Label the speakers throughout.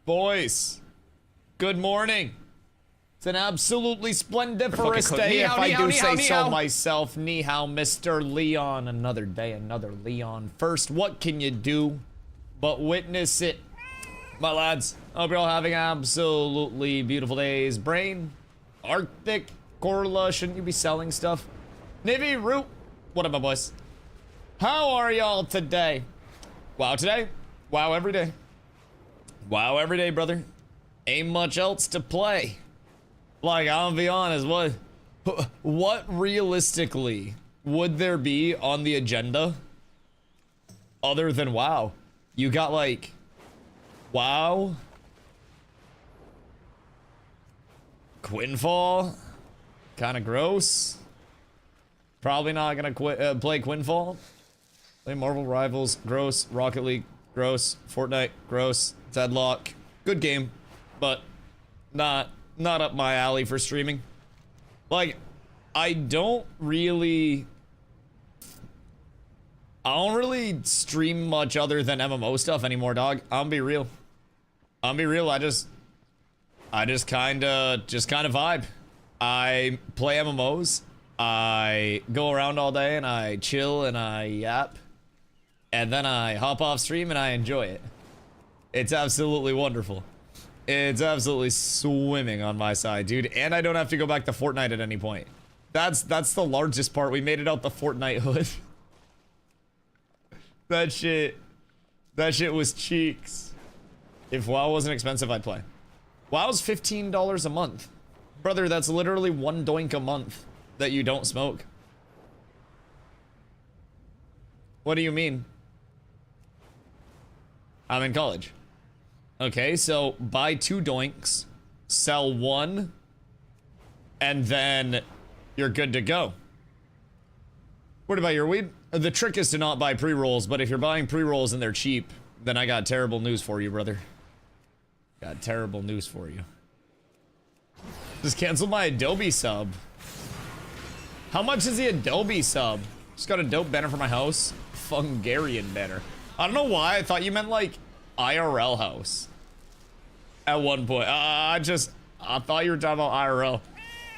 Speaker 1: Boys, good morning. It's an absolutely splendiferous day, if I do say so myself. Ni hao, Mr. Leon. Another day, another Leon. First, what can you do but witness it? My lads, hope you're all having absolutely beautiful days. Brain, Arctic, Corla, shouldn't you be selling stuff? Navy, Root, what up, my boys? How are y'all today? Wow today, wow every day. Wow every day, brother. Ain't much else to play. Like, I'll be honest, what realistically would there be on the agenda other than WoW? You got like WoW, Quinfall, kind of gross. Probably not gonna play Quinfall. Play Marvel Rivals, gross. Rocket League, gross. Fortnite, gross. Deadlock, good game, but not up my alley for streaming. Like, I don't really stream much other than MMO stuff anymore, dog. I'll be real. I just kind of vibe. I play MMOs. I go around all day and I chill and I yap. And then I hop off stream and I enjoy it. It's absolutely wonderful. It's absolutely swimming on my side, dude. And I don't have to go back to Fortnite at any point. That's the largest part. We made it out the Fortnite hood. That shit was cheeks. If WoW wasn't expensive, I'd play. WoW's $15 a month. Brother, that's literally one doink a month that you don't smoke. What do you mean? I'm in college. Okay, so buy 2 doinks, sell 1, and then you're good to go. What about your weed? The trick is to not buy pre-rolls, but if you're buying pre-rolls and they're cheap, then I got terrible news for you, brother. Got terrible news for you. Just cancel my Adobe sub. How much is the Adobe sub? Just got a dope banner for my house. Fungarian banner. I don't know why I thought you meant like IRL house. At one point, I thought you were talking about IRL.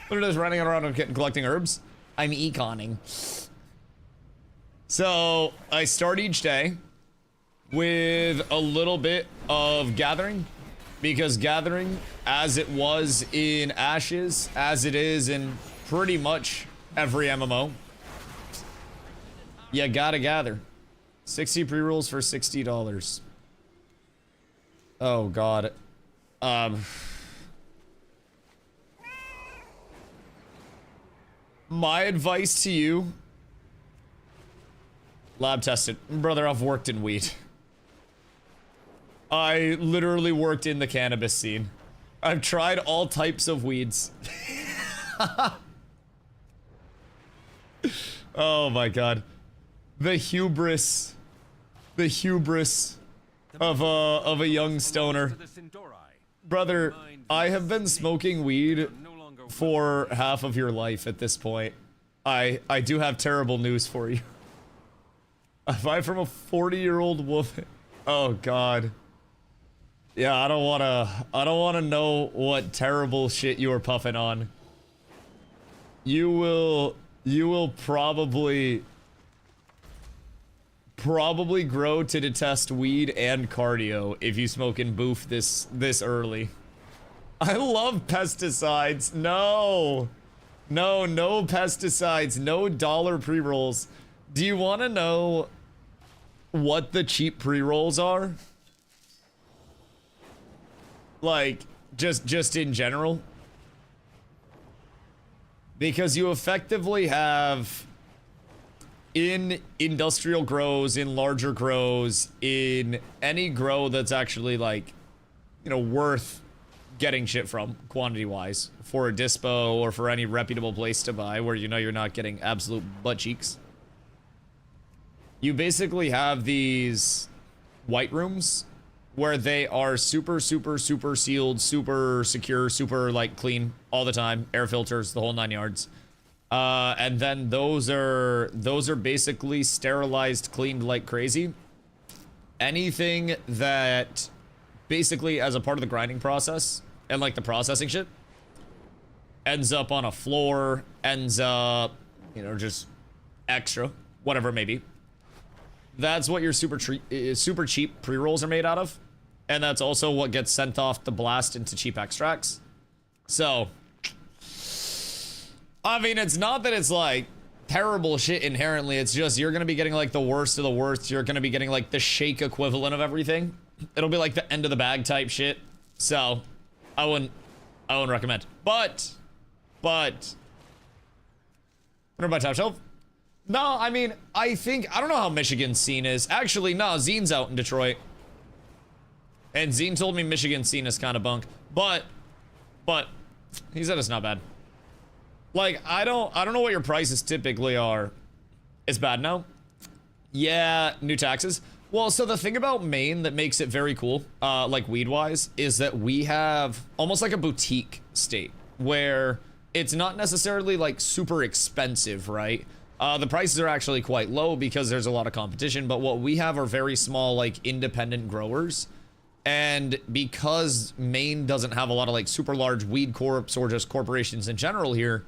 Speaker 1: They're just running around and collecting herbs. I'm econing. So I start each day with a little bit of gathering, because gathering, as it was in Ashes, as it is in pretty much every MMO, you gotta gather. 60 pre-rolls for $60. Oh god. My advice to you, lab tested. Brother, I've worked in weed. I literally worked in the cannabis scene. I've tried all types of weeds. Oh my god. The hubris of a young stoner. Brother, I have been smoking weed for half of your life at this point. I do have terrible news for you. If I'm from a 40-year-old woman. Oh god. Yeah, I don't wanna know what terrible shit you were puffing on. You will probably grow to detest weed and cardio if you smoke in boof this early. I love pesticides. No pesticides, no dollar pre-rolls. Do you want to know what the cheap pre-rolls are? Like, just in general? Because you effectively have, in industrial grows, in larger grows, in any grow that's actually like, you know, worth getting shit from, quantity-wise, for a dispo or for any reputable place to buy where you know you're not getting absolute butt cheeks. You basically have these white rooms where they are super sealed, super secure, super like clean all the time, air filters, the whole 9 yards. And then those are basically sterilized, cleaned like crazy. Anything that basically as a part of the grinding process and like the processing shit, ends up on a floor, ends up, you know, just extra, whatever it may be. That's what your super cheap pre-rolls are made out of. And that's also what gets sent off the blast into cheap extracts. So, I mean, it's not that it's like terrible shit inherently. It's just you're going to be getting like the worst of the worst. You're going to be getting like the shake equivalent of everything. It'll be like the end of the bag type shit. So, I wouldn't recommend. But, what about top shelf? No, I mean, I don't know how Michigan's scene is. Actually, no, Zine's out in Detroit. And Zine told me Michigan's scene is kind of bunk. But, he said it's not bad. Like, I don't know what your prices typically are. It's bad now? Yeah, new taxes. Well, so the thing about Maine that makes it very cool, like weed-wise, is that we have almost like a boutique state where it's not necessarily like super expensive, right? The prices are actually quite low because there's a lot of competition, but what we have are very small, like independent growers. And because Maine doesn't have a lot of like super large weed corps or just corporations in general here,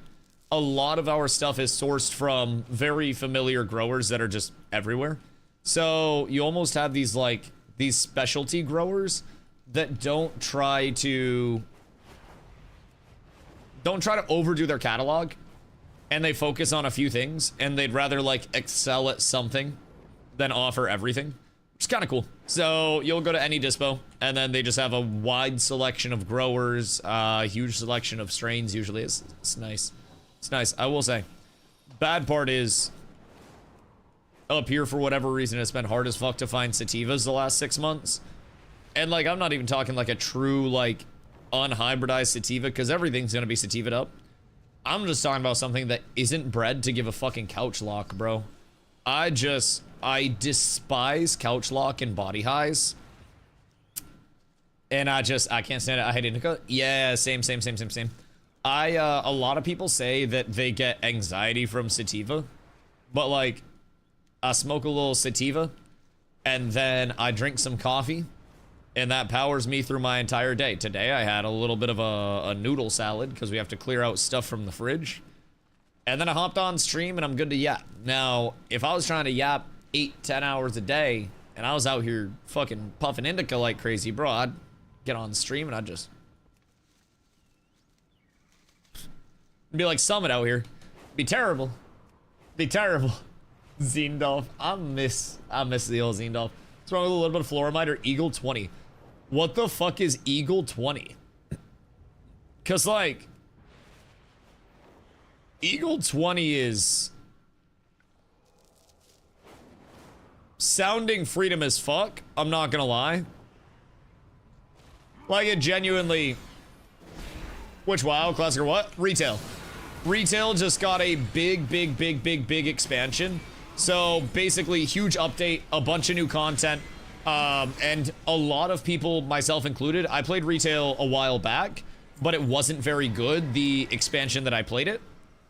Speaker 1: a lot of our stuff is sourced from very familiar growers that are just everywhere. So you almost have these like these specialty growers that don't try to overdo their catalog, and they focus on a few things, and they'd rather like excel at something than offer everything, which is kind of cool. So you'll go to any dispo, and then they just have a wide selection of growers, huge selection of strains. Usually, it's nice. It's nice. I will say, bad part is up here for whatever reason it's been hard as fuck to find sativas the last 6 months, and like I'm not even talking like a true like unhybridized sativa because everything's gonna be sativa'd up. I'm just talking about something that isn't bred to give a fucking couch lock, bro. I despise couch lock and body highs. And I can't stand it. I hate indica. Yeah, same. A lot of people say that they get anxiety from sativa, but like, I smoke a little sativa, and then I drink some coffee, and that powers me through my entire day. Today, I had a little bit of a noodle salad, because we have to clear out stuff from the fridge. And then I hopped on stream, and I'm good to yap. Now, if I was trying to yap 8-10 hours a day, and I was out here fucking puffing indica like crazy, bro, I'd get on stream, and I'd just be like Summit out here. Be terrible. Zendolf. I miss the old Zendolf. What's wrong with a little bit of fluoramide or Eagle 20? What the fuck is Eagle 20? Cause like, Eagle 20 is sounding freedom as fuck. I'm not gonna lie. Like it genuinely. Which WoW classic or what? Retail. Retail just got a big expansion. So basically, huge update, a bunch of new content, and a lot of people, myself included, I played retail a while back, but it wasn't very good, the expansion that I played it.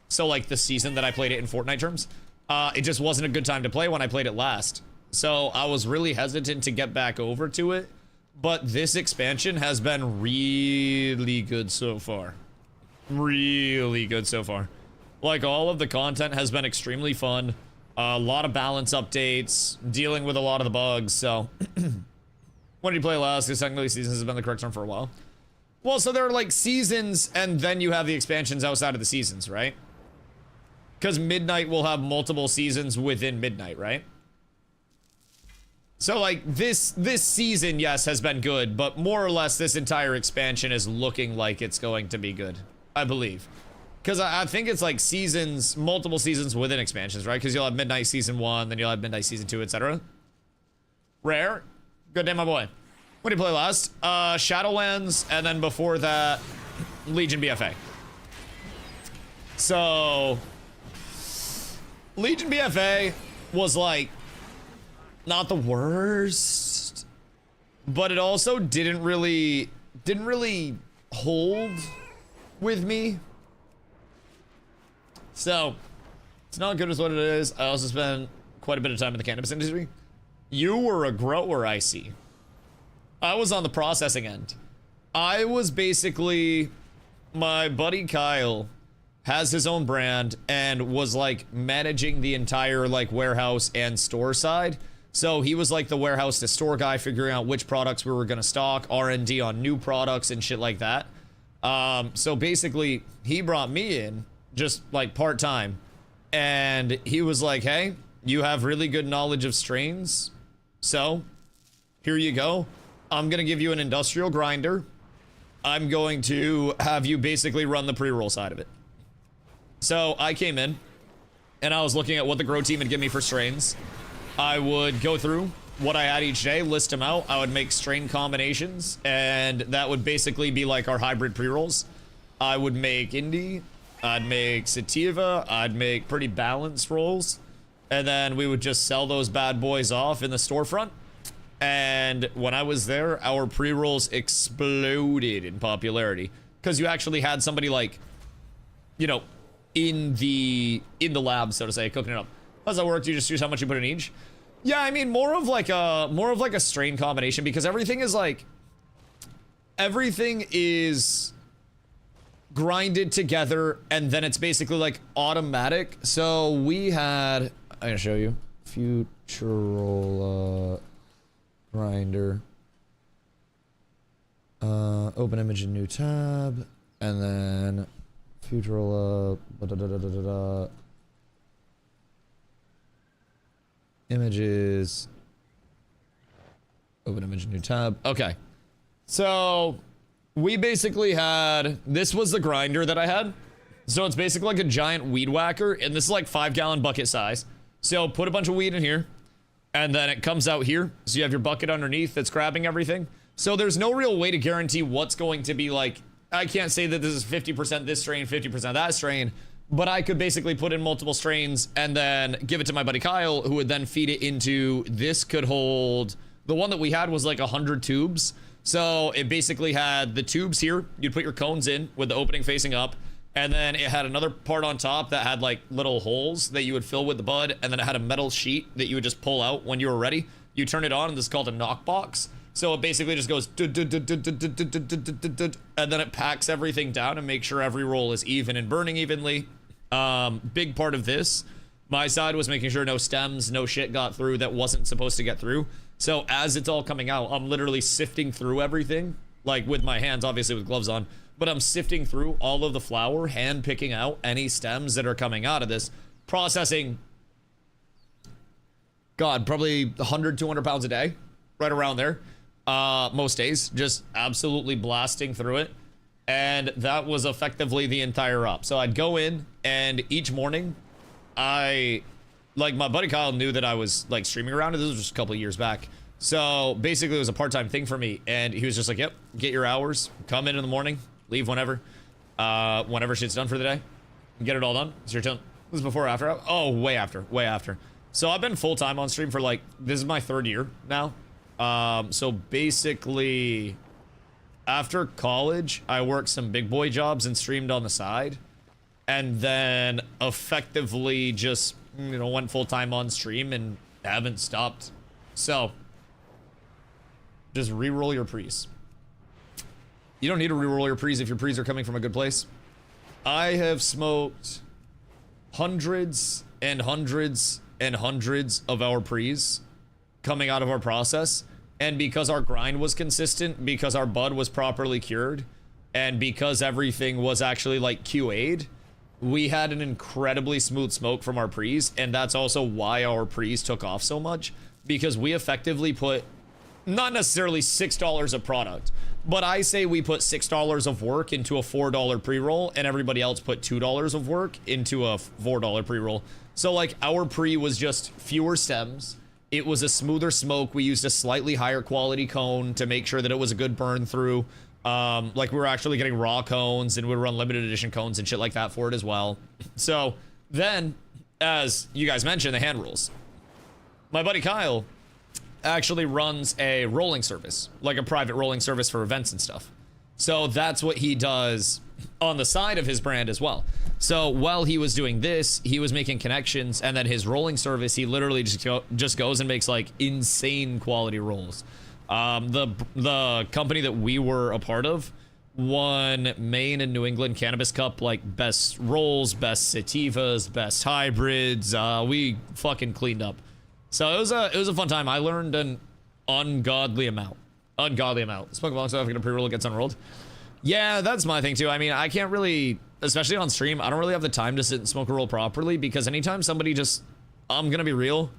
Speaker 1: So like the season that I played it in Fortnite terms, it just wasn't a good time to play when I played it last. So I was really hesitant to get back over to it, but this expansion has been really good so far. Really good so far. Like all of the content has been extremely fun. A lot of balance updates, dealing with a lot of the bugs, so. When did you play last? Because technically seasons has been the correct term for a while. Well, so there are like seasons, and then you have the expansions outside of the seasons, right? Because Midnight will have multiple seasons within Midnight, right? So like this season, yes, has been good, but more or less this entire expansion is looking like it's going to be good, I believe. Because I think it's like seasons, multiple seasons within expansions, right? Because you'll have Midnight Season 1, then you'll have Midnight Season 2, etc. Rare. Good day, my boy. What did you play last? Shadowlands, and then before that, Legion BFA. So, Legion BFA was like, not the worst, but it also didn't really hold with me. So, it's not good as what it is. I also spent quite a bit of time in the cannabis industry. You were a grower, I see. I was on the processing end. I was basically, my buddy Kyle has his own brand and was like managing the entire like warehouse and store side. So he was like the warehouse to store guy, figuring out which products we were gonna stock, R&D on new products and shit like that. So basically he brought me in just like part-time, and he was like, hey, you have really good knowledge of strains, so here you go. I'm gonna give you an industrial grinder. I'm going to have you basically run the pre-roll side of it. So I came in and I was looking at what the grow team had given me for strains. I would go through what I had each day, list them out. I would make strain combinations, and that would basically be like our hybrid pre-rolls. I would make indie, I'd make sativa, I'd make pretty balanced rolls, and then we would just sell those bad boys off in the storefront. And when I was there, our pre-rolls exploded in popularity because you actually had somebody like, you know, in the lab, so to say, cooking it up. How does that work? Do you just use how much you put in each? Yeah, I mean, more of like a strain combination, because everything is grinded together, and then it's basically like automatic. So we had, I'm gonna show you, futural grinder, open image in new tab, and then futural images, open image, new tab. Okay, so we basically had, this was the grinder that I had. So it's basically like a giant weed whacker, and this is like 5-gallon bucket size. So put a bunch of weed in here, and then it comes out here. So you have your bucket underneath that's grabbing everything. So there's no real way to guarantee what's going to be like, I can't say that this is 50% this strain, 50% that strain, but I could basically put in multiple strains and then give it to my buddy Kyle, who would then feed it into, this could hold, the one that we had was like 100 tubes. So it basically had the tubes here, you'd put your cones in with the opening facing up, and then it had another part on top that had like little holes that you would fill with the bud, and then it had a metal sheet that you would just pull out when you were ready. You turn it on, and this is called a knock box. So it basically just goes, and then it packs everything down and makes sure every roll is even and burning evenly. Big part of this, my side was making sure no stems, no shit got through that wasn't supposed to get through. So as it's all coming out, I'm literally sifting through everything, like with my hands, obviously with gloves on, but I'm sifting through all of the flour, hand picking out any stems that are coming out of this, processing, God, probably 100, 200 pounds a day, right around there. Most days, just absolutely blasting through it. And that was effectively the entire op. So I'd go in, and each morning, like my buddy Kyle knew that I was like streaming around it. This was just a couple of years back. So basically it was a part-time thing for me. And he was just like, yep, get your hours, come in the morning, leave whenever shit's done for the day, get it all done. It's your turn. This is before or after? Oh, way after. So I've been full-time on stream for like, this is my 3rd year now. So basically after college, I worked some big boy jobs and streamed on the side, and then effectively just, you know, went full-time on stream and haven't stopped. So just re-roll your pre's. You don't need to re-roll your pre's if your pre's are coming from a good place. I have smoked hundreds and hundreds and hundreds of our pre's coming out of our process, and because our grind was consistent, because our bud was properly cured, and because everything was actually like QA'd, we had an incredibly smooth smoke from our pre's. And that's also why our pre's took off so much, because we effectively put not necessarily $6 of product, but I say we put $6 of work into a $4 pre-roll, and everybody else put $2 of work into a $4 pre-roll. So like our pre was just fewer stems. It was a smoother smoke. We used a slightly higher quality cone to make sure that it was a good burn through. Like we were actually getting raw cones, and we'd run limited edition cones and shit like that for it as well. So then, as you guys mentioned, the hand rolls. My buddy Kyle actually runs a rolling service, like a private rolling service for events and stuff. So that's what he does on the side of his brand as well. So while he was doing this, he was making connections, and then his rolling service, he literally just goes and makes like insane quality rolls. The company that we were a part of won Maine and New England Cannabis Cup, like best rolls, best sativas, best hybrids. We fucking cleaned up. So it was a fun time. I learned an ungodly amount. Smoke long so after a pre-roll, it gets unrolled. Yeah, that's my thing too. I mean, I can't really, especially on stream, I don't really have the time to sit and smoke a roll properly, because anytime somebody just, I'm gonna be real,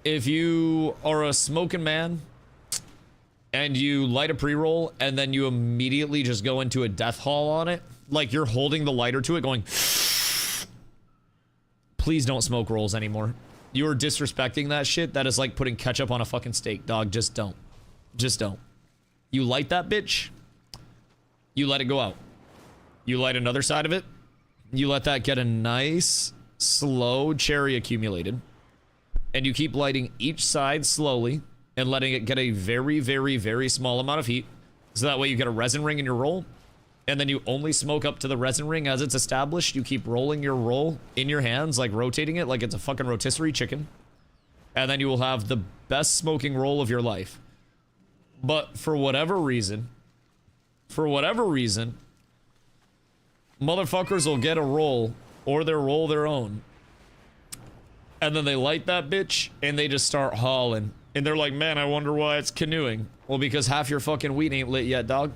Speaker 1: if you are a smoking man and you light a pre-roll and then you immediately just go into a death haul on it, like you're holding the lighter to it going, please don't smoke rolls anymore. You are disrespecting that shit. That is like putting ketchup on a fucking steak, dog. Just don't. Just don't. You light that bitch, you let it go out. You light another side of it, you let that get a nice, slow cherry accumulated, and you keep lighting each side slowly and letting it get a very, very, very small amount of heat, so that way you get a resin ring in your roll, and then you only smoke up to the resin ring as it's established. You keep rolling your roll in your hands, like rotating it like it's a fucking rotisserie chicken, and then you will have the best smoking roll of your life. But for whatever reason, motherfuckers will get a roll, or they'll roll their own, and then they light that bitch and they just start hauling, and they're like, man, I wonder why it's canoeing. Well, because half your fucking weed ain't lit yet, dog.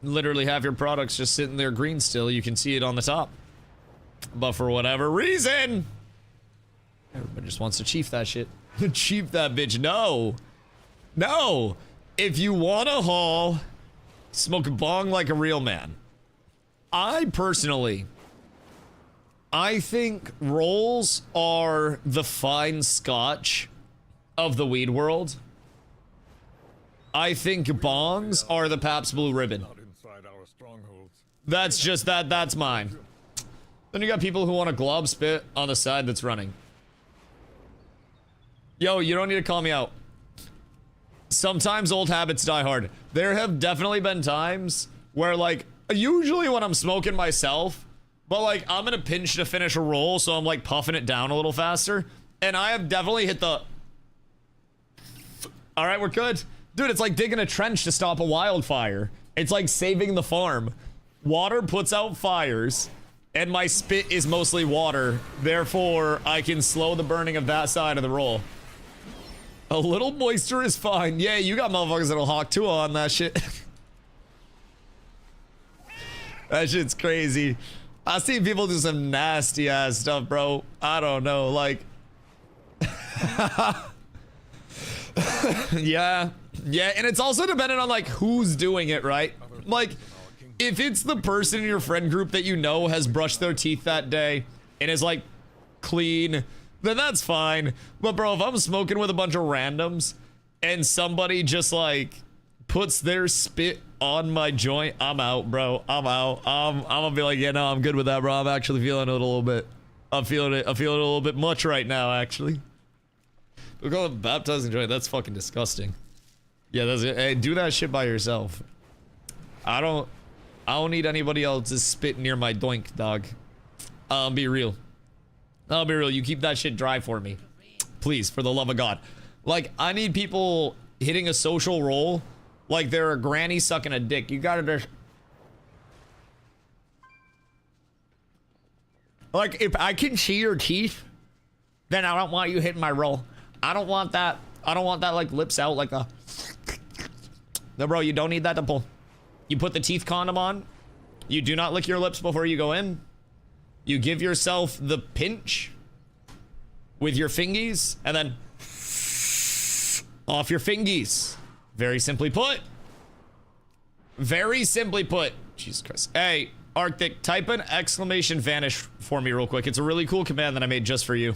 Speaker 1: Literally half your product's just sitting there green still. You can see it on the top, but for whatever reason, everybody just wants to chief that shit. Chief that bitch. No, if you want to haul, smoke a bong like a real man. I think rolls are the fine scotch of the weed world. I think bongs are the Pabst Blue Ribbon. That's just that's mine. Then you got people who want a glob spit on the side that's running. Yo, you don't need to call me out. Sometimes old habits die hard. There have definitely been times where, like, usually when I'm smoking myself, but like I'm in a pinch to finish a roll, so I'm like puffing it down a little faster, and I have definitely hit the, all right, we're good. Dude, it's like digging a trench to stop a wildfire. It's like saving the farm. Water puts out fires, and my spit is mostly water, therefore I can slow the burning of that side of the roll. A little moisture is fine. Yeah, you got motherfuckers that'll hawk too on that shit. That shit's crazy. I've seen people do some nasty ass stuff, bro. I don't know, like... yeah, and it's also dependent on like who's doing it, right? Like, if it's the person in your friend group that you know has brushed their teeth that day and is like clean, then that's fine. But bro, if I'm smoking with a bunch of randoms and somebody just like puts their spit on my joint, I'm out, bro. I'm out. I'm gonna be like, yeah, no, I'm good with that, bro. I'm actually feeling it a little bit. I'm feeling it a little bit much right now, actually. We call it baptizing joint. That's fucking disgusting. Yeah, that's it. Hey, do that shit by yourself. I don't need anybody else's spit near my doink, dog. I'll be real. You keep that shit dry for me, please, for the love of God. Like, I need people hitting a social roll like they're a granny sucking a dick. You gotta just, like, if I can see your teeth, then I don't want you hitting my roll. I don't want that. I don't want that like lips out like a. No, bro, you don't need that to pull. You put the teeth condom on. You do not lick your lips before you go in. You give yourself the pinch with your fingies, and then off your fingies. Very simply put. Very simply put. Jesus Christ. Hey, Arctic, type an exclamation vanish for me real quick. It's a really cool command that I made just for you.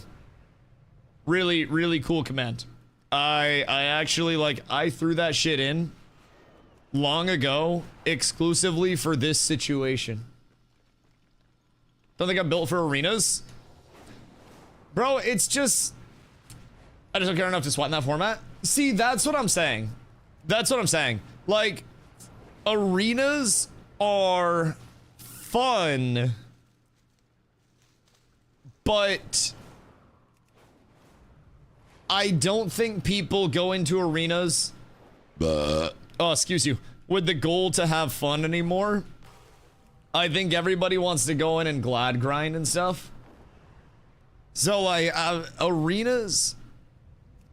Speaker 1: Really, really cool command. I actually, like, I threw that shit in long ago exclusively for this situation. Don't think I'm built for arenas? Bro, it's just, I just don't care enough to sweat in that format. See, that's what I'm saying. That's what I'm saying. Like, arenas are fun, but I don't think people go into arenas, oh, excuse you, with the goal to have fun anymore. I think everybody wants to go in and glad grind and stuff. So like arenas,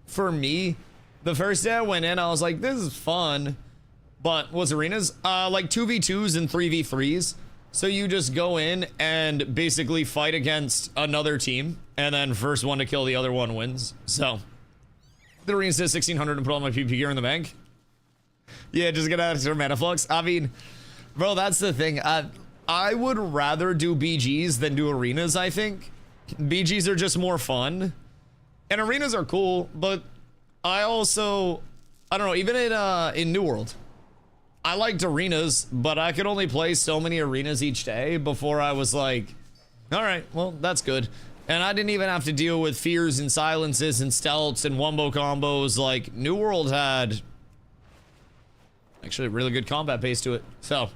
Speaker 1: for me, the first day I went in, I was like, this is fun. But what's arenas? Like 2v2s and 3v3s. So you just go in and basically fight against another team, and then first one to kill the other one wins. So the arena says 1600 and put all my PP gear in the bank. Yeah, just get out of mana flux. I mean, bro, that's the thing. I would rather do BGs than do arenas, I think. BGs are just more fun. And arenas are cool, but I also, I don't know, even in New World, I liked arenas, but I could only play so many arenas each day before I was like, all right, well, that's good. And I didn't even have to deal with fears and silences and stealths and wombo combos. Like, New World had actually a really good combat pace to it. So,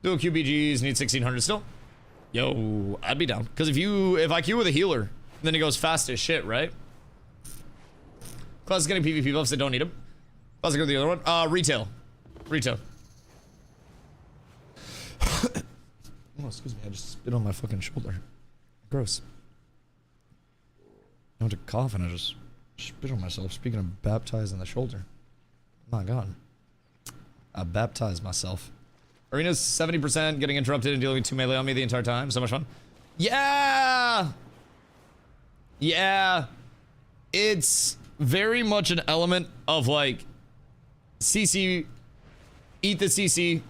Speaker 1: dual QBGs, need 1600 still. Yo, I'd be down. Because if I queue with a healer, then it goes fast as shit, right? Classic getting PvP buffs that don't need them. Classic go to the other one. Retail. Oh, excuse me, I just spit on my fucking shoulder. Gross. I went to cough and I just spit on myself. Speaking of baptizing the shoulder. My god. I baptized myself. Arena's 70%, getting interrupted and dealing with 2 melee on me the entire time. So much fun. Yeah! Yeah. It's very much an element of like CC, eat the CC,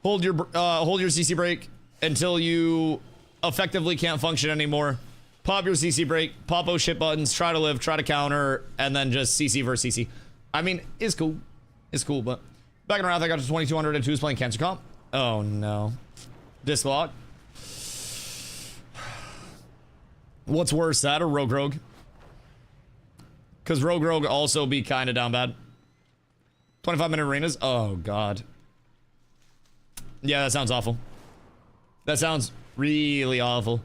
Speaker 1: hold your CC break until you effectively can't function anymore. Pop your CC break, pop those shit buttons, try to live, try to counter, and then just CC versus CC. I mean, it's cool. It's cool, but back in around, I got to 2200 and 2's playing Cancer Comp. Oh no. Disc lock. What's worse, that or Rogue? Because Rogue also be kind of down bad. 25-minute arenas? Oh, God. Yeah, that sounds awful. That sounds really awful.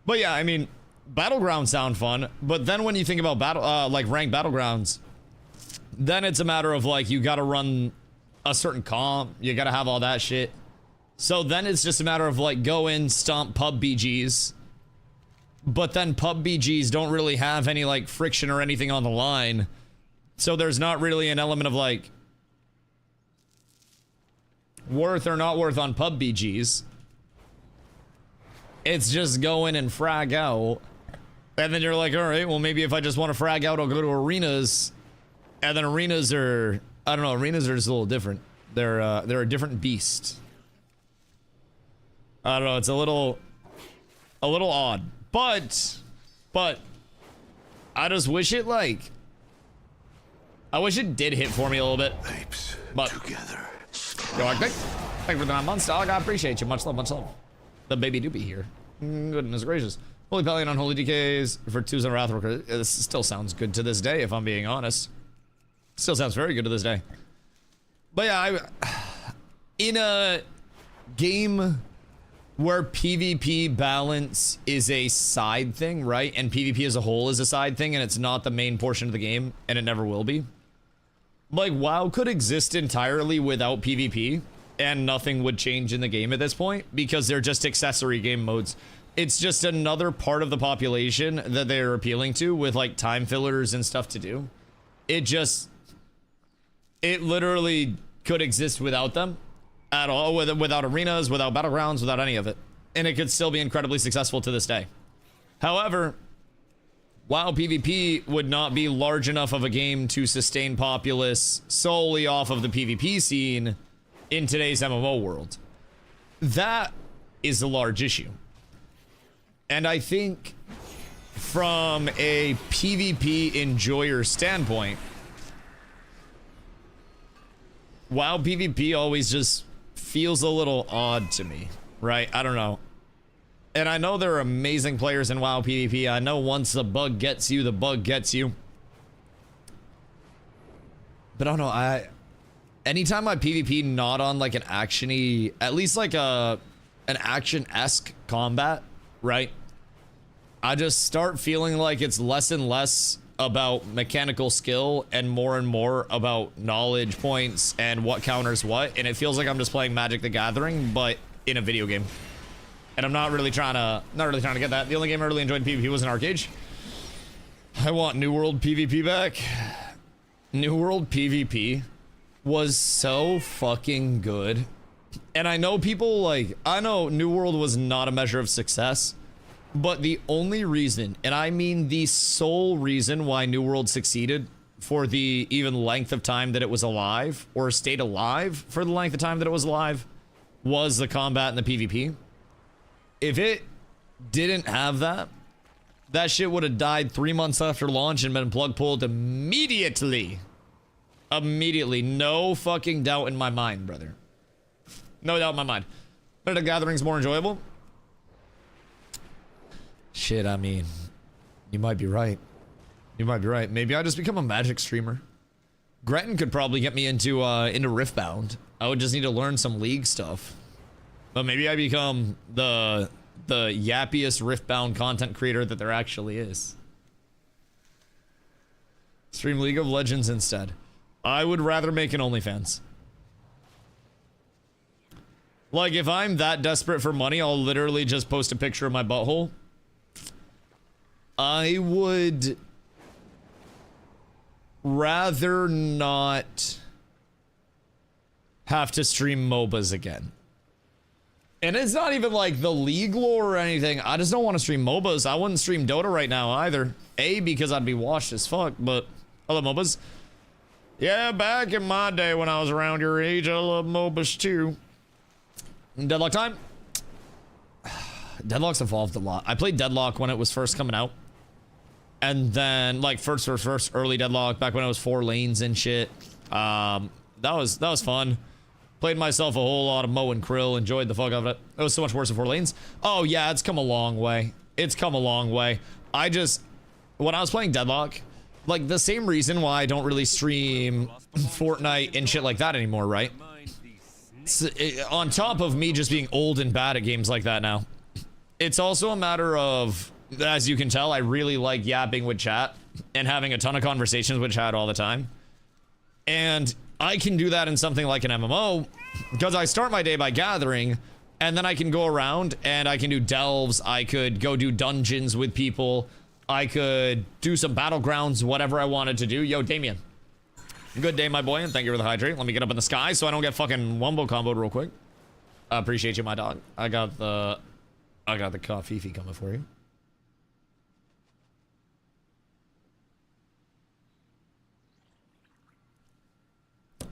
Speaker 1: But yeah, I mean, Battlegrounds sound fun. But then when you think about like ranked Battlegrounds, then it's a matter of like, you gotta run a certain comp. You gotta have all that shit. So then it's just a matter of like, go in, stomp pub BGs. But then pub BGs don't really have any like friction or anything on the line. So there's not really an element of like worth or not worth on pub BGs. It's just go in and frag out. And then you're like, all right, well, maybe if I just want to frag out, I'll go to arenas. And then arenas are, I don't know, arenas are just a little different. They're a different beast. I don't know, it's a little odd. But I just wish it like, I wish it did hit for me a little bit.
Speaker 2: Apes
Speaker 1: but
Speaker 2: together.
Speaker 1: You're like, thank you for the 9 months, dog. I appreciate you. Much love, much love. The baby doopy here. Goodness gracious. Holy Pelion on Holy DKs for 2s and Wrathworker. This still sounds good to this day, if I'm being honest. Still sounds very good to this day. But yeah, in a game where PvP balance is a side thing, right? And PvP as a whole is a side thing, and it's not the main portion of the game, and it never will be. Like, WoW could exist entirely without PvP, and nothing would change in the game at this point, because they're just accessory game modes. It's just another part of the population that they're appealing to with, like, time fillers and stuff to do. It literally could exist without them at all, without arenas, without battlegrounds, without any of it. And it could still be incredibly successful to this day. However, WoW PvP would not be large enough of a game to sustain populace solely off of the PvP scene in today's MMO world. That is a large issue. And I think from a PvP enjoyer standpoint, WoW PvP always just feels a little odd to me, right? I don't know. And I know there are amazing players in WoW PvP. I know once the bug gets you, the bug gets you. But I don't know, anytime I PvP not on like an action-y, at least like an action-esque combat, right? I just start feeling like it's less and less about mechanical skill and more about knowledge points and what counters what, and it feels like I'm just playing Magic the Gathering, but in a video game. And I'm not really trying to get that. The only game I really enjoyed PvP was in Arcade. I want New World PvP back. New World PvP was so fucking good. And I know people like, I know New World was not a measure of success, but the only reason, and I mean the sole reason why New World succeeded for the even length of time that it was alive, or stayed alive for the length of time that it was alive, was the combat and the PvP. If it didn't have that, that shit would have died 3 months after launch and been plug pulled immediately. Immediately. No fucking doubt in my mind, brother. No doubt in my mind. But the Gathering's more enjoyable. Shit, I mean, you might be right. You might be right. Maybe I just become a Magic streamer. Gretton could probably get me into Riftbound. I would just need to learn some League stuff. But maybe I become the yappiest Riftbound content creator that there actually is. Stream League of Legends instead. I would rather make an OnlyFans. Like, if I'm that desperate for money, I'll literally just post a picture of my butthole. I would rather not have to stream MOBAs again. And it's not even like the League lore or anything. I just don't want to stream MOBAs. I wouldn't stream Dota right now either. A, because I'd be washed as fuck, but I love MOBAs. Yeah, back in my day when I was around your age, I love MOBAs too. Deadlock time? Deadlock's evolved a lot. I played Deadlock when it was first coming out. And then, like, first early Deadlock, back when it was 4 lanes and shit. That was fun. Played myself a whole lot of Mo and Krill, enjoyed the fuck out of it. It was so much worse than 4 lanes. Oh yeah, it's come a long way. It's come a long way. When I was playing Deadlock, like the same reason why I don't really stream Fortnite and shit like that anymore, right? On top of me just being old and bad at games like that now, it's also a matter of, as you can tell, I really like yapping with chat and having a ton of conversations with chat all the time. And I can do that in something like an MMO because I start my day by gathering, and then I can go around and I can do delves. I could go do dungeons with people. I could do some battlegrounds, whatever I wanted to do. Yo, Damien. Good day, my boy, and thank you for the hydrate. Let me get up in the sky so I don't get fucking wombo comboed real quick. I appreciate you, my dog. I got the coffee coming for you.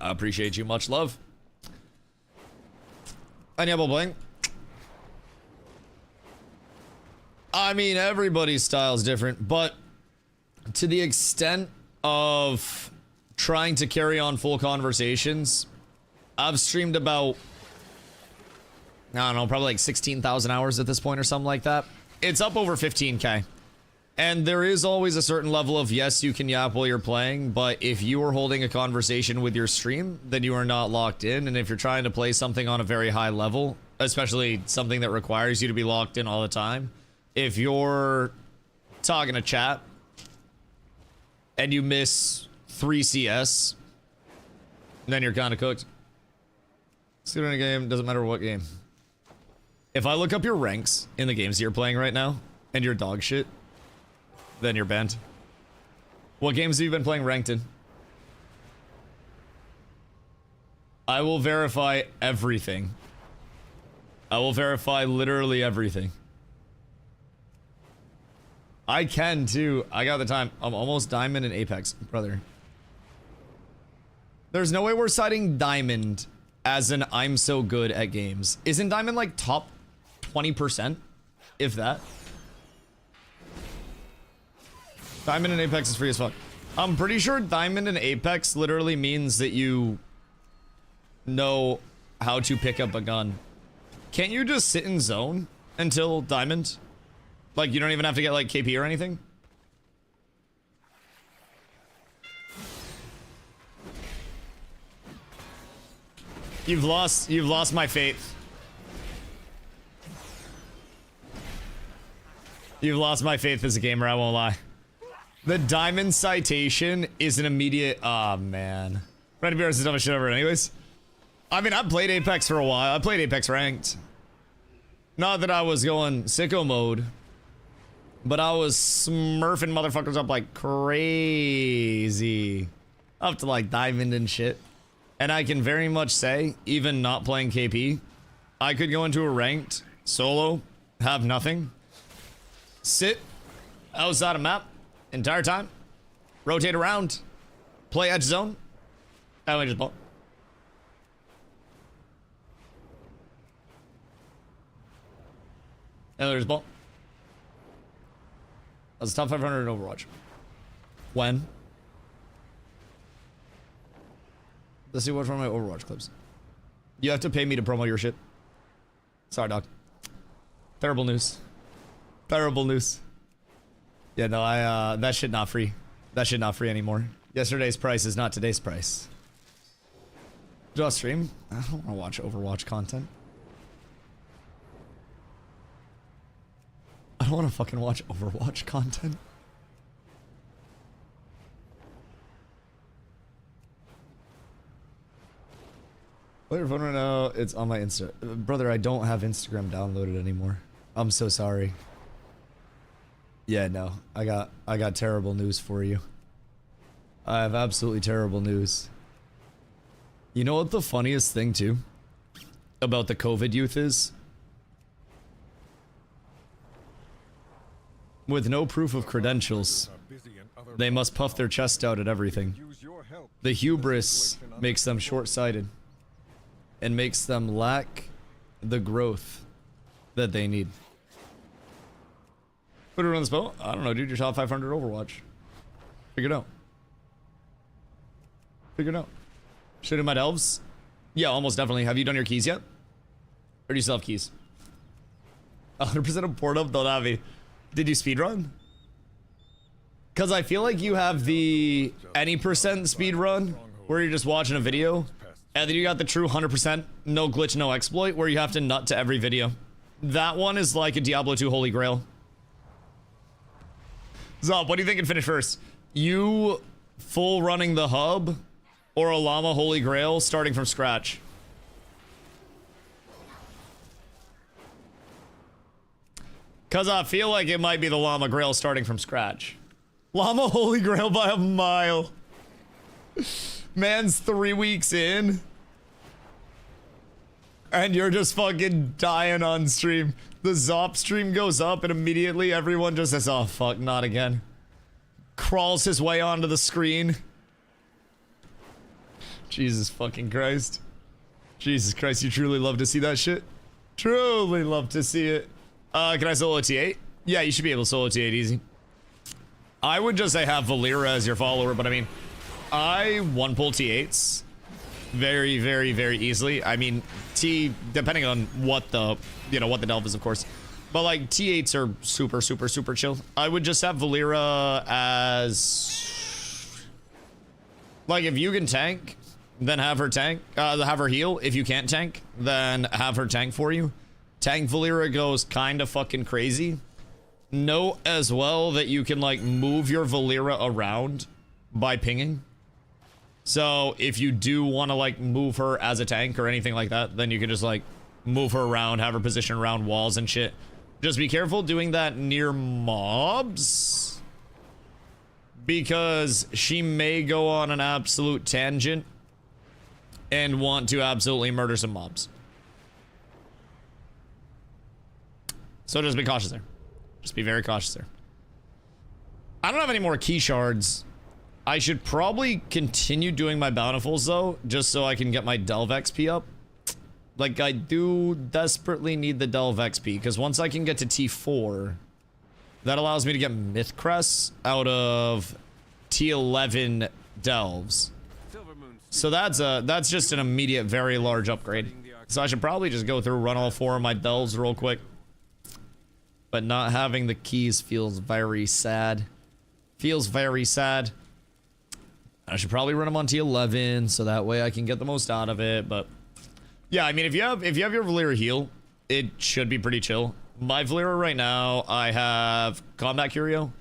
Speaker 1: I appreciate you. Much love. Enable bling. I mean, everybody's style is different, but to the extent of trying to carry on full conversations, I've streamed about, I don't know, probably like 16,000 hours at this point or something like that. It's up over 15K. And there is always a certain level of, yes, you can yap while you're playing, but if you are holding a conversation with your stream, then you are not locked in. And if you're trying to play something on a very high level, especially something that requires you to be locked in all the time, if you're talking to chat and you miss 3 CS, then you're kind of cooked. Student in a game, doesn't matter what game. If I look up your ranks in the games you're playing right now, and you're dog shit, then you're banned. What games have you been playing ranked in? I will verify everything. I will verify literally everything. I can too. I got the time. I'm almost diamond in Apex, brother. There's no way we're citing diamond as an I'm so good at games. Isn't diamond like top 20%? If that. Diamond in Apex is free as fuck. I'm pretty sure Diamond in Apex literally means that you know how to pick up a gun. Can't you just sit in zone until Diamond? Like, you don't even have to get, like, KP or anything? You've lost my faith. You've lost my faith as a gamer, I won't lie. The diamond citation is an immediate. Oh man, Randy Bears is the dumbest shit ever. Anyways, I mean, I played Apex for a while. I played Apex ranked. Not that I was going sicko mode, but I was smurfing motherfuckers up like crazy, up to like diamond and shit. And I can very much say, even not playing KP, I could go into a ranked solo, have nothing, sit outside a map entire time, rotate around, play edge zone, and we just ball. And there's ball. I was top 500 in Overwatch. When? Let's see what's one of my Overwatch clips. You have to pay me to promo your shit. Sorry, dog. Terrible news. Terrible news. Yeah, no, that shit not free. That shit not free anymore. Yesterday's price is not today's price. Do I stream? I don't want to watch Overwatch content. I don't want to fucking watch Overwatch content. Play your phone right now. It's on my Insta. Brother, I don't have Instagram downloaded anymore. I'm so sorry. Yeah, no. I got terrible news for you. I have absolutely terrible news. You know what the funniest thing too about the COVID youth is? With no proof of credentials, they must puff their chest out at everything. The hubris makes them short-sighted and makes them lack the growth that they need. Put it on the spell? I don't know, dude. You're top 500 Overwatch. Figure it out. Figure it out. Should I do my delves? Yeah, almost definitely. Have you done your keys yet? Or do you still have keys? 100% of Pornhub, don't have me. Did you speedrun? Because I feel like you have the any percent speedrun where you're just watching a video, and then you got the true 100% no glitch, no exploit where you have to nut to every video. That one is like a Diablo 2 Holy Grail. Zop, what do you think can finish first? You full running the hub or a Llama Holy Grail starting from scratch? Because I feel like it might be the Llama Grail starting from scratch. Llama Holy Grail by a mile. Man's 3 weeks in. And you're just fucking dying on stream. The Zop stream goes up and immediately everyone just says, oh fuck, not again. Crawls his way onto the screen. Jesus fucking Christ. Jesus Christ, you truly love to see that shit? Truly love to see it. Can I solo T8? Yeah, you should be able to solo T8 easy. I would just say have Valera as your follower, but I mean, I one-pull T8s very, very, very easily. I mean, depending on what the, what the delve is, of course. But like, T8s are super, super, super chill. I would just have Valera as... Like, if you can tank, then have her tank, have her heal. If you can't tank, then have her tank for you. Tank Valera goes kind of fucking crazy. Note as well that you can like move your Valera around by pinging. So if you do want to like move her as a tank or anything like that, then you can just like move her around, have her position around walls and shit. Just be careful doing that near mobs, because she may go on an absolute tangent and want to absolutely murder some mobs. So just be cautious there. Just be very cautious there. I don't have any more key shards. I should probably continue doing my bountifuls though, just so I can get my delve XP up. Like, I do desperately need the delve XP, because once I can get to T4, that allows me to get myth crests out of T11 delves. So that's just an immediate, very large upgrade. So I should probably just go through, run all 4 of my delves real quick. But not having the keys feels very sad. Feels very sad. I should probably run them on T11, so that way I can get the most out of it. But yeah, I mean, if you have your Valera heal, it should be pretty chill. My Valera right now, I have Combat Curio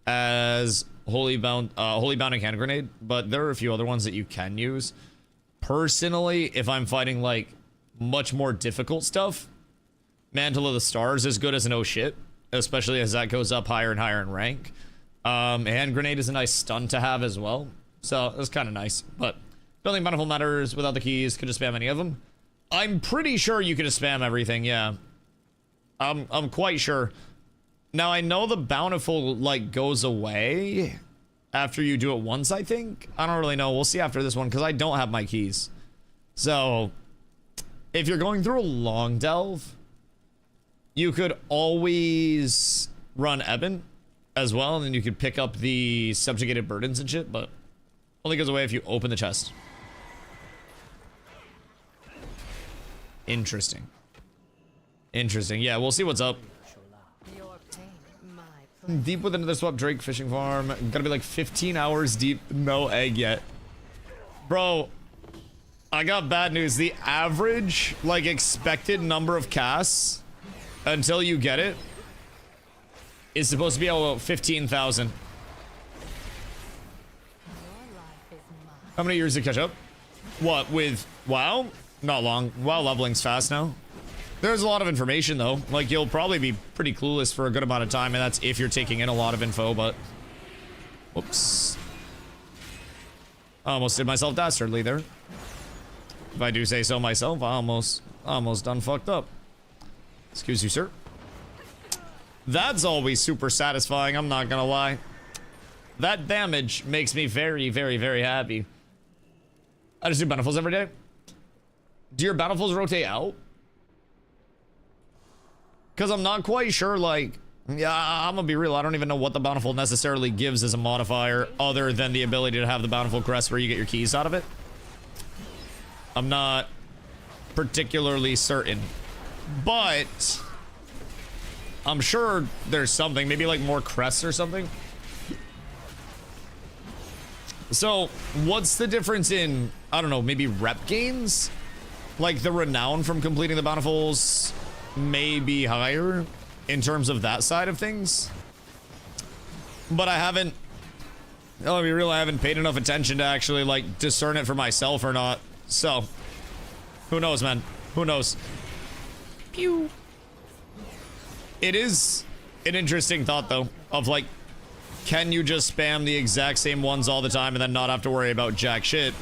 Speaker 1: as Holy Bounding Hand Grenade, but there are a few other ones that you can use. Personally, if I'm fighting like much more difficult stuff, Mantle of the Stars is good as an oh shit, especially as that goes up higher and higher in rank. Hand Grenade is a nice stun to have as well, so it's kind of nice. But Building Bountiful matters. Without the keys, could just spam any of them. I'm pretty sure you could just spam everything, yeah. I'm quite sure. Now, I know the Bountiful, like, goes away after you do it once, I think. I don't really know. We'll see after this one, because I don't have my keys. So, if you're going through a long delve, you could always run Eben as well, and then you could pick up the subjugated burdens and shit, but only goes away if you open the chest. Interesting. Interesting. Yeah, we'll see what's up. Deep within the Swap Drake fishing farm. Gotta be like 15 hours deep. No egg yet. Bro, I got bad news. The average, like, expected number of casts until you get it is supposed to be about 15,000. How many years to catch up? What, with WoW? Not long. WoW leveling's fast now. There's a lot of information, though. Like, you'll probably be pretty clueless for a good amount of time, and that's if you're taking in a lot of info, but... Whoops. Almost did myself dastardly there. If I do say so myself, I almost done fucked up. Excuse you, sir. That's always super satisfying, I'm not gonna lie. That damage makes me very, very, very happy. I just do Bountifuls every day. Do your Bountifuls rotate out? Because I'm not quite sure, like, yeah, I'm gonna be real, I don't even know what the Bountiful necessarily gives as a modifier other than the ability to have the Bountiful crest where you get your keys out of it. I'm not particularly certain, but I'm sure there's something, maybe like more crests or something. So, what's the difference in, I don't know, maybe rep gains? Like, the renown from completing the Bountifuls may be higher in terms of that side of things. But I haven't, I'll be real, I haven't paid enough attention to actually, like, discern it for myself or not. So, who knows, man? Who knows? Pew. It is an interesting thought, though, of, like, can you just spam the exact same ones all the time and then not have to worry about jack shit?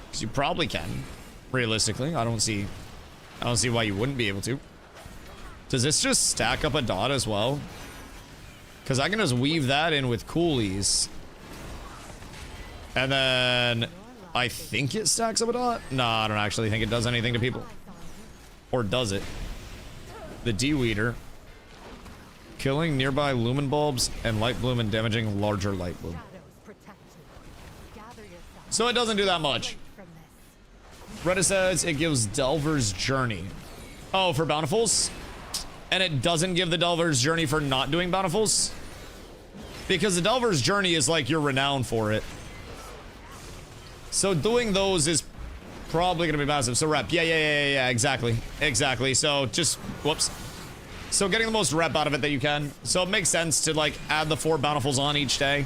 Speaker 1: Because you probably can, realistically. I don't see why you wouldn't be able to. Does this just stack up a dot as well? Because I can just weave that in with coolies. And then I think it stacks up a dot? No, I don't actually think it does anything to people. Or does it? The D-Weeder. Killing nearby lumen bulbs and light bloom and damaging larger light bloom. So it doesn't do that much. Reddit says it gives Delver's Journey. Oh, for Bountifuls? And it doesn't give the Delver's Journey for not doing Bountifuls? Because the Delver's Journey is like your renown for it. So doing those is probably gonna be massive. So rep, yeah, exactly. So just, whoops. So getting the most rep out of it that you can. So it makes sense to like add the 4 Bountifuls on each day.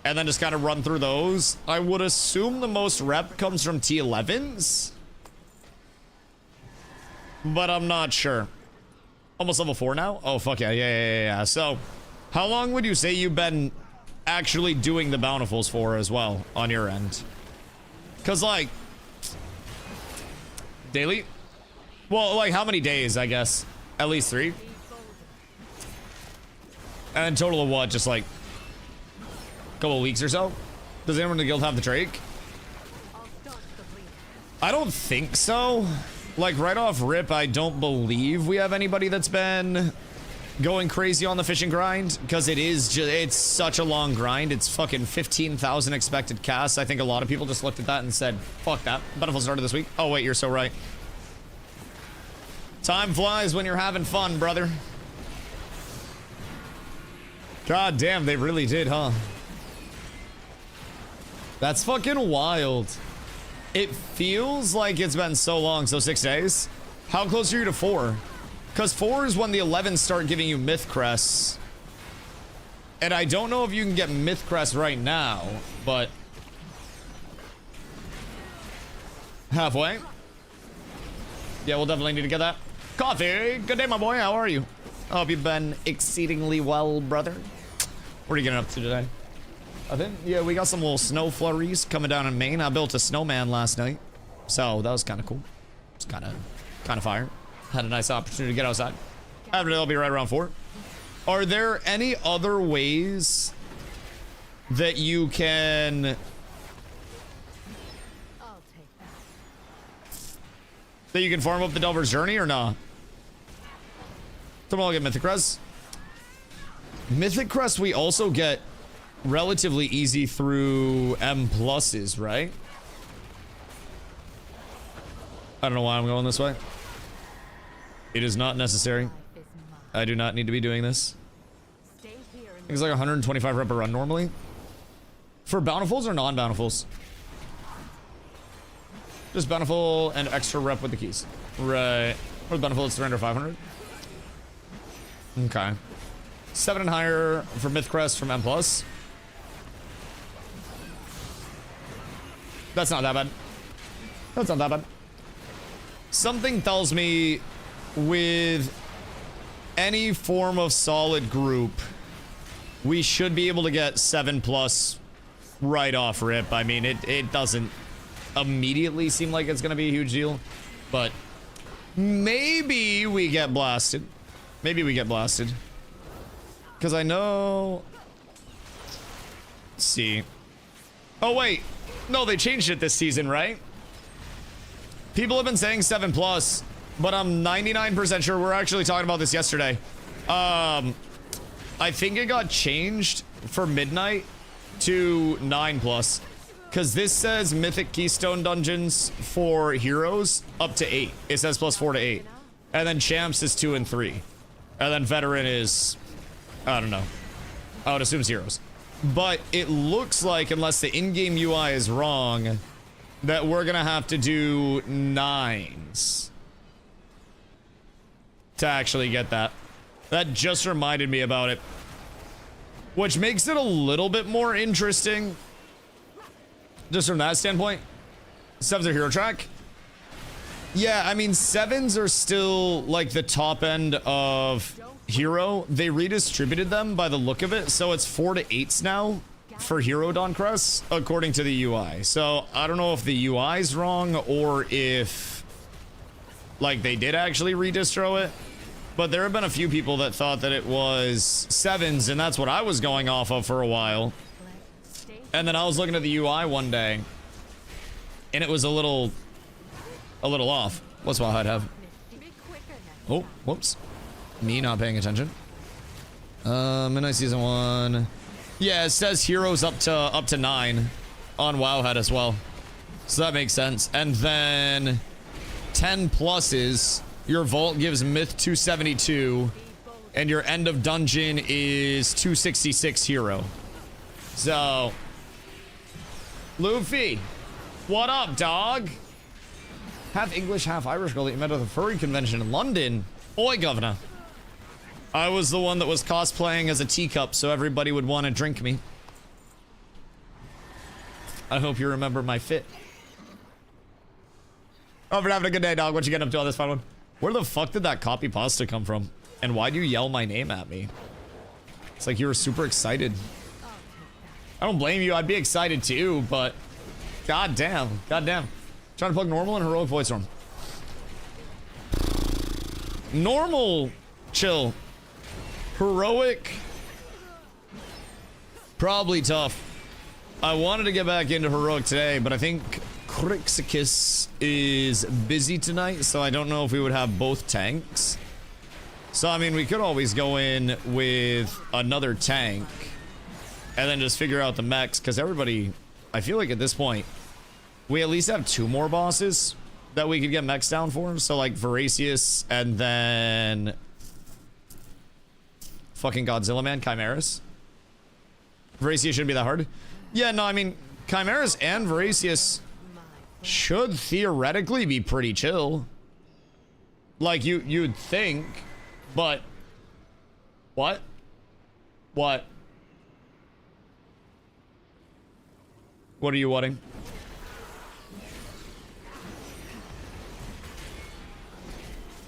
Speaker 1: And then just kind of run through those. I would assume the most rep comes from T11s. But I'm not sure. Almost level 4 now? Oh, fuck yeah. So, how long would you say you've been actually doing the Bountifuls for as well on your end? Because, like, daily? Well, like, how many days, I guess? At least 3? And total of what? Just, like, a couple of weeks or so? Does anyone in the guild have the Drake? I don't think so. Like, right off rip, I don't believe we have anybody that's been going crazy on the fishing grind, because it's such a long grind. It's fucking 15,000 expected casts. I think a lot of people just looked at that and said, fuck that. Bountiful started this week. Oh, wait, you're so right. Time flies when you're having fun, brother. God damn, they really did, huh? That's fucking wild. It feels like it's been so long. So 6 days? How close are you to 4? Because 4 is when the 11s start giving you myth crests. And I don't know if you can get Myth Crest right now, but halfway. Yeah, we'll definitely need to get that. Coffee, good day, my boy. How are you? I hope you've been exceedingly well, brother. What are you getting up to today? I think, yeah, we got some little snow flurries coming down in Maine. I built a snowman last night, so that was kind of cool. It's kind of fire. Had a nice opportunity to get outside. After that, I'll be right around 4. Are there any other ways that you can farm up the Delver's Journey or not? Tomorrow I'll get Mythic Crest. Mythic Crest we also get relatively easy through M pluses, right? I don't know why I'm going this way. It is not necessary. I do not need to be doing this. It's like 125 rep a run normally. For bountifuls or non-bountifuls? Just bountiful and extra rep with the keys. Right. For the bountiful, it's 300, 500. Okay. 7 and higher for Myth Crest from M+. That's not that bad. That's not that bad. Something tells me with any form of solid group, we should be able to get 7+ right off rip. I mean, it doesn't immediately seem like it's going to be a huge deal, but maybe we get blasted. Maybe we get blasted. Because I know... Let's see. Oh, wait. No, they changed it this season, right? People have been saying 7+, but I'm 99% sure. We're actually talking about this yesterday. I think it got changed for midnight to 9+. Because this says Mythic Keystone Dungeons for heroes up to 8. It says +4 to 8. And then Champs is 2 and 3. And then Veteran is... I don't know. I would assume heroes. But it looks like, unless the in-game UI is wrong, that we're gonna have to do 9s to actually get that. That just reminded me about it. Which makes it a little bit more interesting. Just from that standpoint. 7s are hero track. Yeah, I mean, 7s are still like the top end of hero. They redistributed them by the look of it, so it's 4 to 8s now for hero Dawn Crest according to the UI. So I don't know if the UI is wrong or if like they did actually redistro it, but there have been a few people that thought that it was 7s, and that's what I was going off of for a while. And then I was looking at the UI one day, and it was a little off. What's Wildhide have? Oh, whoops. Me not paying attention. Midnight Season 1. Yeah, it says heroes up to 9 on Wowhead as well. So that makes sense. And then 10 pluses. Your vault gives Myth 272, and your end of dungeon is 266 hero. So, Luffy, what up, dog? Half English, half Irish girl that you met at the furry convention in London. Oi, governor. I was the one that was cosplaying as a teacup, so everybody would want to drink me. I hope you remember my fit. Hope you're having a good day, dog. What you getting up to on this fun one? Where the fuck did that copy pasta come from? And why'd you yell my name at me? It's like you were super excited. I don't blame you. I'd be excited too, but... God damn. God damn. Trying to plug normal and heroic voice storm. Normal. Chill. Heroic. Probably tough. I wanted to get back into heroic today, but I think Crixicus is busy tonight, so I don't know if we would have both tanks. So, I mean, we could always go in with another tank and then just figure out the mechs, because everybody, I feel like at this point, we at least have 2 more bosses that we could get mechs down for. So, like, Voracious and then fucking Godzilla Man, Chimeras. Voracious shouldn't be that hard. Yeah, no, I mean, Chimeras and Voracious should theoretically be pretty chill. Like, you'd think, but... What? What? What are you wanting?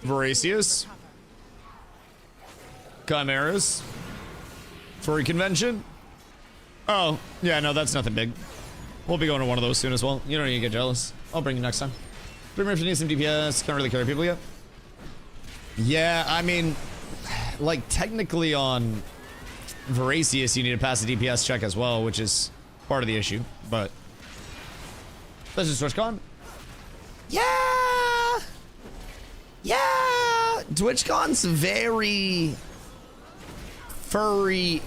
Speaker 1: Voracious. Chimeras. Furry convention. Oh, yeah, no, that's nothing big. We'll be going to one of those soon as well. You don't need to get jealous. I'll bring you next time. Premier, if you need some DPS, can't really carry people yet. Yeah, I mean, like, technically on Voracious, you need to pass a DPS check as well, which is part of the issue, but... This is TwitchCon? Yeah! Yeah! TwitchCon's very... furry...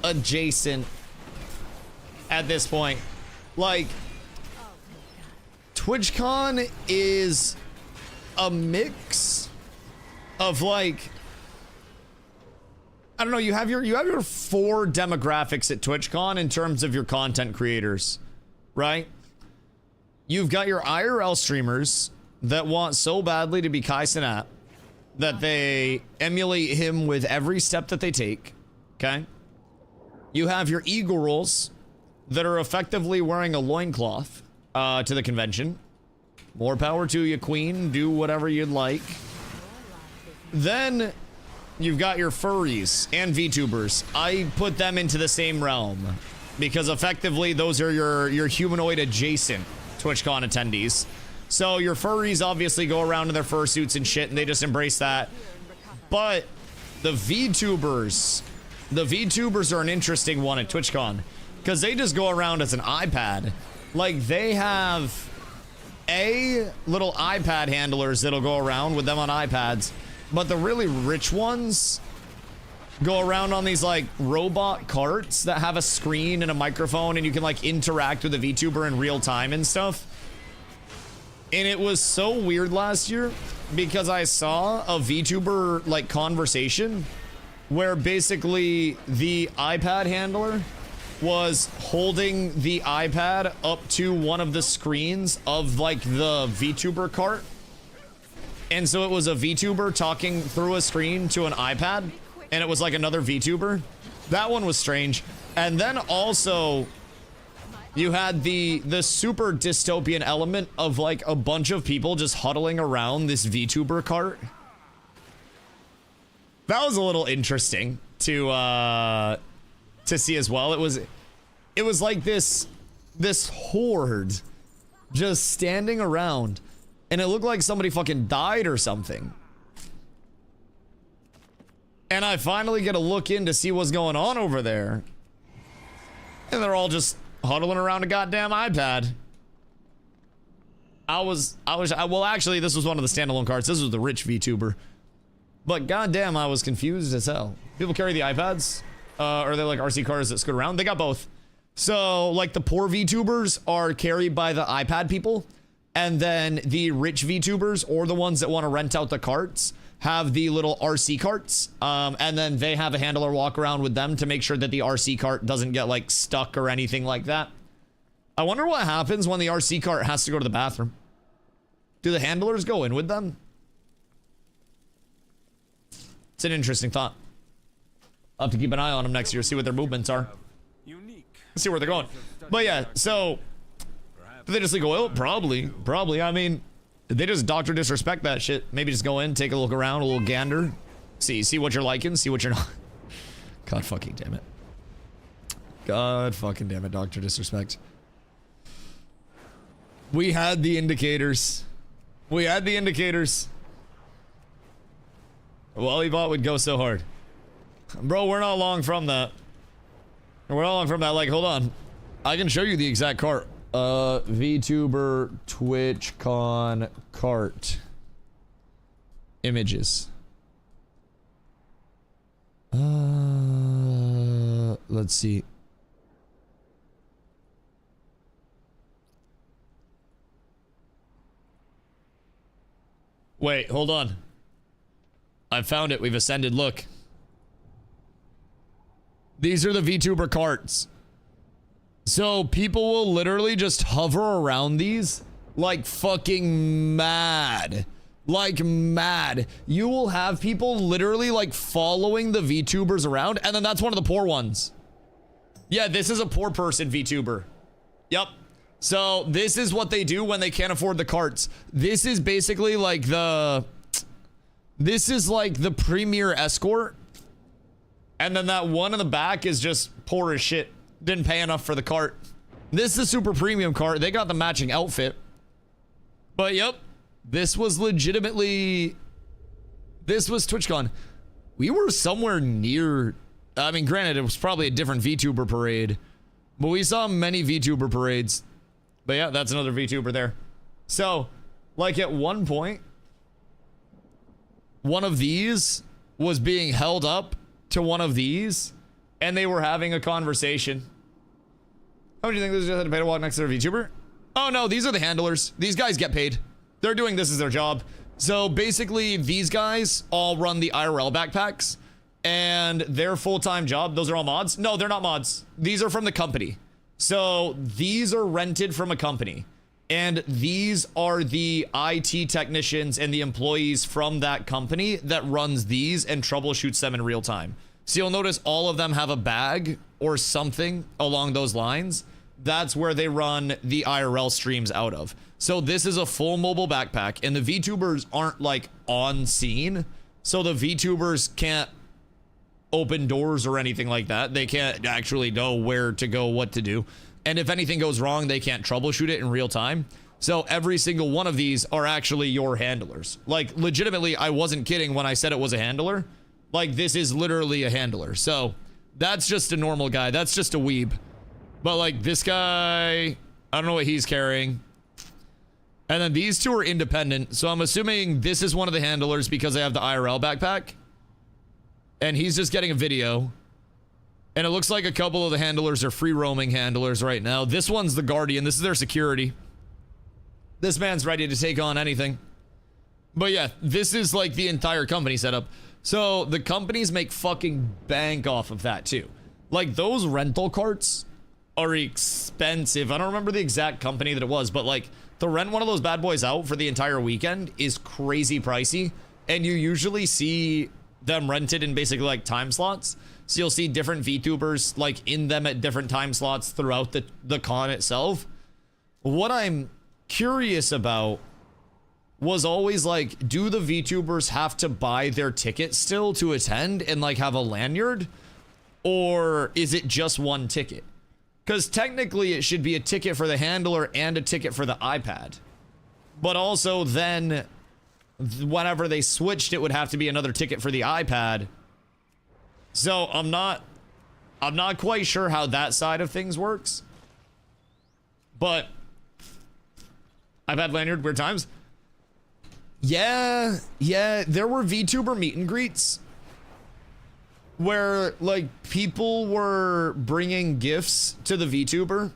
Speaker 1: adjacent... at this point. Like... TwitchCon is... a mix... of like... I don't know, you have your 4 demographics at TwitchCon in terms of your content creators, right? You've got your IRL streamers that want so badly to be Kai Cenat that they emulate him with every step that they take, okay? You have your e-girls that are effectively wearing a loincloth to the convention. More power to you, queen. Do whatever you'd like. Then you've got your furries and VTubers. I put them into the same realm because effectively those are your humanoid adjacent TwitchCon attendees. So your furries obviously go around in their fursuits and shit and they just embrace that. But the VTubers are an interesting one at TwitchCon because they just go around as an iPad. Like they have little iPad handlers that'll go around with them on iPads. But the really rich ones go around on these like robot carts that have a screen and a microphone and you can like interact with the VTuber in real time and stuff. And it was so weird last year because I saw a VTuber like conversation where basically the iPad handler was holding the iPad up to one of the screens of like the VTuber cart. And so it was a VTuber talking through a screen to an iPad, and it was like another VTuber. That one was strange. And then also, you had the super dystopian element of like a bunch of people just huddling around this VTuber cart. That was a little interesting to see as well. It was like this horde just standing around. And it looked like somebody fucking died or something. And I finally get a look in to see what's going on over there. And they're all just huddling around a goddamn iPad. Well, actually, this was one of the standalone cards. This was the rich VTuber. But goddamn, I was confused as hell. People carry the iPads? Or they like RC cars that scoot around? They got both. So, like, the poor VTubers are carried by the iPad people. And then the rich VTubers, or the ones that want to rent out the carts, have the little RC carts. And then they have a handler walk around with them to make sure that the RC cart doesn't get, like, stuck or anything like that. I wonder what happens when the RC cart has to go to the bathroom. Do the handlers go in with them? It's an interesting thought. I'll have to keep an eye on them next year, see what their movements are. See where they're going. But yeah, so... do they just like go, well, probably. I mean, they just doctor disrespect that shit. Maybe just go in, take a look around, a little gander. See what you're liking, see what you're not. God fucking damn it. God fucking damn it, doctor disrespect. We had the indicators. Wallybot would go so hard. Bro, we're not long from that. Like, hold on. I can show you the exact cart. VTuber TwitchCon cart images. Let's see. Wait, hold on. I found it. We've ascended. Look. These are the VTuber carts. So people will literally just hover around these like fucking mad. Like mad. You will have people literally like following the VTubers around, and then that's one of the poor ones. Yeah, this is a poor person VTuber. Yep. So this is what they do when they can't afford the carts. This is basically like this is like the premier escort. And then that one in the back is just poor as shit. Didn't pay enough for the cart. This is a super premium cart. They got the matching outfit. But yep, this was legitimately, this was TwitchCon. We were somewhere near, I mean, granted, it was probably a different VTuber parade, but we saw many VTuber parades. But yeah, that's another VTuber there. So, like at one point, one of these was being held up to one of these, and they were having a conversation. How do you think this is just had to pay to walk next to their VTuber? Oh no, these are the handlers. These guys get paid. They're doing this as their job. So basically, these guys all run the IRL backpacks, and their full-time job, those are all mods? No, they're not mods. These are from the company. So these are rented from a company, and these are the IT technicians and the employees from that company that runs these and troubleshoots them in real time. So you'll notice all of them have a bag or something along those lines. That's where they run the IRL streams out of. So this is a full mobile backpack, and the VTubers aren't like on scene. So the VTubers can't open doors or anything like that. They can't actually know where to go, what to do. And if anything goes wrong, they can't troubleshoot it in real time. So every single one of these are actually your handlers. Like legitimately, I wasn't kidding when I said it was a handler. Like this is literally a handler. So that's just a normal guy. That's just a weeb. But like this guy, I don't know what he's carrying. And then these two are independent. So I'm assuming this is one of the handlers because they have the IRL backpack. And he's just getting a video. And it looks like a couple of the handlers are free roaming handlers right now. This one's the guardian. This is their security. This man's ready to take on anything. But yeah, this is like the entire company setup. So the companies make fucking bank off of that too. Like those rental carts are expensive. I don't remember the exact company that it was, but like to rent one of those bad boys out for the entire weekend is crazy pricey. And you usually see them rented in basically like time slots. So you'll see different VTubers like in them at different time slots throughout the con itself. What I'm curious about was always like, do the VTubers have to buy their ticket still to attend and like have a lanyard? Or is it just one ticket? Because technically it should be a ticket for the handler and a ticket for the iPad. But also then whenever they switched, it would have to be another ticket for the iPad. So I'm not quite sure how that side of things works. But iPad lanyard, weird times. Yeah, there were VTuber meet and greets where like people were bringing gifts to the VTuber,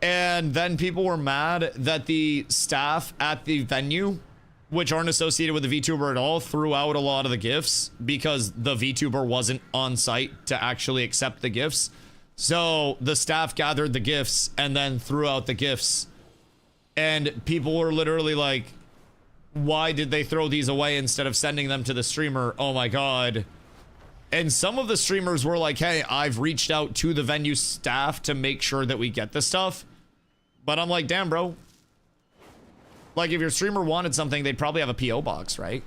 Speaker 1: and then people were mad that the staff at the venue, which aren't associated with the VTuber at all, threw out a lot of the gifts because the VTuber wasn't on site to actually accept the gifts. So the staff gathered the gifts and then threw out the gifts, and people were literally like, why did they throw these away instead of sending them to the streamer? Oh my god. And some of the streamers were like, hey, I've reached out to the venue staff to make sure that we get this stuff. But I'm like, damn, bro. Like, if your streamer wanted something, they'd probably have a PO box, right?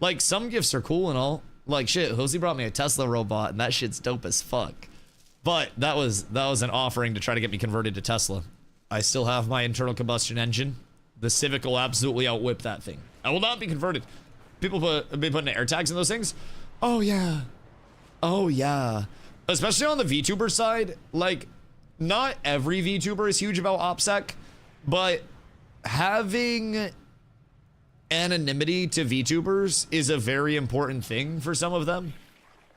Speaker 1: Like, some gifts are cool and all. Like, shit, Hosey brought me a Tesla robot, and that shit's dope as fuck. But that was an offering to try to get me converted to Tesla. I still have my internal combustion engine. The Civic will absolutely outwhip that thing. I will not be converted. People be putting air tags in those things. Oh, yeah. Oh, yeah. Especially on the VTuber side. Like, not every VTuber is huge about OPSEC, but having anonymity to VTubers is a very important thing for some of them.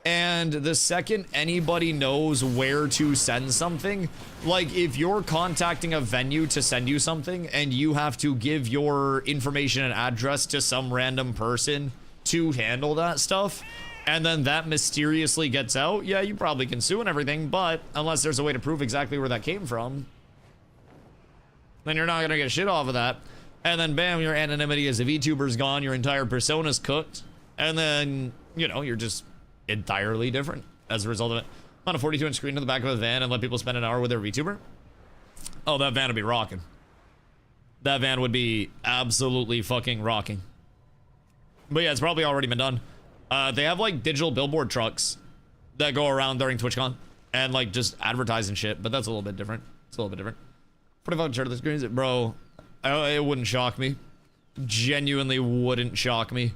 Speaker 1: And the second anybody knows where to send something, like if you're contacting a venue to send you something and you have to give your information and address to some random person to handle that stuff, and then that mysteriously gets out, yeah, you probably can sue and everything, but unless there's a way to prove exactly where that came from, then you're not gonna get shit off of that. And then bam, your anonymity as a VTuber's gone, your entire persona's cooked, and then, you know, you're just entirely different as a result of it. On a 42-inch screen in the back of a van and let people spend an hour with their VTuber. Oh, that van would be rocking. That van would be absolutely fucking rocking. But yeah, it's probably already been done. They have like digital billboard trucks that go around during TwitchCon and like just advertise and shit, but that's a little bit different. It's a little bit different. What if I share this screen? Bro, it wouldn't shock me. Genuinely wouldn't shock me.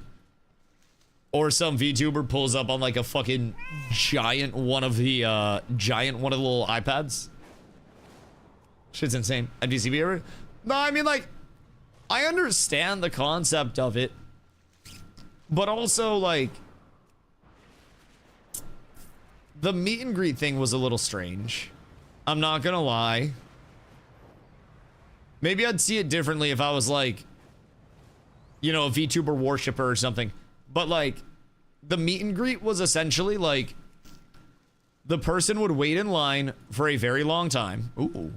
Speaker 1: Or some VTuber pulls up on like a fucking giant one of the little iPads. Shit's insane. MDCB ever? No, I mean like, I understand the concept of it, but also like, the meet and greet thing was a little strange. I'm not gonna lie. Maybe I'd see it differently if I was like, you know, a VTuber worshipper or something. But like, the meet and greet was essentially like, the person would wait in line for a very long time. Ooh.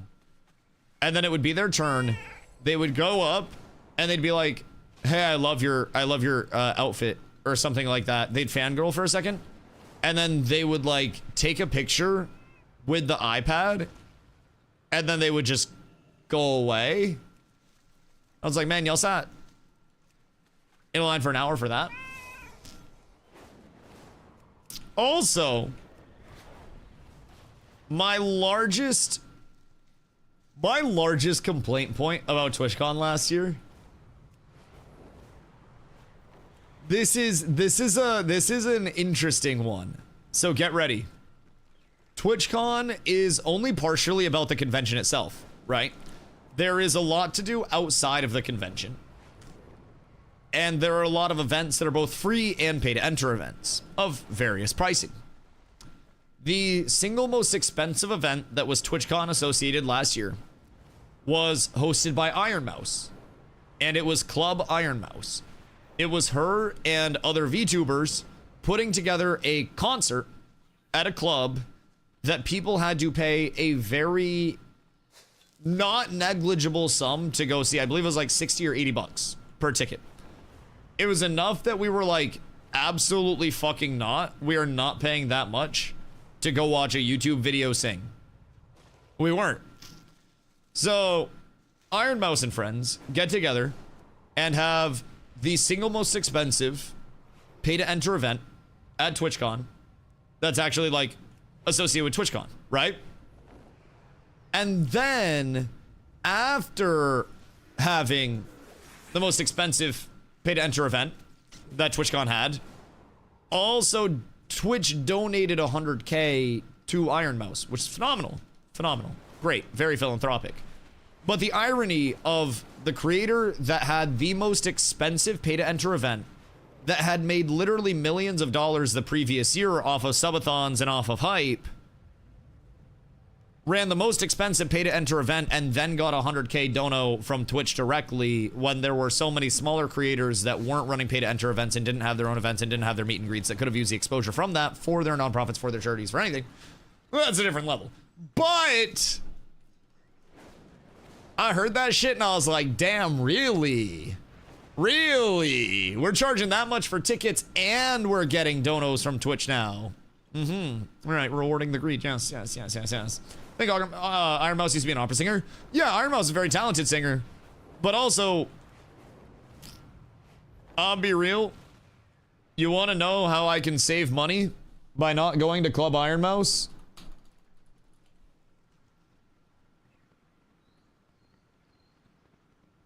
Speaker 1: And then it would be their turn. They would go up and they'd be like, hey, I love your outfit or something like that. They'd fangirl for a second. And then they would like take a picture with the iPad and then they would just go away. I was like, man, y'all sat in line for an hour for that. Also, my largest complaint point about TwitchCon last year. This is an interesting one. So get ready. TwitchCon is only partially about the convention itself, right? There is a lot to do outside of the convention. And there are a lot of events that are both free and pay to enter events of various pricing. The single most expensive event that was TwitchCon associated last year was hosted by Iron Mouse. And it was Club Iron Mouse. It was her and other VTubers putting together a concert at a club that people had to pay a very not negligible sum to go see. I believe it was like 60 or 80 bucks per ticket. It was enough that we were like, absolutely fucking not. We are not paying that much to go watch a YouTube video sing. We weren't. So, Iron Mouse and friends get together and have the single most expensive pay to enter event at TwitchCon that's actually like associated with TwitchCon, right? And then after having the most expensive pay to enter event that TwitchCon had, also Twitch donated 100K to Iron Mouse, which is phenomenal. Phenomenal. Great. Very philanthropic. But the irony of the creator that had the most expensive pay to enter event that had made literally millions of dollars the previous year off of subathons and off of hype ran the most expensive pay to enter event and then got 100K dono from Twitch directly when there were so many smaller creators that weren't running pay to enter events and didn't have their own events and didn't have their meet and greets that could have used the exposure from that for their nonprofits, for their charities, for anything. Well, that's a different level. But I heard that shit and I was like, damn, really? Really? We're charging that much for tickets and we're getting donos from Twitch now. All right, rewarding the greed. Yes. I think Iron Mouse used to be an opera singer. Yeah, Iron Mouse is a very talented singer. But also, I'll be real. You want to know how I can save money by not going to Club Iron Mouse?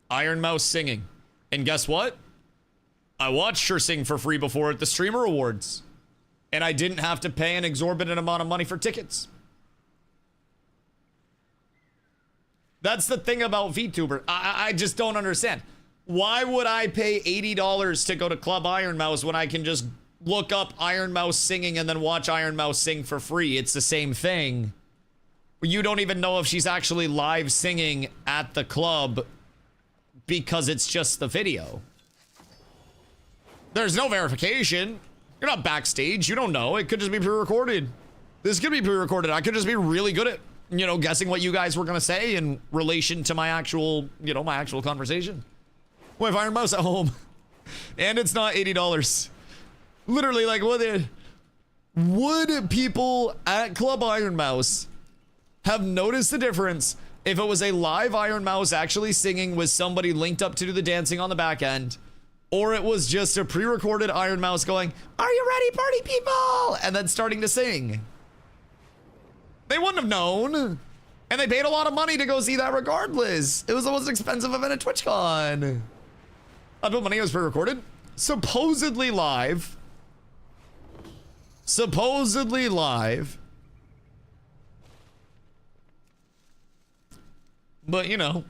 Speaker 1: Iron Mouse singing. And guess what? I watched her sing for free before at the Streamer Awards. And I didn't have to pay an exorbitant amount of money for tickets. That's the thing about VTuber. I just don't understand. Why would I pay $80 to go to Club Iron Mouse when I can just look up Iron Mouse singing and then watch Iron Mouse sing for free? It's the same thing. You don't even know if she's actually live singing at the club because it's just the video. There's no verification. You're not backstage. You don't know. It could just be pre-recorded. This could be pre-recorded. I could just be really good at, you know, guessing what you guys were going to say in relation to my actual, you know, my actual conversation. What if Iron Mouse at home? And it's not $80. Literally, like, would people at Club Iron Mouse have noticed the difference if it was a live Iron Mouse actually singing with somebody linked up to do the dancing on the back end, or it was just a pre-recorded Iron Mouse going, "Are you ready, party people?" and then starting to sing. They wouldn't have known. And they paid a lot of money to go see that regardless. It was the most expensive event at TwitchCon. I put money, it was pre-recorded. Supposedly live. Supposedly live. But you know,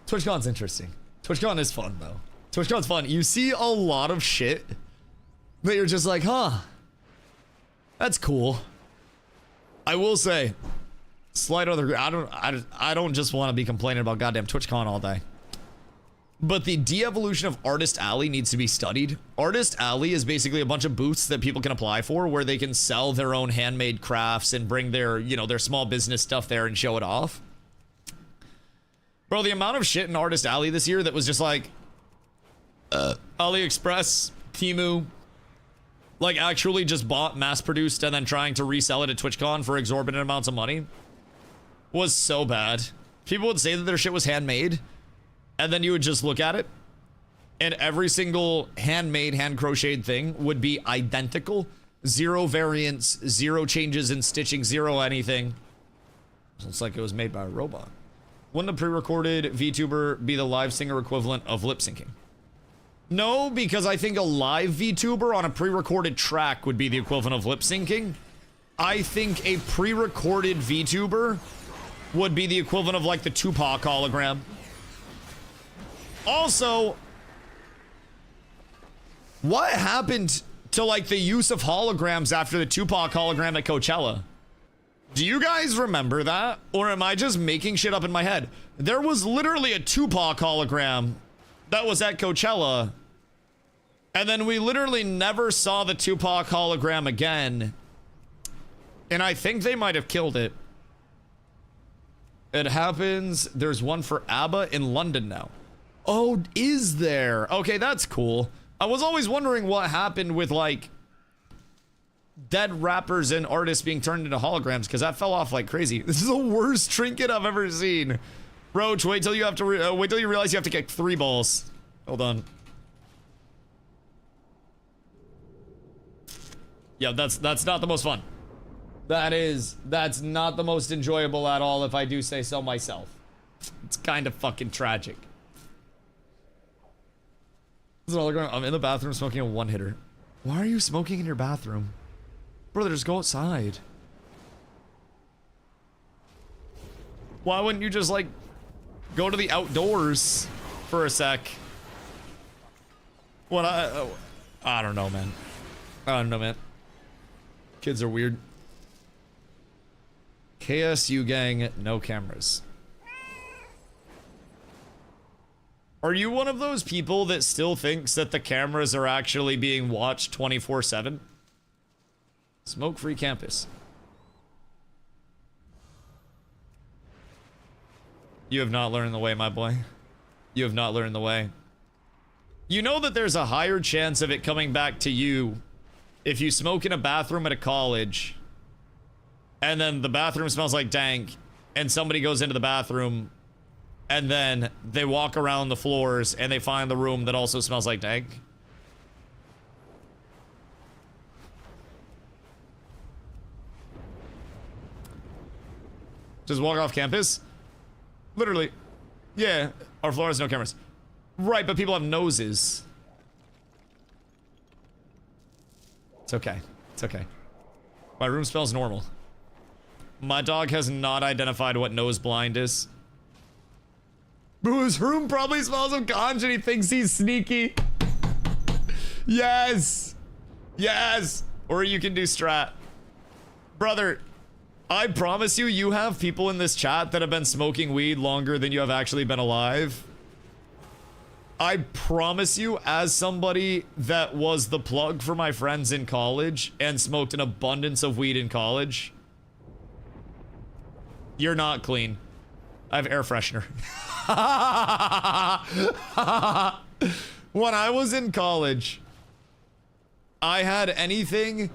Speaker 1: TwitchCon's interesting. TwitchCon is fun though. TwitchCon's fun. You see a lot of shit that you're just like, huh, that's cool. I will say, slight other, I don't just want to be complaining about goddamn TwitchCon all day. But the de-evolution of Artist Alley needs to be studied. Artist Alley is basically a bunch of booths that people can apply for where they can sell their own handmade crafts and bring their, you know, their small business stuff there and show it off. Bro, the amount of shit in Artist Alley this year that was just like AliExpress, Temu, like actually just bought, mass-produced, and then trying to resell it at TwitchCon for exorbitant amounts of money was so bad. People would say that their shit was handmade, and then you would just look at it, and every single handmade, hand-crocheted thing would be identical. Zero variants, zero changes in stitching, zero anything. Looks like it was made by a robot. Wouldn't a pre-recorded VTuber be the live singer equivalent of lip-syncing? No, because I think a live VTuber on a pre-recorded track would be the equivalent of lip-syncing. I think a pre-recorded VTuber would be the equivalent of like the Tupac hologram. Also, what happened to like the use of holograms after the Tupac hologram at Coachella? Do you guys remember that? Or am I just making shit up in my head? There was literally a Tupac hologram that was at Coachella, and then we literally never saw the Tupac hologram again. And I think they might have killed it. It happens. There's one for ABBA in London now. Oh, is there? Okay, that's cool. I was always wondering what happened with like dead rappers and artists being turned into holograms, because that fell off like crazy. This is the worst trinket I've ever seen. Roach, wait till you have to wait till you realize you have to kick 3 balls. Hold on. Yeah, that's not the most fun. That's not the most enjoyable at all, if I do say so myself. It's kind of fucking tragic. I'm in the bathroom smoking a one-hitter. Why are you smoking in your bathroom? Brother, just go outside. Why wouldn't you just, like, go to the outdoors for a sec? What, I don't know, man. I don't know, man. Kids are weird. KSU gang, no cameras. Are you one of those people that still thinks that the cameras are actually being watched 24/7? Smoke-free campus. You have not learned the way, my boy. You have not learned the way. You know that there's a higher chance of it coming back to you if you smoke in a bathroom at a college, and then the bathroom smells like dank, and somebody goes into the bathroom, and then they walk around the floors, and they find the room that also smells like dank. Just walk off campus? Literally. Yeah, our floor has no cameras. Right, but people have noses. It's okay. It's okay. My room smells normal. My dog has not identified what nose blind is. Boo, his room probably smells of ganja and he thinks he's sneaky. Yes. Yes. Or you can do strat. Brother, I promise you, you have people in this chat that have been smoking weed longer than you have actually been alive. I promise you, as somebody that was the plug for my friends in college and smoked an abundance of weed in college, you're not clean. I have air freshener. When I was in college, I had anything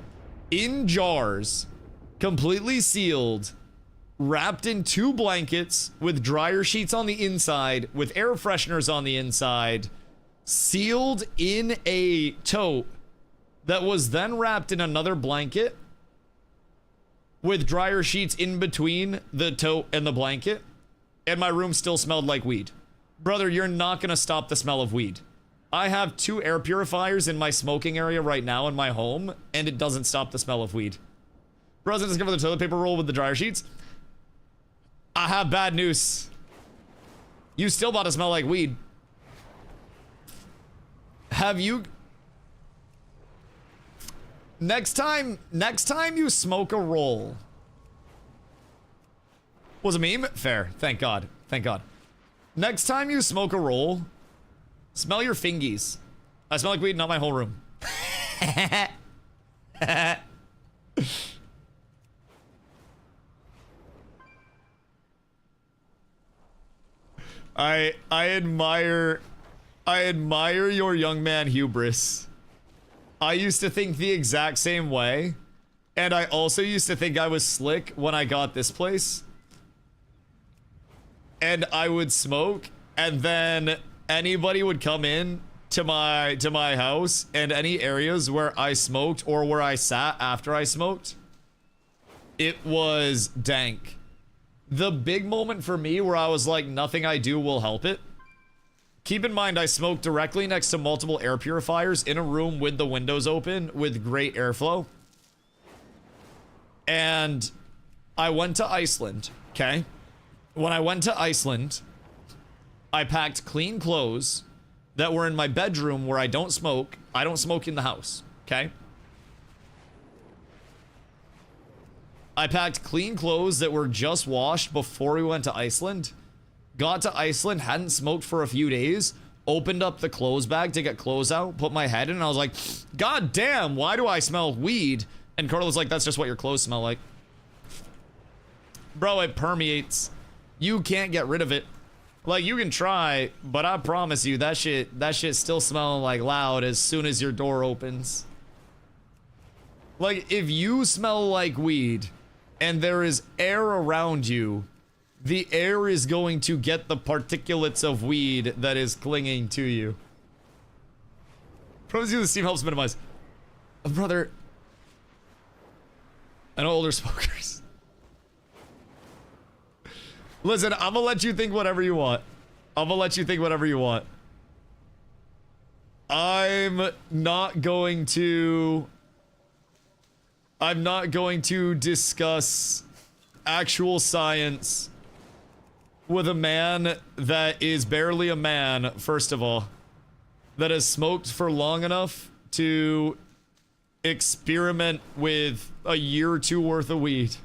Speaker 1: in jars, completely sealed, wrapped in 2 blankets with dryer sheets on the inside, with air fresheners on the inside, sealed in a tote that was then wrapped in another blanket with dryer sheets in between the tote and the blanket, and my room still smelled like weed. Brother, you're not gonna stop the smell of weed. I have 2 air purifiers in my smoking area right now in my home, and it doesn't stop the smell of weed. Brother, discover the toilet paper roll with the dryer sheets. I have bad news. You still about to smell like weed. Have you... Next time you smoke a roll. Was a meme? Fair. Thank God. Thank God. Next time you smoke a roll, smell your fingies. I smell like weed, not my whole room. I admire your young man hubris. I used to think the exact same way, and I also used to think I was slick when I got this place. And I would smoke, and then anybody would come in to my house, and any areas where I smoked or where I sat after I smoked, it was dank. The big moment for me where I was like, nothing I do will help it. Keep in mind, I smoked directly next to multiple air purifiers in a room with the windows open with great airflow. And I went to Iceland, okay? When I went to Iceland, I packed clean clothes that were in my bedroom where I don't smoke. I don't smoke in the house, okay? I packed clean clothes that were just washed before we went to Iceland. Got to Iceland, hadn't smoked for a few days, opened up the clothes bag to get clothes out, put my head in, and I was like, God damn, why do I smell weed? And Carla's like, that's just what your clothes smell like. Bro, it permeates. You can't get rid of it. Like, you can try, but I promise you, that shit still smelling like loud as soon as your door opens. Like, if you smell like weed, and there is air around you, the air is going to get the particulates of weed that is clinging to you. Promise you the steam helps minimize. Brother, I know older smokers. Listen, I'm gonna let you think whatever you want. I'm gonna let you think whatever you want. I'm not going to discuss actual science with a man that is barely a man, first of all, that has smoked for long enough to experiment with a year or two worth of weed.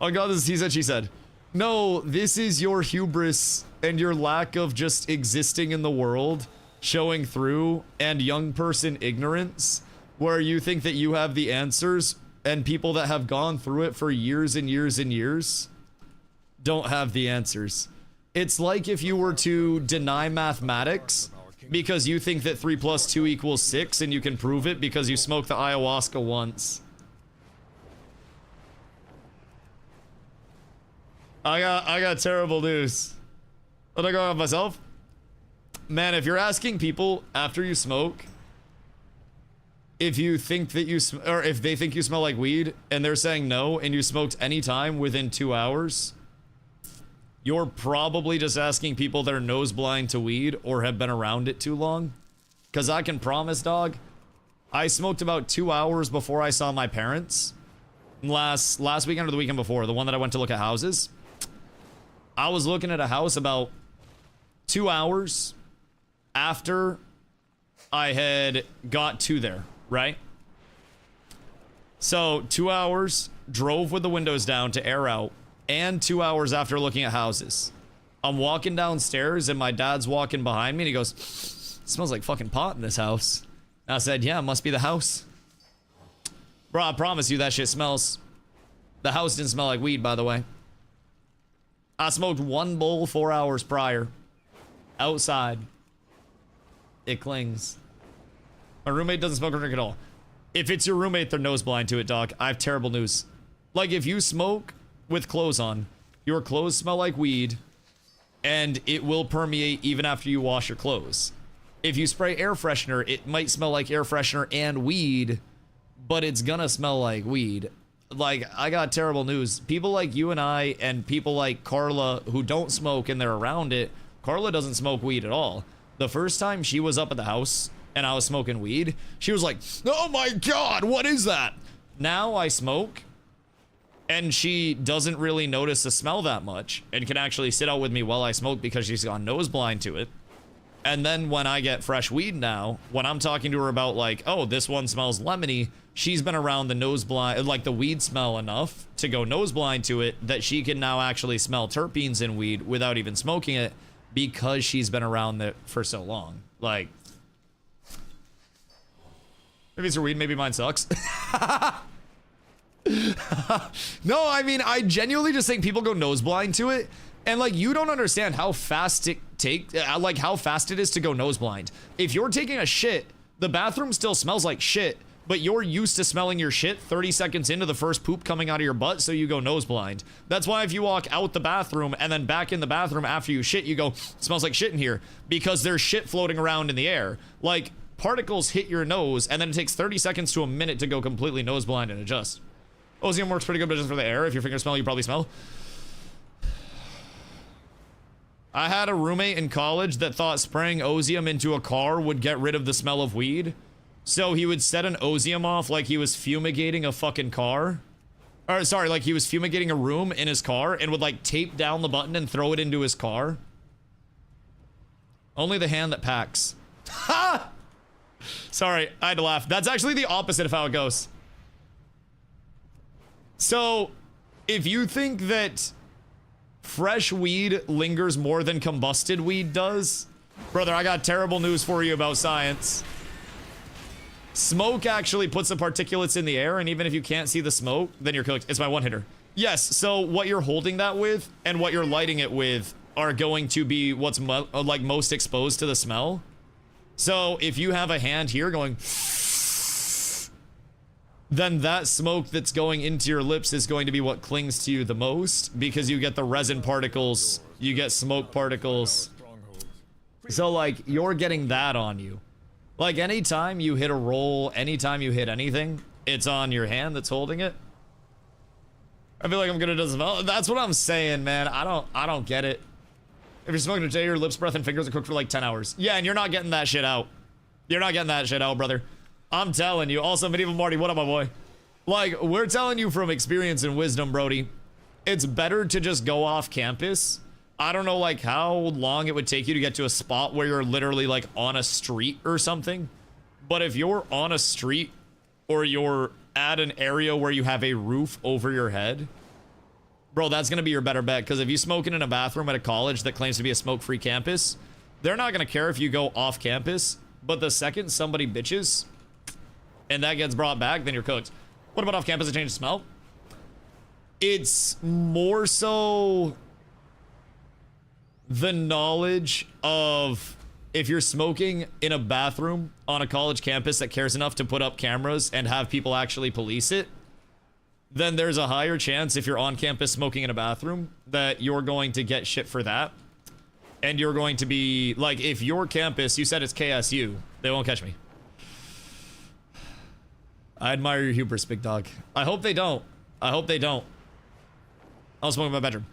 Speaker 1: Oh god, this is he said, she said. No, this is your hubris and your lack of just existing in the world showing through, and young person ignorance, where you think that you have the answers, and people that have gone through it for years and years and years don't have the answers. It's like if you were to deny mathematics because you think that 3 + 2 = 6 and you can prove it because you smoked the ayahuasca once. I got terrible news. What I go on myself? Man, if you're asking people after you smoke if you think that or if they think you smell like weed and they're saying no and you smoked any time within 2 hours, you're probably just asking people that are nose blind to weed or have been around it too long. Because I can promise, dog, I smoked about 2 hours before I saw my parents. Last weekend or the weekend before, the one that I went to look at houses. I was looking at a house about 2 hours after I had got to there, right? So 2 hours, drove with the windows down to air out, and 2 hours after looking at houses. I'm walking downstairs and my dad's walking behind me and he goes, it smells like fucking pot in this house. And I said, yeah, it must be the house. Bro, I promise you that shit smells. The house didn't smell like weed, by the way. I smoked 1 bowl 4 hours prior. Outside. It clings. My roommate doesn't smoke or drink at all. If it's your roommate, they're nose blind to it, dog. I have terrible news. Like, if you smoke with clothes on, your clothes smell like weed, and it will permeate even after you wash your clothes. If you spray air freshener, it might smell like air freshener and weed, but it's gonna smell like weed. Like, I got terrible news. People like you and I, and people like Carla who don't smoke and they're around it, Carla doesn't smoke weed at all. The first time she was up at the house and I was smoking weed, she was like, oh my God, what is that? Now I smoke, and she doesn't really notice the smell that much and can actually sit out with me while I smoke because she's gone nose blind to it. And then when I get fresh weed now, when I'm talking to her about like, oh, this one smells lemony, she's been around the nose blind, like the weed smell enough to go nose blind to it that she can now actually smell terpenes in weed without even smoking it because she's been around it for so long. Like, maybe it's her weed, maybe mine sucks. No, I mean, I genuinely just think people go nose blind to it. And like, you don't understand how fast it how fast it is to go nose blind. If you're taking a shit, the bathroom still smells like shit, but you're used to smelling your shit 30 seconds into the first poop coming out of your butt, so you go nose blind. That's why if you walk out the bathroom and then back in the bathroom after you shit, you go, it smells like shit in here, because there's shit floating around in the air. Like, particles hit your nose, and then it takes 30 seconds to a minute to go completely nose blind and adjust. Ozium works pretty good, but just for the air. If your fingers smell, you probably smell. I had a roommate in college that thought spraying Ozium into a car would get rid of the smell of weed. So he would set an Ozium off like he was fumigating a fucking car. Or sorry, like he was fumigating a room in his car and would like tape down the button and throw it into his car. Only the hand that packs. Ha! Sorry, I had to laugh. That's actually the opposite of how it goes. So, if you think that fresh weed lingers more than combusted weed does, brother, I got terrible news for you about science. Smoke actually puts the particulates in the air, and even if you can't see the smoke, then you're cooked. It's my one hitter. Yes, so what you're holding that with and what you're lighting it with are going to be what's like most exposed to the smell. So if you have a hand here going, then that smoke that's going into your lips is going to be what clings to you the most, because you get the resin particles, you get smoke particles. So like, you're getting that on you. Like, anytime you hit a roll, anytime you hit anything, it's on your hand that's holding it. I feel like I'm gonna do smell. That's what I'm saying, man. I don't get it. If you're smoking a J, your lips, breath, and fingers are cooked for like 10 hours. Yeah, and you're not getting that shit out. You're not getting that shit out, brother. I'm telling you. Also, Medieval Marty, what up, my boy? Like, we're telling you from experience and wisdom, Brody. It's better to just go off campus. I don't know, like, how long it would take you to get to a spot where you're literally, like, on a street or something. But if you're on a street or you're at an area where you have a roof over your head, bro, that's going to be your better bet. Because if you're smoking in a bathroom at a college that claims to be a smoke-free campus, they're not going to care if you go off campus. But the second somebody bitches and that gets brought back, then you're cooked. What about off campus to change the smell? It's more so the knowledge of if you're smoking in a bathroom on a college campus that cares enough to put up cameras and have people actually police it, then there's a higher chance if you're on campus smoking in a bathroom that you're going to get shit for that. And you're going to be, like, if your campus, you said it's KSU, they won't catch me. I admire your hubris, big dog. I hope they don't. I hope they don't. I'll smoke in my bedroom.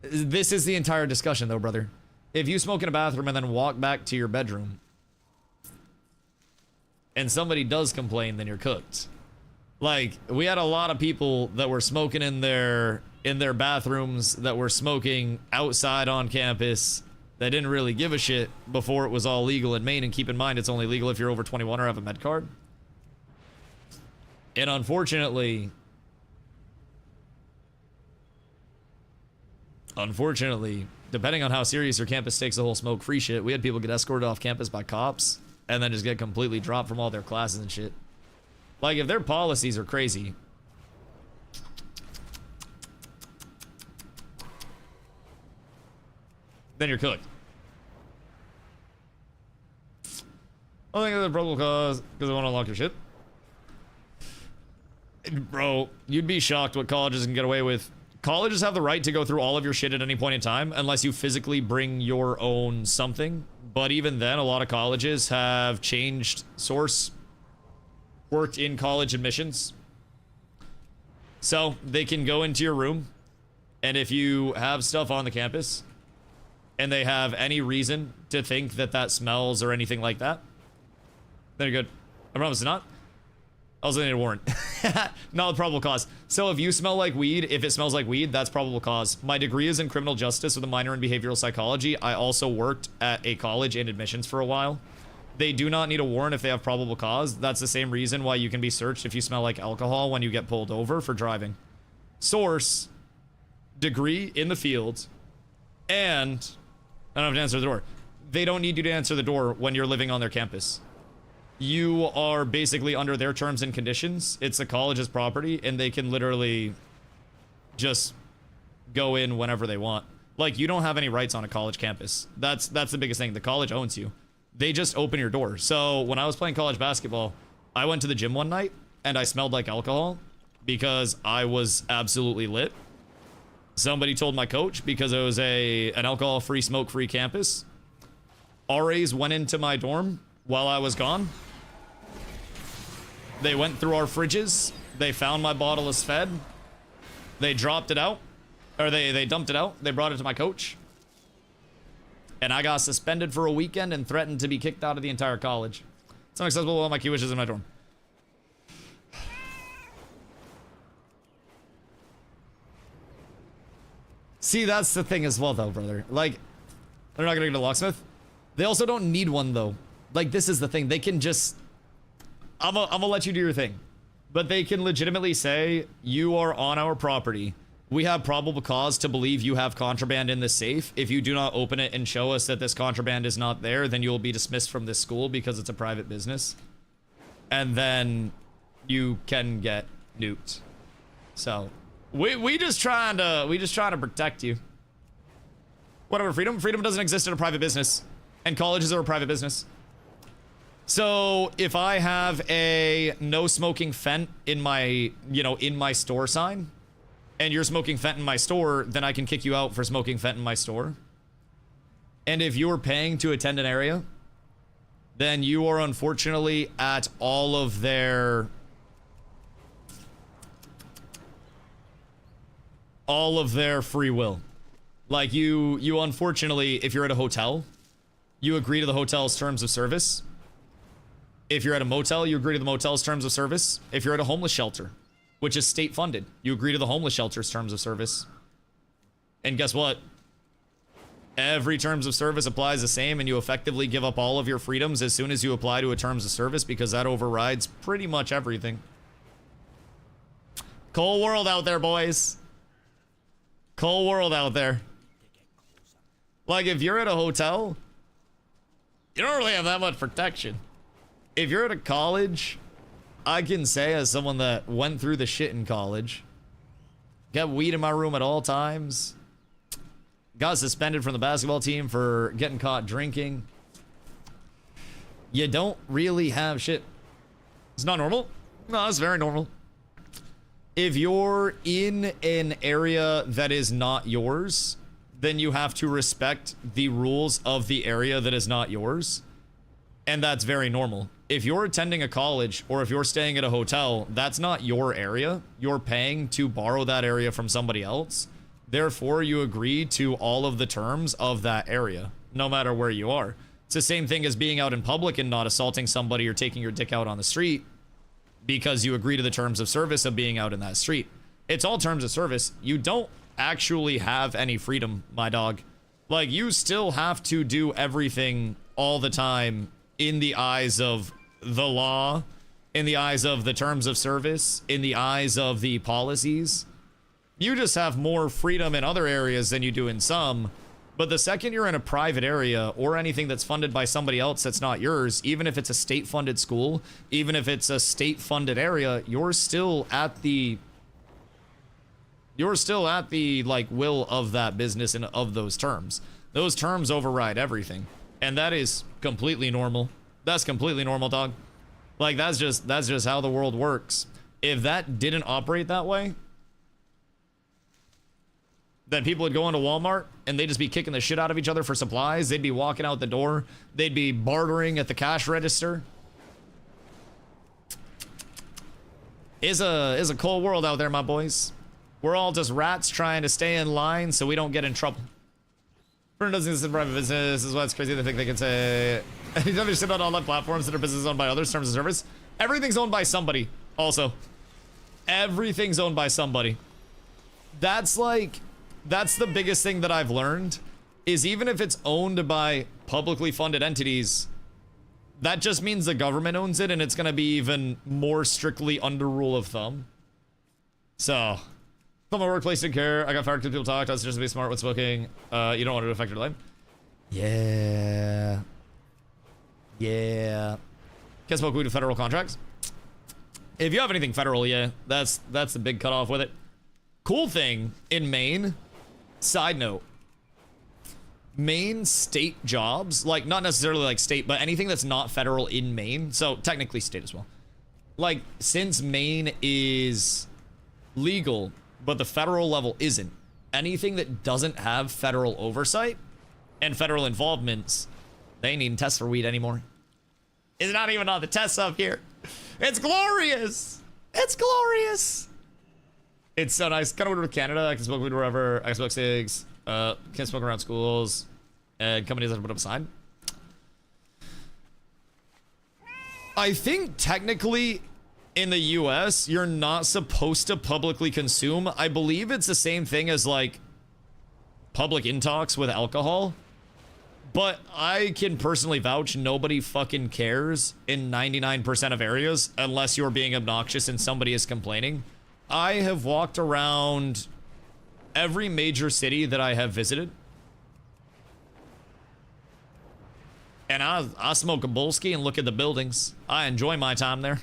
Speaker 1: This is the entire discussion, though, brother. If you smoke in a bathroom and then walk back to your bedroom, and somebody does complain, then you're cooked. Like, we had a lot of people that were smoking in their bathrooms, that were smoking outside on campus, that didn't really give a shit before it was all legal in Maine. And keep in mind, it's only legal if you're over 21 or have a med card. And unfortunately, depending on how serious your campus takes the whole smoke-free shit, we had people get escorted off campus by cops and then just get completely dropped from all their classes and shit. Like, if their policies are crazy, then you're cooked. I think that's the probable cause because they want to unlock your shit. Bro, you'd be shocked what colleges can get away with. Colleges have the right to go through all of your shit at any point in time, unless you physically bring your own something. But even then, a lot of colleges have changed source, worked in college admissions. So they can go into your room, and if you have stuff on the campus, and they have any reason to think that that smells or anything like that, then you're good. I promise it's not. I also need a warrant. Not with probable cause. So if you smell like weed, if it smells like weed, that's probable cause. My degree is in criminal justice with a minor in behavioral psychology. I also worked at a college in admissions for a while. They do not need a warrant if they have probable cause. That's the same reason why you can be searched if you smell like alcohol when you get pulled over for driving. Source, degree in the field, and I don't have to answer the door. They don't need you to answer the door when you're living on their campus. You are basically under their terms and conditions. It's the college's property, and they can literally just go in whenever they want. Like, you don't have any rights on a college campus. That's the biggest thing. The college owns you. They just open your door. So when I was playing college basketball, I went to the gym one night, and I smelled like alcohol because I was absolutely lit. Somebody told my coach because it was an alcohol-free, smoke-free campus. RAs went into my dorm while I was gone. They went through our fridges. They found my bottle of Sfed. They dropped it out. Or they dumped it out. They brought it to my coach. And I got suspended for a weekend and threatened to be kicked out of the entire college. It's unacceptable with all my key wishes in my dorm. See, that's the thing as well, though, brother. Like, they're not gonna get a locksmith. They also don't need one, though. Like, this is the thing. They can just... I'm gonna let you do your thing. But they can legitimately say, you are on our property. We have probable cause to believe you have contraband in this safe. If you do not open it and show us that this contraband is not there, then you will be dismissed from this school because it's a private business. And then you can get nuked. So, we just trying to protect you. Whatever, freedom doesn't exist in a private business. And colleges are a private business. So if I have a no smoking fent in my, in my store sign, and you're smoking fent in my store, then I can kick you out for smoking fent in my store. And if you're paying to attend an area, then you are unfortunately at all of their free will. Like you unfortunately, if you're at a hotel, you agree to the hotel's terms of service. If you're at a motel, you agree to the motel's terms of service. If you're at a homeless shelter, which is state funded, you agree to the homeless shelter's terms of service. And guess what? Every terms of service applies the same, and you effectively give up all of your freedoms as soon as you apply to a terms of service, because that overrides pretty much everything. Cold world out there, boys. Cold world out there. Like, if you're at a hotel, you don't really have that much protection. If you're at a college, I can say, as someone that went through the shit in college, got weed in my room at all times, got suspended from the basketball team for getting caught drinking, you don't really have shit. It's not normal. No, it's very normal. If you're in an area that is not yours, then you have to respect the rules of the area that is not yours. And that's very normal. If you're attending a college or if you're staying at a hotel, that's not your area. You're paying to borrow that area from somebody else. Therefore, you agree to all of the terms of that area, no matter where you are. It's the same thing as being out in public and not assaulting somebody or taking your dick out on the street because you agree to the terms of service of being out in that street. It's all terms of service. You don't actually have any freedom, my dog. Like, you still have to do everything all the time in the eyes of the law, in the eyes of the terms of service, in the eyes of the policies. You just have more freedom in other areas than you do in some. But the second you're in a private area or anything that's funded by somebody else that's not yours, even if it's a state-funded school, even if it's a state-funded area, you're still at the like will of that business and of those terms. Those terms override everything. And that is completely normal. That's completely normal, dog. Like, that's just how the world works. if that didn't operate that way, then people would go into Walmart and they'd just be kicking the shit out of each other for supplies. They'd be walking out the door. They'd be bartering at the cash register. Is a cold world out there, my boys. We're all just rats trying to stay in line so we don't get in trouble. Burn doesn't exist in private business. This is why it's crazy to think they can say. You don't understand about online platforms that are business owned by others, terms of service. Everything's owned by somebody. Also, everything's owned by somebody. That's the biggest thing that I've learned is even if it's owned by publicly funded entities, that just means the government owns it and it's going to be even more strictly under rule of thumb. So, from my workplace didn't care. I got fired because people talked. I was just to be smart with smoking. You don't want it to affect your life. Yeah. Yeah. Can't smoke weed with federal contracts. If you have anything federal, yeah, that's the big cutoff with it. Cool thing in Maine, side note, Maine state jobs, like not necessarily like state, but anything that's not federal in Maine, so technically state as well. Like since Maine is legal, but the federal level isn't, anything that doesn't have federal oversight and federal involvements, they ain't even test for weed anymore. It's not even on the test up here. It's glorious. It's glorious. It's so nice. Kind of weird with Canada. I can smoke weed wherever. I can smoke cigs. Can't smoke around schools. And companies have to put up a sign. I think technically in the US, you're not supposed to publicly consume. I believe it's the same thing as like public intox with alcohol. But I can personally vouch nobody fucking cares in 99% of areas unless you're being obnoxious and somebody is complaining. I have walked around every major city that I have visited. And I smoke a Bolski and look at the buildings. I enjoy my time there.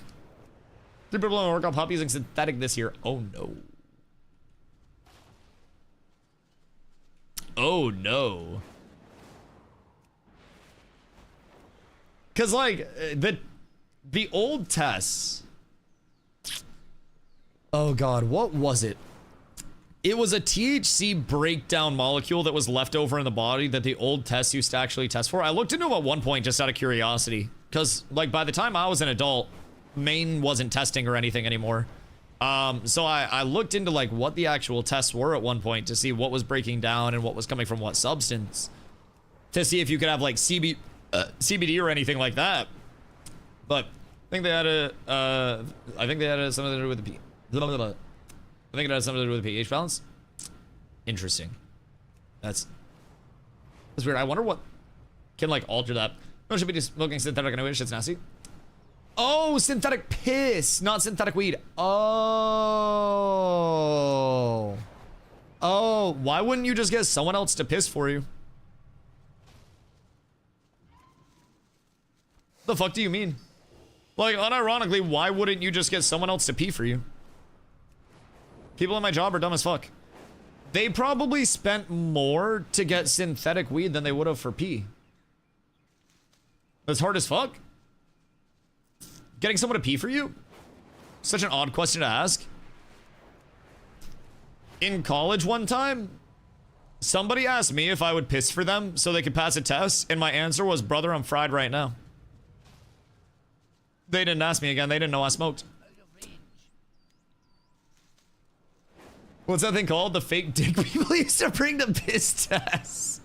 Speaker 1: 3 people on work on pop using synthetic this year. Oh no. Oh no. Cause like the old tests. Oh god, what was it? It was a THC breakdown molecule that was left over in the body that the old tests used to actually test for. I looked into it at one point just out of curiosity. Cause like by the time I was an adult, Maine wasn't testing or anything anymore. So I looked into like what the actual tests were at one point to see what was breaking down and what was coming from what substance. To see if you could have like CBD or anything like that. But I think they had something to do with the I think it has something to do with the pH balance. Interesting. That's weird. I wonder what can like alter that. No, should be just smoking synthetic anyway. Shit's nasty. Oh, synthetic piss, not synthetic weed. Oh. Oh, why wouldn't you just get someone else to piss for you? The fuck do you mean? Like, unironically, why wouldn't you just get someone else to pee for you? People at my job are dumb as fuck. They probably spent more to get synthetic weed than they would have for pee. That's hard as fuck. Getting someone to pee for you? Such an odd question to ask. In college one time, somebody asked me if I would piss for them so they could pass a test, and my answer was, brother, I'm fried right now. They didn't ask me again. They didn't know I smoked. What's that thing called? The fake dick people used to bring to piss tests.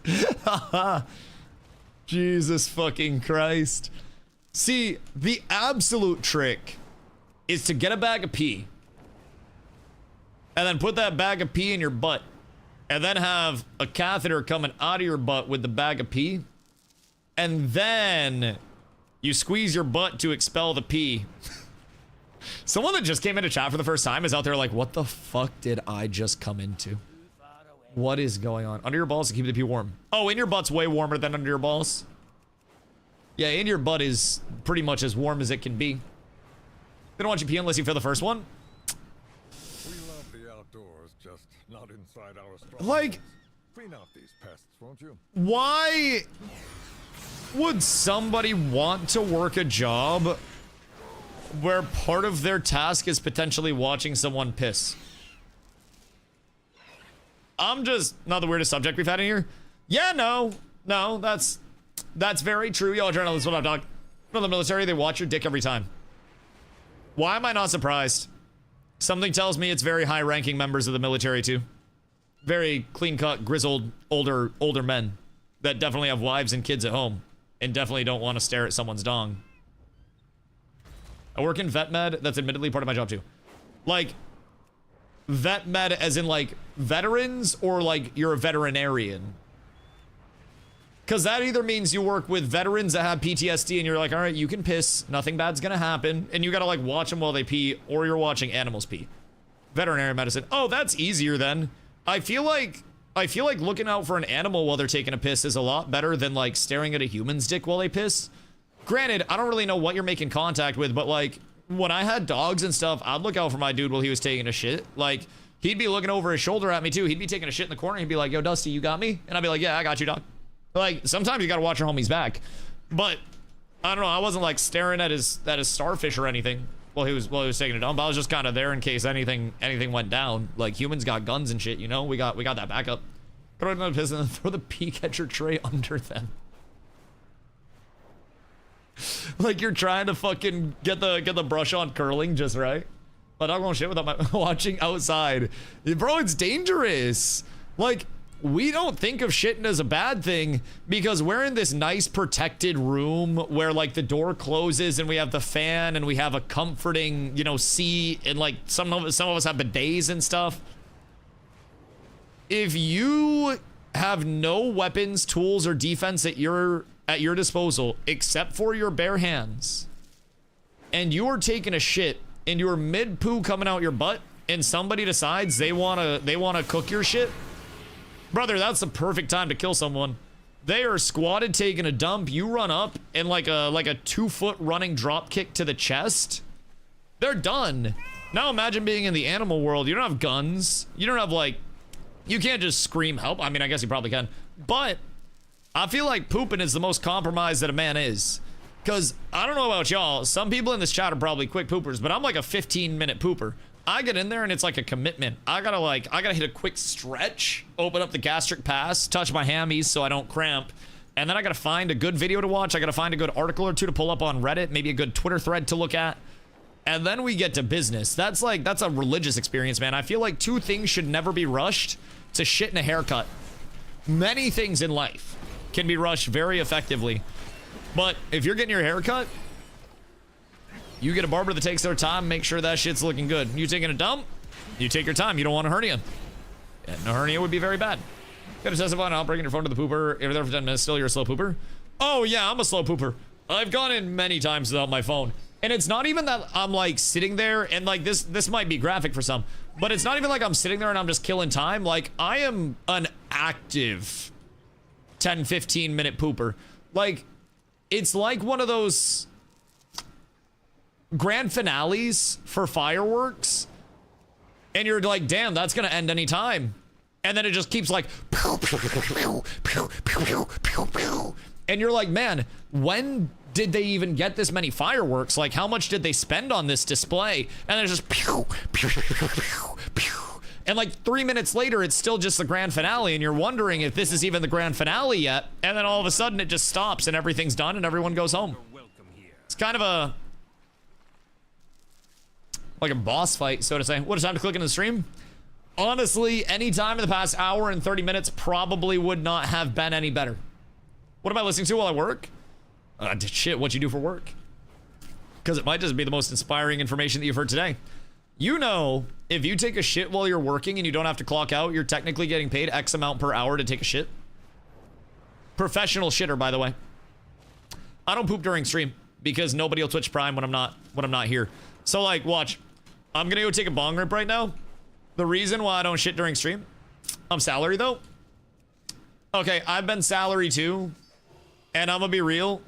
Speaker 1: Jesus fucking Christ. See, the absolute trick is to get a bag of pee and then put that bag of pee in your butt and then have a catheter coming out of your butt with the bag of pee, and then you squeeze your butt to expel the pee. Someone that just came into chat for the first time is out there like, what the fuck did I just come into? What is going on? Under your balls to keep the pee warm. Oh, in your butt's way warmer than under your balls. Yeah, in your butt is pretty much as warm as it can be. They don't want you pee unless you feel the first one.
Speaker 2: We love the outdoors, just not inside our strong
Speaker 1: like,
Speaker 2: house. Clean out these pests, won't you?
Speaker 1: Why would somebody want to work a job where part of their task is potentially watching someone piss. I'm just not the weirdest subject we've had in here. Yeah, no, that's very true. Yo, journalists, what up, dog? In the military, they watch your dick every time. Why am I not surprised? Something tells me it's very high-ranking members of the military too. Very clean-cut, grizzled, older men that definitely have wives and kids at home and definitely don't want to stare at someone's dong. I work in vet med. That's admittedly part of my job too. Like, vet med as in like veterans, or like you're a veterinarian? Because that either means you work with veterans that have PTSD and you're like, all right, you can piss, nothing bad's gonna happen, and you gotta like watch them while they pee, or you're watching animals pee. Veterinary medicine. Oh, that's easier then. I feel like looking out for an animal while they're taking a piss is a lot better than like staring at a human's dick while they piss. Granted, I don't really know what you're making contact with, but like when I had dogs and stuff, I'd look out for my dude while he was taking a shit. Like, he'd be looking over his shoulder at me too. He'd be taking a shit in the corner. He'd be like, yo, Dusty, you got me? And I'd be like, yeah, I got you, dog. Like, sometimes you gotta watch your homie's back. But I don't know, I wasn't like staring at his starfish or anything while he was taking a dump. I was just kind of there in case anything went down. Like, humans got guns and shit, you know? We got that backup. Throw another piss and then throw the pee catcher tray under them. Like you're trying to fucking get the brush on curling just right. But I'm gonna shit without my watching outside. Bro, it's dangerous. Like, we don't think of shitting as a bad thing because we're in this nice protected room where like the door closes and we have the fan and we have a comforting, you know, seat, and like some of us have bidets and stuff. If you have no weapons, tools, or defense at your disposal except for your bare hands, and you are taking a shit and you're mid-poo coming out your butt, and somebody decides they wanna cook your shit, brother, that's the perfect time to kill someone. They are squatted taking a dump. You run up and like a 2-foot running drop kick to the chest. They're done. Now imagine being in the animal world. You don't have guns. You don't have like, you can't just scream help. I mean, I guess you probably can, but I feel like pooping is the most compromised that a man is. Because I don't know about y'all, some people in this chat are probably quick poopers, but I'm like a 15-minute pooper. I get in there and it's like a commitment. I gotta hit a quick stretch, open up the gastric pass, touch my hammies so I don't cramp, and then I gotta find a good video to watch. I gotta find a good article or two to pull up on Reddit, maybe a good Twitter thread to look at, and then we get to business. That's a religious experience, man. I feel like 2 things should never be rushed: to shit and a haircut. Many things in life can be rushed very effectively, but if you're getting your hair cut, you get a barber that takes their time, make sure that shit's looking good. You taking a dump, you take your time. You don't want a hernia. And a hernia would be very bad. Gotta testify on bringing your phone to the pooper. If you're there for 10 minutes, still you're a slow pooper. Oh yeah, I'm a slow pooper. I've gone in many times without my phone. And it's not even that I'm like sitting there and like this might be graphic for some, but it's not even like I'm sitting there and I'm just killing time. Like, I am an active 10-15 minute pooper. Like, it's like one of those grand finales for fireworks, and you're like, damn, that's gonna end any time, and then it just keeps like pew, pew, pew, pew, pew, pew, pew. And you're like, man, when did they even get this many fireworks? Like, how much did they spend on this display? And then it's just pew, pew, pew, pew, pew. And like 3 minutes later, it's still just the grand finale, and you're wondering if this is even the grand finale yet, and then all of a sudden it just stops and everything's done and everyone goes home. It's kind of like a boss fight, so to say. What a time to click into the stream. Honestly, any time in the past hour and 30 minutes probably would not have been any better. What am I listening to while I work? Shit, what you do for work? Because it might just be the most inspiring information that you've heard today. You know, if you take a shit while you're working and you don't have to clock out, you're technically getting paid X amount per hour to take a shit. Professional shitter, by the way. I don't poop during stream because nobody will Twitch Prime when I'm not here. So like, watch. I'm gonna go take a bong rip right now. The reason why I don't shit during stream, I'm salary though. Okay, I've been salary too, and I'm gonna be real.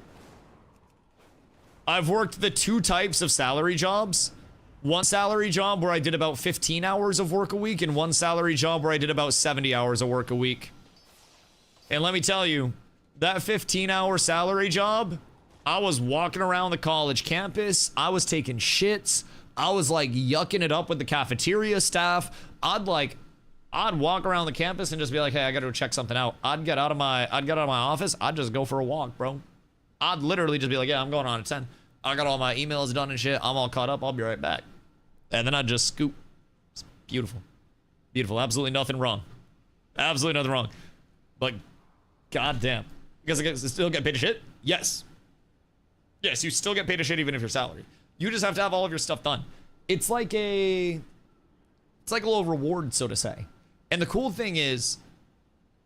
Speaker 1: I've worked the 2 types of salary jobs. One salary job where I did about 15 hours of work a week, and one salary job where I did about 70 hours of work a week. And let me tell you, that 15-hour salary job I was walking around the college campus. I was taking shits. I was like yucking it up with the cafeteria staff. I'd walk around the campus and just be like, hey, I gotta go check something out. I'd get out of my office. I'd just go for a walk, bro. I'd literally just be like, yeah, I'm going on at 10. I got all my emails done and shit. I'm all caught up. I'll be right back. And then I'd just scoop. It's beautiful. Beautiful. Absolutely nothing wrong. Absolutely nothing wrong. But goddamn. Because I still get paid a shit? Yes. Yes, you still get paid a shit even if you're salary. You just have to have all of your stuff done. It's like a little reward, so to say. And the cool thing is,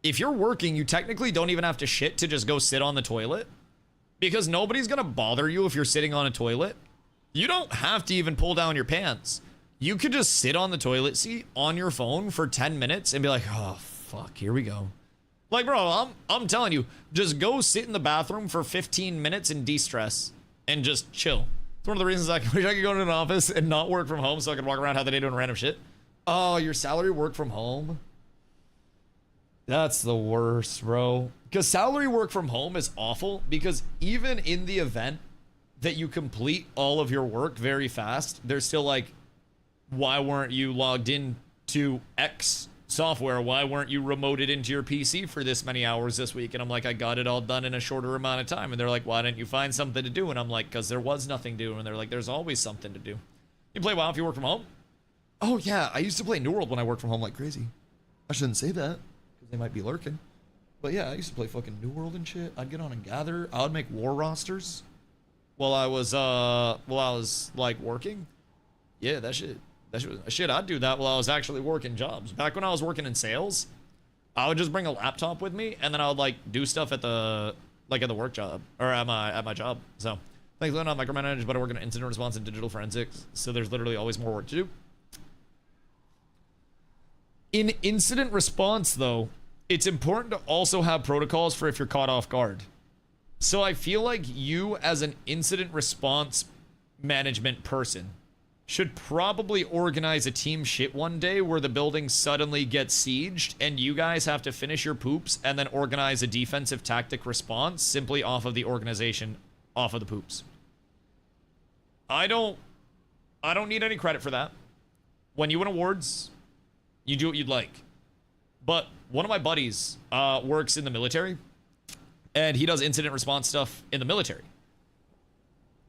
Speaker 1: if you're working, you technically don't even have to shit to just go sit on the toilet. Because nobody's gonna bother you if you're sitting on a toilet. You don't have to even pull down your pants. You could just sit on the toilet seat on your phone for 10 minutes and be like, oh, fuck, here we go. Like, bro, I'm telling you, just go sit in the bathroom for 15 minutes and de-stress and just chill. It's one of the reasons I wish I could go to an office and not work from home so I could walk around how the day doing random shit. Oh, your salary work from home? That's the worst, bro. Because salary work from home is awful because even in the event that you complete all of your work very fast, they're still like, why weren't you logged in to X software? Why weren't you remoted into your PC for this many hours this week? And I'm like, I got it all done in a shorter amount of time. And they're like, why didn't you find something to do? And I'm like, because there was nothing to do. And they're like, there's always something to do. You play WoW if you work from home? Oh yeah, I used to play New World when I worked from home like crazy. I shouldn't say that because they might be lurking. But yeah, I used to play fucking New World and shit. I'd get on and gather. I would make war rosters while I was like working. Yeah, that shit I'd do that while I was actually working jobs. Back when I was working in sales, I would just bring a laptop with me and then I would like do stuff at the work job or at my job. So thankfully I'm not micromanaged, but I work in incident response and digital forensics, so there's literally always more work to do. In incident response though, it's important to also have protocols for if you're caught off guard. So I feel like you as an incident response management person should probably organize a team shit one day where the building suddenly gets sieged and you guys have to finish your poops and then organize a defensive tactic response simply off of the organization, off of the poops. I don't need any credit for that. When you win awards, you do what you'd like. But one of my buddies works in the military and he does incident response stuff in the military.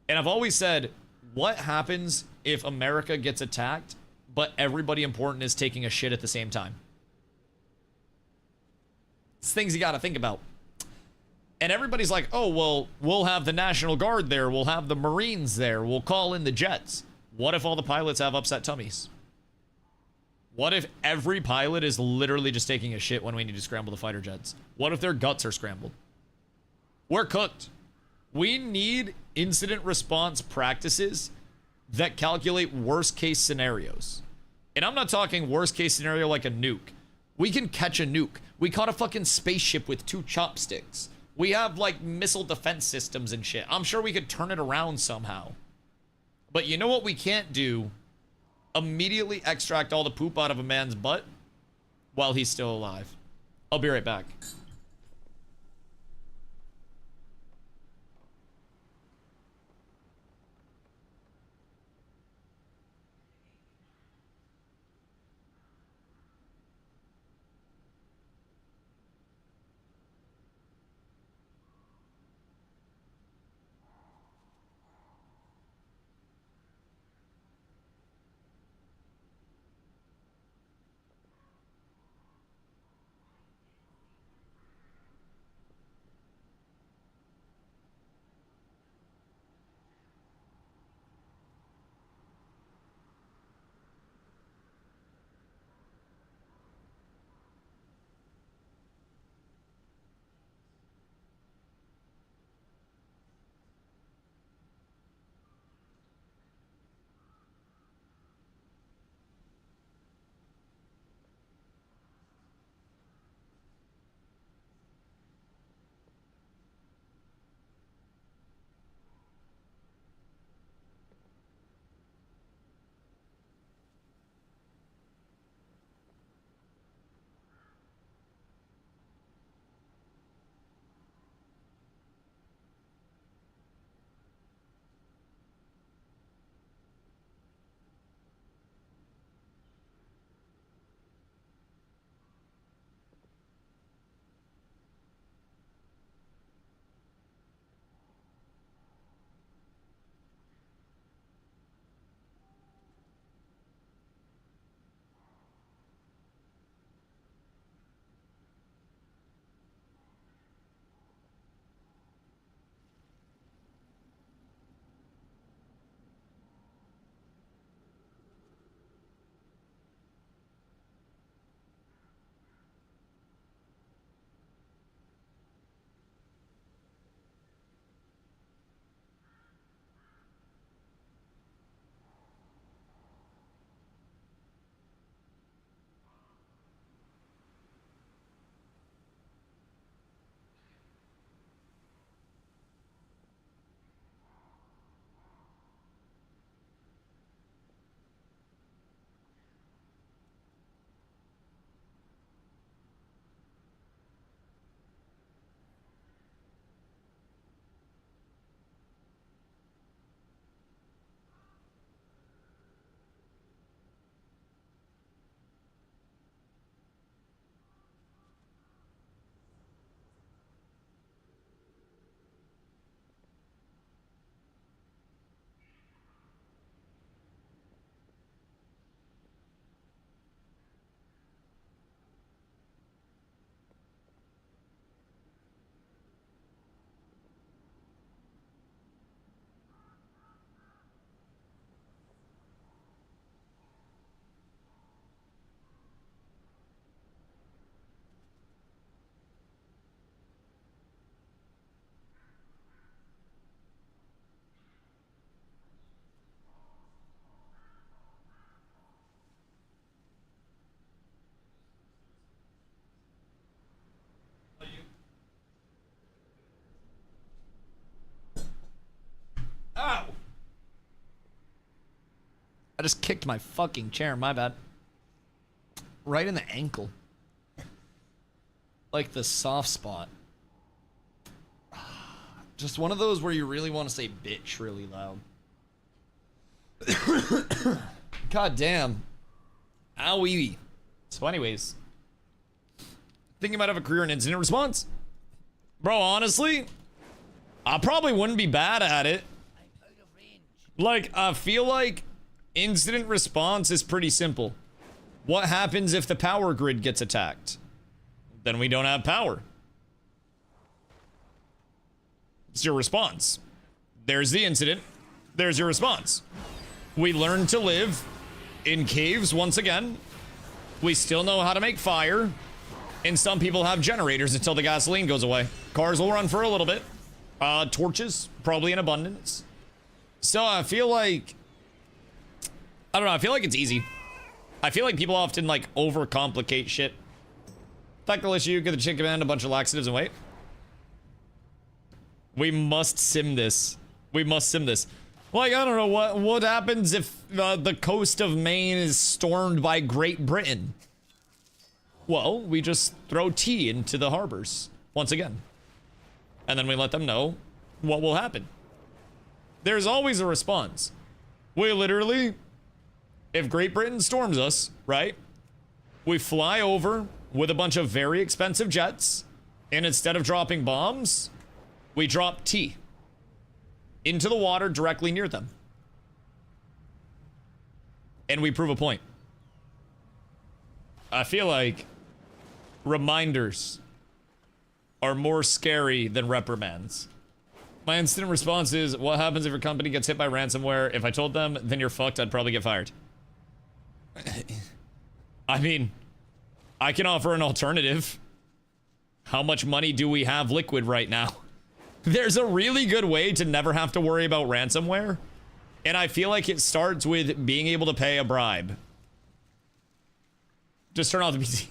Speaker 1: And I've always said, what happens if America gets attacked, but everybody important is taking a shit at the same time? It's things you gotta think about. And everybody's like, oh, well, we'll have the National Guard there. We'll have the Marines there. We'll call in the jets. What if all the pilots have upset tummies? What if every pilot is literally just taking a shit when we need to scramble the fighter jets? What if their guts are scrambled? We're cooked. We need incident response practices that calculate worst case scenarios. And I'm not talking worst case scenario like a nuke. We can catch a nuke. We caught a fucking spaceship with 2 chopsticks. We have like missile defense systems and shit. I'm sure we could turn it around somehow. But you know what we can't do? Immediately extract all the poop out of a man's butt while he's still alive. I'll be right back. I just kicked my fucking chair, my bad. Right in the ankle. Like the soft spot. Just one of those where you really want to say bitch really loud. God damn. Owie. So anyways. Thinking about have a career in incident response. Bro, honestly, I probably wouldn't be bad at it. Like, I feel like incident response is pretty simple. What happens if the power grid gets attacked? Then we don't have power. It's your response. There's the incident. There's your response. We learn to live in caves once again. We still know how to make fire. And some people have generators until the gasoline goes away. Cars will run for a little bit. Torches, probably in abundance. So I feel like... I don't know, I feel like it's easy. I feel like people often, like, overcomplicate shit. Technical issue, get the chain command, a bunch of laxatives, and wait. We must sim this. We must sim this. Like, I don't know, what happens if the coast of Maine is stormed by Great Britain? Well, we just throw tea into the harbors, once again. And then we let them know what will happen. There's always a response. We literally, if Great Britain storms us, right? We fly over with a bunch of very expensive jets, and instead of dropping bombs, we drop tea into the water directly near them. And we prove a point. I feel like reminders are more scary than reprimands. My instant response is, what happens if your company gets hit by ransomware? If I told them, then you're fucked, I'd probably get fired. I mean, I can offer an alternative. How much money do we have liquid right now? There's a really good way to never have to worry about ransomware. And I feel like it starts with being able to pay a bribe. Just turn off the PC.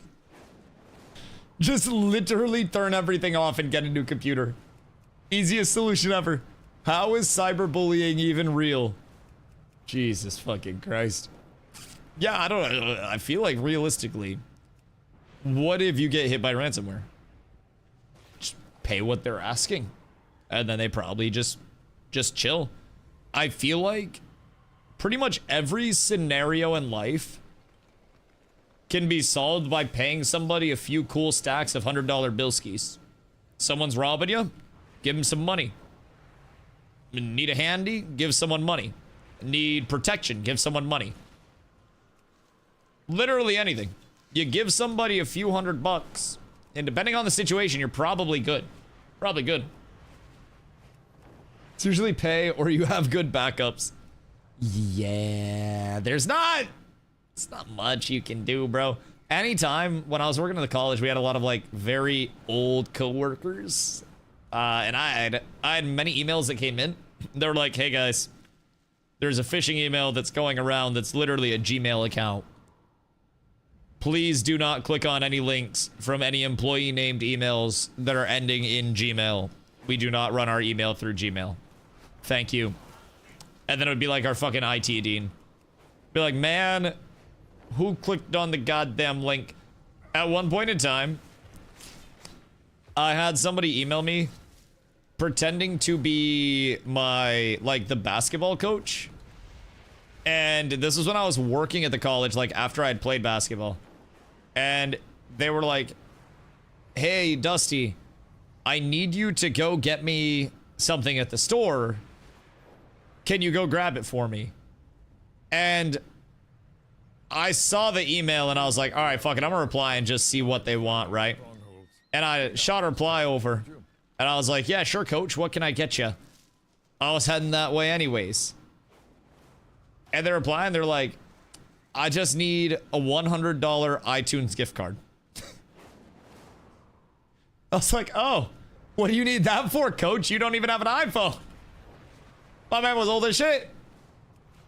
Speaker 1: Just literally turn everything off and get a new computer. Easiest solution ever. How is cyberbullying even real? Jesus fucking Christ. Yeah, I don't know. I feel like realistically, what if you get hit by ransomware? Just pay what they're asking. And then they probably just chill. I feel like pretty much every scenario in life can be solved by paying somebody a few cool stacks of $100 billskis. Someone's robbing you, give them some money. Need a handy, give someone money. Need protection, give someone money. Literally anything. You give somebody a few $100, and depending on the situation, you're probably good. Probably good. It's usually pay or you have good backups. Yeah, it's not much you can do, bro. Anytime when I was working at the college, we had a lot of like very old coworkers. And I had many emails that came in. They were like, hey guys, there's a phishing email that's going around that's literally a Gmail account. Please do not click on any links from any employee named emails that are ending in Gmail. We do not run our email through Gmail. Thank you. And then it would be like our fucking IT dean. Be like, man, who clicked on the goddamn link? At one point in time, I had somebody email me pretending to be my, like, the basketball coach. And this was when I was working at the college, like, after I had played basketball. And they were like, hey, Dusty, I need you to go get me something at the store. Can you go grab it for me? And I saw the email and I was like, all right, fuck it. I'm gonna reply and just see what they want, right? And I shot a reply over. And I was like, yeah, sure, coach. What can I get you? I was heading that way anyways. And they reply and they're like, I just need a $100 iTunes gift card. I was like, oh, what do you need that for, coach? You don't even have an iPhone. My man was old as shit.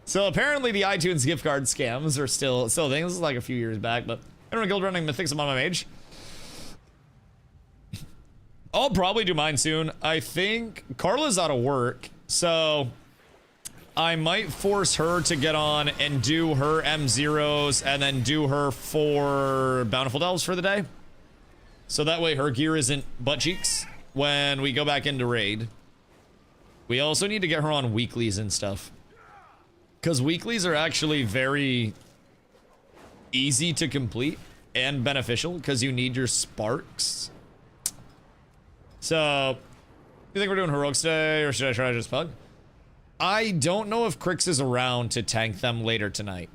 Speaker 1: So apparently the iTunes gift card scams are still a thing. This is like a few years back, but I don't know, guild running mythics, I'm on my age. I'll probably do mine soon. I think Carla's out of work, so I might force her to get on and do her M0s and then do her 4 Bountiful Delves for the day. So that way her gear isn't butt cheeks when we go back into raid. We also need to get her on weeklies and stuff. Because weeklies are actually very easy to complete and beneficial because you need your sparks. So, you think we're doing heroics today or should I try to just pug? I don't know if Crix is around to tank them later tonight.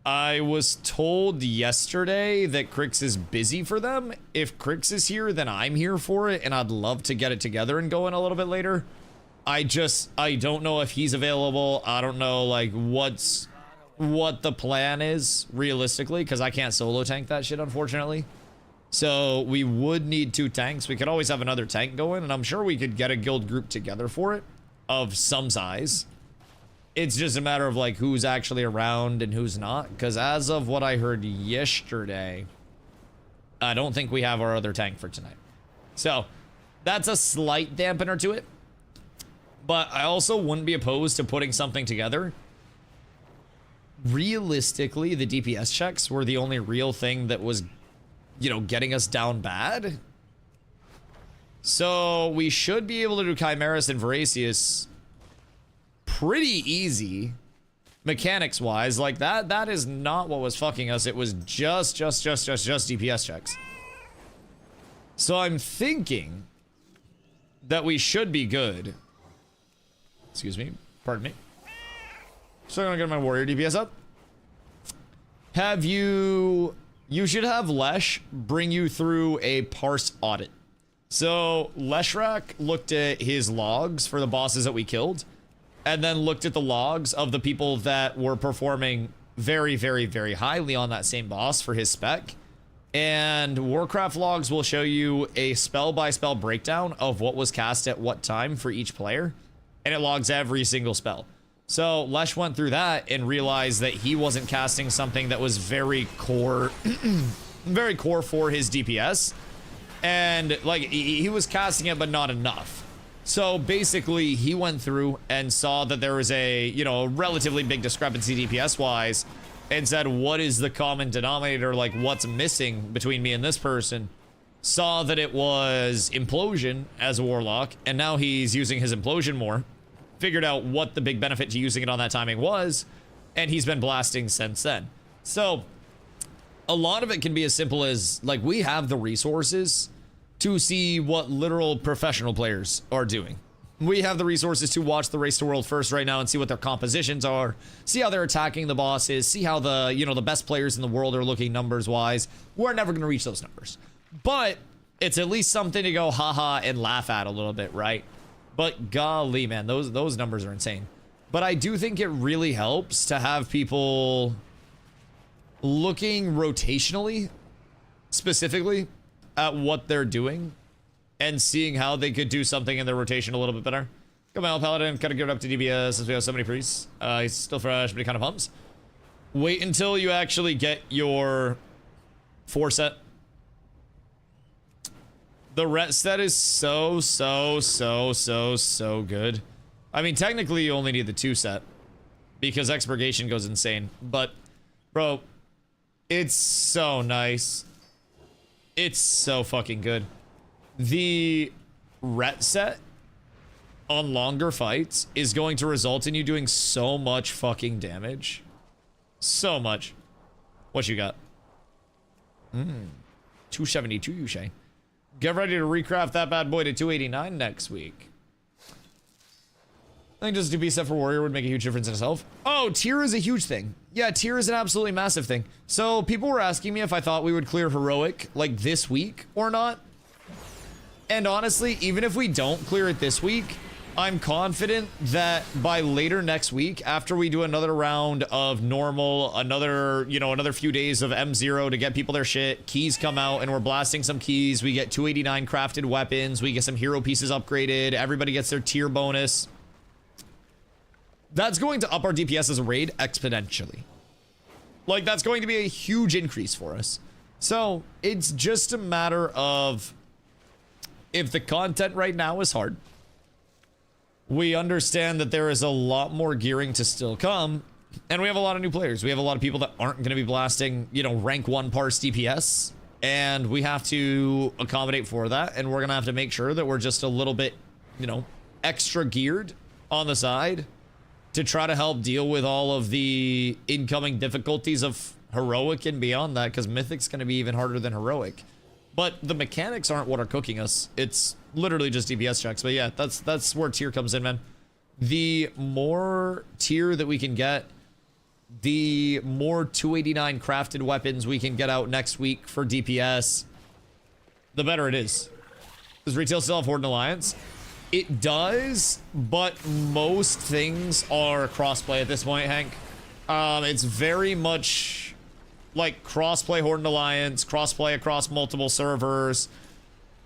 Speaker 1: I was told yesterday that Crix is busy for them. If Crix is here, then I'm here for it, and I'd love to get it together and go in a little bit later. I don't know if he's available. I don't know, like, what the plan is, realistically, because I can't solo tank that shit, unfortunately. So, we would need 2 tanks. We could always have another tank going, and I'm sure we could get a guild group together for it, of some size. It's just a matter of, like, who's actually around and who's not, because as of what I heard yesterday, I don't think we have our other tank for tonight. So, that's a slight dampener to it. But I also wouldn't be opposed to putting something together. Realistically, the DPS checks were the only real thing that was, you know, getting us down bad. So we should be able to do Chimeras and Voracious pretty easy, mechanics-wise. Like, that is not what was fucking us. It was just DPS checks. So I'm thinking that we should be good. Excuse me. Pardon me. So I'm gonna get my warrior DPS up. You should have Lesh bring you through a parse audit. So Leshrak looked at his logs for the bosses that we killed, and then looked at the logs of the people that were performing very, very, very highly on that same boss for his spec. And Warcraft logs will show you a spell by spell breakdown of what was cast at what time for each player. And it logs every single spell. So Lesh went through that and realized that he wasn't casting something that was very core, very core for his DPS. And like he was casting it, but not enough. So basically he went through and saw that there was a, you know, a relatively big discrepancy DPS wise, and said, what is the common denominator? Like, what's missing between me and this person? Saw that it was Implosion as a warlock, and now he's using his Implosion more. Figured out what the big benefit to using it on that timing was, and he's been blasting since then. So a lot of it can be as simple as, like, we have the resources to see what literal professional players are doing. We have the resources to watch the Race to World first right now and see what their compositions are, see how they're attacking the bosses, see how the, you know, the best players in the world are looking numbers wise. We're never going to reach those numbers, but it's at least something to go haha and laugh at a little bit, right? But golly, man, those numbers are insane. But I do think it really helps to have people looking rotationally, specifically, at what they're doing and seeing how they could do something in their rotation a little bit better. Come on, Paladin, kind of give it up to DBS since we have so many priests. He's still fresh, but he kind of humps. Wait until you actually get your 4 set. The ret set is so good. I mean, technically you only need the 2 set because expurgation goes insane, but bro, it's so nice. It's so fucking good. The ret set on longer fights is going to result in you doing so much fucking damage. So much. What you got? 272, you say. Get ready to recraft that bad boy to 289 next week. I think just a DP set for warrior would make a huge difference in itself. Oh, tier is a huge thing. Yeah, tier is an absolutely massive thing. So people were asking me if I thought we would clear heroic like this week or not. And honestly, even if we don't clear it this week, I'm confident that by later next week, after we do another round of normal, another few days of M0 to get people their shit, keys come out and we're blasting some keys, we get 289 crafted weapons, we get some hero pieces upgraded, everybody gets their tier bonus. That's going to up our DPS as a raid exponentially. Like, that's going to be a huge increase for us. So it's just a matter of, if the content right now is hard, We understand that there is a lot more gearing to still come, and we have a lot of new players. We have a lot of people that aren't going to be blasting, you know, rank 1 parse DPS, and we have to accommodate for that, and we're going to have to make sure that we're just a little bit, you know, extra geared on the side to try to help deal with all of the incoming difficulties of Heroic and beyond that, because Mythic's going to be even harder than Heroic. But the mechanics aren't what are cooking us. It's literally just DPS checks. But yeah, that's where tier comes in, man. The more tier that we can get, the more 289 crafted weapons we can get out next week for DPS, the better it is. Does retail still have Horde and Alliance? It does, but most things are crossplay at this point, Hank. It's very much like crossplay Horde and Alliance, crossplay across multiple servers.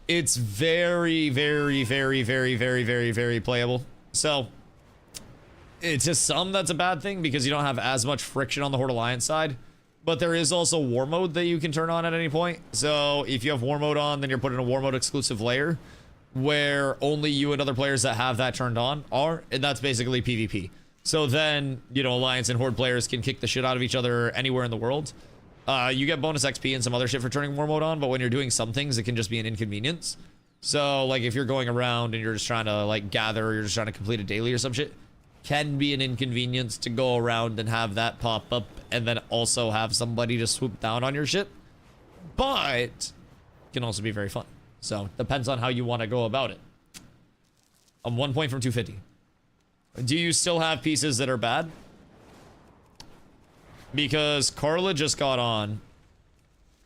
Speaker 1: It's very, very, very, very, very, very, very playable. So it's just some that's a bad thing because you don't have as much friction on the Horde Alliance side. But there is also war mode that you can turn on at any point. So if you have war mode on, then you're put in a war mode exclusive layer where only you and other players that have that turned on are, and that's basically PvP. So then, you know, Alliance and Horde players can kick the shit out of each other anywhere in the world. You get bonus XP and some other shit for turning war mode on, but when you're doing some things, it can just be an inconvenience. So, like, if you're going around and you're just trying to, like, gather, or you're just trying to complete a daily or some shit, can be an inconvenience to go around and have that pop up and then also have somebody to swoop down on your shit. But can also be very fun. So, depends on how you want to go about it. I'm 1 point from 250. Do you still have pieces that are bad? Because Carla just got on,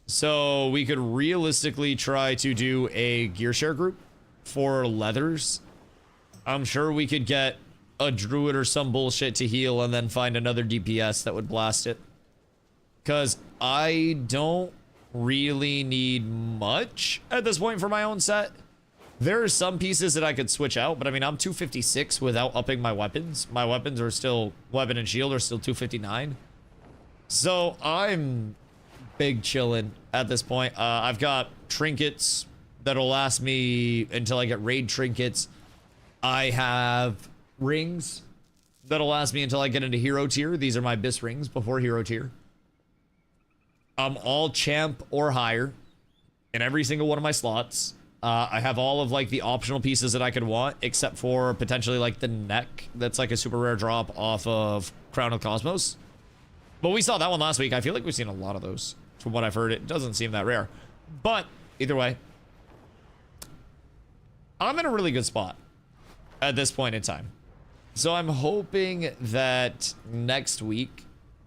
Speaker 1: so we could realistically try to do a gear share group for leathers. I'm sure we could get a druid or some bullshit to heal and then find another DPS that would blast it. Because I don't really need much at this point for my own set. There are some pieces that I could switch out, but I mean, I'm 256 without upping my weapons. My weapons are still, weapon and shield are still 259. So I'm big chillin' at this point. I've got trinkets that'll last me until I get raid trinkets. I have rings that'll last me until I get into hero tier. These are my bis rings before hero tier. I'm all champ or higher in every single one of my slots. I have all of like the optional pieces that I could want, except for potentially like the neck. That's like a super rare drop off of Crown of Cosmos. But we saw that one last week. I feel like we've seen a lot of those. From what I've heard, it doesn't seem that rare. But either way, I'm in a really good spot at this point in time. So I'm hoping that next week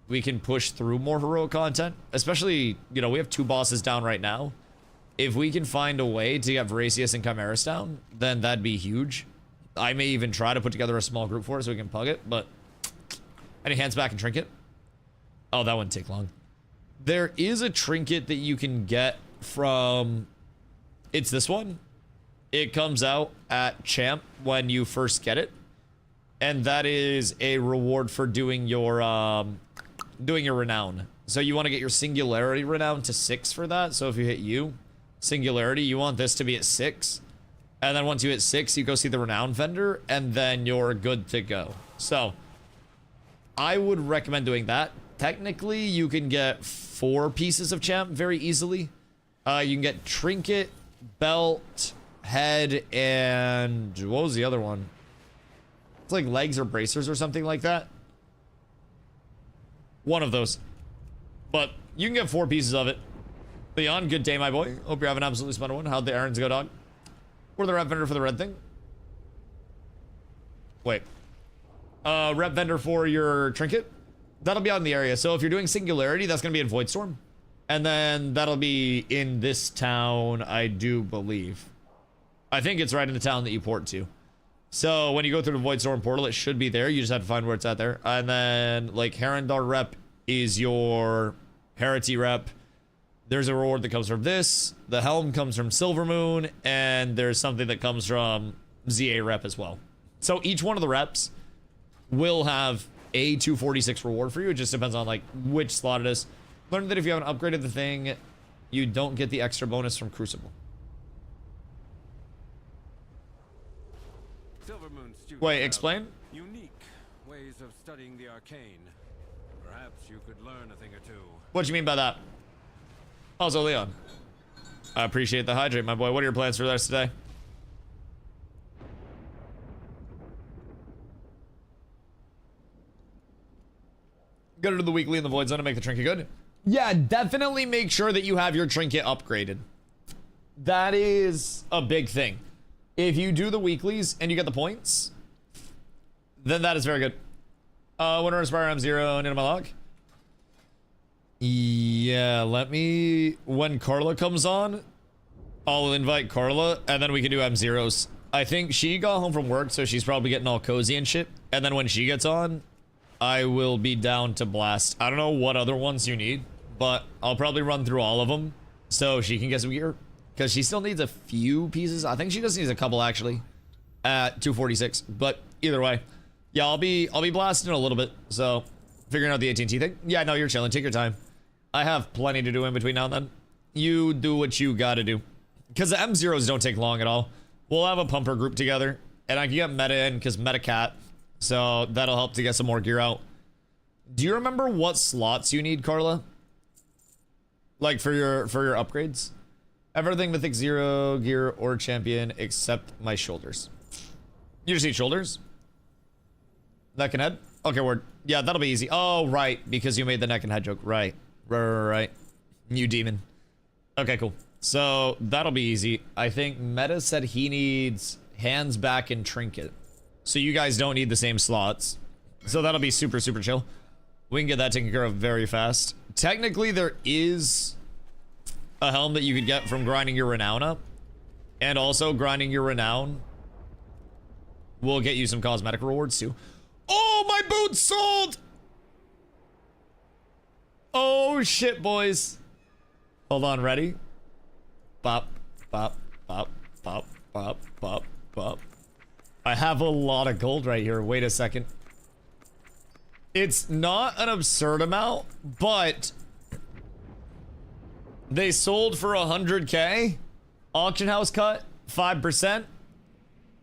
Speaker 1: we can push through more heroic content. Especially, you know, we have 2 bosses down right now. If we can find a way to get Voracious and Chimeras down, then that'd be huge. I may even try to put together a small group for it so we can pug it, but any hands back and trinket? Oh, that wouldn't take long. There is a trinket that you can get from... It's this one. It comes out at Champ when you first get it. And that is a reward for doing your renown. So you want to get your Singularity renown to 6 for that. So if you hit Singularity, you want this to be at 6. And then once you hit 6, you go see the renown vendor. And then you're good to go. So I would recommend doing that. Technically, you can get 4 pieces of champ very easily. You can get trinket, belt, head, and what was the other one? It's like legs or bracers or something like that. One of those. But you can get 4 pieces of it. Leon, good day, my boy. Hope you're having an absolutely splendid one. How'd the errands go, dog? We're the rep vendor for the red thing. Wait. Rep vendor for your trinket. That'll be out in the area. So if you're doing Singularity, that's going to be in Voidstorm. And then that'll be in this town, I do believe. I think it's right in the town that you port to. So when you go through the Voidstorm portal, it should be there. You just have to find where it's at there. And then, like, Herondar rep is your Herity rep. There's a reward that comes from this. The helm comes from Silvermoon. And there's something that comes from ZA rep as well. So each one of the reps will have a 246 reward for you. It just depends on like which slot it is. Learn that if you haven't upgraded the thing, you don't get the extra bonus from Crucible.
Speaker 2: Silver
Speaker 3: Silvermoon students
Speaker 1: Wait,
Speaker 3: have
Speaker 1: explain?
Speaker 3: unique ways of studying the arcane. Perhaps you could learn a thing or two.
Speaker 1: What do you mean by that? Also, Leon. I appreciate the hydrate, my boy. What are your plans for the rest of the day? Go to the weekly in the Void Zone to make the trinket good. Yeah, definitely make sure that you have your trinket upgraded. That is a big thing. If you do the weeklies and you get the points, then that is very good. Winter Inspire M0 into my log. Yeah, let me... When Carla comes on, I'll invite Carla, and then we can do M0s. I think she got home from work, so she's probably getting all cozy and shit. And then when she gets on, I will be down to blast. I don't know what other ones you need, but I'll probably run through all of them so she can get some gear. Because she still needs a few pieces. I think she just needs a couple, actually, at 246. But either way, yeah, I'll be blasting a little bit. So, figuring out the AT&T thing. Yeah, no, you're chilling. Take your time. I have plenty to do in between now and then. You do what you gotta do. Because the M0s don't take long at all. We'll have a pumper group together. And I can get meta in, because meta cat. So, that'll help to get some more gear out. Do you remember what slots you need, Carla? Like, for your upgrades? Everything Mythic 0, gear, or champion, except my shoulders. You just need shoulders? Neck and head? Okay, word. Yeah, that'll be easy. Oh, right, because you made the neck and head joke. Right. Right. You demon. Okay, cool. So, that'll be easy. I think Meta said he needs hands, back, and trinket. So you guys don't need the same slots. So that'll be super, super chill. We can get that taken care of very fast. Technically, there is a helm that you could get from grinding your renown up. And also, grinding your renown will get you some cosmetic rewards, too. Oh, my boots sold! Oh, shit, boys. Hold on, ready? Bop, bop, bop, bop, bop, bop, bop. I have a lot of gold right here. Wait a second. It's not an absurd amount, but they sold for 100K. Auction house cut, 5%.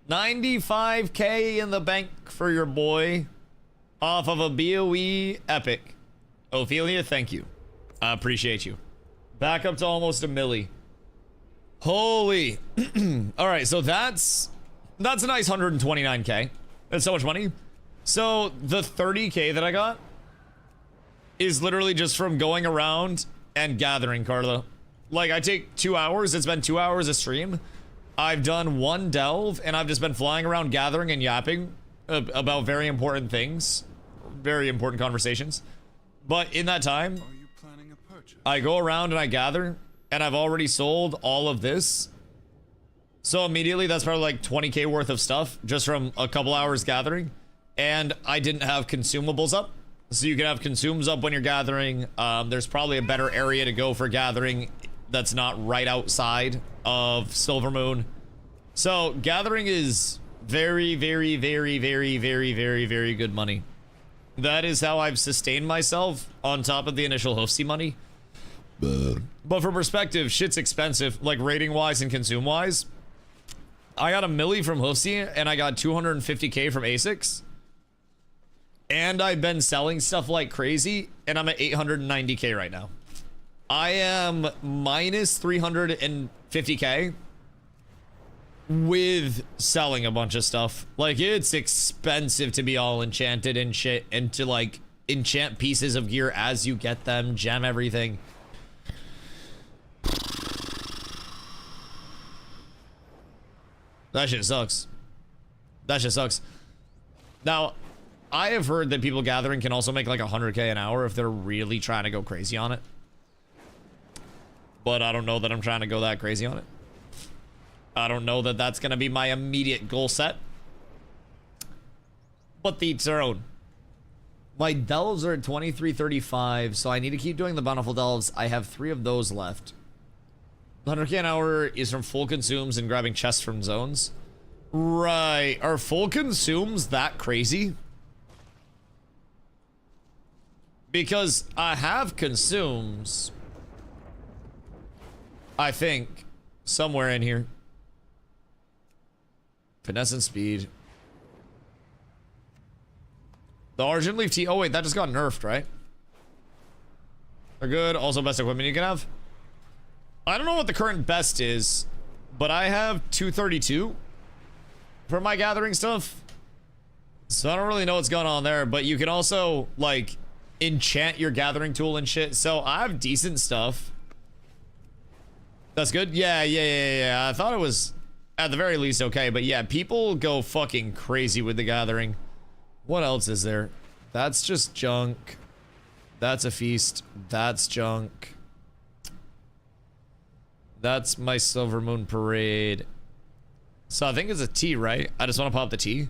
Speaker 1: 95K in the bank for your boy off of a BOE epic. Ophelia, thank you. I appreciate you. Back up to almost a milli. Holy. All right, so that's a nice 129K. That's so much money. So the 30K that I got is literally just from going around and gathering, Carla. Like, I take 2 hours. It's been 2 hours a stream. I've done one delve, and I've just been flying around gathering and yapping about very important things. Very important conversations. But in that time,
Speaker 2: Are you planning a purchase?
Speaker 1: I go around and I gather, and I've already sold all of this. So immediately, that's probably like 20K worth of stuff just from a couple hours gathering. And I didn't have consumables up. So you can have consumes up when you're gathering. There's probably a better area to go for gathering that's not right outside of Silvermoon. So gathering is very, very, very, very, very, very, very good money. That is how I've sustained myself on top of the initial Hoofsy money. But for perspective, shit's expensive, like rating wise and consume wise. I got a milli from Hoofsy and I got 250K from ASICs. And I've been selling stuff like crazy, and I'm at 890K right now. I am minus 350K with selling a bunch of stuff. Like, it's expensive to be all enchanted and shit, and to like enchant pieces of gear as you get them, gem everything. That shit sucks. That shit sucks. Now, I have heard that people gathering can also make like 100K an hour if they're really trying to go crazy on it. But I don't know that I'm trying to go that crazy on it. I don't know that that's going to be my immediate goal set. But the each their own. My delves are at 2335, so I need to keep doing the bountiful delves. I have 3 of those left. 100K an hour is from full consumes and grabbing chests from zones. Right. Are full consumes that crazy? Because I have consumes, I think, somewhere in here. Finesse and speed. The Argent Leaf Tea. Oh, wait, that just got nerfed, right? They're good. Also, best equipment you can have. I don't know what the current best is, but I have 232 for my gathering stuff. So I don't really know what's going on there, but you can also, like, enchant your gathering tool and shit. So I have decent stuff. That's good. Yeah. I thought it was at the very least okay, but yeah, people go fucking crazy with the gathering. What else is there? That's just junk. That's a feast. That's junk. That's my Silver Moon Parade. So I think it's a tea, right? I just want to pop the tea.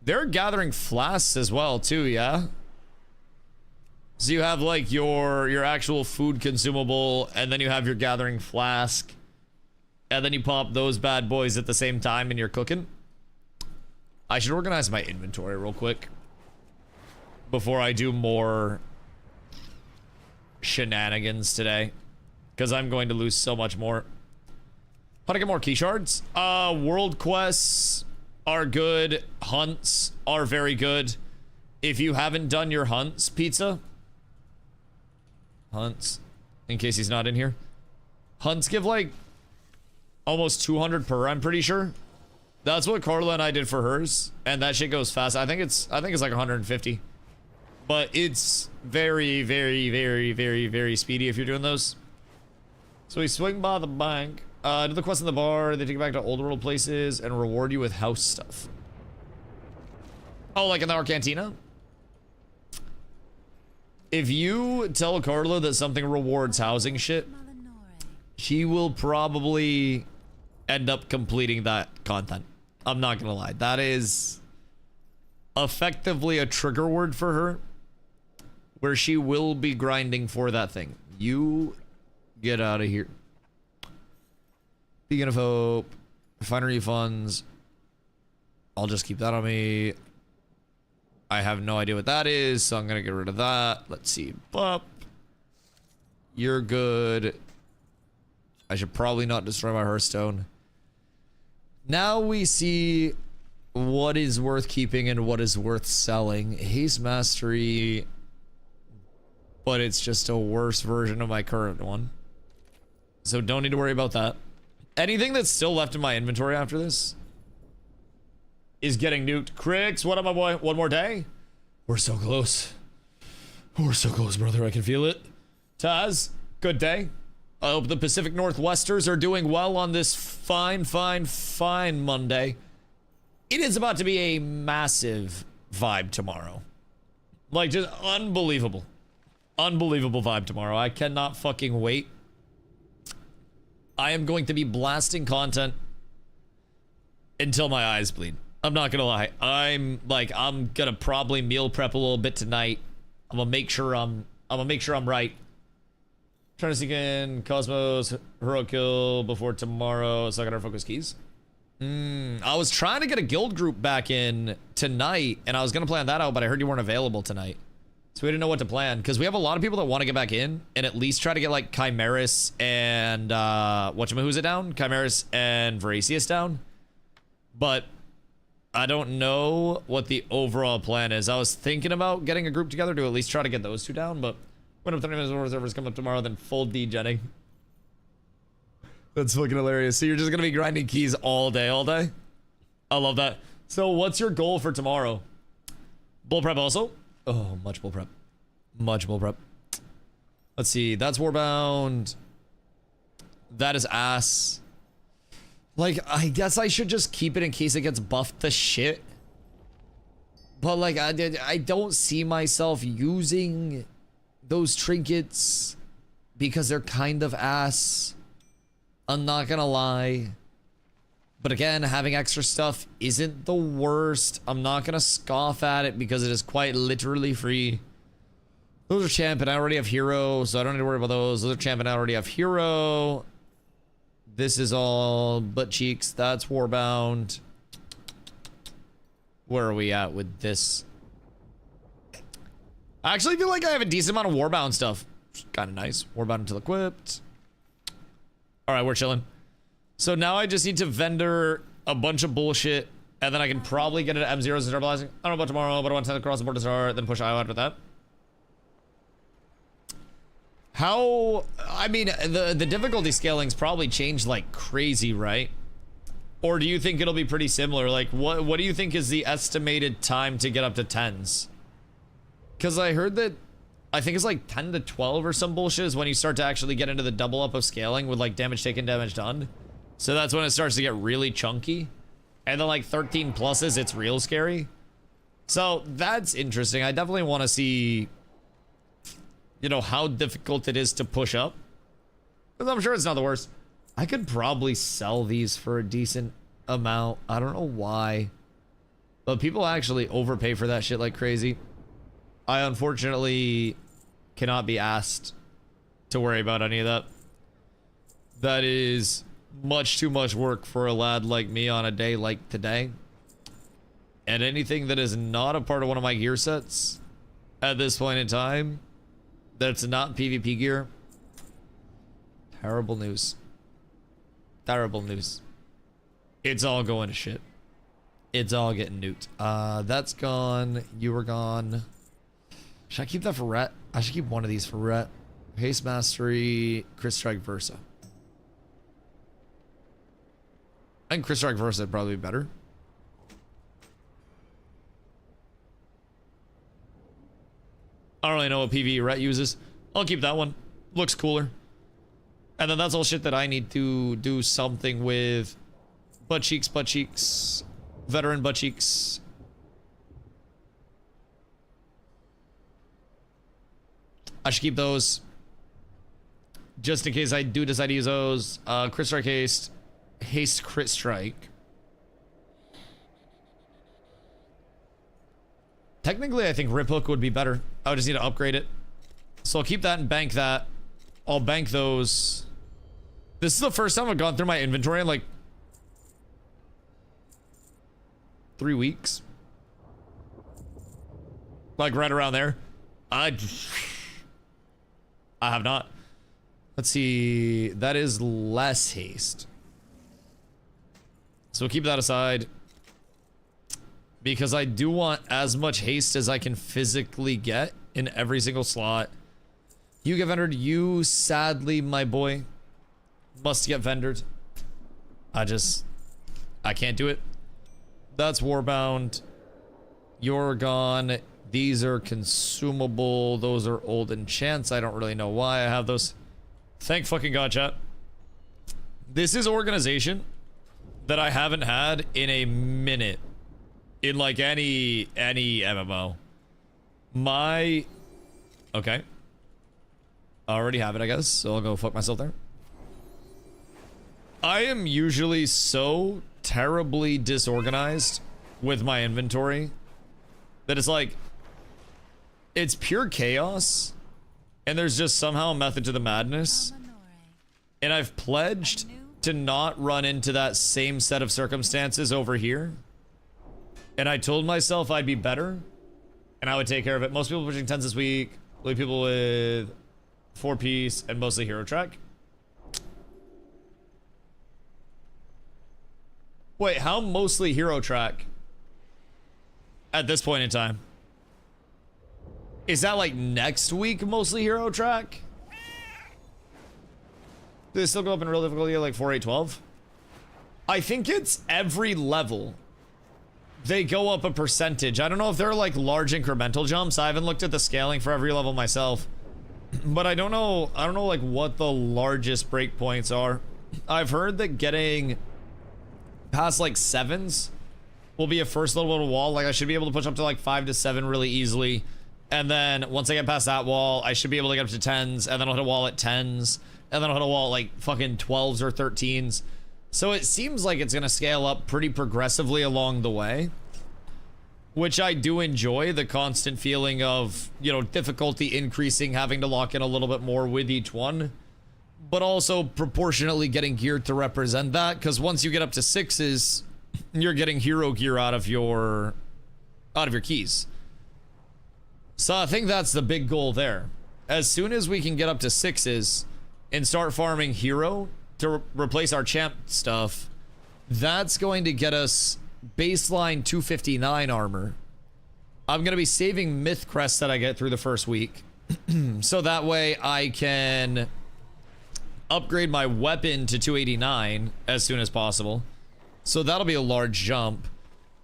Speaker 1: They're gathering flasks as well, too, yeah? So you have, like, your actual food consumable, and then you have your gathering flask. And then you pop those bad boys at the same time and you're cooking. I should organize my inventory real quick before I do more shenanigans today, because I'm going to lose so much more. How to get more key shards? World quests are good. Hunts are very good. If you haven't done your hunts, Pizza. Hunts, in case he's not in here. Hunts give like almost 200 per, I'm pretty sure. That's what Carla and I did for hers, and that shit goes fast. I think it's like 150. But it's very, very, very, very, very speedy if you're doing those. So we swing by the bank, do the quest in the bar, they take you back to old world places and reward you with house stuff. Oh, like in our cantina? If you tell Carla that something rewards housing shit, she will probably end up completing that content. I'm not gonna lie. That is effectively a trigger word for her, where she will be grinding for that thing. You get out of here. Beacon of Hope, refinery funds. I'll just keep that on me. I have no idea what that is, so I'm gonna get rid of that. Let's see. Bup. You're good. I should probably not destroy my Hearthstone. Now we see what is worth keeping and what is worth selling. Haste Mastery, but it's just a worse version of my current one. So don't need to worry about that. Anything that's still left in my inventory after this is getting nuked. Crix, what up, my boy? One more day? We're so close. We're so close, brother. I can feel it. Taz, good day. I hope the Pacific Northwesters are doing well on this fine Monday. It is about to be a massive vibe tomorrow. Like, just unbelievable. Unbelievable vibe tomorrow. I cannot fucking wait. I am going to be blasting content until my eyes bleed. I'm not gonna lie. I'm gonna probably meal prep a little bit tonight. I'm gonna make sure I'm right. Trying to sneak in Cosmos, hero kill before tomorrow, so I gotta focus keys. I was trying to get a guild group back in tonight, and I was gonna plan that out, but I heard you weren't available tonight. So we didn't know what to plan, because we have a lot of people that want to get back in, and at least try to get like Chimeras and, whatchamahoo's it down? Chimeras and Voracious down. But I don't know what the overall plan is. I was thinking about getting a group together to at least try to get those two down, but when up 30 minutes more servers come up tomorrow, then full degenning. That's fucking hilarious. So you're just gonna be grinding keys all day? I love that. So what's your goal for tomorrow? Bull prep also? Oh, much bull prep. Much bull prep. Let's see. That's Warbound. That is ass. Like, I guess I should just keep it in case it gets buffed to shit. But like, I don't see myself using those trinkets because they're kind of ass. I'm not gonna lie. But again, having extra stuff isn't the worst. I'm not gonna scoff at it because it is quite literally free. Those are champ and I already have hero, so I don't need to worry about those. Those are champ and I already have hero. This is all butt cheeks. That's Warbound. Where are we at with this? I actually feel like I have a decent amount of Warbound stuff. Kind of nice. Warbound until equipped. All right, we're chilling. So now I just need to vendor a bunch of bullshit And then I can probably get it at M0s and start blasting. I don't know about tomorrow, but I want to across the board to start, then push IO after that. How, I mean, the difficulty scaling's probably changed like crazy, right? Or do you think it'll be pretty similar? Like, what do you think is the estimated time to get up to 10s? Because I heard that, I think it's like 10 to 12 or some bullshit is when you start to actually get into the double up of scaling with like damage taken, damage done. So that's when it starts to get really chunky. And then like 13 pluses, it's real scary. So that's interesting. I definitely want to see, you know, how difficult it is to push up. Because I'm sure it's not the worst. I could probably sell these for a decent amount. I don't know why. But people actually overpay for that shit like crazy. I unfortunately cannot be asked to worry about any of that. That is much too much work for a lad like me on a day like today. And anything that is not a part of one of my gear sets at this point in time, that's not PvP gear, terrible news. Terrible news. It's all going to shit. It's all getting nuked. That's gone. You were gone. Should I keep that for Rhett? I should keep one of these for Rhett. Haste Mastery, Crit Strike Versa. I think Crit Strike Versa would probably be better. I don't really know what PvE Rhett uses. I'll keep that one. Looks cooler. And then that's all shit that I need to do something with. Butt cheeks, veteran butt cheeks. I should keep those just in case I do decide to use those. Crit Strike Haste Crit Strike. Technically, I think Rip Hook would be better. I would just need to upgrade it. So I'll keep that and bank that. I'll bank those. This is the first time I've gone through my inventory in like 3 weeks. Like right around there. I have not. Let's see. That is less haste. So we'll keep that aside. Because I do want as much haste as I can physically get in every single slot. You get vendored. You, sadly, my boy, must get vendored. I can't do it. That's Warbound. You're gone. These are consumable. Those are old enchants. I don't really know why I have those. Thank fucking God, chat. This is organization that I haven't had in a minute. In like any MMO. Okay. I already have it, I guess. So I'll go fuck myself there. I am usually so terribly disorganized with my inventory that it's like, it's pure chaos, and there's just somehow a method to the madness. And I've pledged to not run into that same set of circumstances over here. And I told myself I'd be better, and I would take care of it. Most people pushing 10s this week, only people with 4-piece, and mostly hero track. Wait, how mostly hero track at this point in time? Is that like next week mostly hero track? Do they still go up in real difficulty at like 4, 8, 12? I think it's every level. They go up a percentage. I don't know if they're like large incremental jumps. I haven't looked at the scaling for every level myself. But I don't know like what the largest breakpoints are. I've heard that getting past like 7s will be a first little wall. Like I should be able to push up to like 5 to 7 really easily. And then once I get past that wall, I should be able to get up to 10s. And then I'll hit a wall at 10s. And then I'll hit a wall at like fucking 12s or 13s. So it seems like it's going to scale up pretty progressively along the way. Which I do enjoy, the constant feeling of, you know, difficulty increasing, having to lock in a little bit more with each one. But also proportionately getting geared to represent that. Because once you get up to 6s, you're getting hero gear out of your keys. So I think that's the big goal there. As soon as we can get up to 6s and start farming hero to replace our champ stuff, that's going to get us baseline 259 armor, I'm going to be saving myth crests that I get through the first week. So that way I can upgrade my weapon to 289 as soon as possible. So that'll be a large jump.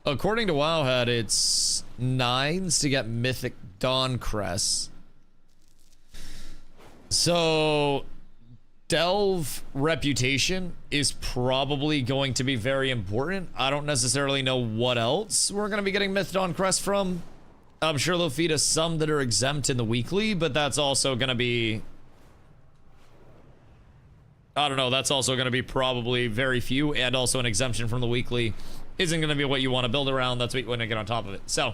Speaker 1: According to Wowhead, it's 9s to get mythic Dawn crests. So Delve reputation is probably going to be very important. I don't necessarily know what else we're going to be getting myth Dawn crest from. I'm sure they'll feed us some that are exempt in the weekly, but that's also going to be, I don't know, that's also going to be probably very few, and also an exemption from the weekly isn't going to be what you want to build around. That's what you want to get on top of it. So,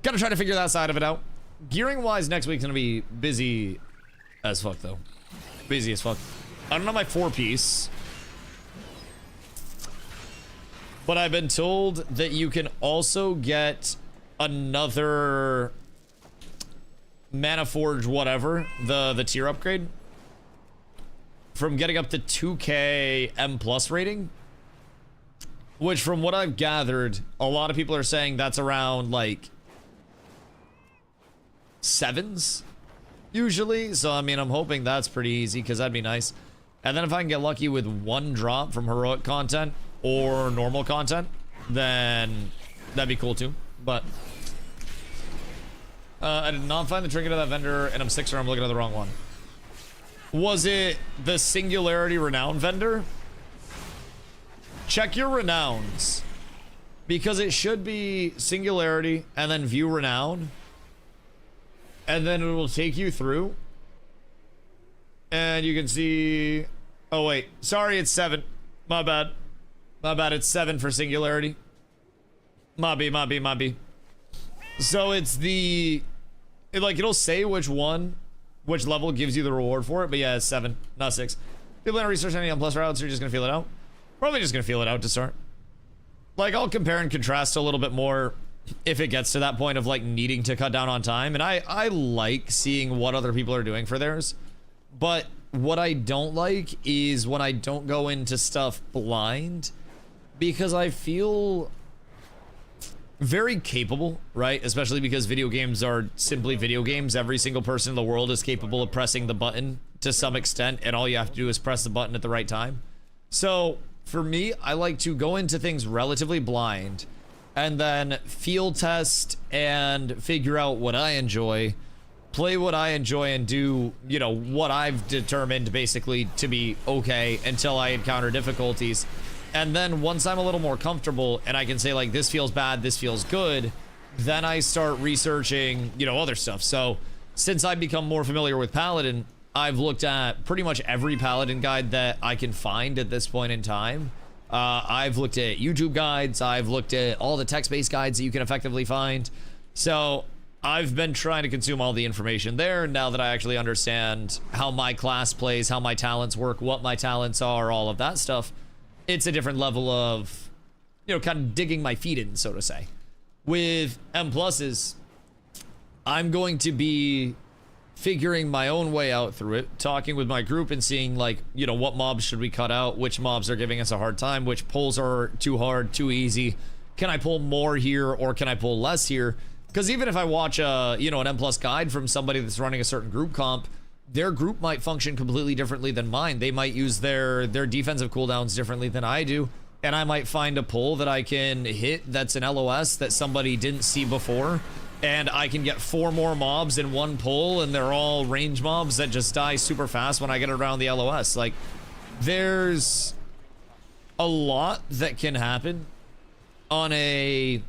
Speaker 1: gotta try to figure that side of it out. Gearing wise, next week's going to be busy as fuck, though. Busy as fuck. I don't know my 4-piece, but I've been told that you can also get another Mana Forge whatever, the tier upgrade, from getting up to 2k M+ rating, which from what I've gathered, a lot of people are saying that's around like 7s usually. So I mean, I'm hoping that's pretty easy, because that'd be nice. And then if I can get lucky with 1 drop from heroic content or normal content, then that'd be cool too. But I did not find the trinket of that vendor, and I'm 6 or I'm looking at the wrong one. Was it the Singularity Renown vendor? Check your renowns, because it should be Singularity and then view Renown, and then it will take you through, and you can see, oh wait, sorry, it's 7. My bad. My bad, it's 7 for Singularity. Might be. So it's the, it'll say which level gives you the reward for it, but yeah, it's 7, not 6. People gonna research any on plus routes, or you're just gonna feel it out? Probably just gonna feel it out to start. Like, I'll compare and contrast a little bit more if it gets to that point of like needing to cut down on time, and I like seeing what other people are doing for theirs. But what I don't like is when I don't go into stuff blind, because I feel very capable, right? Especially because video games are simply video games. Every single person in the world is capable of pressing the button to some extent, and all you have to do is press the button at the right time. So for me, I like to go into things relatively blind and then field test and figure out what I enjoy, play what I enjoy, and do, you know, what I've determined basically to be okay until I encounter difficulties. And then once I'm a little more comfortable and I can say like, this feels bad, this feels good, then I start researching, you know, other stuff. So since I've become more familiar with Paladin, I've looked at pretty much every Paladin guide that I can find at this point in time. I've looked at YouTube guides. I've looked at all the text-based guides that you can effectively find. So I've been trying to consume all the information there now that I actually understand how my class plays, how my talents work, what my talents are, all of that stuff. It's a different level of, you know, kind of digging my feet in, so to say. With M+, I'm going to be figuring my own way out through it, talking with my group and seeing like, you know, what mobs should we cut out, which mobs are giving us a hard time, which pulls are too hard, too easy. Can I pull more here or can I pull less here? Because even if I watch a, you know, an M+ guide from somebody that's running a certain group comp, their group might function completely differently than mine. They might use their defensive cooldowns differently than I do, and I might find a pull that I can hit that's an LOS that somebody didn't see before, and I can get 4 more mobs in one pull, and they're all range mobs that just die super fast when I get around the LOS. Like, there's a lot that can happen on a,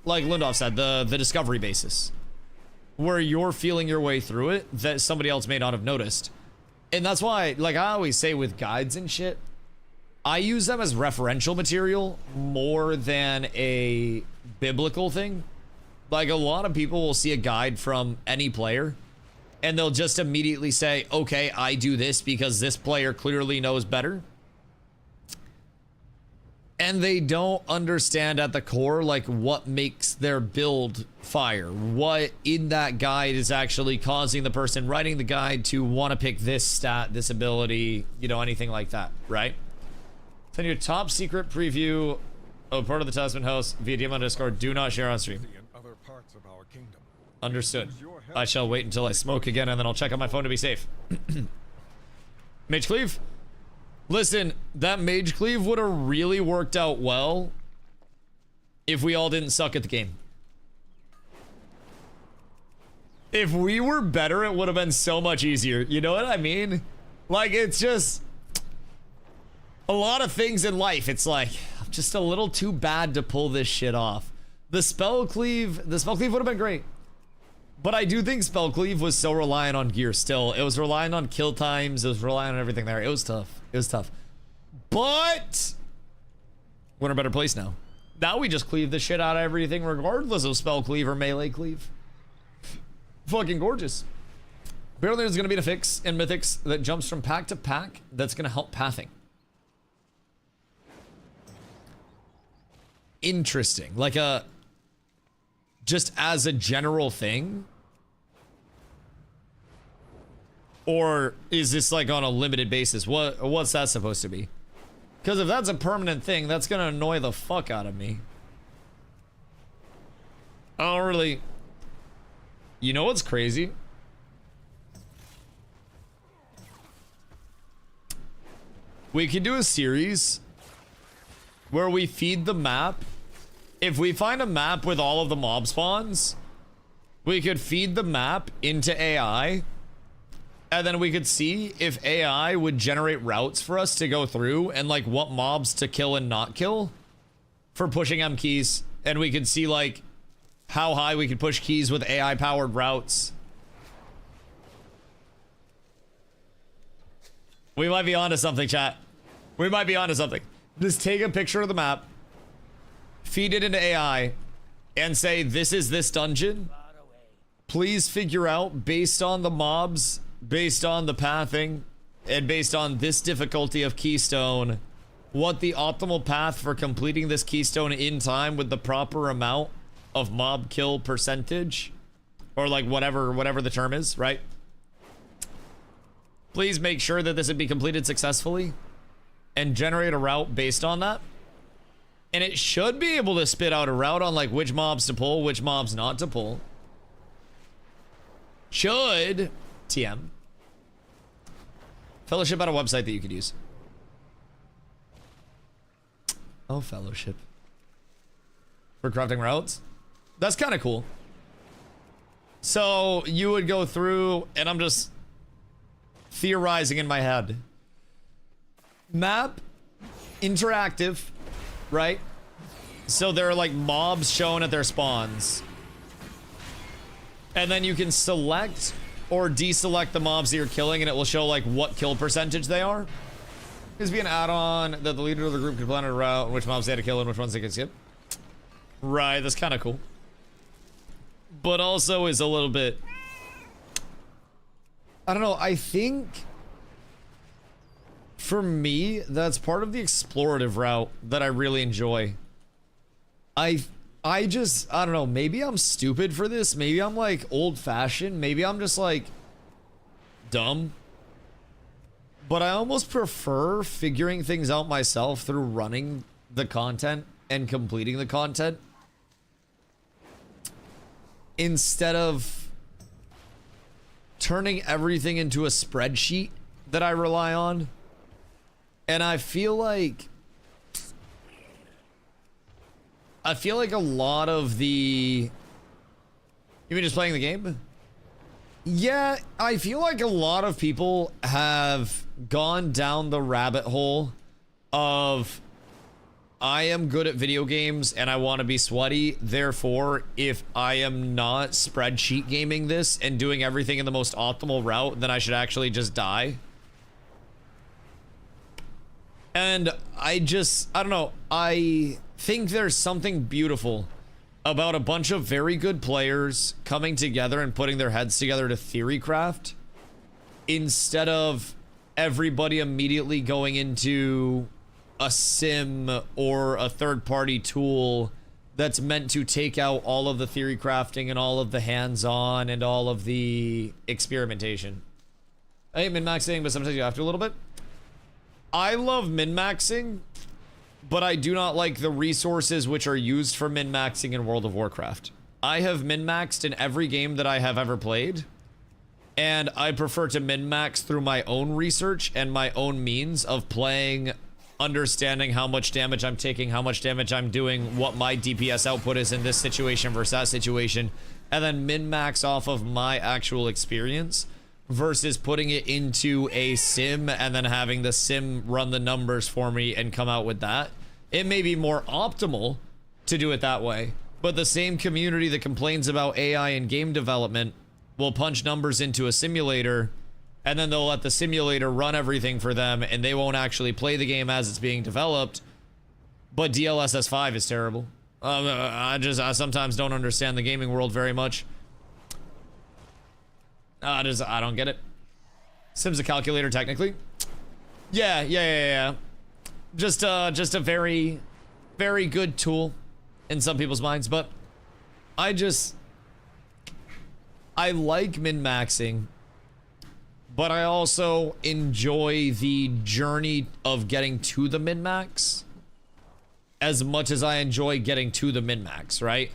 Speaker 1: like Lindolf said, the discovery basis, where you're feeling your way through it that somebody else may not have noticed. And that's why, like I always say with guides and shit, I use them as referential material more than a biblical thing. Like, a lot of people will see a guide from any player and they'll just immediately say, okay, I do this because this player clearly knows better. And they don't understand at the core, like, what makes their build fire. What in that guide is actually causing the person writing the guide to want to pick this stat, this ability, you know, anything like that, right? Send you a top secret preview Oh, part of the Tasman house via DM on Discord. Do not share on stream.
Speaker 2: In other parts of our kingdom.
Speaker 1: Understood. I shall wait until I smoke again and then I'll check on my phone to be safe. Mage Cleave? Listen, that Mage Cleave would have really worked out well if we all didn't suck at the game. If we were better, it would have been so much easier. You know what I mean? Like, it's just a lot of things in life. It's like, I'm just a little too bad to pull this shit off. The spell cleave would have been great. But I do think spell cleave was so reliant on gear still. It was reliant on kill times. It was reliant on everything there. It was tough. It was tough. But we're in a better place now. Now we just cleave the shit out of everything regardless of spell cleave or melee cleave. Fucking gorgeous. Apparently there's going to be a fix in Mythics that jumps from pack to pack that's going to help pathing. Interesting. Like just as a general thing? Or is this like on a limited basis? What's that supposed to be? Because if that's a permanent thing, that's going to annoy the fuck out of me. I don't really... You know what's crazy? We could do a series where we feed the map. If we find a map with all of the mob spawns, we could feed the map into AI, and then we could see if AI would generate routes for us to go through and like what mobs to kill and not kill for pushing M keys, and we could see like how high we could push keys with AI powered routes. We might be onto something, chat. We might be onto something. Just take a picture of the map, feed it into AI, and say, this is this dungeon. Please figure out, based on the mobs, based on the pathing, and based on this difficulty of Keystone, what the optimal path for completing this Keystone in time with the proper amount of mob kill percentage, or like whatever the term is, right? Please make sure that this would be completed successfully and generate a route based on that. And it should be able to spit out a route on like which mobs to pull, which mobs not to pull. Should. TM. Fellowship had a website that you could use. Oh, Fellowship. For crafting routes? That's kind of cool. So you would go through, and I'm just theorizing in my head. Map, interactive, right? So there are like mobs shown at their spawns. And then you can select or deselect the mobs that you're killing, and it will show like what kill percentage they are. This would be an add-on that the leader of the group could plan a route, which mobs they had to kill and which ones they could skip. Right, that's kind of cool. But also is a little bit... I don't know, I think... For me, that's part of the explorative route that I really enjoy. I don't know, maybe I'm stupid for this. Maybe I'm like old-fashioned. Maybe I'm just like dumb. But I almost prefer figuring things out myself through running the content and completing the content instead of turning everything into a spreadsheet that I rely on. And I feel like a lot of the... You mean just playing the game? Yeah, I feel like a lot of people have gone down the rabbit hole of I am good at video games and I want to be sweaty. Therefore, if I am not spreadsheet gaming this and doing everything in the most optimal route, then I should actually just die. And I don't know, I think there's something beautiful about a bunch of very good players coming together and putting their heads together to theory craft instead of everybody immediately going into a sim or a third-party tool that's meant to take out all of the theory crafting and all of the hands-on and all of the experimentation. I hate min-maxing, but sometimes you have to a little bit. I love min-maxing but I do not like the resources which are used for min-maxing in World of Warcraft. I have min-maxed in every game that I have ever played, and I prefer to min-max through my own research and my own means of playing, understanding how much damage I'm taking, how much damage I'm doing, what my DPS output is in this situation versus that situation, and then min-max off of my actual experience versus putting it into a sim and then having the sim run the numbers for me and come out with that. It may be more optimal to do it that way, but the same community that complains about AI in game development will punch numbers into a simulator, and then they'll let the simulator run everything for them, and they won't actually play the game as it's being developed. But DLSS 5 is terrible. I sometimes don't understand the gaming world very much. I don't get it. Sim's a calculator, technically. Yeah. Just a very, very good tool in some people's minds, but I like min-maxing, but I also enjoy the journey of getting to the min-max as much as I enjoy getting to the min-max, right?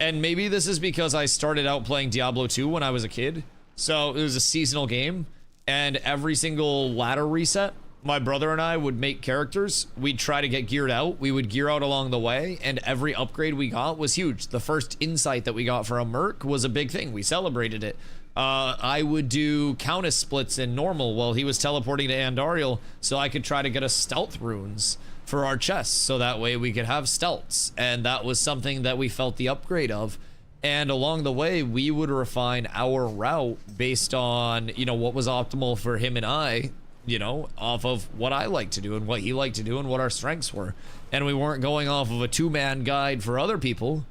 Speaker 1: And maybe this is because I started out playing Diablo 2 when I was a kid, so it was a seasonal game, and every single ladder reset, my brother and I would make characters. We'd try to get geared out. We would gear out along the way, and every upgrade we got was huge. The first insight that we got for a merc was a big thing. We celebrated it. I would do Countess splits in normal while he was teleporting to Andariel, so I could try to get us stealth runes for our chests, so that way we could have stealths, and that was something that we felt the upgrade of. And along the way, we would refine our route based on, you know, what was optimal for him and I, you know, off of what I like to do and what he liked to do and what our strengths were. And we weren't going off of a two-man guide for other people,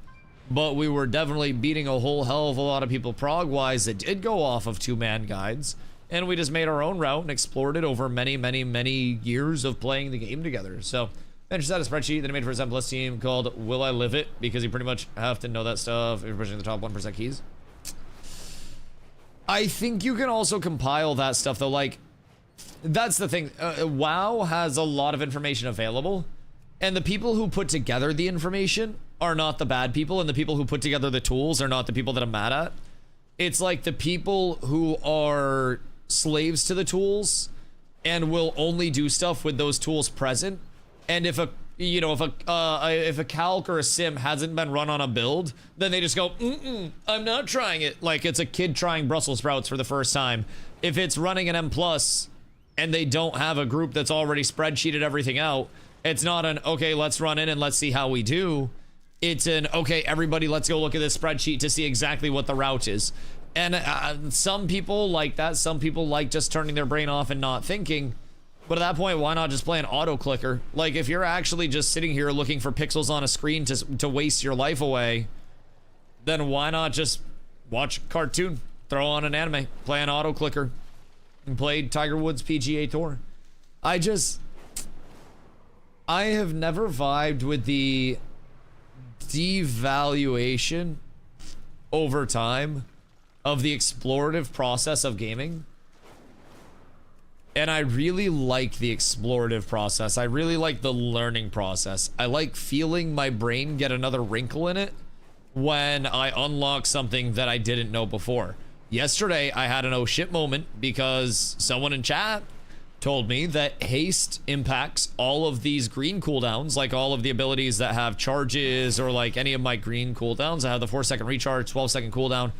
Speaker 1: but we were definitely beating a whole hell of a lot of people prog-wise that did go off of two-man guides. And we just made our own route and explored it over many, many, many years of playing the game together. So, I just had a spreadsheet that I made for a 7+ team called Will I Live It? Because you pretty much have to know that stuff if you're pushing the top 1% keys. I think you can also compile that stuff, though. Like, that's the thing. WoW has a lot of information available, and the people who put together the information are not the bad people, and the people who put together the tools are not the people that I'm mad at. It's like the people who are slaves to the tools and will only do stuff with those tools present. And if a calc or a sim hasn't been run on a build, then they just go, I'm not trying it. Like it's a kid trying Brussels sprouts for the first time. If it's running an M+ and they don't have a group that's already spreadsheeted everything out, it's not an, okay, let's run in and let's see how we do. It's an, okay, everybody, let's go look at this spreadsheet to see exactly what the route is. And some people like that. Some people like just turning their brain off and not thinking. But at that point, why not just play an auto clicker? Like if you're actually just sitting here looking for pixels on a screen to waste your life away, then why not just watch a cartoon, throw on an anime, play an auto clicker, and play Tiger Woods PGA Tour? I have never vibed with the devaluation over time of the explorative process of gaming. And I really like the explorative process. I really like the learning process. I like feeling my brain get another wrinkle in it when I unlock something that I didn't know before. Yesterday, I had an oh shit moment because someone in chat told me that haste impacts all of these green cooldowns, like all of the abilities that have charges or like any of my green cooldowns. I have the 4-second recharge, 12-second cooldown,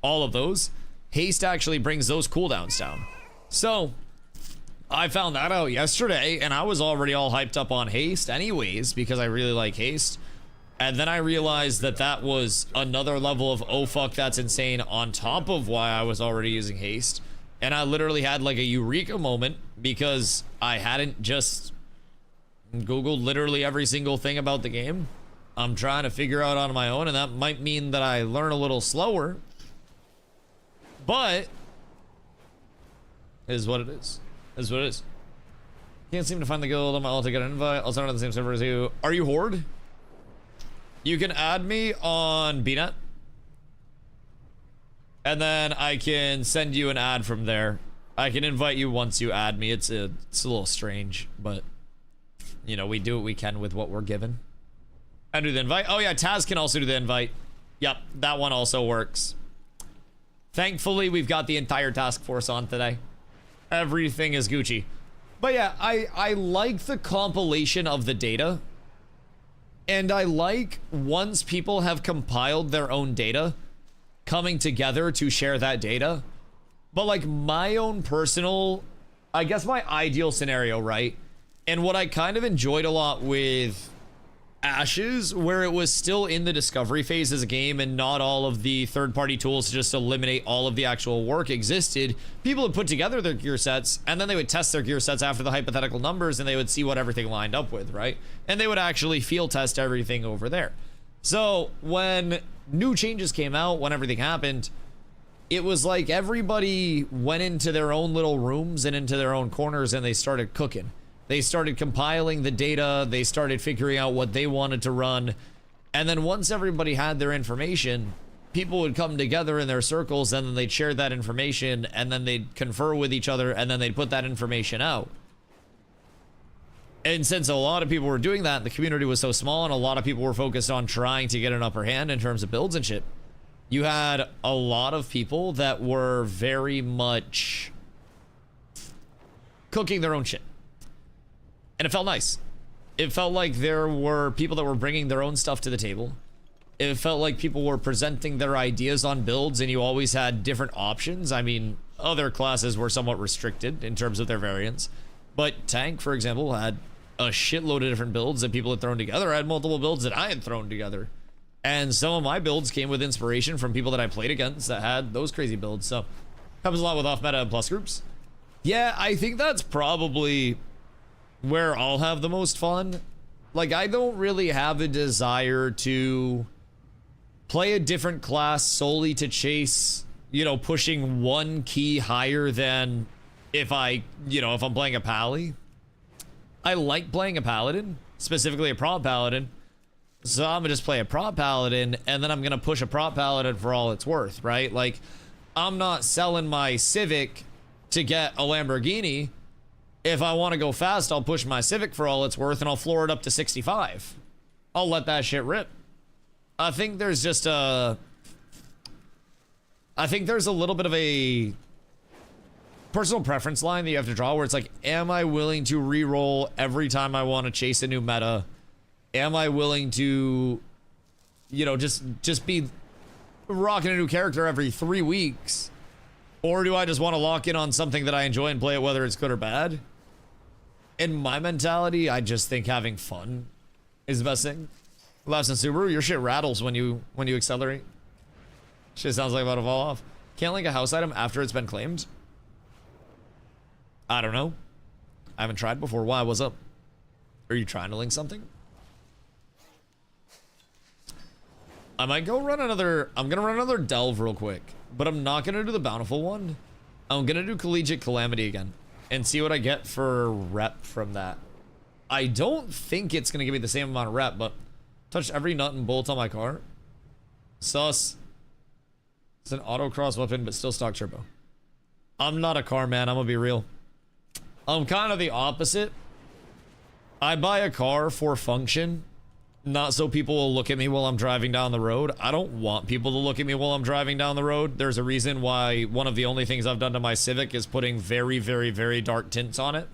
Speaker 1: all of those. Haste actually brings those cooldowns down. So I found that out yesterday, and I was already all hyped up on haste anyways because I really like haste. And then I realized that that was another level of oh fuck, that's insane on top of why I was already using haste. And I literally had like a eureka moment because I hadn't just Googled literally every single thing about the game. I'm trying to figure out on my own, and that might mean that I learn a little slower. But it is what it is. Is what it is. Can't seem to find the guild on my alt to get an invite. I'll start on the same server as you. Are you Horde? You can add me on BNet. And then I can send you an ad from there. I can invite you once you add me. It's a little strange, but you know, we do what we can with what we're given. I do the invite. Oh yeah, Taz can also do the invite. Yep, that one also works. Thankfully, we've got the entire task force on today. Everything is Gucci. But yeah, I like the compilation of the data. And I like once people have compiled their own data, coming together to share that data. But like my own personal, I guess my ideal scenario, right? And what I kind of enjoyed a lot with Ashes, where it was still in the discovery phase as a game and not all of the third-party tools to just eliminate all of the actual work existed. People would put together their gear sets and then they would test their gear sets after the hypothetical numbers and they would see what everything lined up with, right? And they would actually field test everything over there. So when new changes came out, when everything happened, it was like everybody went into their own little rooms and into their own corners and they started cooking. They started compiling the data, they started figuring out what they wanted to run, and then once everybody had their information, people would come together in their circles and then they'd share that information and then they'd confer with each other and then they'd put that information out. And since a lot of people were doing that, the community was so small and a lot of people were focused on trying to get an upper hand in terms of builds and shit, you had a lot of people that were very much cooking their own shit. And it felt nice. It felt like there were people that were bringing their own stuff to the table. It felt like people were presenting their ideas on builds and you always had different options. I mean, other classes were somewhat restricted in terms of their variants. But Tank, for example, had a shitload of different builds that people had thrown together. I had multiple builds that I had thrown together. And some of my builds came with inspiration from people that I played against that had those crazy builds. So, happens a lot with off-meta and plus groups. Yeah, I think that's probably where I'll have the most fun. Like, I don't really have a desire to play a different class solely to chase, you know, pushing one key higher than if I'm playing a pally. I like playing a paladin, specifically a prop paladin. So I'm gonna just play a prop paladin and then I'm gonna push a prop paladin for all it's worth, right? Like, I'm not selling my Civic to get a Lamborghini. If I want to go fast, I'll push my Civic for all it's worth and I'll floor it up to 65. I'll let that shit rip. I think there's just a little bit of a personal preference line that you have to draw where it's like, am I willing to re-roll every time I want to chase a new meta? Am I willing to, you know, just be rocking a new character every 3 weeks? Or do I just want to lock in on something that I enjoy and play it whether it's good or bad? In my mentality, I just think having fun is the best thing. Laughs and Subaru, your shit rattles when you accelerate. Shit sounds like about to fall off. Can't link a house item after it's been claimed. I don't know. I haven't tried before. Why? What's up? Are you trying to link something? I might go run another... I'm gonna run another Delve real quick. But I'm not gonna do the Bountiful one. I'm gonna do Collegiate Calamity again. And see what I get for rep from that. I don't think it's gonna give me the same amount of rep, but... Touched every nut and bolt on my car. Sus. It's an autocross weapon, but still stock turbo. I'm not a car man, I'm gonna be real. I'm kind of the opposite. I buy a car for function, not so people will look at me while I'm driving down the road. I don't want people to look at me while I'm driving down the road. There's a reason why one of the only things I've done to my Civic is putting very, very, very dark tints on it.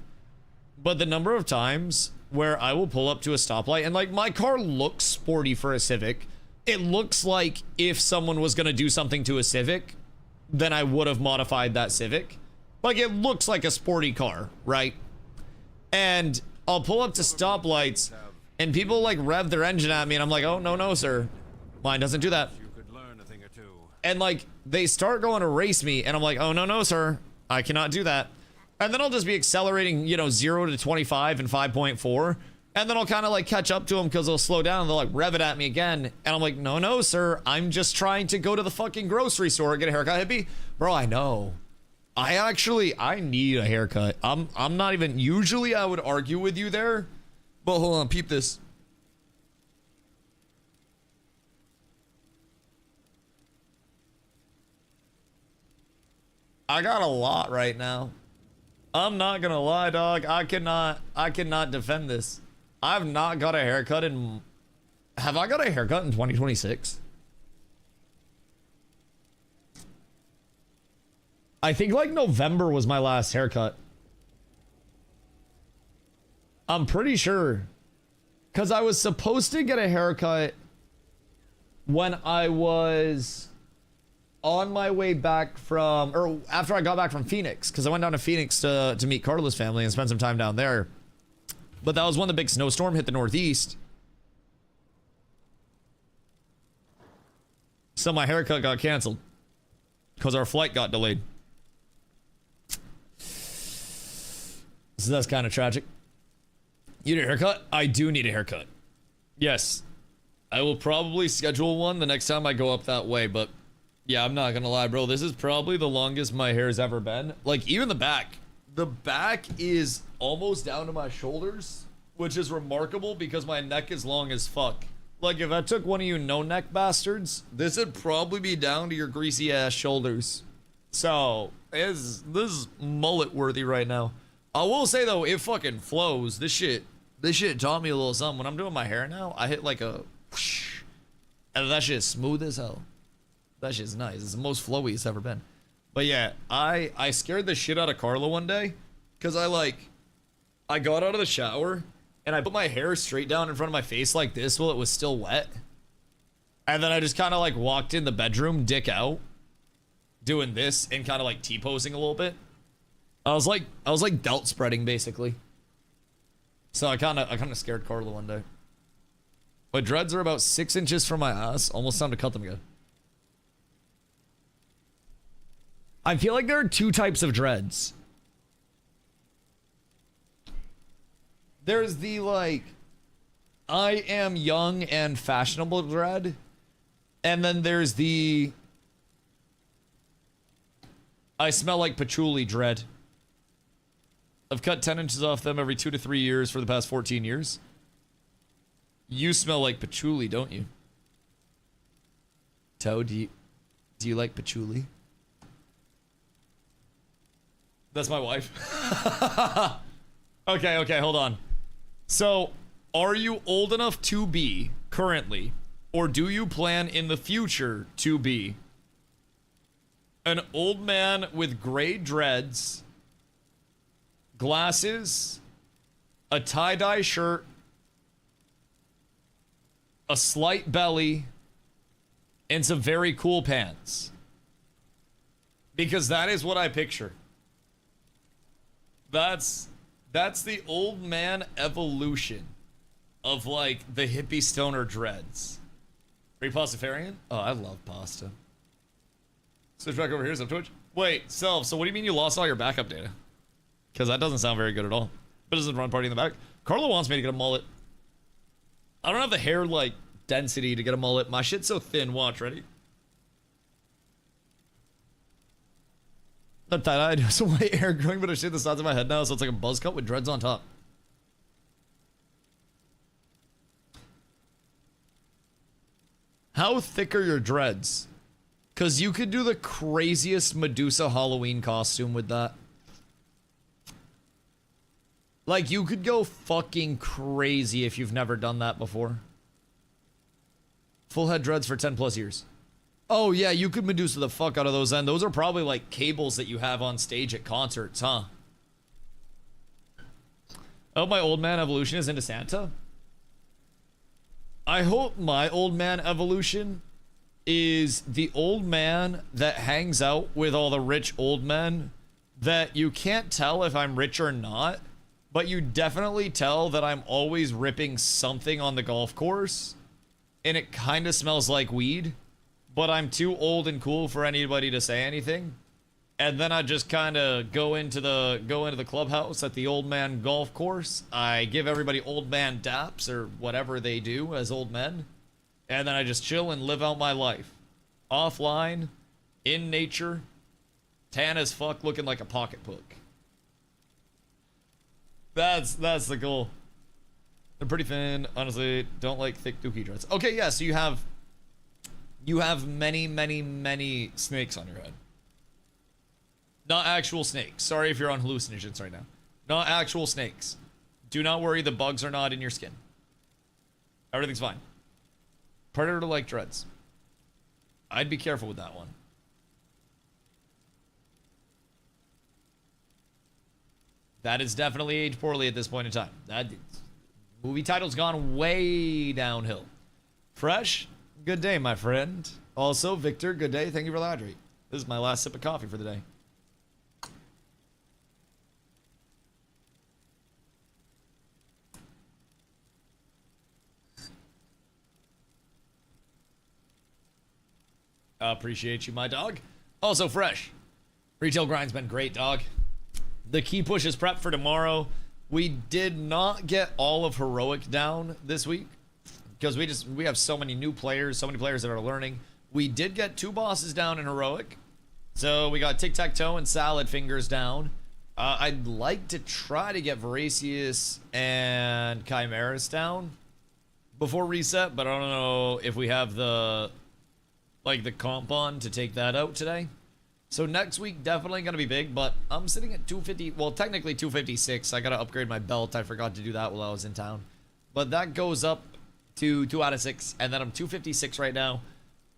Speaker 1: But the number of times where I will pull up to a stoplight and like my car looks sporty for a Civic. It looks like if someone was gonna do something to a Civic, then I would have modified that Civic. Like it looks like a sporty car, right? And I'll pull up to stoplights and people like rev their engine at me and I'm like, oh, no, sir. Mine doesn't do that. And like they start going to race me and I'm like, oh, no, sir. I cannot do that. And then I'll just be accelerating, you know, 0 to 25 and 5.4. And then I'll kind of like catch up to them because they'll slow down and they'll like rev it at me again. And I'm like, no, sir. I'm just trying to go to the fucking grocery store and get a haircut, hippie. Bro, I know. I need a haircut. I'm not even, usually I would argue with you there. But hold on, peep this. I got a lot right now. I'm not gonna lie, dog. I cannot defend this. I've not got a haircut in... Have I got a haircut in 2026? I think like November was my last haircut. I'm pretty sure. Because I was supposed to get a haircut when I was on my way back from... Or after I got back from Phoenix. Because I went down to Phoenix to meet Carla's family and spend some time down there. But that was when the big snowstorm hit the Northeast. So my haircut got canceled. Because our flight got delayed. So that's kind of tragic. You need a haircut? I do need a haircut. Yes. I will probably schedule one the next time I go up that way, but yeah, I'm not gonna lie, bro. This is probably the longest my hair's ever been. Like, even the back. The back is almost down to my shoulders, which is remarkable because my neck is long as fuck. Like, if I took one of you no-neck bastards, this would probably be down to your greasy-ass shoulders. So, this is mullet-worthy right now. I will say though, it fucking flows. This shit taught me a little something. When I'm doing my hair now, I hit like a whoosh, and that shit is smooth as hell. That shit's nice. It's the most flowy it's ever been. But yeah, I scared the shit out of Carla one day, cause I got out of the shower and I put my hair straight down in front of my face like this while it was still wet, and then I just kind of like walked in the bedroom, dick out, doing this and kind of like T-posing a little bit. I was like delt spreading basically. So I kind of scared Carla one day. My dreads are about 6 inches from my ass. Almost time to cut them again. I feel like there are two types of dreads. There's the like, I am young and fashionable dread. And then there's the, I smell like patchouli dread. I've cut 10 inches off them every 2 to 3 years for the past 14 years. You smell like patchouli, don't you? Toe, do you like patchouli? That's my wife. Okay, hold on. So, are you old enough to be currently, or do you plan in the future to be an old man with gray dreads, glasses, a tie-dye shirt, a slight belly, and some very cool pants? Because that is what I picture. That's the old man evolution of like the hippie stoner dreads. Are you pastafarian? Oh, I love pasta. Switch back over here, is up Twitch. Wait, so what do you mean you lost all your backup data? Because that doesn't sound very good at all. But doesn't run party in the back. Carla wants me to get a mullet. I don't have the hair, like, density to get a mullet. My shit's so thin. Watch, ready? Not tie-dye. I do some white hair growing, but I shave the sides of my head now, so it's like a buzz cut with dreads on top. How thick are your dreads? Because you could do the craziest Medusa Halloween costume with that. Like, you could go fucking crazy if you've never done that before. Full head dreads for 10 plus years. Oh yeah, you could Medusa the fuck out of those then. Those are probably like cables that you have on stage at concerts, huh? I hope my old man evolution is into Santa. I hope my old man evolution is the old man that hangs out with all the rich old men that you can't tell if I'm rich or not, but you definitely tell that I'm always ripping something on the golf course, and it kind of smells like weed, but I'm too old and cool for anybody to say anything. And then I just kind of go into the clubhouse at the old man golf course. I give everybody old man daps or whatever they do as old men, and then I just chill and live out my life, offline, in nature, tan as fuck, looking like a pocketbook. That's the goal. They're pretty thin, honestly. Don't like thick dookie dreads. Okay, yeah. So you have many snakes on your head. Not actual snakes. Sorry if you're on hallucinogens right now. Not actual snakes. Do not worry, the bugs are not in your skin. Everything's fine. Predator-like dreads. I'd be careful with that one. That is definitely aged poorly at this point in time. That movie title's gone way downhill. Fresh, good day, my friend. Also, Victor, good day. Thank you for the hydrate. This is my last sip of coffee for the day. Appreciate you, my dog. Also, Fresh. Retail grind's been great, dog. The key push is prep for tomorrow. We did not get all of Heroic down this week because we have so many new players, so many players that are learning. We did get 2 bosses down in Heroic. So we got Tic-Tac-Toe and Salad Fingers down. I'd like to try to get Voracious and Chimeras down before reset, but I don't know if we have the comp on to take that out today. So next week definitely gonna be big, but I'm sitting at 250, well technically 256. I gotta upgrade my belt. I forgot to do that while I was in town. But that goes up to 2 out of 6, and then I'm 256 right now.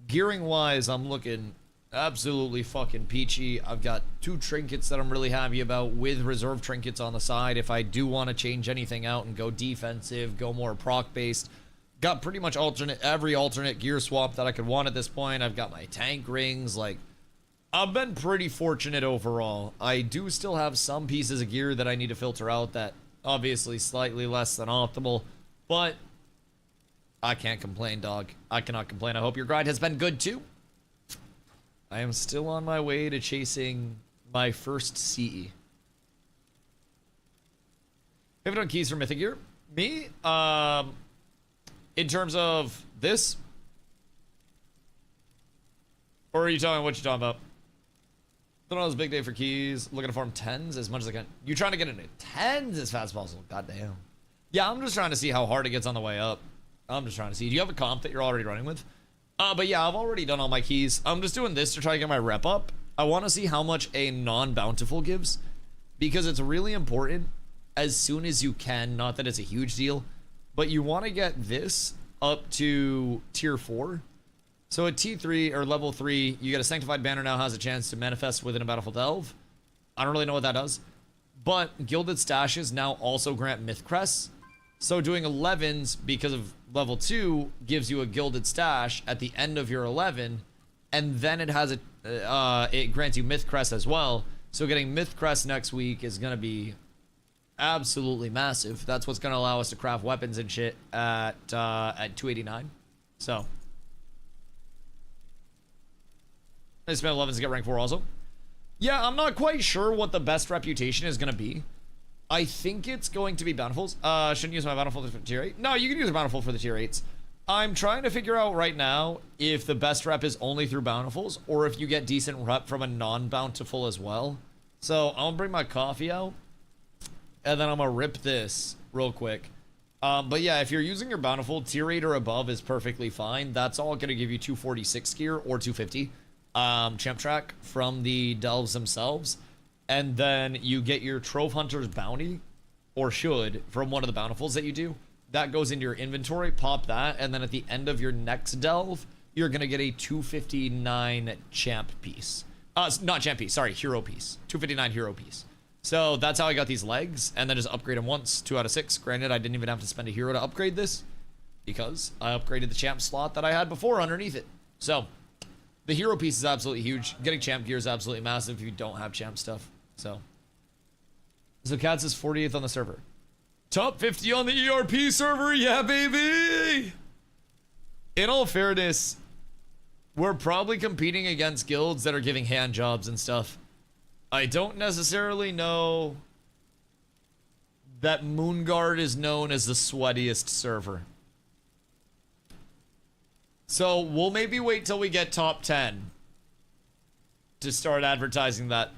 Speaker 1: Gearing wise, I'm looking absolutely fucking peachy. I've got 2 trinkets that I'm really happy about with reserve trinkets on the side if I do want to change anything out and go defensive, go more proc based. Got pretty much every alternate gear swap that I could want at this point. I've got my tank rings. Like, I've been pretty fortunate overall. I do still have some pieces of gear that I need to filter out that obviously slightly less than optimal, but I can't complain, dog. I cannot complain. I hope your grind has been good too. I am still on my way to chasing my first CE. Have you done keys for Mythic Gear? Me? In terms of this? Or are you telling me what you're talking about? Don't know, it's a big day for keys. Looking to farm 10s as much as I can. You're trying to get into 10s as fast as possible. God damn. Yeah, I'm just trying to see how hard it gets on the way up. I'm just trying to see. Do you have a comp that you're already running with? But yeah, I've already done all my keys. I'm just doing this to try to get my rep up. I want to see how much a non-bountiful gives, because it's really important as soon as you can. Not that it's a huge deal, but you want to get this up to tier 4. So at T3 or level 3, you get a Sanctified Banner now has a chance to manifest within a Battlefield Delve. I don't really know what that does, but Gilded Stashes now also grant Myth Crests. So doing 11s because of level 2 gives you a Gilded Stash at the end of your 11, and then it has it grants you Myth Crest as well. So getting Myth Crest next week is going to be absolutely massive. That's what's going to allow us to craft weapons and shit at 289. So I spent 11s to get rank 4 also. Yeah, I'm not quite sure what the best reputation is going to be. I think it's going to be bountifuls. Shouldn't use my bountiful for tier 8. No, you can use a bountiful for the tier 8s. I'm trying to figure out right now if the best rep is only through bountifuls or if you get decent rep from a non-bountiful as well. So I'm gonna bring my coffee out and then I'm gonna rip this real quick. But yeah, if you're using your bountiful, tier 8 or above is perfectly fine. That's all gonna give you 246 gear or 250 champ track from the delves themselves. And then you get your Trove Hunter's bounty, or should, from one of the bountifuls that you do. That goes into your inventory, pop that, and then at the end of your next delve, you're going to get a 259 champ piece. Not champ piece, sorry, hero piece. 259 hero piece. So that's how I got these legs, and then just upgrade them once, 2 out of 6. Granted, I didn't even have to spend a hero to upgrade this, because I upgraded the champ slot that I had before underneath it. So, the hero piece is absolutely huge. Getting champ gear is absolutely massive if you don't have champ stuff. So Cats is 48th on the server. Top 50 on the ERP server, yeah, baby! In all fairness, we're probably competing against guilds that are giving hand jobs and stuff. I don't necessarily know that Moonguard is known as the sweatiest server. So we'll maybe wait till we get top 10 to start advertising that.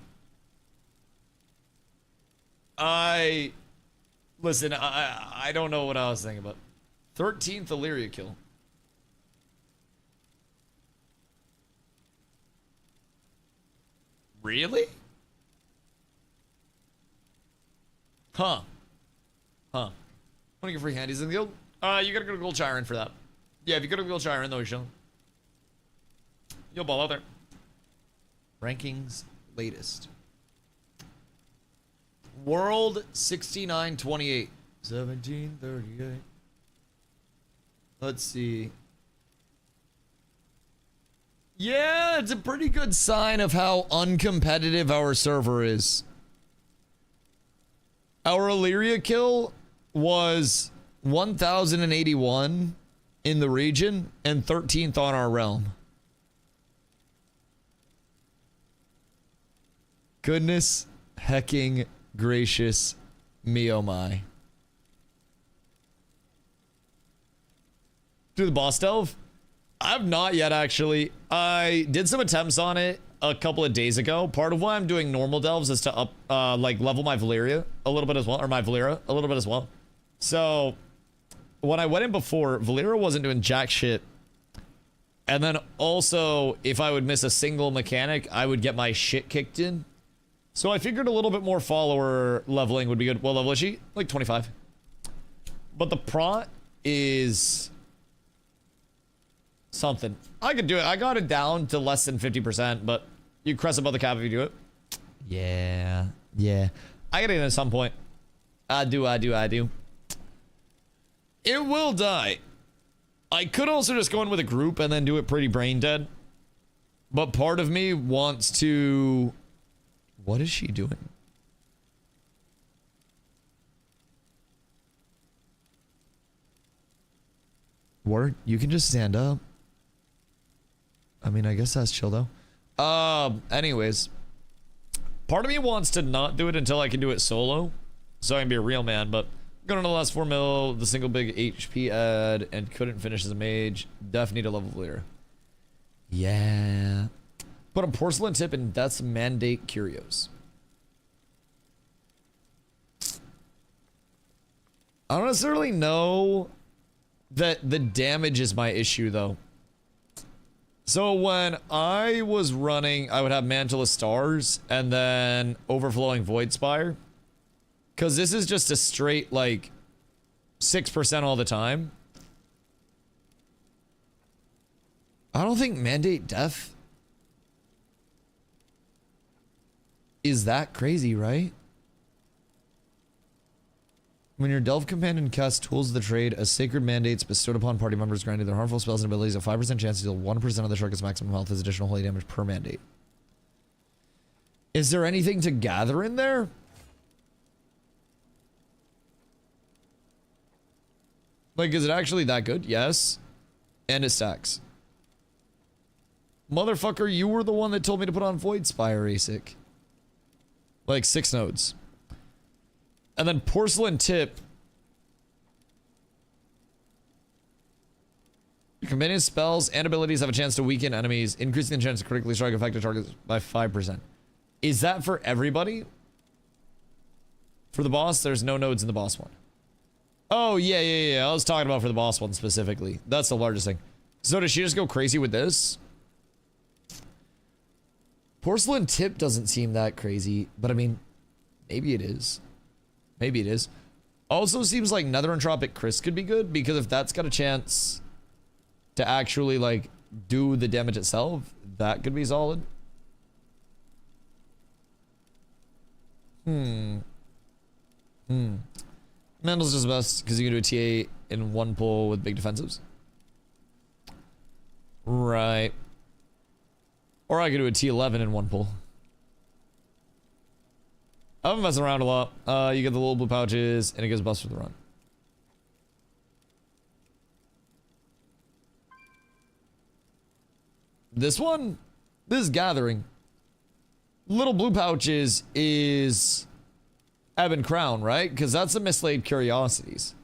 Speaker 1: Listen, I don't know what I was thinking about. 13th Illyria kill. Really? Huh. Huh. Want to get free handies in the guild? You gotta go to Gold Chiron for that. Yeah, if you go to Gold Chiron, though, you'll ball out there. Rankings latest. World 6928. 1738. Let's see. Yeah, it's a pretty good sign of how uncompetitive our server is. Our Illyria kill was 1,081 in the region and 13th on our realm. Goodness hecking gracious me, oh my. Do the boss delve? I've not yet, actually. I did some attempts on it a couple of days ago. Part of why I'm doing normal delves is to up, like, level my Valyria a little bit as well, or my Valyria a little bit as well. So, when I went in before, Valyria wasn't doing jack shit. And then also, if I would miss a single mechanic, I would get my shit kicked in. So I figured a little bit more follower leveling would be good. What level is she? Like 25. But the prot is something. I could do it. I got it down to less than 50%, but you crest above the cap if you do it. Yeah. Yeah. I gotta get it at some point. I do. It will die. I could also just go in with a group and then do it pretty brain dead. But part of me wants to... What is she doing? Word, you can just stand up. I mean, I guess that's chill though. Anyways. Part of me wants to not do it until I can do it solo. So I can be a real man, but going to the last 4 mil, the single big HP ad, and couldn't finish as a mage. Def need a level leader. Yeah. Put a porcelain tip in Death's Mandate Curios. I don't necessarily know that the damage is my issue, though. So when I was running, I would have Mantle of Stars and then Overflowing Void Spire. Because this is just a straight, like, 6% all the time. I don't think Mandate Death is that crazy, right? When your Delve Companion casts Tools of the Trade, a sacred mandates bestowed upon party members granting their harmful spells and abilities a 5% chance to deal 1% of the target's maximum health as additional holy damage per mandate. Is there anything to gather in there? Like, is it actually that good? Yes. And it stacks. Motherfucker, you were the one that told me to put on Void Spire, ASIC. Like 6 nodes. And then Porcelain Tip. Your companion spells and abilities have a chance to weaken enemies, increasing the chance to critically strike affected targets by 5%. Is that for everybody? For the boss, there's no nodes in the boss one. Oh, yeah. I was talking about for the boss one specifically. That's the largest thing. So does she just go crazy with this? Porcelain Tip doesn't seem that crazy, but I mean, maybe it is. Maybe it is. Also seems like Nether Entropic Chris could be good, because if that's got a chance to actually, like, do the damage itself, that could be solid. Mantle's just best because you can do a TA in one pull with big defensives. Right. Or I could do a T11 in one pull. I've been messing around a lot. You get the little blue pouches, and it gives a bust for the run. This one? This is Gathering. Little blue pouches is Ebon Crown, right? Because that's the Mislaid Curiosities.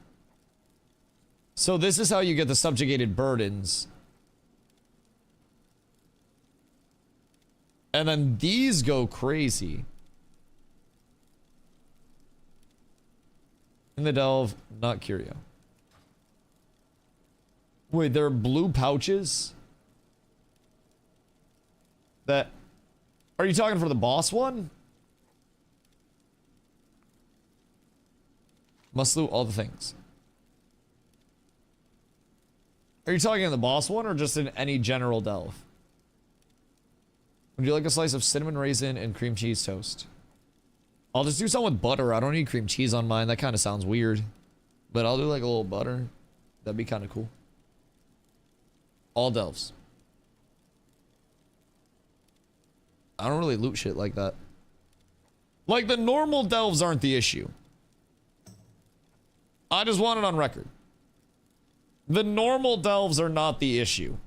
Speaker 1: So this is how you get the Subjugated Burdens. And then these go crazy. In the Delve, not Curio. Wait, there are blue pouches? That... Are you talking for the boss one? Must loot all the things. Are you talking in the boss one or just in any general delve? Would you like a slice of cinnamon raisin and cream cheese toast? I'll just do something with butter. I don't need cream cheese on mine. That kind of sounds weird. But I'll do like a little butter. That'd be kind of cool. All delves. I don't really loot shit like that. Like, the normal delves aren't the issue. I just want it on record. The normal delves are not the issue.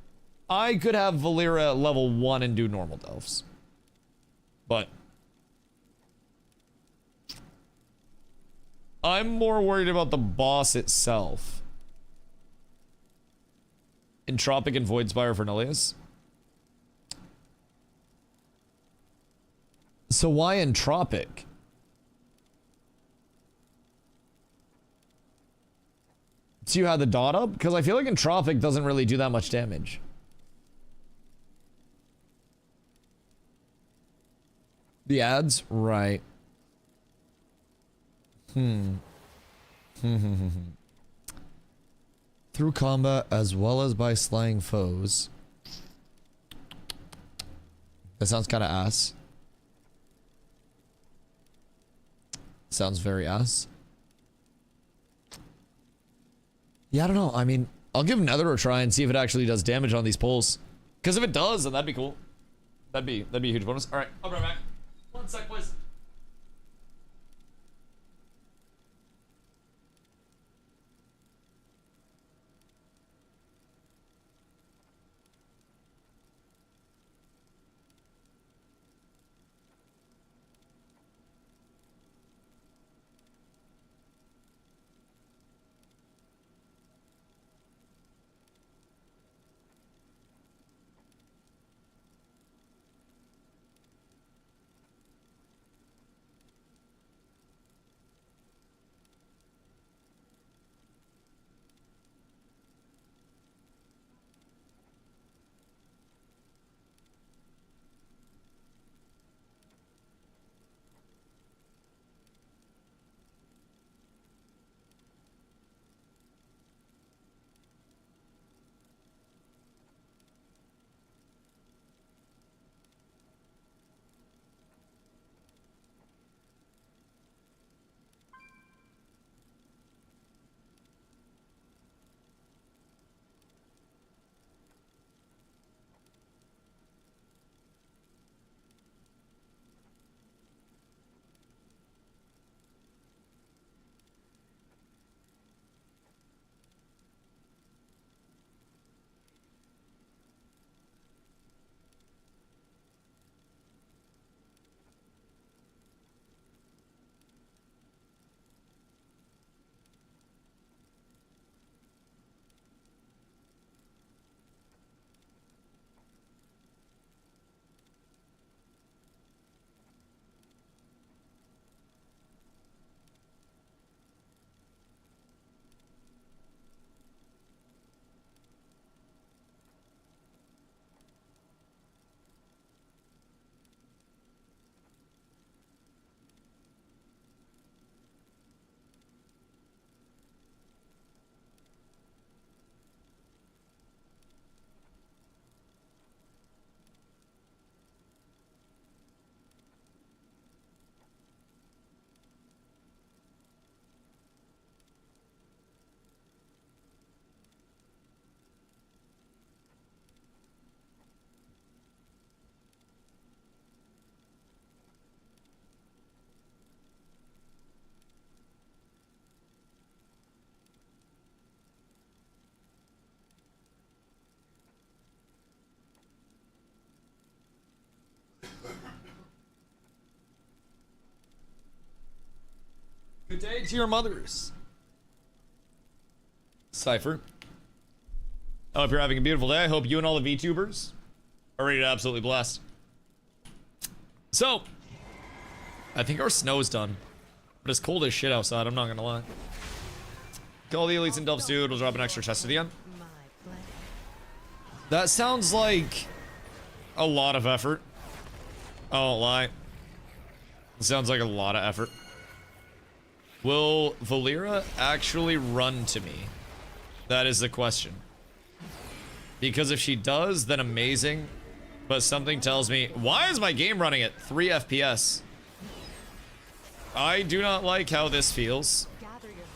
Speaker 1: I could have Valera at level 1 and do normal delves. But I'm more worried about the boss itself. Entropic and Voidspire for Nullius. So why Entropic? So you had the dot up? Because I feel like Entropic doesn't really do that much damage. The ads? Right. Through combat as well as by slaying foes. That sounds kind of ass. Sounds very ass. Yeah, I don't know. I mean, I'll give Nether a try and see if it actually does damage on these pulls. Because if it does, then that'd be cool. That'd be a huge bonus. All right, I'll be right back. 1 sec, please. Good day to your mothers. Cypher. I hope you're having a beautiful day. I hope you and all the VTubers are ready to absolutely blast. So, I think our snow's done. But it's cold as shit outside, I'm not gonna lie. Call the elites and delves too, it'll drop an extra chest at the end. That sounds like a lot of effort. I won't lie. It sounds like a lot of effort. Will Valera actually run to me? That is the question. Because if she does, then amazing. But something tells me, why is my game running at 3 FPS? I do not like how this feels.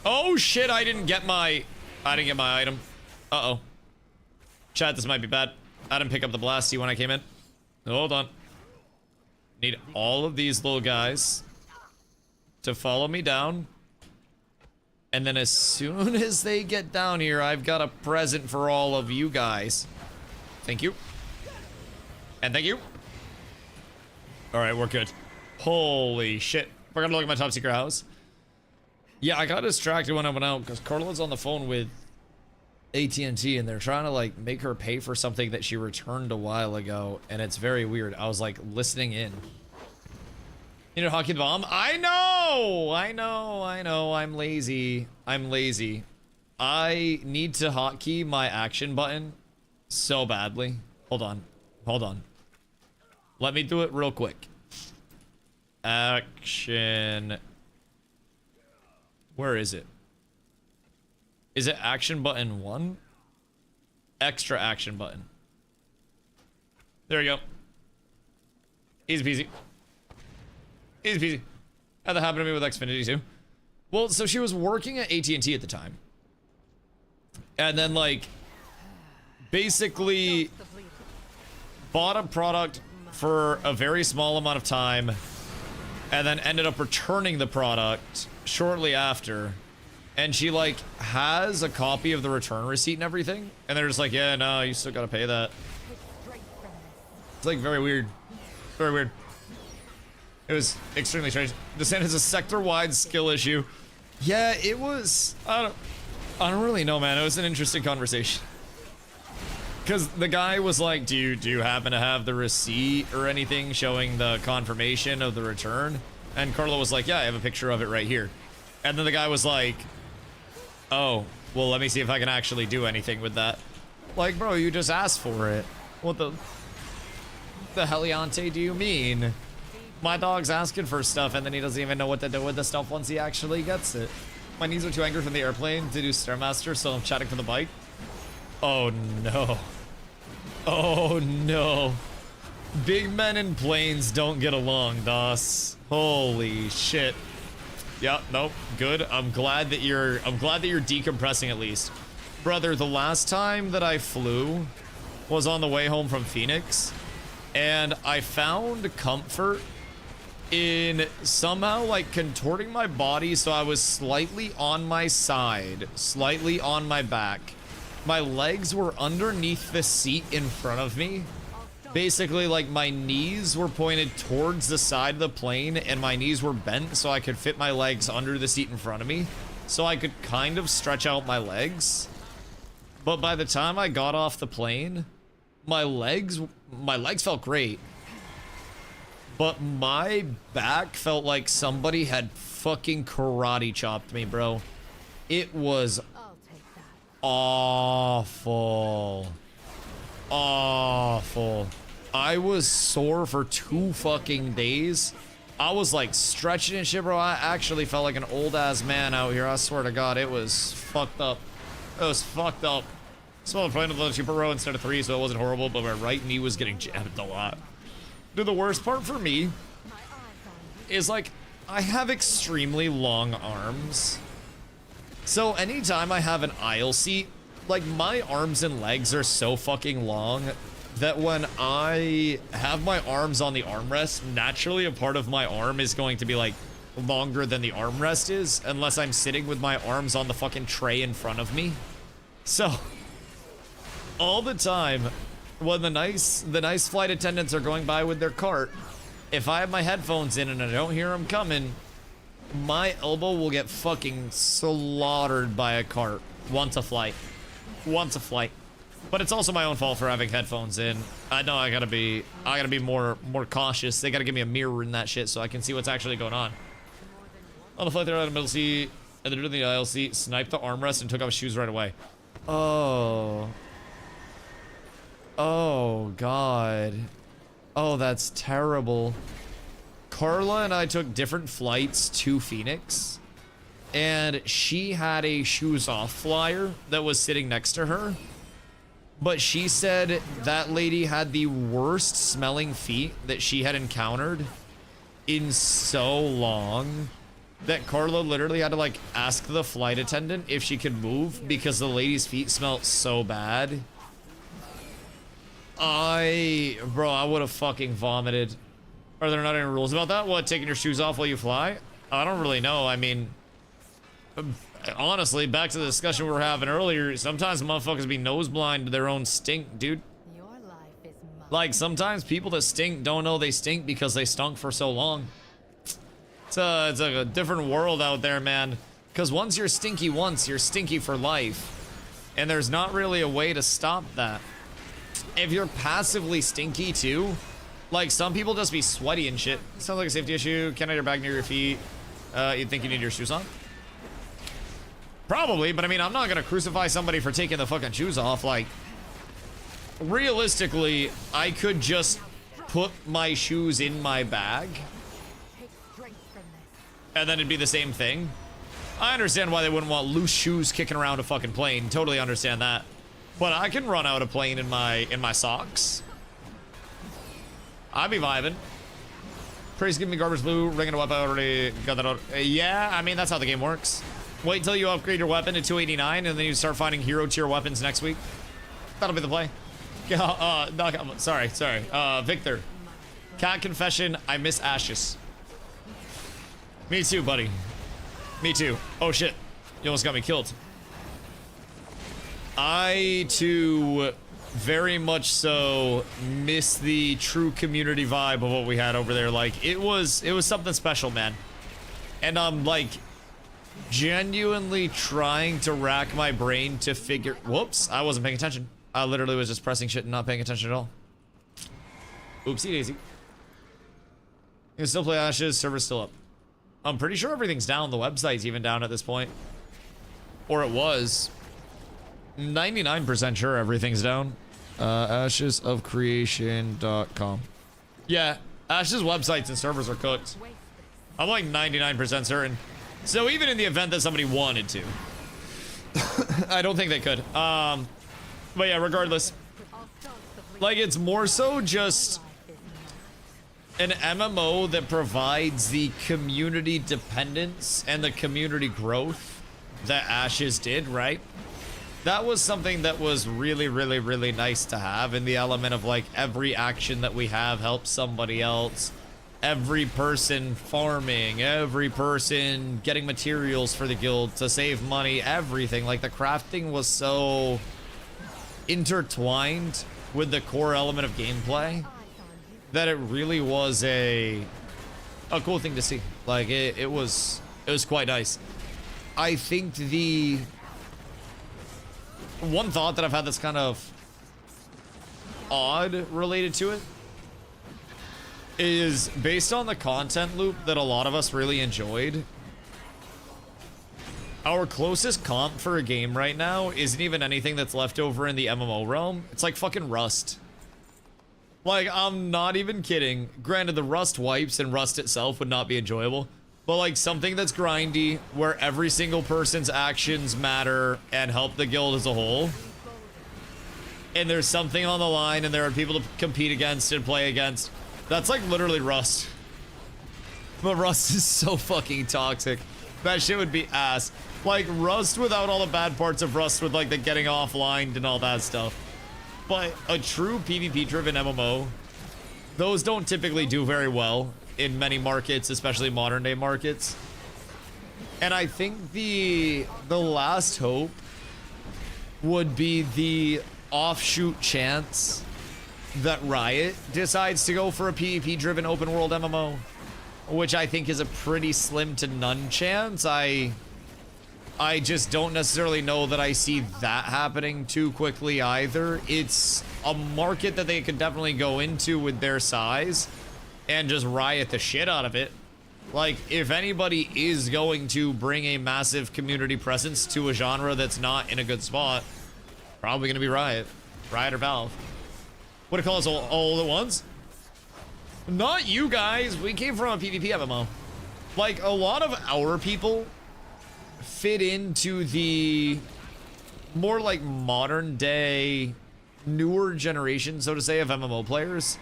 Speaker 1: Oh shit, I didn't get my item. Uh-oh. Chat, this might be bad. I didn't pick up the blasty when I came in. Hold on. Need all of these little guys to follow me down. And then as soon as they get down here, I've got a present for all of you guys. Thank you. And thank you. Alright, we're good. Holy shit. We're gonna look at my top secret house. Yeah, I got distracted when I went out because Carla's on the phone with AT&T and they're trying to like make her pay for something that she returned a while ago, and it's very weird. I was like listening in. You know, hockey the bomb? I know! I'm lazy. I need to hotkey my action button so badly. Hold on. Let me do it real quick. Action. Where is it? Is it action button 1? Extra action button. There we go. Easy peasy. Easy peasy. How'd that happen to me with Xfinity too? Well, so she was working at AT&T at the time. And then like, basically bought a product for a very small amount of time and then ended up returning the product shortly after. And she like has a copy of the return receipt and everything. And they're just like, yeah, no, you still gotta pay that. It's like very weird. Very weird. It was extremely strange. Descent is a sector-wide skill issue. Yeah, it was, I don't really know, man. It was an interesting conversation. Because the guy was like, do you happen to have the receipt or anything showing the confirmation of the return? And Carla was like, yeah, I have a picture of it right here. And then the guy was like, oh, well, let me see if I can actually do anything with that. Like, bro, you just asked for it. What the heliante do you mean? My dog's asking for stuff and then he doesn't even know what to do with the stuff once he actually gets it. My knees are too angry from the airplane to do Stairmaster, so I'm chatting from the bike. Oh no. Oh no. Big men in planes don't get along, DOS. Holy shit. Yeah, nope, good. I'm glad that you're decompressing at least. Brother, the last time that I flew was on the way home from Phoenix, and I found comfort in somehow like contorting my body so I was slightly on my side, slightly on my back. My legs were underneath the seat in front of me. Basically, like, my knees were pointed towards the side of the plane and my knees were bent so I could fit my legs under the seat in front of me, so I could kind of stretch out my legs. But by the time I got off the plane, my legs felt great, but my back felt like somebody had fucking karate chopped me, bro. It was awful. Awful. I was sore for 2 fucking days. I was like stretching and shit, bro. I actually felt like an old ass man out here. I swear to God, it was fucked up. It was fucked up. So I'm playing with the cheaper row instead of 3, so it wasn't horrible, but my right knee was getting jammed a lot. Dude, the worst part for me is like, I have extremely long arms. So anytime I have an aisle seat, like my arms and legs are so fucking long that when I have my arms on the armrest, naturally a part of my arm is going to be like longer than the armrest is, unless I'm sitting with my arms on the fucking tray in front of me. So all the time when the nice flight attendants are going by with their cart, if I have my headphones in and I don't hear them coming, my elbow will get fucking slaughtered by a cart once a flight. Once a flight. But it's also my own fault for having headphones in. I know I gotta be more cautious. They gotta give me a mirror in that shit so I can see what's actually going on. On the flight there, out of the middle seat, and then in the aisle seat, sniped the armrest and took off his shoes right away. Oh. Oh, God. Oh, that's terrible. Carla and I took different flights to Phoenix. and she had a shoes off flyer that was sitting next to her. But she said that lady had the worst smelling feet that she had encountered in so long that Carla literally had to like ask the flight attendant if she could move because the lady's feet smelled so bad. Bro, I would have fucking vomited. Are there not any rules about that? What, taking your shoes off while you fly? I don't really know. I mean, honestly, back to the discussion we were having earlier, sometimes motherfuckers be nose blind to their own stink, dude.
Speaker 4: Your life is mine.
Speaker 1: Like, sometimes people that stink don't know they stink because they stunk for so long. It's like a different world out there, man. Because once you're stinky once, you're stinky for life. And there's not really a way to stop that. If you're passively stinky too, like some people just be sweaty and shit. Sounds like a safety issue. Can't have your bag near your feet. You think you need your shoes on? Probably, but I mean, I'm not gonna crucify somebody for taking the fucking shoes off. Like, realistically, I could just put my shoes in my bag
Speaker 4: Take strength from this.
Speaker 1: and then it'd be the same thing. I understand why they wouldn't want loose shoes kicking around a fucking plane. Totally understand that. But I can run out a plane in my socks. I'd be vibing. Praise give me garbage blue, ringing a weapon, already got that out. Yeah, I mean, that's how the game works. Wait until you upgrade your weapon to 289 and then you start finding hero tier weapons next week. That'll be the play. Sorry. Victor. Cat confession, I miss Ashes. Me too, buddy. Me too. Oh shit. You almost got me killed. I too very much so miss the true community vibe of what we had over there. Like, it was something special, man. And I'm like genuinely trying to rack my brain to figure. Whoops, I wasn't paying attention. I literally was just pressing shit and not paying attention at all. Oopsie daisy. You can still play Ashes, server's still up. I'm pretty sure everything's down. The website's even down at this point. Or it was. 99% sure everything's down. Ashesofcreation.com. Yeah, Ashes websites and servers are cooked. I'm like 99% certain. So even in the event that somebody wanted to, I don't think they could. But yeah, regardless, like, it's more so just an MMO that provides the community dependence and the community growth that Ashes did, right? That was something that was really, really, really nice to have, in the element of like every action that we have helps somebody else. Every person farming, every person getting materials for the guild to save money, everything. Like, the crafting was so intertwined with the core element of gameplay that it really was a cool thing to see. Like, it was quite nice. I think the one thought that I've had that's kind of odd related to it is based on the content loop that a lot of us really enjoyed. Our closest comp for a game right now isn't even anything that's left over in the MMO realm. It's like fucking Rust. Like, I'm not even kidding. Granted, the Rust wipes and Rust itself would not be enjoyable. But like something that's grindy, where every single person's actions matter and help the guild as a whole. And there's something on the line and there are people to compete against and play against. That's like literally Rust. But Rust is so fucking toxic. That shit would be ass. Like, Rust without all the bad parts of Rust, with like the getting offline and all that stuff. But a true PvP driven MMO, those don't typically do very well in many markets, especially modern day markets. And I think the last hope would be the offshoot chance that Riot decides to go for a PvP driven open world MMO, which I think is a pretty slim to none chance. I just don't necessarily know that I see that happening too quickly either. It's a market that they could definitely go into with their size and just riot the shit out of it. Like, if anybody is going to bring a massive community presence to a genre that's not in a good spot, probably gonna be Riot. Riot or Valve. What do you call us all at once? Not you guys. We came from a PvP MMO. Like, a lot of our people fit into the more like modern day, newer generation, so to say, of MMO players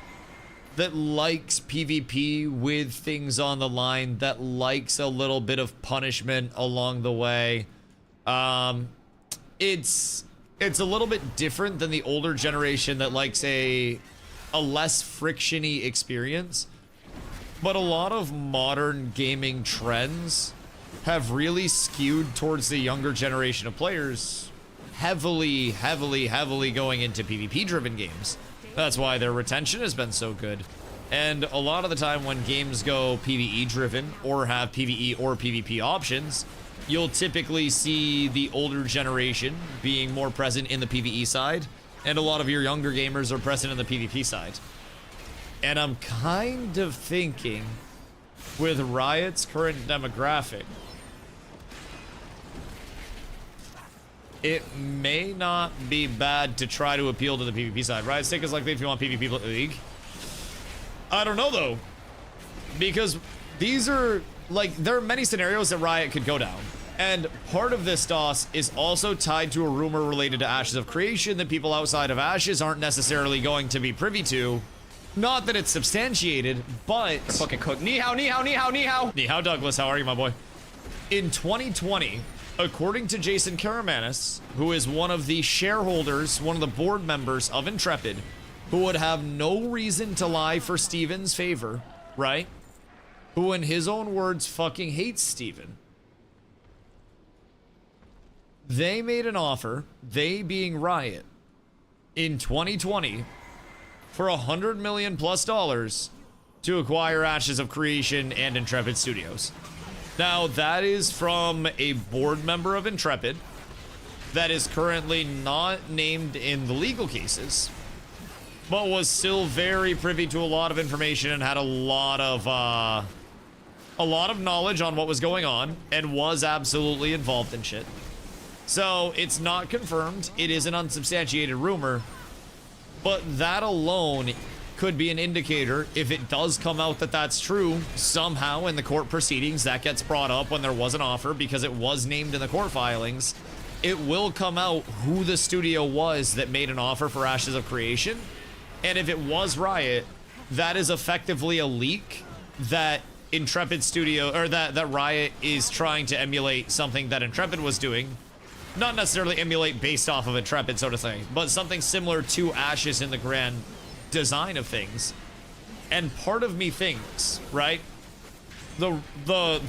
Speaker 1: that likes PvP with things on the line, that likes a little bit of punishment along the way. It's a little bit different than the older generation that likes a less frictiony experience. But a lot of modern gaming trends have really skewed towards the younger generation of players, heavily going into PvP-driven games. That's why their retention has been so good. And a lot of the time when games go PvE-driven or have PvE or PvP options, you'll typically see the older generation being more present in the PvE side, and a lot of your younger gamers are present in the PvP side. And I'm kind of thinking, with Riot's current demographic, it may not be bad to try to appeal to the PvP side. Riot's take is like if you want PvP League. I don't know though, because these are like, there are many scenarios that Riot could go down. And part of this DOS is also tied to a rumor related to Ashes of Creation that people outside of Ashes aren't necessarily going to be privy to. Not that it's substantiated, but...
Speaker 5: Fucking cook. Ni hao, ni hao, ni hao, ni hao.
Speaker 1: Ni hao, Douglas. How are you, my boy? In 2020, according to Jason Karamanis, who is one of the shareholders, one of the board members of Intrepid, who would have no reason to lie for Steven's favor, right? Who, in his own words, fucking hates Steven. They made an offer, they being Riot, in 2020 for $100 million plus to acquire Ashes of Creation and Intrepid Studios. Now, that is from a board member of Intrepid that is currently not named in the legal cases, but was still very privy to a lot of information and had a lot of knowledge on what was going on and was absolutely involved in shit. So it's not confirmed. It is an unsubstantiated rumor, but that alone could be an indicator. If it does come out that that's true, somehow in the court proceedings that gets brought up when there was an offer because it was named in the court filings, it will come out who the studio was that made an offer for Ashes of Creation. And if it was Riot, that is effectively a leak that Intrepid Studio, or that Riot is trying to emulate something that Intrepid was doing. Not necessarily emulate based off of Intrepid sort of thing, but something similar to Ashes in the grand design of things. And part of me thinks, right, the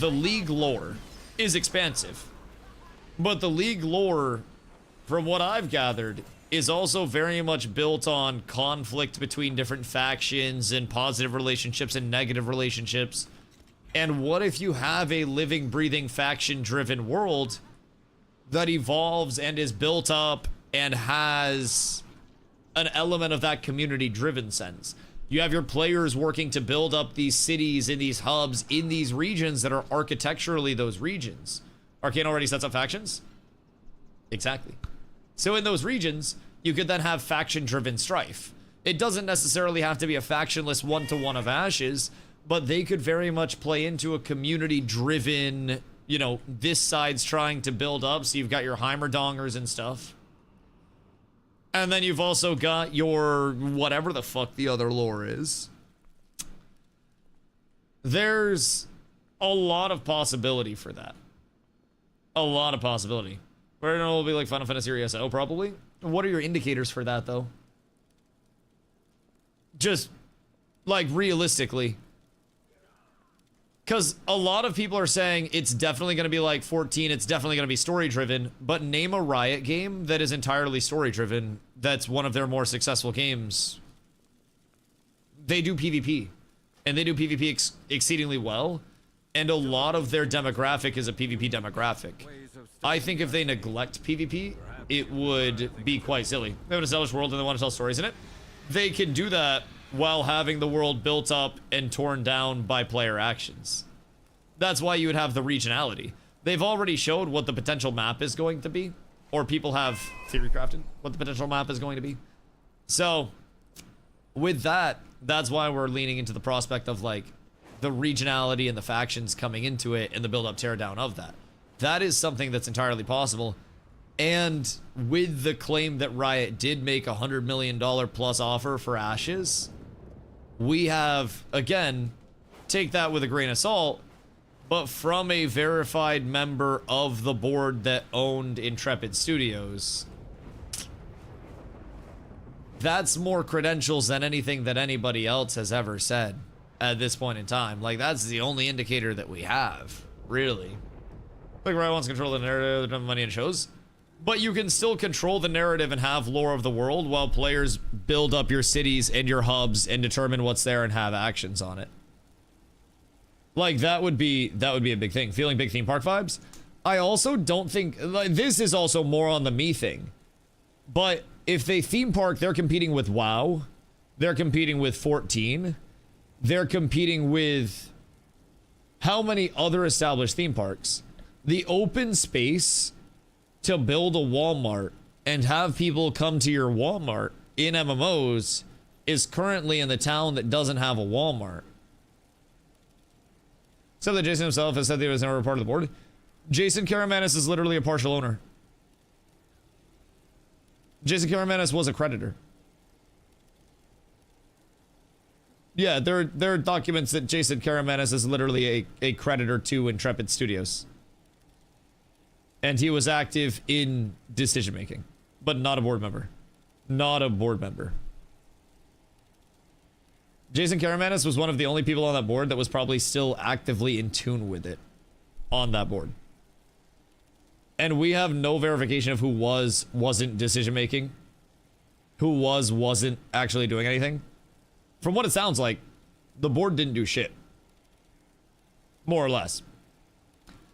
Speaker 1: League lore is expansive, but the League lore, from what I've gathered, is also very much built on conflict between different factions and positive relationships and negative relationships. And what if you have a living, breathing, faction-driven world that evolves and is built up and has an element of that community-driven sense? You have your players working to build up these cities in these hubs in these regions that are architecturally those regions. Arcane already sets up factions? Exactly. So in those regions, you could then have faction-driven strife. It doesn't necessarily have to be a factionless one-to-one of Ashes, but they could very much play into a community-driven, you know, this side's trying to build up, so you've got your Heimerdongers and stuff. And then you've also got your whatever the fuck the other lore is. There's a lot of possibility for that. A lot of possibility. Where it'll be like Final Fantasy or ESO, probably. What are your indicators for that, though? Just, like, realistically. Because a lot of people are saying it's definitely going to be like 14, it's definitely going to be story-driven, but name a Riot game that is entirely story-driven that's one of their more successful games. They do PvP, and they do PvP exceedingly well, and a lot of their demographic is a PvP demographic. I think if they neglect PvP, it would be quite silly. They have an established world and they want to tell stories in it. They can do that while having the world built up and torn down by player actions. That's why you would have the regionality. They've already showed what the potential map is going to be, or people have theory crafted what the potential map is going to be. So, with that, that's why we're leaning into the prospect of, like, the regionality and the factions coming into it and the build-up teardown of that. That is something that's entirely possible. And with the claim that Riot did make a $100 million plus offer for Ashes, we have, again, take that with a grain of salt, but from a verified member of the board that owned Intrepid Studios. That's more credentials than anything that anybody else has ever said at this point in time. Like, that's the only indicator that we have, really. Like, Riot wants to control the narrative, the money and shows. But you can still control the narrative and have lore of the world while players build up your cities and your hubs and determine what's there and have actions on it. Like, that would be a big thing. Feeling big theme park vibes. I also don't think, like, this is also more on the me thing. But if they theme park, they're competing with WoW. They're competing with 14. They're competing with how many other established theme parks? The open space to build a Walmart and have people come to your Walmart in MMOs is currently in the town that doesn't have a Walmart. So that Jason himself has said that he was never a part of the board. Jason Karamanis is literally a partial owner. Jason Karamanis was a creditor. Yeah, there are documents that Jason Karamanis is literally a creditor to Intrepid Studios. And he was active in decision making, but not a board member. Not a board member. Jason Karamanis was one of the only people on that board that was probably still actively in tune with it on that board. And we have no verification of who wasn't decision making, who wasn't actually doing anything. From what it sounds like, the board didn't do shit. More or less.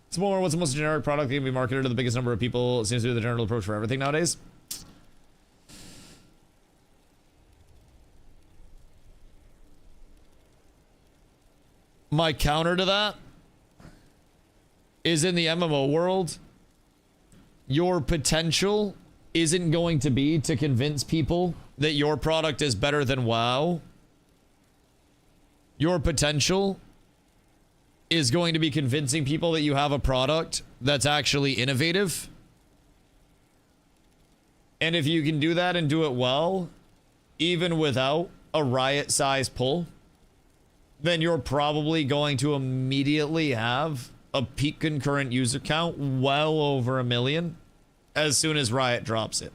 Speaker 1: It's more, what's the most generic product that can be marketed to the biggest number of people? It seems to be the general approach for everything nowadays. My counter to that is in the MMO world, your potential isn't going to be to convince people that your product is better than WoW. Your potential is going to be convincing people that you have a product that's actually innovative. And if you can do that and do it well, even without a Riot-sized pull, then you're probably going to immediately have a peak concurrent user count well over 1 million as soon as Riot drops it.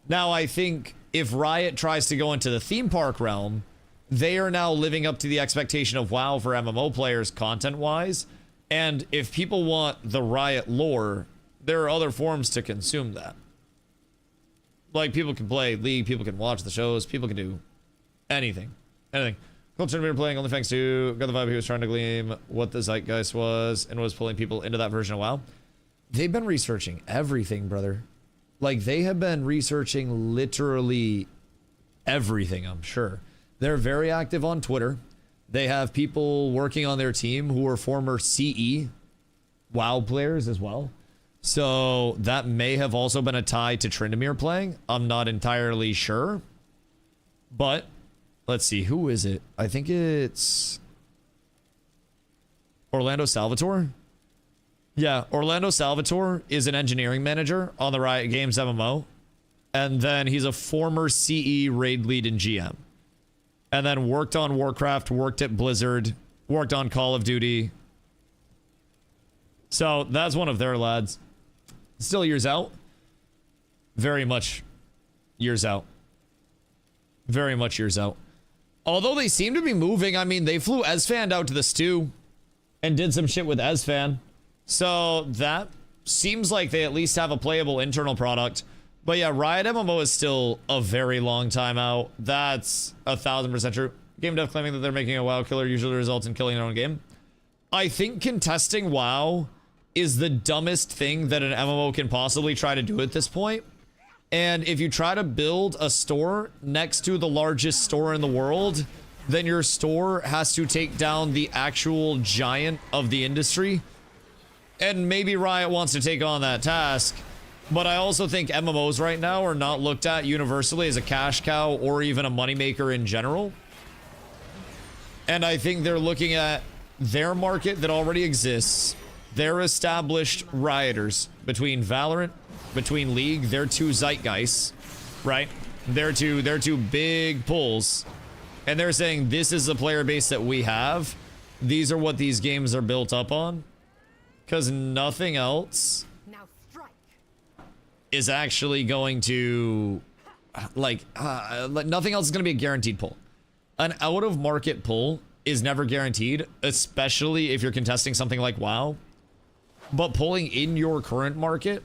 Speaker 1: Now, I think if Riot tries to go into the theme park realm, they are now living up to the expectation of WoW for MMO players content-wise. And if people want the Riot lore, there are other forms to consume that. Like, people can play League, people can watch the shows, people can do anything. Anything. Culture we were playing only thanks to got the vibe he was trying to glean what the zeitgeist was and was pulling people into that version of WoW. They've been researching everything, brother. Like, they have been researching literally everything, I'm sure. They're very active on Twitter. They have people working on their team who are former CE WoW players as well. So that may have also been a tie to Tryndamere playing. I'm not entirely sure. But let's see, who is it? I think it's Orlando Salvatore. Yeah, Orlando Salvatore is an engineering manager on the Riot Games MMO. And then he's a former CE raid lead and GM. And then worked on Warcraft, worked at Blizzard, worked on Call of Duty. So that's one of their lads. Still years out. Very much years out. Very much years out. Although they seem to be moving. I mean, they flew Esfand out to the stew and did some shit with Esfand. So that seems like they at least have a playable internal product. But yeah, Riot MMO is still a very long time out. That's 1000% true. Game dev claiming that they're making a WoW killer usually results in killing their own game. I think contesting WoW is the dumbest thing that an MMO can possibly try to do at this point. And if you try to build a store next to the largest store in the world, then your store has to take down the actual giant of the industry. And maybe Riot wants to take on that task. But I also think MMOs right now are not looked at universally as a cash cow or even a moneymaker in general. And I think they're looking at their market that already exists they're established rioters between Valorant, between League. They're two zeitgeists, right? They're two big pulls. And they're saying, this is the player base that we have. These are what these games are built up on. Because nothing else
Speaker 4: Now strike.
Speaker 1: is actually going to, like, nothing else is going to be a guaranteed pull. An out-of-market pull is never guaranteed, especially if you're contesting something like WoW. But pulling in your current market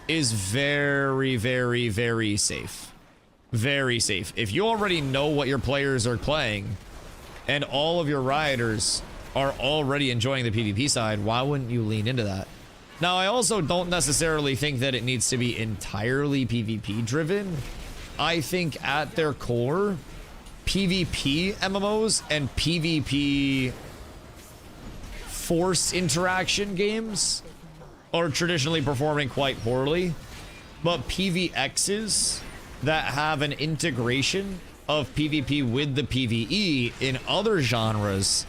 Speaker 1: is very, very, very safe. Very safe. If you already know what your players are playing, and all of your rioters are already enjoying the PvP side, why wouldn't you lean into that? Now, I also don't necessarily think that it needs to be entirely PvP driven. I think at their core, PvP MMOs and PvP forced interaction games are traditionally performing quite poorly, but PvXs that have an integration of PvP with the PvE in other genres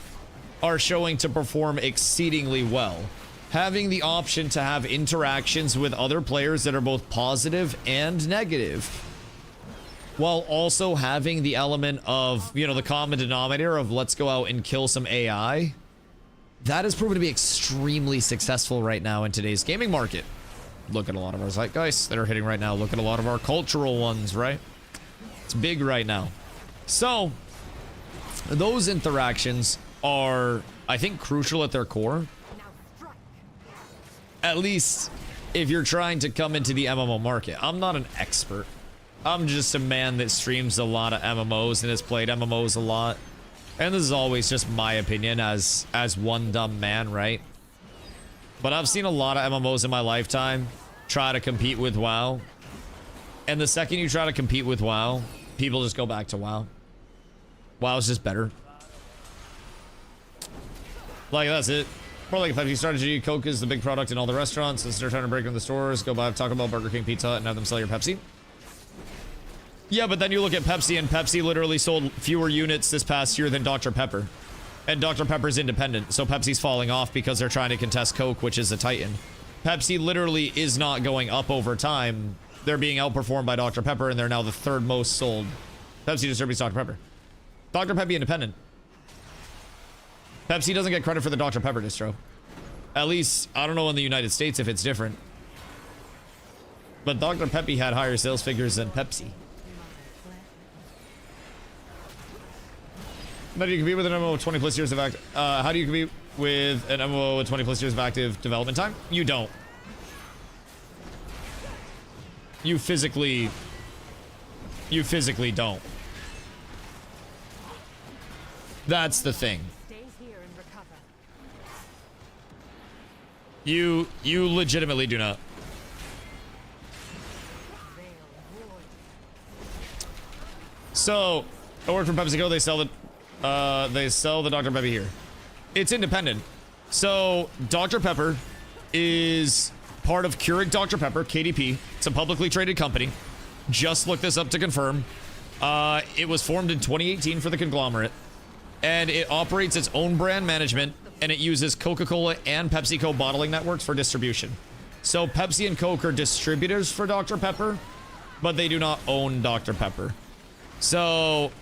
Speaker 1: are showing to perform exceedingly well. Having the option to have interactions with other players that are both positive and negative, while also having the element of, you know, the common denominator of let's go out and kill some AI, that has proven to be extremely successful right now in today's gaming market. Look at a lot of our zeitgeists that are hitting right now. Look at a lot of our cultural ones, right? It's big right now. So, those interactions are, I think, crucial at their core.
Speaker 4: Now strike.
Speaker 1: At least if you're trying to come into the MMO market. I'm not an expert. I'm just a man that streams a lot of MMOs and has played MMOs a lot. And this is always just my opinion as one dumb man, right? But I've seen a lot of MMOs in my lifetime try to compete with WoW. And the second you try to compete with WoW, people just go back to WoW. WoW's just better. Like, that's it. More like a 5G strategy. Coke is the big product in all the restaurants. Since they're trying to break into the stores, go buy Taco Bell, Burger King, Pizza Hut, and have them sell your Pepsi. Yeah, but then you look at Pepsi, and Pepsi literally sold fewer units this past year than Dr. Pepper. And Dr. Pepper's independent, so Pepsi's falling off because they're trying to contest Coke, which is a titan. Pepsi literally is not going up over time. They're being outperformed by Dr. Pepper, and they're now the third most sold. Pepsi distributes Dr. Pepper. Dr. Pepper independent. Pepsi doesn't get credit for the Dr. Pepper distro. At least, I don't know in the United States if it's different. But Dr. Pepper had higher sales figures than Pepsi. How do you compete with an MMO with 20 plus years of how do you compete with an MMO with 20 plus years of active development time? You don't. You physically don't. That's the thing.
Speaker 4: Stay here and recover.
Speaker 1: You legitimately do not.
Speaker 4: Veil void.
Speaker 1: So, I work for PepsiCo. They sell the Dr. Pepper here. It's independent. So, Dr. Pepper is part of Keurig Dr. Pepper, KDP. It's a publicly traded company. Just look this up to confirm. It was formed in 2018 for the conglomerate. And it operates its own brand management, and it uses Coca-Cola and PepsiCo bottling networks for distribution. So Pepsi and Coke are distributors for Dr. Pepper, but they do not own Dr. Pepper. So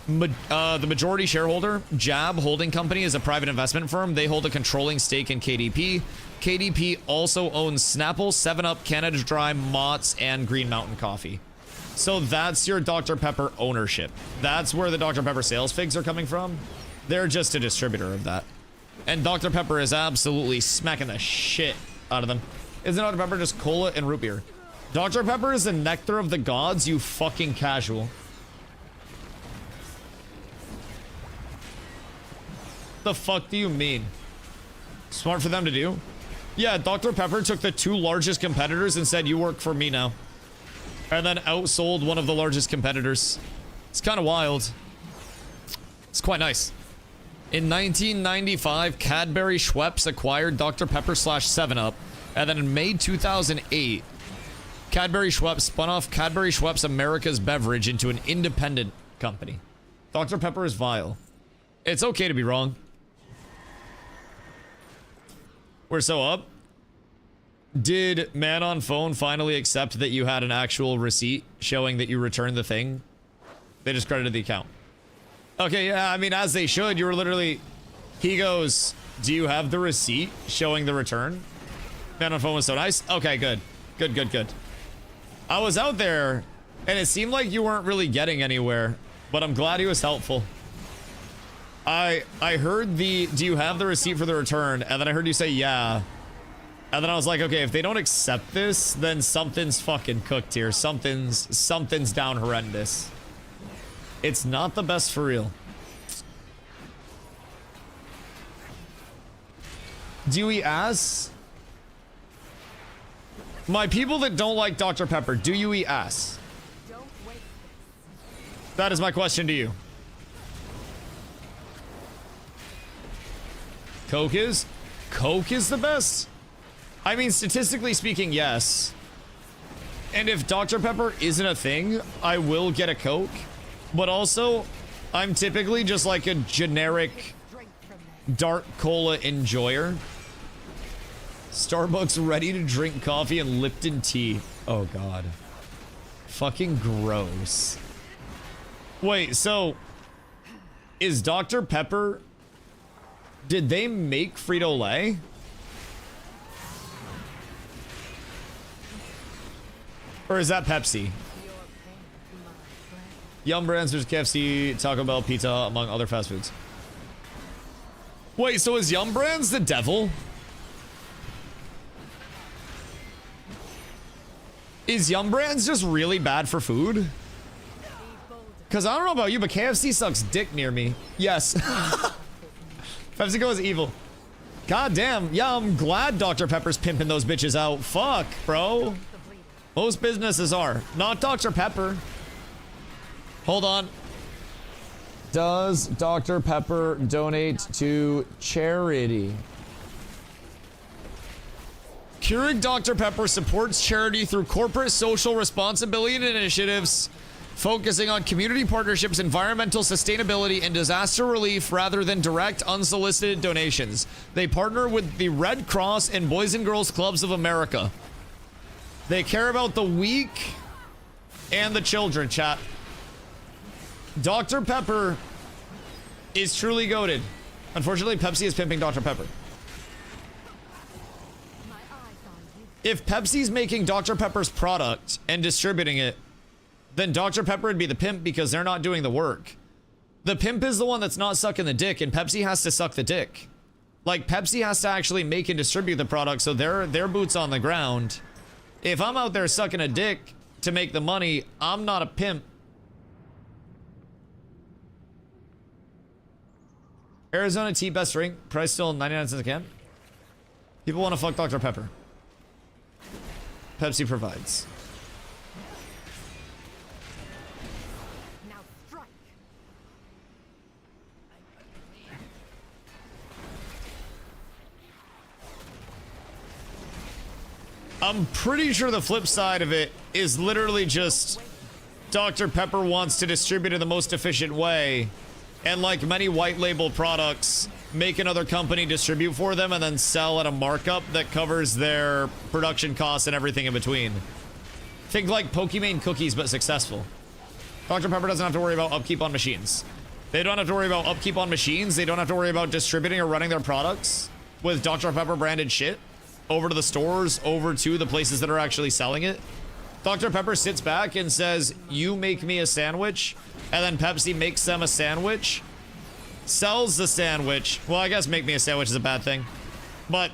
Speaker 1: the majority shareholder, Jab Holding Company, is a private investment firm. They hold a controlling stake in KDP. KDP also owns Snapple, 7-Up, Canada Dry, Mott's, and Green Mountain Coffee. So that's your Dr. Pepper ownership. That's where the Dr. Pepper sales figs are coming from. They're just a distributor of that. And Dr. Pepper is absolutely smacking the shit out of them. Isn't Dr. Pepper just cola and root beer? Dr. Pepper is the nectar of the gods, you fucking casual. The fuck do you mean? Smart for them to do? Yeah, Dr. Pepper took the two largest competitors and said, you work for me now. And then outsold one of the largest competitors. It's kind of wild. It's quite nice. In 1995, Cadbury Schweppes acquired Dr. Pepper / 7-Up. And then in May 2008, Cadbury Schweppes spun off Cadbury Schweppes America's Beverage into an independent company. Dr. Pepper is vile. It's okay to be wrong. We're so up. Did man on phone finally accept that you had an actual receipt showing that you returned the thing? They just credited the account. Okay, yeah, I mean, as they should. You were literally... He goes, do you have the receipt showing the return? Man on phone was so nice. Okay, good. Good, good, good. I was out there, and it seemed like you weren't really getting anywhere, but I'm glad he was helpful. I heard the, do you have the receipt for the return? And then I heard you say, yeah. And then I was like, okay, if they don't accept this, then something's fucking cooked here. Something's down horrendous. It's not the best for real. Do you eat ass? My people that don't like Dr. Pepper, do you eat ass?
Speaker 4: Don't waste this.
Speaker 1: That is my question to you. Coke is? Coke is the best? I mean, statistically speaking, yes. And if Dr. Pepper isn't a thing, I will get a Coke. But also, I'm typically just like a generic
Speaker 4: Drink from this.
Speaker 1: dark cola enjoyer. Starbucks ready to drink coffee and Lipton tea. Oh god. Fucking gross. Wait, so is Dr. Pepper, did they make Frito-Lay? Or is that Pepsi?
Speaker 4: Your pain, my friend.
Speaker 1: Yum Brands, there's KFC, Taco Bell, pizza, among other fast foods. Wait, so is Yum Brands the devil? Is Yum Brands just really bad for food?
Speaker 4: Be bolder.
Speaker 1: Because I don't know about you, but KFC sucks dick near me. Yes. PepsiCo is evil. God damn. Yeah, I'm glad Dr. Pepper's pimping those bitches out. Fuck, bro.
Speaker 4: The bleeder.
Speaker 1: Most businesses are. Not Dr. Pepper. Hold on. Does Dr. Pepper donate to charity? Keurig Dr. Pepper supports charity through corporate social responsibility initiatives, focusing on community partnerships, environmental sustainability, and disaster relief rather than direct unsolicited donations. They partner with the Red Cross and Boys and Girls Clubs of America. They care about the weak and the children, chat. Dr. Pepper is truly goated. Unfortunately, Pepsi is pimping Dr. Pepper.
Speaker 4: My eyes on you.
Speaker 1: If Pepsi's making Dr. Pepper's product and distributing it, then Dr. Pepper would be the pimp because they're not doing the work. The pimp is the one that's not sucking the dick, and Pepsi has to suck the dick. Like, Pepsi has to actually make and distribute the product, so their boots on the ground. If I'm out there sucking a dick to make the money, I'm not a pimp. Arizona tea best drink, price still 99 cents a can. People want to fuck Dr. Pepper. Pepsi provides.
Speaker 4: Now strike.
Speaker 1: I'm pretty sure the flip side of it is literally just Dr. Pepper wants to distribute it the most efficient way, and like many white label products, make another company distribute for them and then sell at a markup that covers their production costs and everything in between. Think like Pokimane cookies, but successful. Dr. Pepper doesn't have to worry about upkeep on machines. They don't have to worry about upkeep on machines. They don't have to worry about distributing or running their products with Dr. Pepper branded shit over to the stores, over to the places that are actually selling it. Dr. Pepper sits back and says, you make me a sandwich, and then Pepsi makes them a sandwich, sells the sandwich. Well, I guess make me a sandwich is a bad thing, but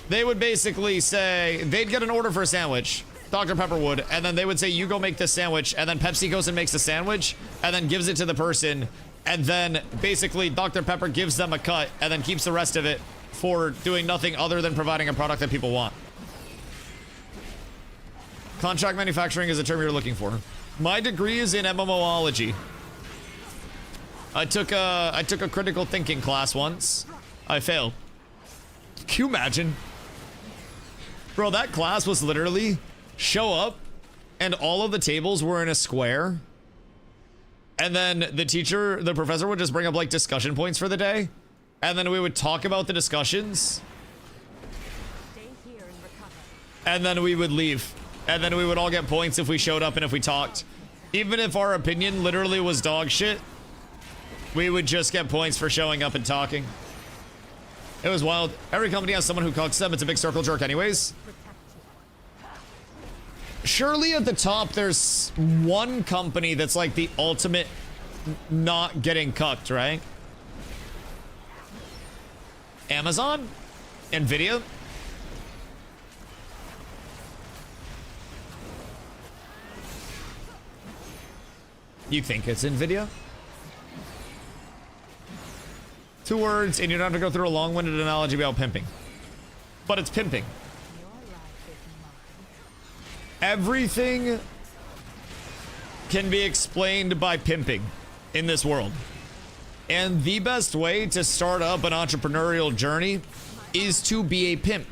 Speaker 1: they would basically say, they'd get an order for a sandwich, Dr. Pepper would, and then they would say, you go make this sandwich, and then Pepsi goes and makes the sandwich, and then gives it to the person, and then basically Dr. Pepper gives them a cut, and then keeps the rest of it for doing nothing other than providing a product that people want. Contract manufacturing is a term you're looking for. My degree is in MMOology. I took a critical thinking class once. I failed. Can you imagine? Bro, that class was literally show up and all of the tables were in a square. And then the professor would just bring up like discussion points for the day. And then we would talk about the discussions. and then we would leave. And then we would all get points if we showed up and if we talked. Even if our opinion literally was dog shit, we would just get points for showing up and talking. It was wild. Every company has someone who cucks them. It's a big circle jerk anyways. Surely at the top there's one company that's like the ultimate not getting cucked, right? Amazon? Nvidia? You think it's Nvidia? 2 words, and you don't have to go through a long-winded analogy about pimping. But it's pimping. Everything can be explained by pimping in this world. And the best way to start up an entrepreneurial journey is to be a pimp.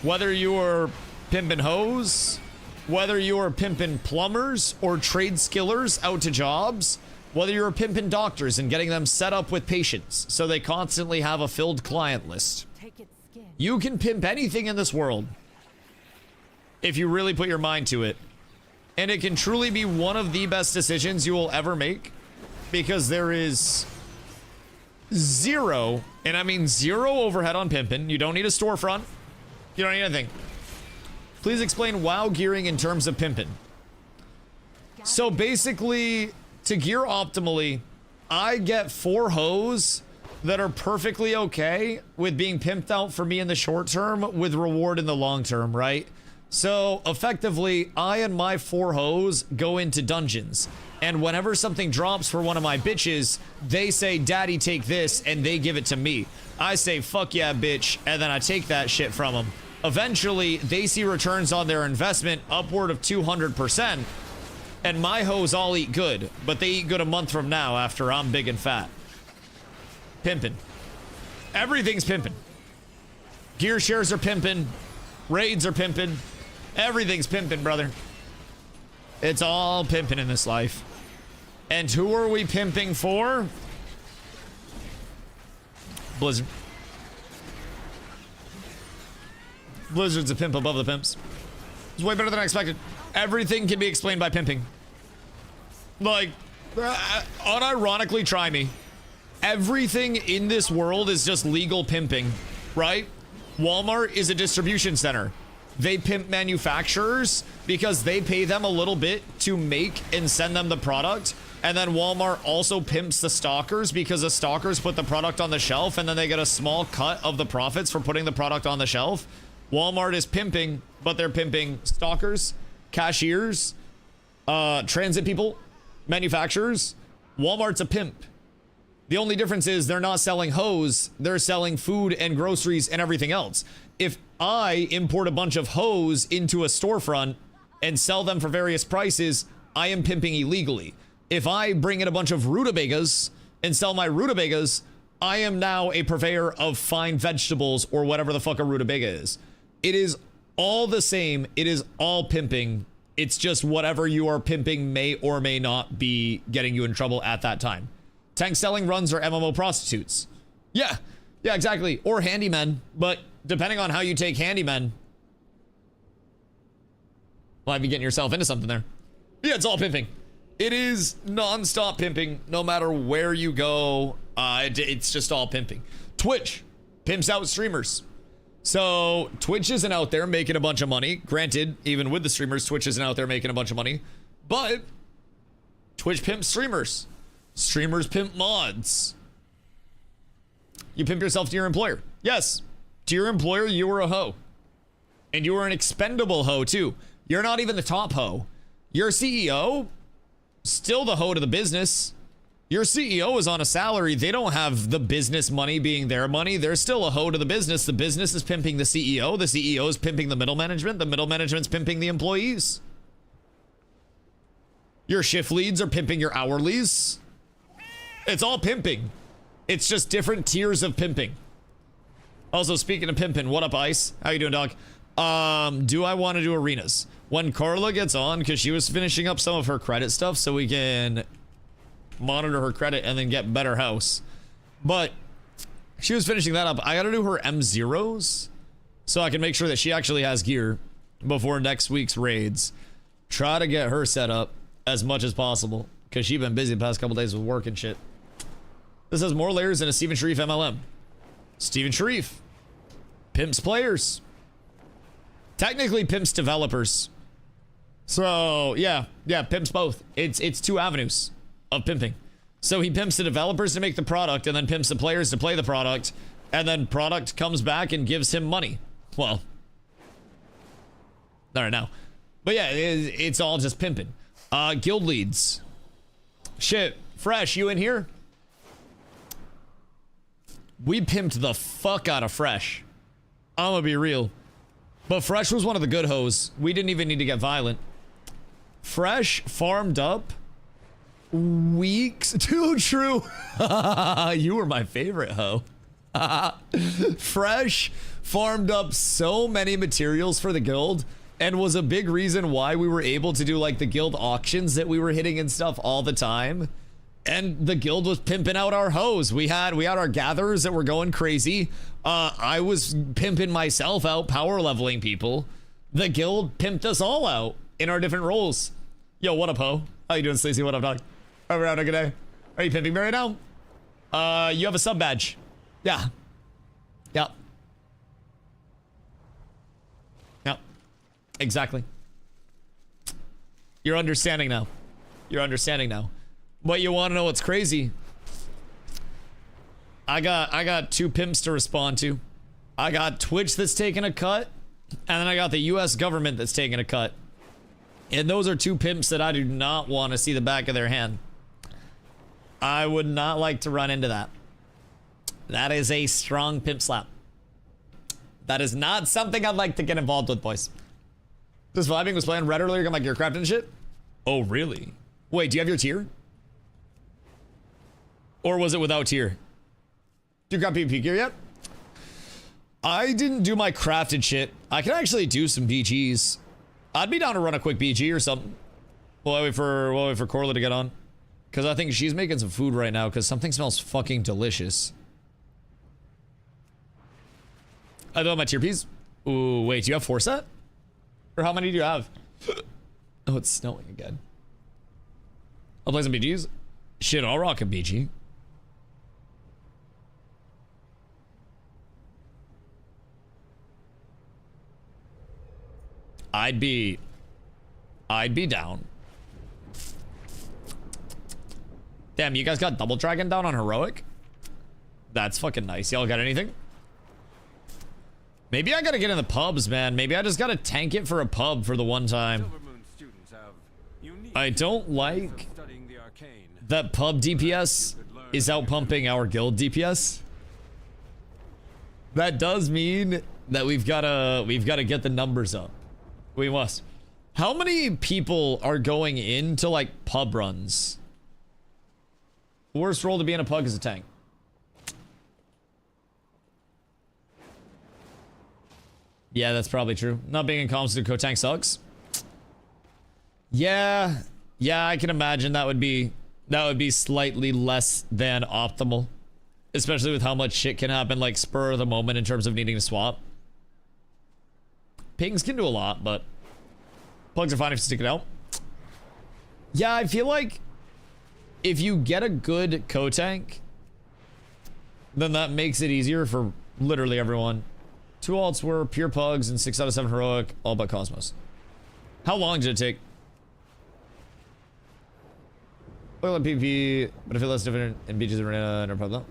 Speaker 1: Whether you're pimping hoes, whether you're pimping plumbers or trade skillers out to jobs, whether you're pimping doctors and getting them set up with patients so they constantly have a filled client list. You can pimp anything in this world if you really put your mind to it. And it can truly be one of the best decisions you will ever make, because there is zero, and I mean zero, overhead on pimping. You don't need a storefront. You don't need anything. Please explain WoW gearing in terms of pimping. So basically, to gear optimally, I get 4 hoes that are perfectly okay with being pimped out for me in the short term with reward in the long term, right? So effectively, I and my 4 hoes go into dungeons. And whenever something drops for one of my bitches, they say, "Daddy, take this," and they give it to me. I say, "Fuck yeah, bitch," and then I take that shit from them. Eventually, they see returns on their investment upward of 200%, and my hoes all eat good, but they eat good a month from now after I'm big and fat. Pimpin'. Everything's pimpin'. Gear shares are pimpin'. Raids are pimpin'. Everything's pimpin', brother. It's all pimpin' in this life. And who are we pimping for? Blizzard. Blizzard's a pimp above the pimps. It's way better than I expected. Everything can be explained by pimping. Like, unironically, try me. Everything in this world is just legal pimping, right? Walmart is a distribution center. They pimp manufacturers because they pay them a little bit to make and send them the product. And then Walmart also pimps the stalkers because the stalkers put the product on the shelf and then they get a small cut of the profits for putting the product on the shelf. Walmart is pimping, but they're pimping stalkers, cashiers, transit people, manufacturers. Walmart's a pimp. The only difference is they're not selling hose, they're selling food and groceries and everything else. If I import a bunch of hose into a storefront and sell them for various prices, I am pimping illegally. If I bring in a bunch of rutabagas and sell my rutabagas, I am now a purveyor of fine vegetables or whatever the fuck a rutabaga is. It is all the same. It is all pimping. It's just whatever you are pimping may or may not be getting you in trouble at that time. Tank selling runs are MMO prostitutes. Yeah, exactly. Or handymen, but depending on how you take handymen, might be getting yourself into something there. Yeah, it's all pimping. It is non-stop pimping, no matter where you go. It's just all pimping. Twitch pimps out streamers. So Twitch isn't out there making a bunch of money. Granted, even with the streamers, Twitch isn't out there making a bunch of money. But Twitch pimps streamers. Streamers pimp mods. You pimp yourself to your employer. Yes. To your employer, you were a hoe. And you were an expendable hoe, too. You're not even the top hoe. Your CEO, still the hoe to the business. Your CEO is on a salary. They don't have the business money being their money. They're still a hoe to the business. The business is pimping the CEO. The CEO is pimping the middle management. The middle management's pimping the employees. Your shift leads are pimping your hourlies. It's all pimping. It's just different tiers of pimping. Also, speaking of pimping, what up, Ice? How you doing, dog? Do I want to do arenas? When Carla gets on, because she was finishing up some of her credit stuff so we can monitor her credit and then get better house. But she was finishing that up. I gotta do her M0s. so I can make sure that she actually has gear before next week's raids. Try to get her set up as much as possible because she's been busy the past couple days with work and shit. This has more layers than a Steven Sharif MLM. Steven Sharif pimps players. Technically pimps developers. So yeah, pimps both. It's two avenues of pimping. So he pimps the developers to make the product and then pimps the players to play the product, and then product comes back and gives him money. Well, I don't know. But yeah, it's all just pimping. Guild leads. Shit, Fresh, you in here? We pimped the fuck out of Fresh. I'm gonna be real. But Fresh was one of the good hoes. We didn't even need to get violent. Fresh farmed up weeks. Too true. You were my favorite hoe. Fresh farmed up so many materials for the guild and was a big reason why we were able to do like the guild auctions that we were hitting and stuff all the time. And the guild was pimping out our hoes. We had our gatherers that were going crazy. I was pimping myself out, power leveling people. The guild pimped us all out in our different roles. Yo, what up, ho? How you doing, Stacey? What up, dog? Over out, good day. Are you pimping me right now? You have a sub badge. Yeah. Yep. Yep. Exactly. You're understanding now. You're understanding now. But you want to know what's crazy? I got two pimps to respond to. I got Twitch that's taking a cut, and then I got the US government that's taking a cut. And those are two pimps that I do not want to see the back of their hand. I would not like to run into that. That is a strong pimp slap. That is not something I'd like to get involved with, boys. This vibing was playing red earlier, got my gear crafted and shit. Oh, really? Wait, do you have your tier? Or was it without tier? Do you got PvP gear yet? I didn't do my crafted shit. I can actually do some BGs. I'd be down to run a quick BG or something. We'll wait for Corla to get on. Because I think she's making some food right now because something smells fucking delicious. I don't have my tier piece. Ooh, wait, do you have 4 set? Or how many do you have? Oh, it's snowing again. I'll play some BGs. Shit, I'll rock a BG. I'd be down. Damn, you guys got double dragon down on heroic? That's fucking nice. Y'all got anything? Maybe I gotta get in the pubs, man. Maybe I just gotta tank it for a pub for the one time. I don't like that pub DPS is out pumping our guild DPS. That does mean that we've gotta get the numbers up. We must. How many people are going into like pub runs? Worst role to be in a pug is a tank. Yeah, that's probably true. Not being in comms to co-tank sucks. Yeah, I can imagine that would be slightly less than optimal, especially with how much shit can happen like spur of the moment in terms of needing to swap. Pings can do a lot, but plugs are fine if you stick it out. Yeah, I feel like if you get a good co-tank, then that makes it easier for literally everyone. 2 alts were pure pugs and 6 out of 7 heroic, all but Cosmos. How long did it take? Oil and PvP, but I feel less different in beaches arena and pub though.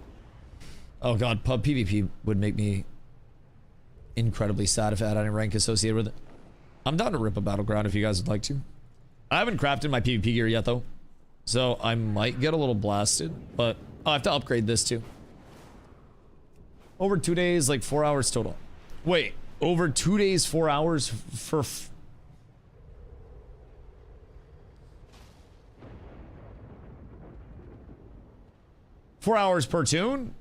Speaker 1: Oh god, pub PvP would make me incredibly sad if I had any rank associated with it. I'm down to rip a battleground if you guys would like to. I haven't crafted my PvP gear yet though, so I might get a little blasted, but I'll have to upgrade this too. Over 2 days, like 4 hours total. Wait, over 2 days, 4 hours for 4 hours per tune?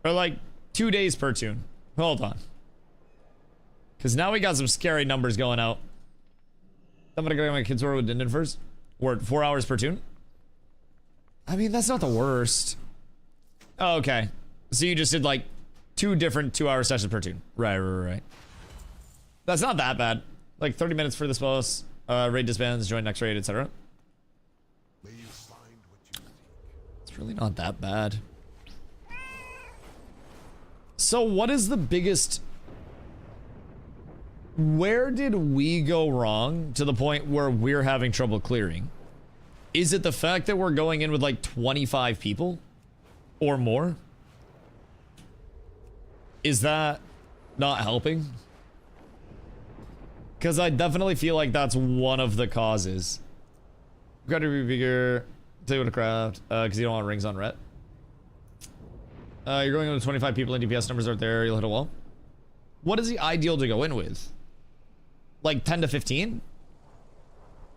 Speaker 1: Or like 2 days per tune? Hold on. Because now we got some scary numbers going out. I'm gonna go get my kids order with Dinden first. We're at 4 hours per tune? I mean, that's not the worst. Oh, okay. So you just did like 2 different 2-hour sessions per tune. Right. That's not that bad. Like 30 minutes for this boss. Raid disbands, join next raid, etc. It's really not that bad. So what is the biggest... Where did we go wrong to the point where we're having trouble clearing? Is it the fact that we're going in with like 25 people? Or more? Is that not helping? Because I definitely feel like that's one of the causes. Got to be bigger. Tell you what to craft. Because you don't want rings on ret. You're going in with 25 people and DPS numbers aren't there. You'll hit a wall. What is the ideal to go in with? Like 10 to 15?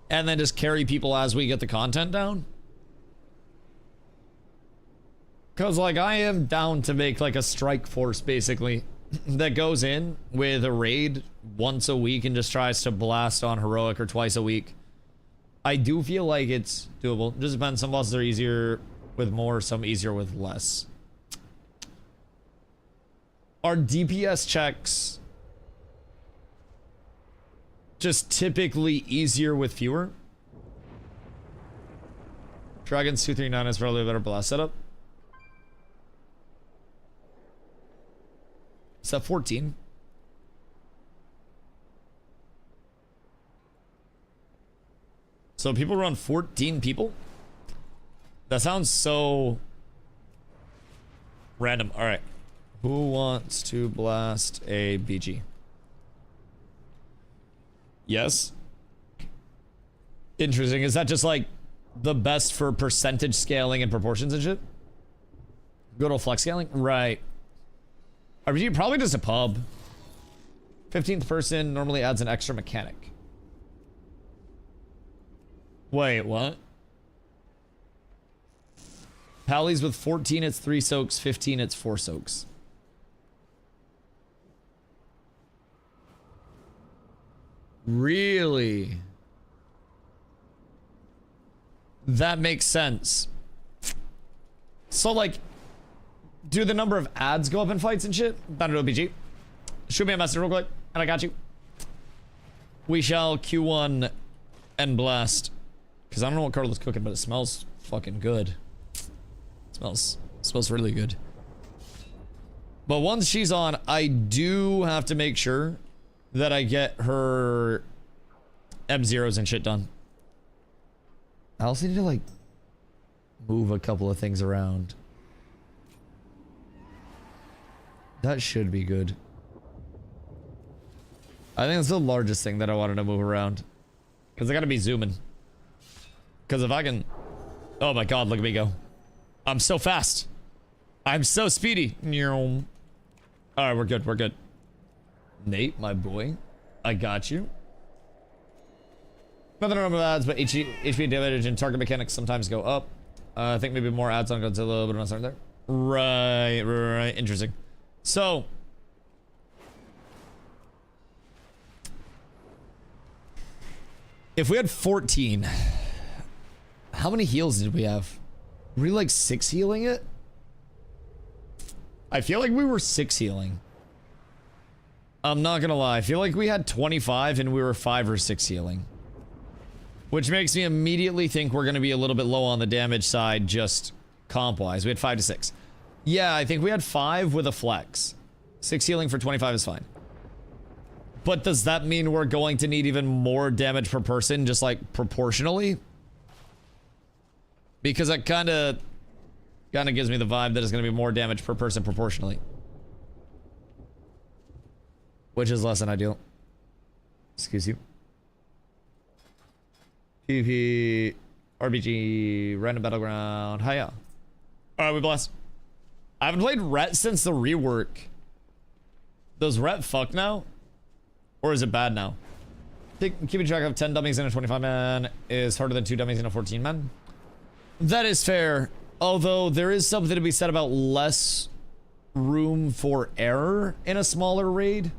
Speaker 1: And then just carry people as we get the content down? Because, like, I am down to make, like, a strike force, basically, that goes in with a raid once a week and just tries to blast on heroic or twice a week. I do feel like it's doable. Just depends. Some bosses are easier with more, some easier with less. Are DPS checks just typically easier with fewer? Dragon's 239 is probably a better blast setup. Is that 14? So people run 14 people? That sounds so random. All right. Who wants to blast a BG? Yes. Interesting. Is that just like the best for percentage scaling and proportions and shit? Good old flex scaling? Right. RPG, probably just a pub. 15th person normally adds an extra mechanic. Wait, what? Pallies with 14, it's 3 soaks. 15, it's 4 soaks. Really? That makes sense. So, like, do the number of ads go up in fights and shit? Thunder OPG. Shoot me a message real quick, and I got you. We shall Q1 and blast. Because I don't know what Carla's cooking, but it smells fucking good. Smells really good. But once she's on, I do have to make sure that I get her M0s and shit done. I also need to, like, move a couple of things around. That should be good. I think it's the largest thing that I wanted to move around. Because I gotta be zooming. Because if I can... Oh my god, look at me go. I'm so fast. I'm so speedy. Alright, we're good, we're good. Nate, my boy. I got you. Nothing wrong with ads, but HP damage and target mechanics sometimes go up. I think maybe more ads on Godzilla, but I'm not starting there. Right. Interesting. So... if we had 14... how many heals did we have? Were we like 6 healing it? I feel like we were 6 healing. I'm not gonna lie. I feel like we had 25 and we were 5 or 6 healing. Which makes me immediately think we're gonna be a little bit low on the damage side, just comp-wise. We had 5 to 6. Yeah, I think we had 5 with a flex. 6 healing for 25 is fine. But does that mean we're going to need even more damage per person, just like proportionally? Because that kind of gives me the vibe that it's going to be more damage per person proportionally. Which is less than ideal. Excuse you. PvP, RPG, random battleground, hiya. Alright, we bless. I haven't played Ret since the rework. Does Ret fuck now? Or is it bad now? Keeping track of 10 dummies in a 25 man is harder than 2 dummies in a 14 man. That is fair. Although there is something to be said about less room for error in a smaller raid.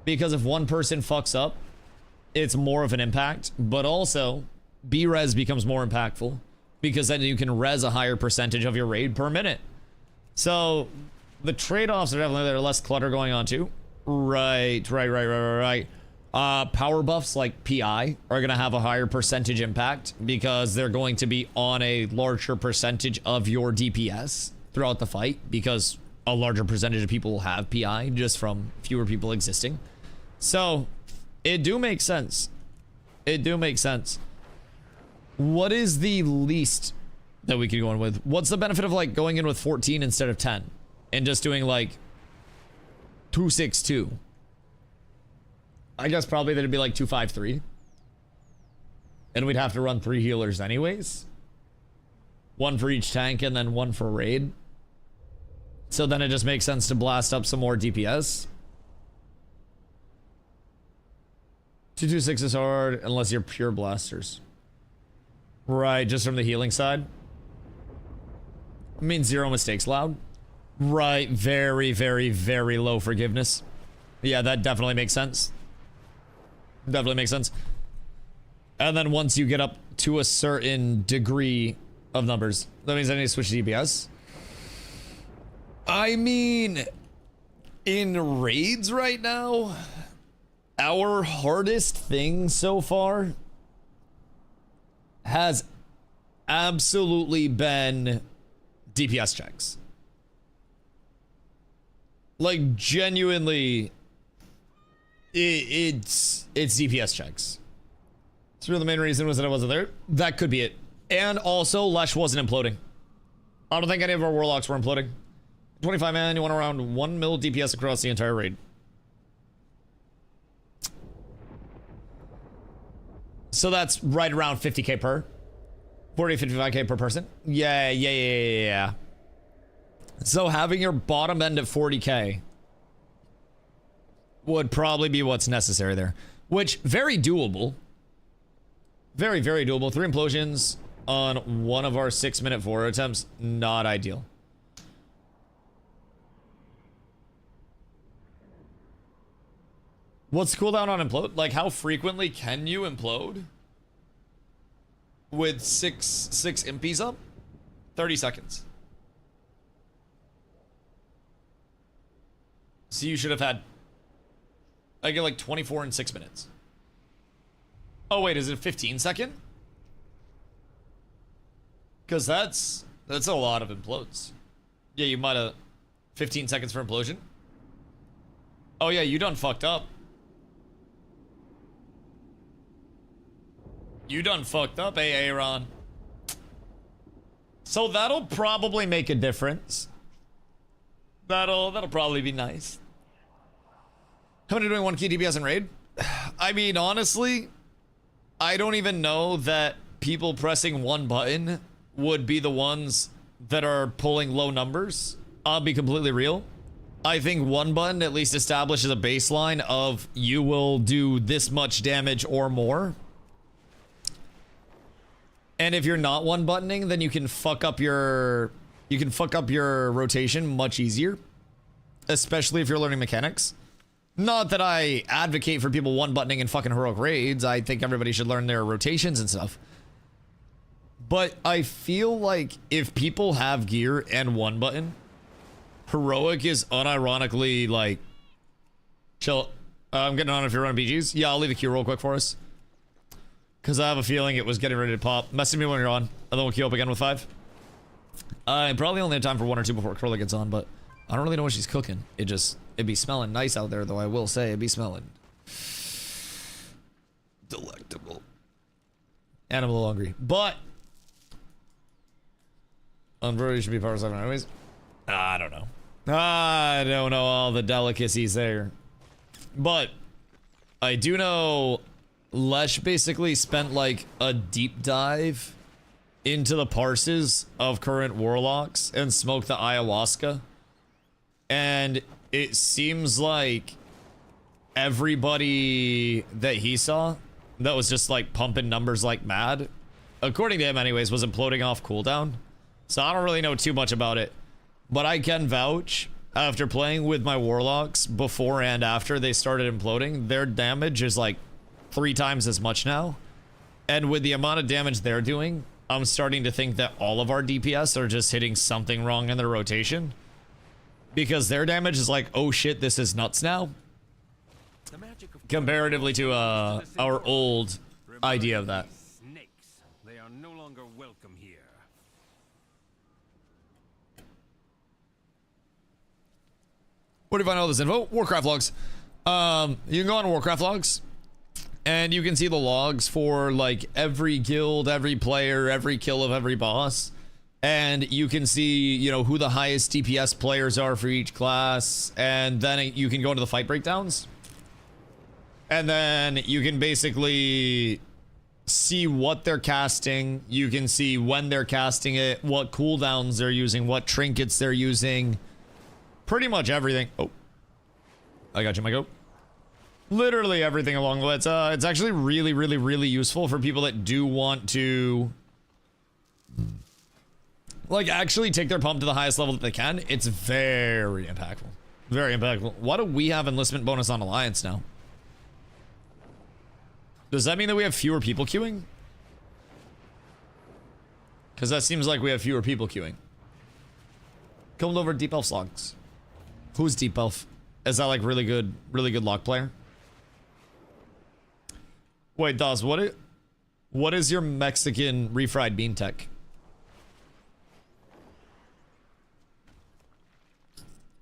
Speaker 1: Because if one person fucks up, it's more of an impact. But also, B-res becomes more impactful. Because then you can res a higher percentage of your raid per minute. So, The trade-offs are definitely there. Less clutter going on too. Right. Power buffs like PI are going to have a higher percentage impact because they're going to be on a larger percentage of your DPS throughout the fight, because a larger percentage of people will have PI just from fewer people existing. So it do make sense. It do make sense. What is the least that we could go in with? What's the benefit of like going in with 14 instead of 10 and just doing like 262? I guess probably that'd be like 253. And we'd have to run 3 healers anyways. 1 for each tank and then 1 for raid. So then it just makes sense to blast up some more DPS. 226 is hard unless you're pure blasters. Right, just from the healing side. I mean, 0 mistakes allowed. Right, very, very, very low forgiveness. Yeah, that definitely makes sense. Definitely makes sense. And then once you get up to a certain degree of numbers, that means I need to switch to DPS. I mean, in raids right now, our hardest thing so far has absolutely been DPS checks. Like, genuinely, it's DPS checks. It's really the main reason was that I wasn't there. That could be it. And also, Lesh wasn't imploding. I don't think any of our warlocks were imploding. 25 man, you want around 1 mil DPS across the entire raid. So that's right around 50k per. 40, 55k per person. Yeah. So having your bottom end at 40k would probably be what's necessary there. Which, very doable. Very, very doable. 3 implosions on one of our 6-minute forward attempts. Not ideal. What's the cooldown on implode? Like, how frequently can you implode? With six impies up? 30 seconds. So you should have had... I get like 24 in 6 minutes. Oh wait, is it 15 second? Because that's a lot of implodes. Yeah, you might have... 15 seconds for implosion? Oh yeah, you done fucked up. You done fucked up, Aaron. So that'll probably make a difference. That'll probably be nice. How many doing 1 key DPS in raid? I mean, honestly, I don't even know that people pressing 1 button would be the ones that are pulling low numbers. I'll be completely real. I think 1 button at least establishes a baseline of you will do this much damage or more. And if you're not 1 buttoning, then you can fuck up your rotation much easier, especially if you're learning mechanics. Not that I advocate for people 1 buttoning in fucking heroic raids. I think everybody should learn their rotations and stuff. But I feel like if people have gear and 1 button, heroic is unironically like chill. I'm getting on if you're running BGs. Yeah, I'll leave a queue real quick for us. Because I have a feeling it was getting ready to pop. Message me when you're on, and then we'll queue up again with 5. I probably only have time for 1 or 2 before Curly gets on, but I don't really know what she's cooking. It'd be smelling nice out there, though. I will say, it'd be smelling delectable. And I'm a little hungry, but Unverted should be part of 7 anyways. I don't know. I don't know all the delicacies there, but I do know Lesh basically spent like a deep dive into the parses of current warlocks and smoked the ayahuasca. And it seems like everybody that he saw that was just like pumping numbers like mad, according to him anyways, was imploding off cooldown. So I don't really know too much about it, but I can vouch after playing with my warlocks before and after they started imploding, their damage is like 3 times as much now. And with the amount of damage they're doing, I'm starting to think that all of our DPS are just hitting something wrong in their rotation. because their damage is like, oh shit, this is nuts now.
Speaker 3: The magic of
Speaker 1: Comparatively to our old idea of that.
Speaker 3: snakes. They are no longer welcome here.
Speaker 1: Where do you find all this info? Warcraft logs. You can go on Warcraft logs, and you can see the logs for like every guild, every player, every kill of every boss. And you can see, you know, who the highest DPS players are for each class. And then you can go into the fight breakdowns. And then you can basically see what they're casting. You can see when they're casting it, what cooldowns they're using, what trinkets they're using. Pretty much everything. Oh, I got you, my goat. Literally everything along the way. It's actually really, really, really useful for people that do want to, like, actually take their pump to the highest level that they can. It's very impactful. Very impactful. Why do we have enlistment bonus on Alliance now? Does that mean that we have fewer people queuing? Because that seems like we have fewer people queuing. Coming over Deep Elf logs. Who's Deep Elf? Is that like really good log player? Wait, Dawes, what is your Mexican refried bean tech?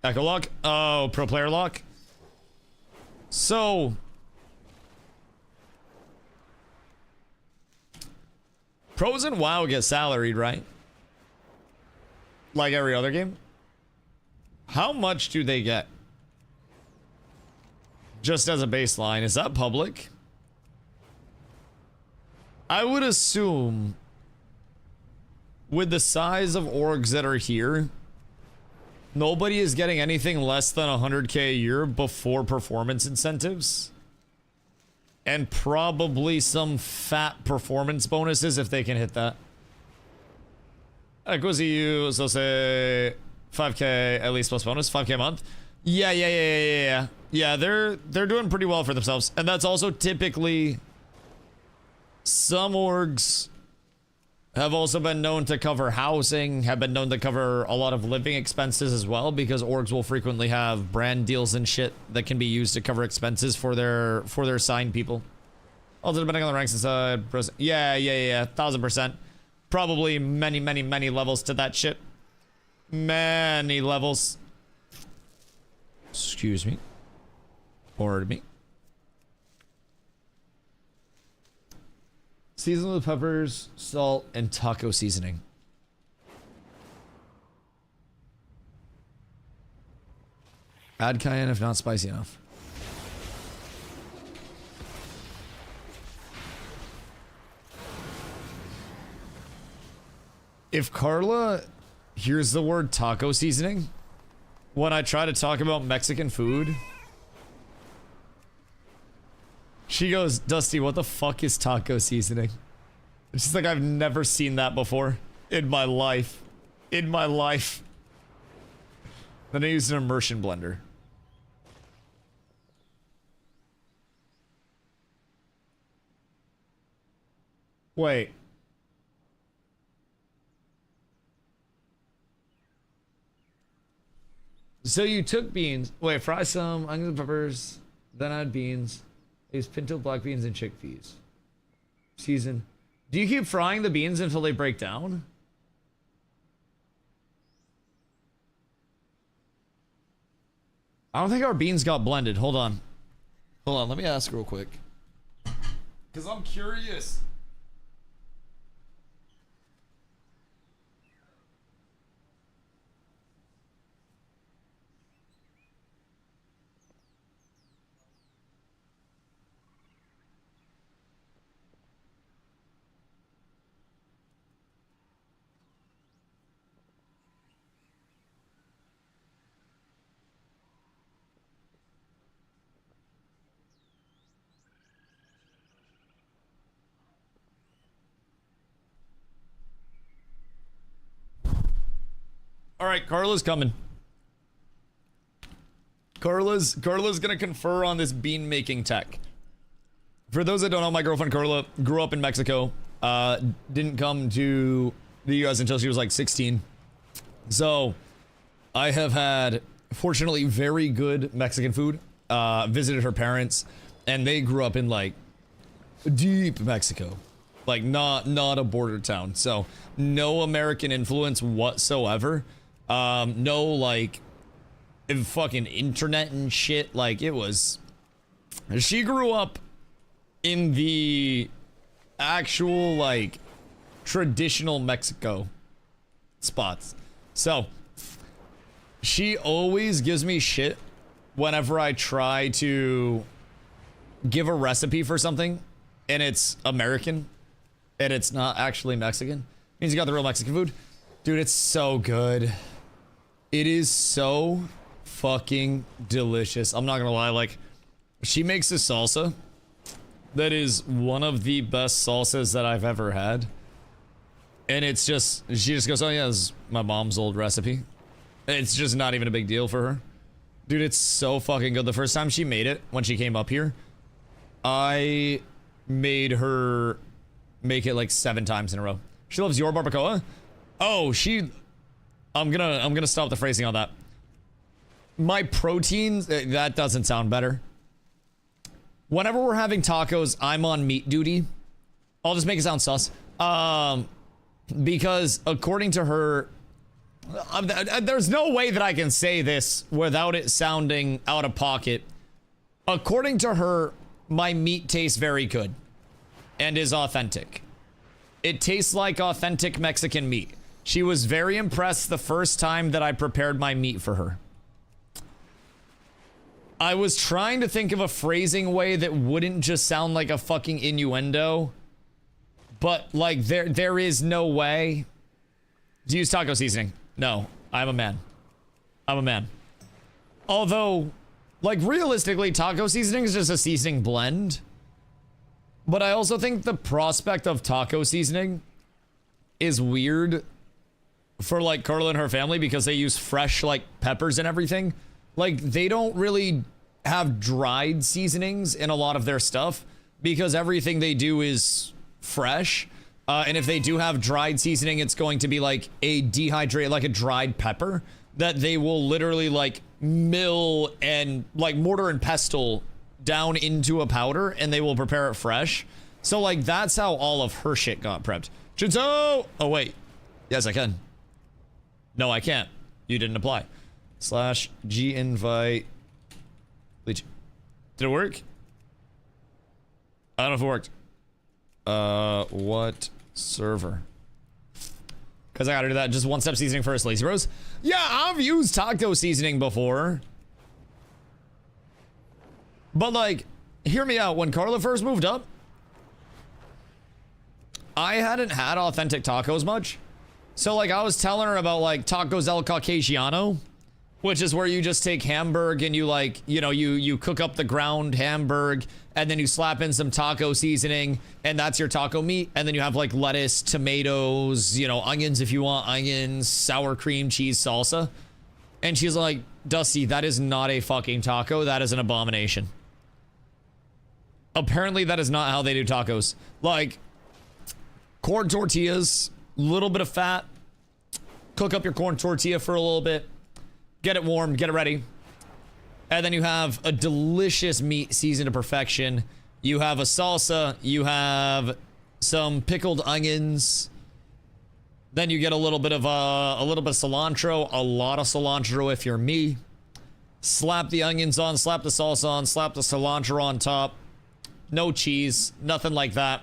Speaker 1: Echo lock? Oh, pro player lock? So pros in WoW get salaried, right? Like every other game? How much do they get? Just as a baseline, is that public? I would assume with the size of orgs that are here, nobody is getting anything less than 100k a year before performance incentives. And probably some fat performance bonuses if they can hit that. You, so say 5k at least plus bonus, 5k a month. Yeah, they're doing pretty well for themselves. And that's also typically, some orgs have also been known to cover housing, have been known to cover a lot of living expenses as well, because orgs will frequently have brand deals and shit that can be used to cover expenses for their assigned people. Also depending on the ranks inside. Yeah, 1000%. Probably many levels to that shit. Many levels. Excuse me. Pardon me. Season with peppers, salt, and taco seasoning. Add cayenne if not spicy enough. If Carla hears the word taco seasoning when I try to talk about Mexican food, she goes, Dusty, what the fuck is taco seasoning? It's just like, I've never seen that before in my life. In my life. Then I used an immersion blender. Wait. So you took beans. Wait, fry some onions and peppers. Then add beans. Use pinto black beans and chickpeas. Season. Do you keep frying the beans until they break down? I don't think our beans got blended. Hold on. Hold on. Let me ask real quick. Because I'm curious. All right, Carla's coming. Carla's gonna confer on this bean making tech. For those that don't know, my girlfriend Carla grew up in Mexico. Didn't come to the US until she was like 16. So I have had fortunately, very good Mexican food. Visited her parents, and they grew up in like deep Mexico, like not a border town. So no American influence whatsoever. No like fucking internet and shit. Like it was. She grew up in the actual like traditional Mexico spots. So she always gives me shit whenever I try to give a recipe for something and it's American and it's not actually Mexican. It means you got the real Mexican food. Dude, it's so good. It is so fucking delicious. I'm not gonna lie, like, she makes a salsa that is one of the best salsas that I've ever had. And it's just, she just goes, oh yeah, this is my mom's old recipe. It's just not even a big deal for her. Dude, it's so fucking good. The first time she made it, when she came up here, I made her make it like 7 times in a row. She loves your barbacoa. Oh, I'm gonna stop the phrasing on that. My proteins, that doesn't sound better. Whenever we're having tacos, I'm on meat duty. I'll just make it sound sus. Because according to her, there's no way that I can say this without it sounding out of pocket. According to her, my meat tastes very good and is authentic. It tastes like authentic Mexican meat. She was very impressed the first time that I prepared my meat for her. I was trying to think of a phrasing way that wouldn't just sound like a fucking innuendo, but like there is no way. Do you use taco seasoning? No, I'm a man. I'm a man. Although, like, realistically, taco seasoning is just a seasoning blend. But I also think the prospect of taco seasoning is weird for, like, Carla and her family because they use fresh, like, peppers and everything. Like, they don't really have dried seasonings in a lot of their stuff because everything they do is fresh. And if they do have dried seasoning, it's going to be like a dehydrated, like a dried pepper that they will literally like mill and like mortar and pestle down into a powder and they will prepare it fresh. So like that's how all of her shit got prepped. Shinzo! Oh wait. Yes, I can. No, I can't. You didn't apply. /G invite. Did it work? I don't know if it worked. What server? Because I gotta do that. Just one step seasoning first, Lazy Rose. Yeah, I've used taco seasoning before. But like, hear me out. When Carla first moved up, I hadn't had authentic tacos much. So like, I was telling her about like tacos El Caucasiano, which is where you just take hamburg and you like, you know, you cook up the ground hamburg and then you slap in some taco seasoning and that's your taco meat. And then you have like lettuce, tomatoes, you know, onions if you want onions, sour cream, cheese, salsa. And she's like, Dusty, that is not a fucking taco. That is an abomination. Apparently that is not how they do tacos. Like corn tortillas, little bit of fat, cook up your corn tortilla for a little bit. Get it warm, get it ready. And then you have a delicious meat seasoned to perfection. You have a salsa, you have some pickled onions. Then you get a little bit of cilantro, a lot of cilantro if you're me. Slap the onions on, slap the salsa on, slap the cilantro on top. No cheese, nothing like that.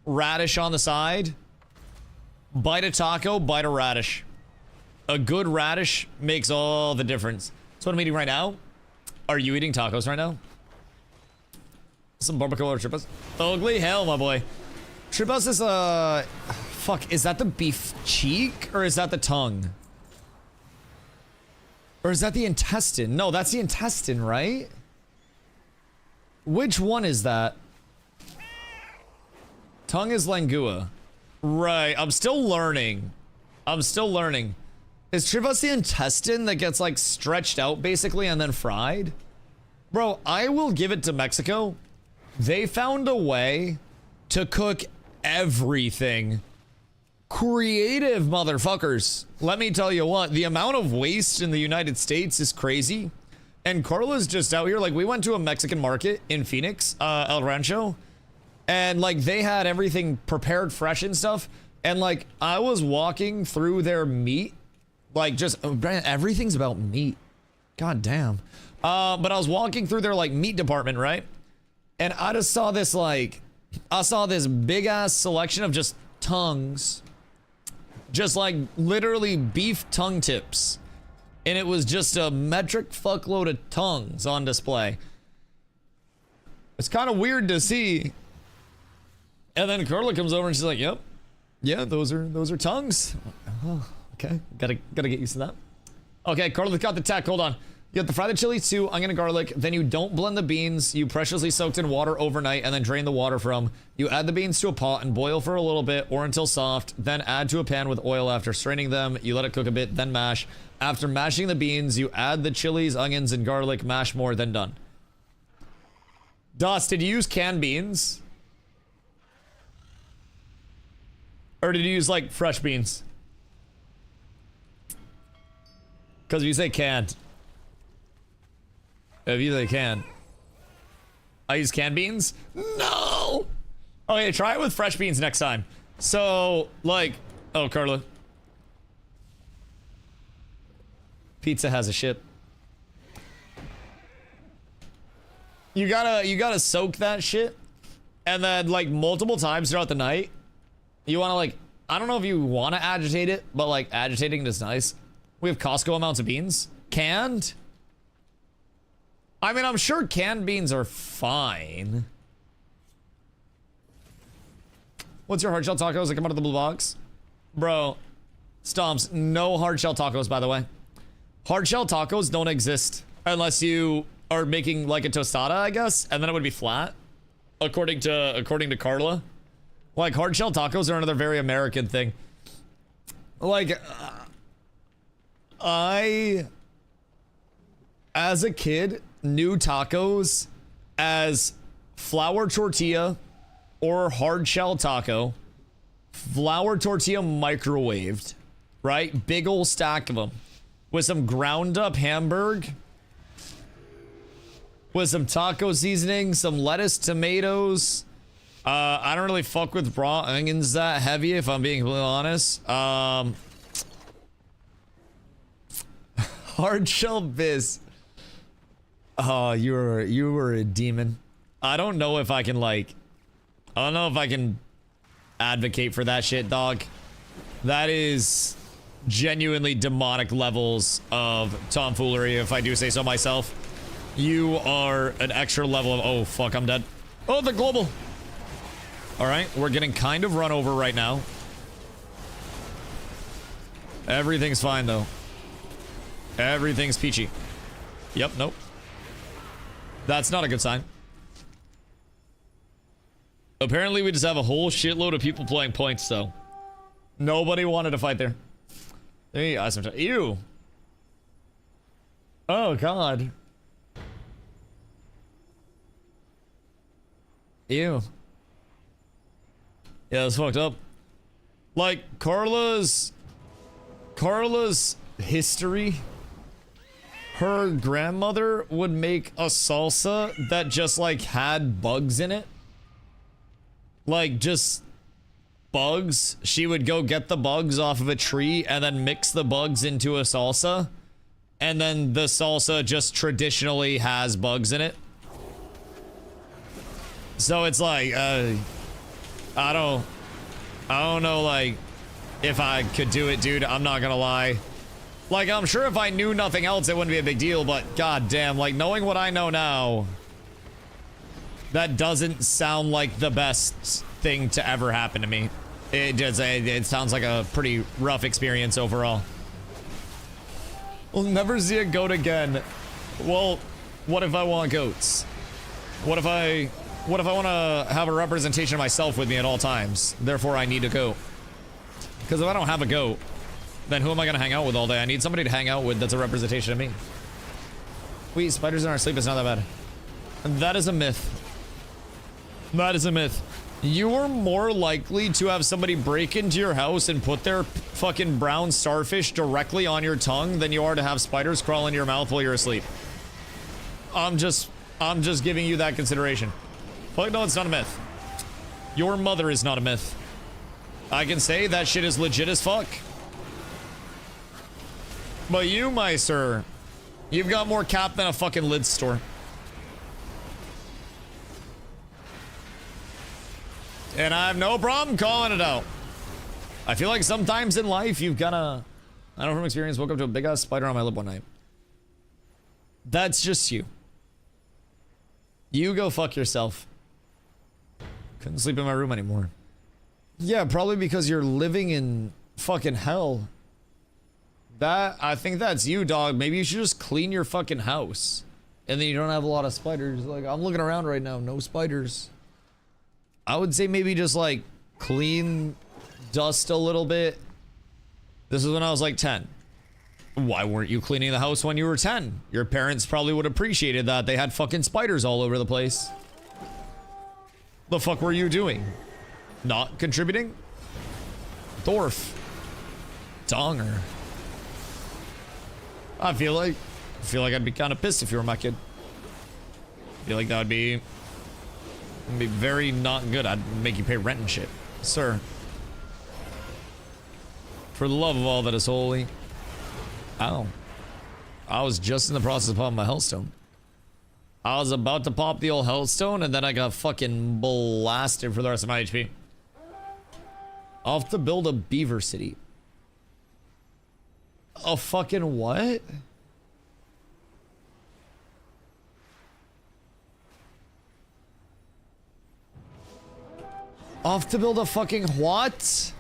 Speaker 1: Radish on the side. Bite a taco, bite a radish. A good radish makes all the difference. That's what I'm eating right now. Are you eating tacos right now? Some barbacoa or tripas? Ugly hell, my boy. Tripas is fuck, is that the beef cheek or is that the tongue? Or is that the intestine? No, that's the intestine, right? Which one is that? Tongue is langua. Right, I'm still learning. I'm still learning. Is tripas the intestine that gets like stretched out basically and then fried? Bro, I will give it to Mexico. They found a way to cook everything creative motherfuckers. Let me tell you what, the amount of waste in the United States is crazy. And Carla's just out here. Like, we went to a Mexican market in Phoenix, El Rancho, and like they had everything prepared fresh and stuff. And like I was walking through their meat, like just everything's about meat. God damn. But I was walking through their like meat department, right? And I just saw this like, I saw this big ass selection of just tongues. Just like literally beef tongue tips. And it was just a metric fuckload of tongues on display. It's kind of weird to see. And then Carla comes over and she's like, "Yep, yeah, those are tongues." Oh, okay, gotta get used to that. Okay, Carla got the tech. Hold on. You have to fry the chilies too, onion and garlic. Then you don't blend the beans. You preciously soaked in water overnight and then drain the water from. You add the beans to a pot and boil for a little bit or until soft. Then add to a pan with oil after straining them. You let it cook a bit, then mash. After mashing the beans, you add the chilies, onions, and garlic. Mash more, then done. Dust, did you use canned beans? Or did you use, like, fresh beans? Because if you say canned. If you say canned. I use canned beans? No! Okay, try it with fresh beans next time. So, like... Oh, Carla. Pizza has a ship. You gotta soak that shit. And then, like, multiple times throughout the night. You wanna, like... I don't know if you wanna agitate it, but, like, agitating is nice. We have Costco amounts of beans. Canned? I mean, I'm sure canned beans are fine. What's your hard shell tacos that come out of the blue box? Bro, Stomps, no hard shell tacos, by the way. Hard shell tacos don't exist unless you are making like a tostada, I guess, and then it would be flat, according to Carla. Like, hard shell tacos are another very American thing. Like, I, as a kid, knew tacos as flour tortilla or hard shell taco, flour tortilla microwaved, right? Big ol' stack of them with some ground up hamburg, with some taco seasoning, some lettuce, tomatoes. I don't really fuck with raw onions that heavy, if I'm being completely honest. Hard shell biz. Oh, you were a demon. I don't know if I can advocate for that shit, dog. That is genuinely demonic levels of tomfoolery, if I do say so myself. You are an extra level of... Oh, fuck, I'm dead. Oh, the global. All right, we're getting kind of run over right now. Everything's fine, though. Everything's peachy. Yep, nope. That's not a good sign. Apparently, we just have a whole shitload of people playing points, though. Nobody wanted to fight there. Ew. Oh, God. Ew. Yeah, that's fucked up. Like, Carla's history. Her grandmother would make a salsa that just, like, had bugs in it. Like, just bugs. She would go get the bugs off of a tree and then mix the bugs into a salsa. And then the salsa just traditionally has bugs in it. So it's like, I don't know, like, if I could do it, dude. I'm not gonna lie. Like, I'm sure if I knew nothing else, it wouldn't be a big deal, but goddamn, like, knowing what I know now, that doesn't sound like the best thing to ever happen to me. It sounds like a pretty rough experience overall. We'll never see a goat again. Well, what if I want goats? What if I want to have a representation of myself with me at all times? Therefore, I need a goat. Because if I don't have a goat, then who am I going to hang out with all day? I need somebody to hang out with that's a representation of me. Wait, spiders in our sleep is not that bad. That is a myth. That is a myth. You're more likely to have somebody break into your house and put their fucking brown starfish directly on your tongue than you are to have spiders crawl into your mouth while you're asleep. I'm just giving you that consideration. But no, it's not a myth. Your mother is not a myth. I can say that shit is legit as fuck. But you, my sir, you've got more cap than a fucking lid store. And I have no problem calling it out. I feel like sometimes in life you've gotta... I know from experience, woke up to a big ass spider on my lip one night. That's just you. You go fuck yourself. Couldn't sleep in my room anymore. Yeah, probably because you're living in fucking hell. I think that's you, dog. Maybe you should just clean your fucking house. And then you don't have a lot of spiders. Like, I'm looking around right now, no spiders. I would say maybe just like clean, dust a little bit. This is when I was like 10. Why weren't you cleaning the house when you were 10? Your parents probably would have appreciated that. They had fucking spiders all over the place. The fuck were you doing? Not contributing? Dwarf. Donger. I feel like I'd be kind of pissed if you were my kid. I feel like that would be very not good. I'd make you pay rent and shit. Sir. For the love of all that is holy. Ow. I was just in the process of popping my hellstone. I was about to pop the old hellstone and then I got fucking blasted for the rest of my HP. I'll have to build a beaver city. A fucking what? Off to build a fucking what?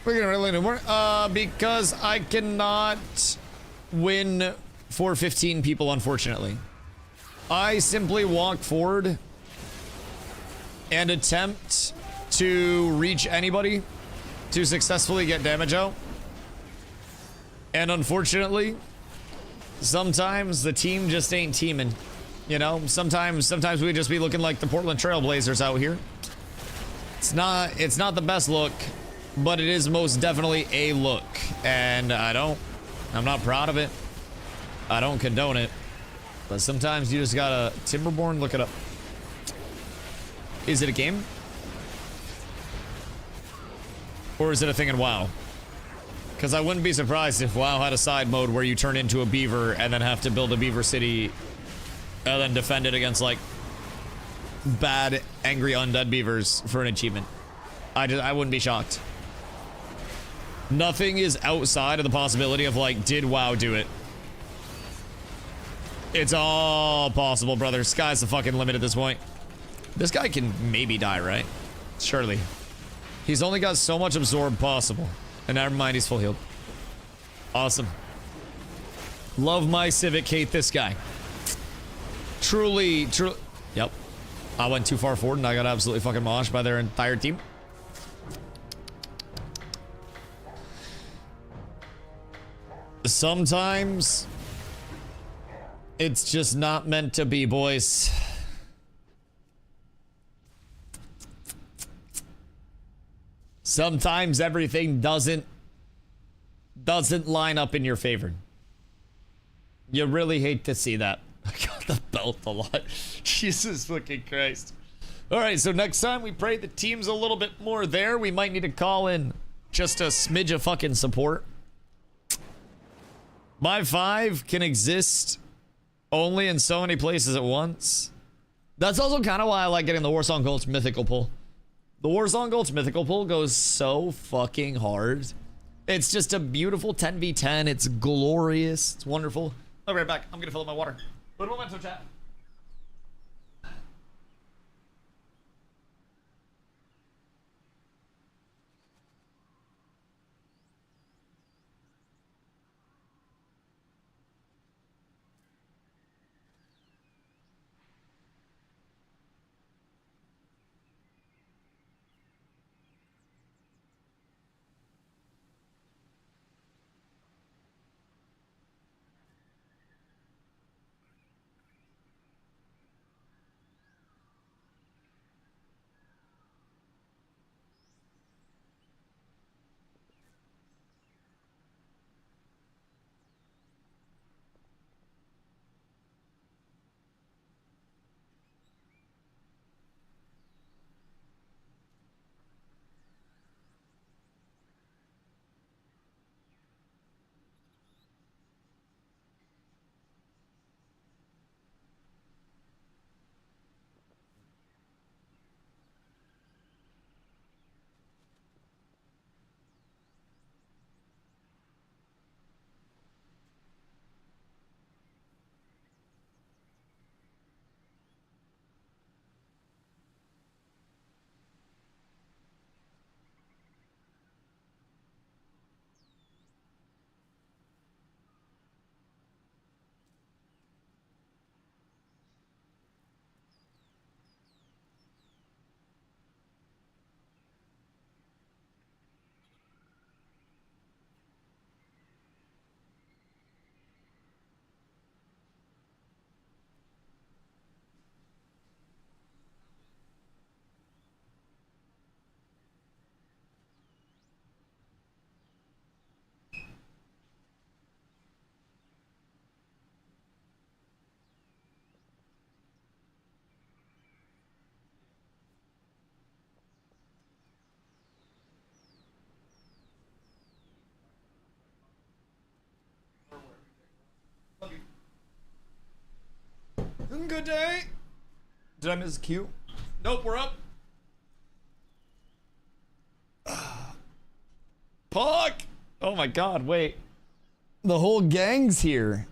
Speaker 1: We're gonna really do more. Because I cannot win for 15 people, unfortunately. I simply walk forward and attempt to reach anybody to successfully get damage out. And unfortunately, sometimes the team just ain't teaming. You know, sometimes we just be looking like the Portland Trailblazers out here. It's not the best look, but it is most definitely a look. And I'm not proud of it. I don't condone it. But sometimes you just gotta... Timberborn, look it up. Is it a game? Or is it a thing in WoW? Because I wouldn't be surprised if WoW had a side mode where you turn into a beaver and then have to build a beaver city and then defend it against, like, bad, angry, undead beavers for an achievement. I wouldn't be shocked. Nothing is outside of the possibility of, like, did WoW do it? It's all possible, brother. Sky's the fucking limit at this point. This guy can maybe die, right? Surely. He's only got so much absorb possible. And never mind, he's full healed. Awesome. Love my Civic, hate this guy. Truly. Yep. I went too far forward and I got absolutely fucking moshed by their entire team. Sometimes it's just not meant to be, boys. Sometimes everything doesn't line up in your favor. You really hate to see that. I got the belt a lot. Jesus fucking Christ. Alright, so next time we pray the team's a little bit more there. We might need to call in just a smidge of fucking support. My 5 can exist only in so many places at once. That's also kind of why I like getting the Warsong Gulch mythical pull. The Warsong Gulch mythical pull goes so fucking hard. It's just a beautiful 10v10. It's glorious. It's wonderful. I'll be right back. I'm gonna fill up my water. But momento chat. good day. Did I miss a cue? Nope, we're up. Puck! Oh my god, wait. The whole gang's here.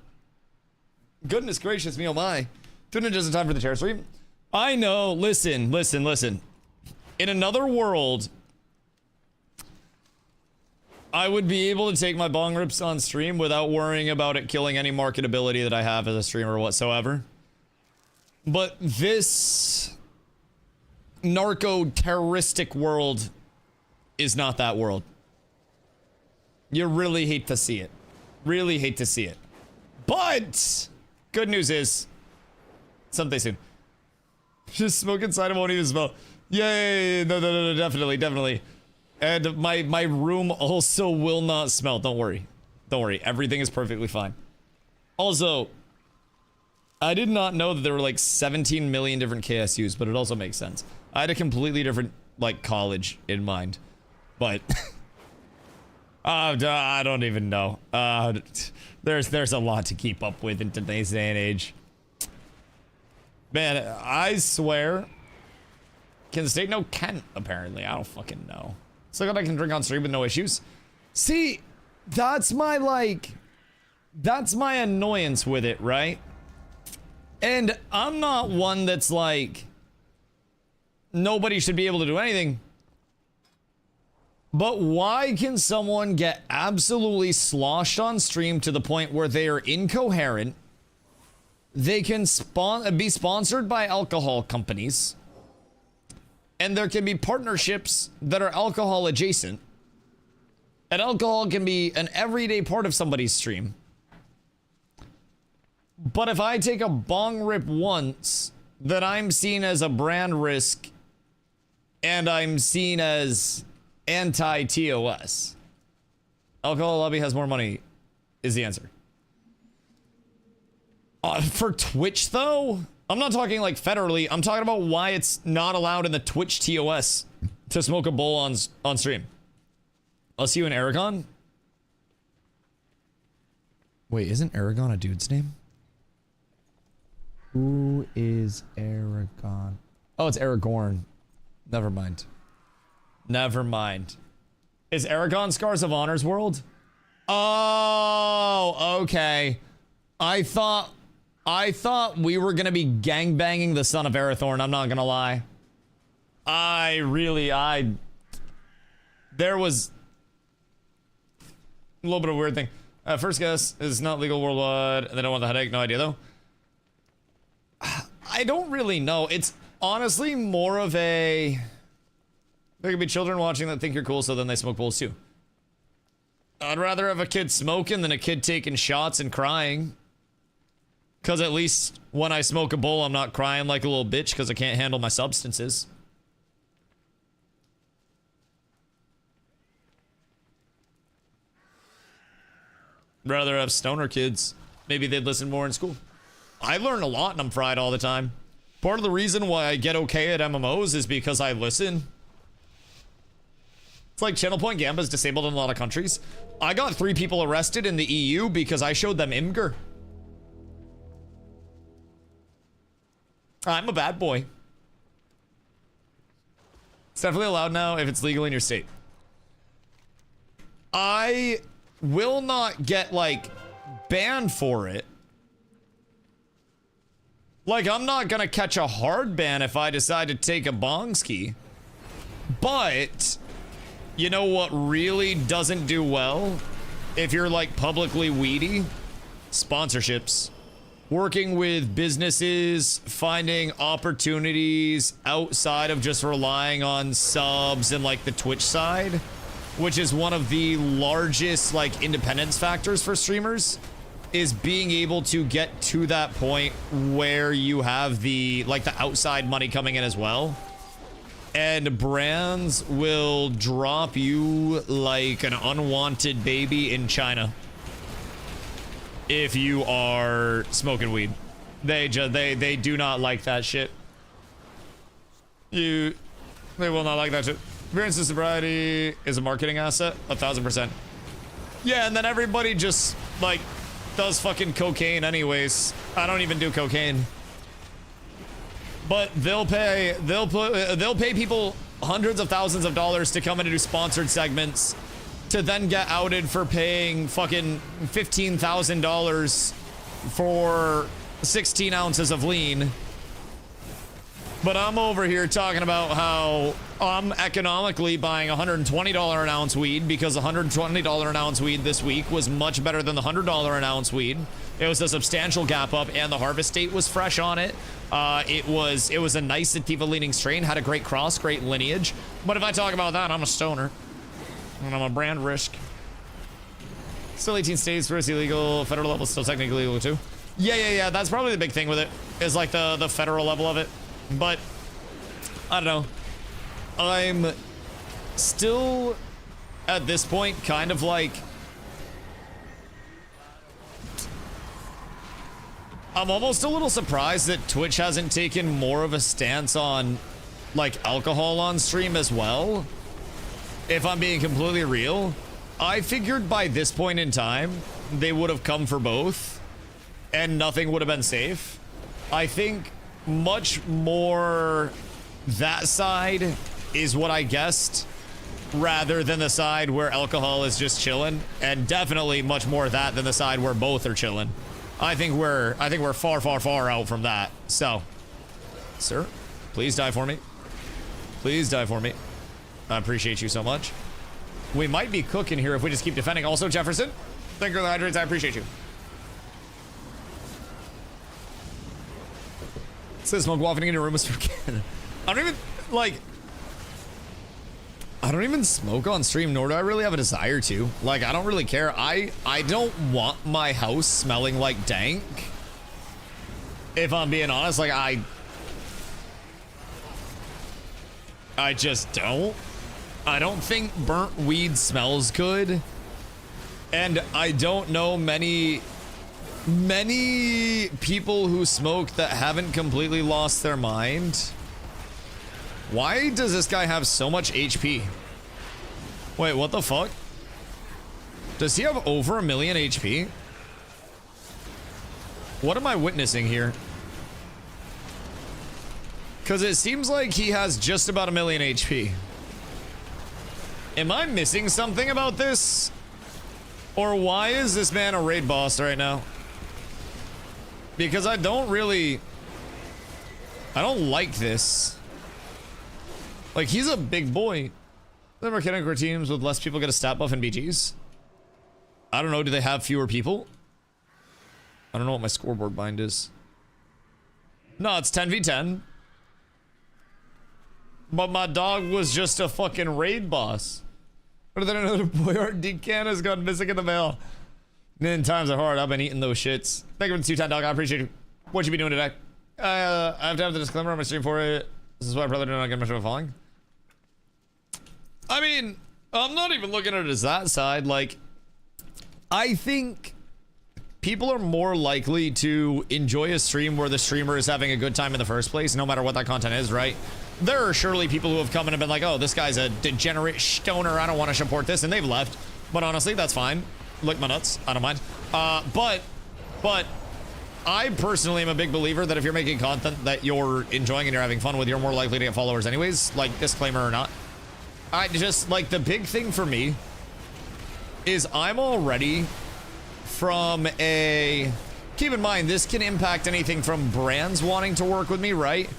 Speaker 1: Goodness gracious me, oh my. Tune in just in time for the chair stream. I know, listen. In another world, I would be able to take my bong rips on stream without worrying about it killing any marketability that I have as a streamer whatsoever. But this narco-terroristic world is not that world. You really hate to see it. Really hate to see it. But good news is someday soon. Just smoke inside, I won't even smell. Yay! No, definitely. And my room also will not smell. Don't worry. Everything is perfectly fine. Also, I did not know that there were like 17 million different KSUs, but it also makes sense. I had a completely different like college in mind, but I don't even know. There's a lot to keep up with in today's day and age. Man, I swear. Can the state? No, Kent, apparently. I don't fucking know. So I can drink on stream with no issues. See, that's my annoyance with it, right? And I'm not one that's like, nobody should be able to do anything. But why can someone get absolutely sloshed on stream to the point where they are incoherent? They can be sponsored by alcohol companies. And there can be partnerships that are alcohol adjacent. And alcohol can be an everyday part of somebody's stream. But if I take a bong rip once, then I'm seen as a brand risk. And I'm seen as anti-TOS. Alcohol lobby has more money, is the answer. For Twitch, though, I'm not talking like federally. I'm talking about why it's not allowed in the Twitch TOS to smoke a bowl on stream. I'll see you in Aragon. Wait, isn't Aragon a dude's name? Who is Aragon? Oh, it's Aragorn. Never mind. Is Aragon Scars of Honor's world? Oh, okay. I thought we were gonna be gangbanging the son of Arathorn, I'm not gonna lie. There was a little bit of a weird thing. First guess is not legal worldwide. They don't want the headache, no idea though. I don't really know. It's honestly more of a... There could be children watching that think you're cool, so then they smoke bowls too. I'd rather have a kid smoking than a kid taking shots and crying. Because at least when I smoke a bowl, I'm not crying like a little bitch because I can't handle my substances. Rather have stoner kids. Maybe they'd listen more in school. I learn a lot and I'm fried all the time. Part of the reason why I get okay at MMOs is because I listen. It's like channel point Gamba is disabled in a lot of countries. I got 3 people arrested in the EU because I showed them Imgur. I'm a bad boy. It's definitely allowed now if it's legal in your state. I will not get, like, banned for it. Like, I'm not gonna catch a hard ban if I decide to take a bong ski. But, you know what really doesn't do well? If you're, like, publicly weedy? Sponsorships. Working with businesses, finding opportunities outside of just relying on subs and, like, the Twitch side. Which is one of the largest, like, independence factors for streamers. Is being able to get to that point where you have the, like, the outside money coming in as well. And brands will drop you like an unwanted baby in China. If you are smoking weed. They do not like that shit. They will not like that shit. Appearance and sobriety is a marketing asset, 1000%. Yeah, and then everybody just, like, does fucking cocaine anyways. I don't even do cocaine. But they'll pay people hundreds of thousands of dollars to come in and do sponsored segments to then get outed for paying fucking $15,000 for 16 ounces of lean. But I'm over here talking about how I'm economically buying $120 an ounce weed because $120 an ounce weed this week was much better than the $100 an ounce weed. It was a substantial gap up, and the harvest date was fresh on it. It was a nice sativa leaning strain, had a great cross, great lineage. But if I talk about that, I'm a stoner, and I'm a brand risk. Still 18 states where it's illegal. Federal level still technically illegal too. Yeah. That's probably the big thing with it, is like the federal level of it. But I don't know. I'm still at this point kind of like, I'm almost a little surprised that Twitch hasn't taken more of a stance on like alcohol on stream as well. If I'm being completely real, I figured by this point in time they would have come for both and nothing would have been safe. I think much more that side is what I guessed, rather than the side where alcohol is just chilling, and definitely much more that than the side where both are chilling. I think we're far out from that. So, sir, please die for me. Please die for me. I appreciate you so much. We might be cooking here if we just keep defending. Also, Jefferson, thank you for the hydrates. I appreciate you. Says smoke wafting in your room is for Canada. I don't even smoke on stream, nor do I really have a desire to. Like, I don't really care. I don't want my house smelling like dank. If I'm being honest, like I just don't. I don't think burnt weed smells good. And I don't know many people who smoke that haven't completely lost their mind. Why does this guy have so much HP? Wait, what the fuck? Does he have over 1 million HP? What am I witnessing here? Because it seems like he has just about 1 million HP. Am I missing something about this? Or why is this man a raid boss right now? Because I don't like this. Like, he's a big boy. The mechanical teams with less people get a stat buff in BGs. I don't know, do they have fewer people? I don't know what my scoreboard bind is. No, it's 10v10. But my dog was just a fucking raid boss. Other than another boy art decan has gone missing in the mail. Man, times are hard. I've been eating those shits. Thank you for the 210, dog. I appreciate you. What you be doing today? I have to have the disclaimer on my stream for it. This is why I probably do not get much of a following. I mean, I'm not even looking at it as that side. Like, I think people are more likely to enjoy a stream where the streamer is having a good time in the first place, no matter what that content is, right? There are surely people who have come in and been like, oh, this guy's a degenerate stoner, I don't want to support this, and they've left. But honestly, that's fine. Lick my nuts, I don't mind. But I personally am a big believer that if you're making content that you're enjoying and you're having fun with, you're more likely to get followers anyways, like, disclaimer or not. I just, like, the big thing for me is I'm already from a... Keep in mind, this can impact anything from brands wanting to work with me, right?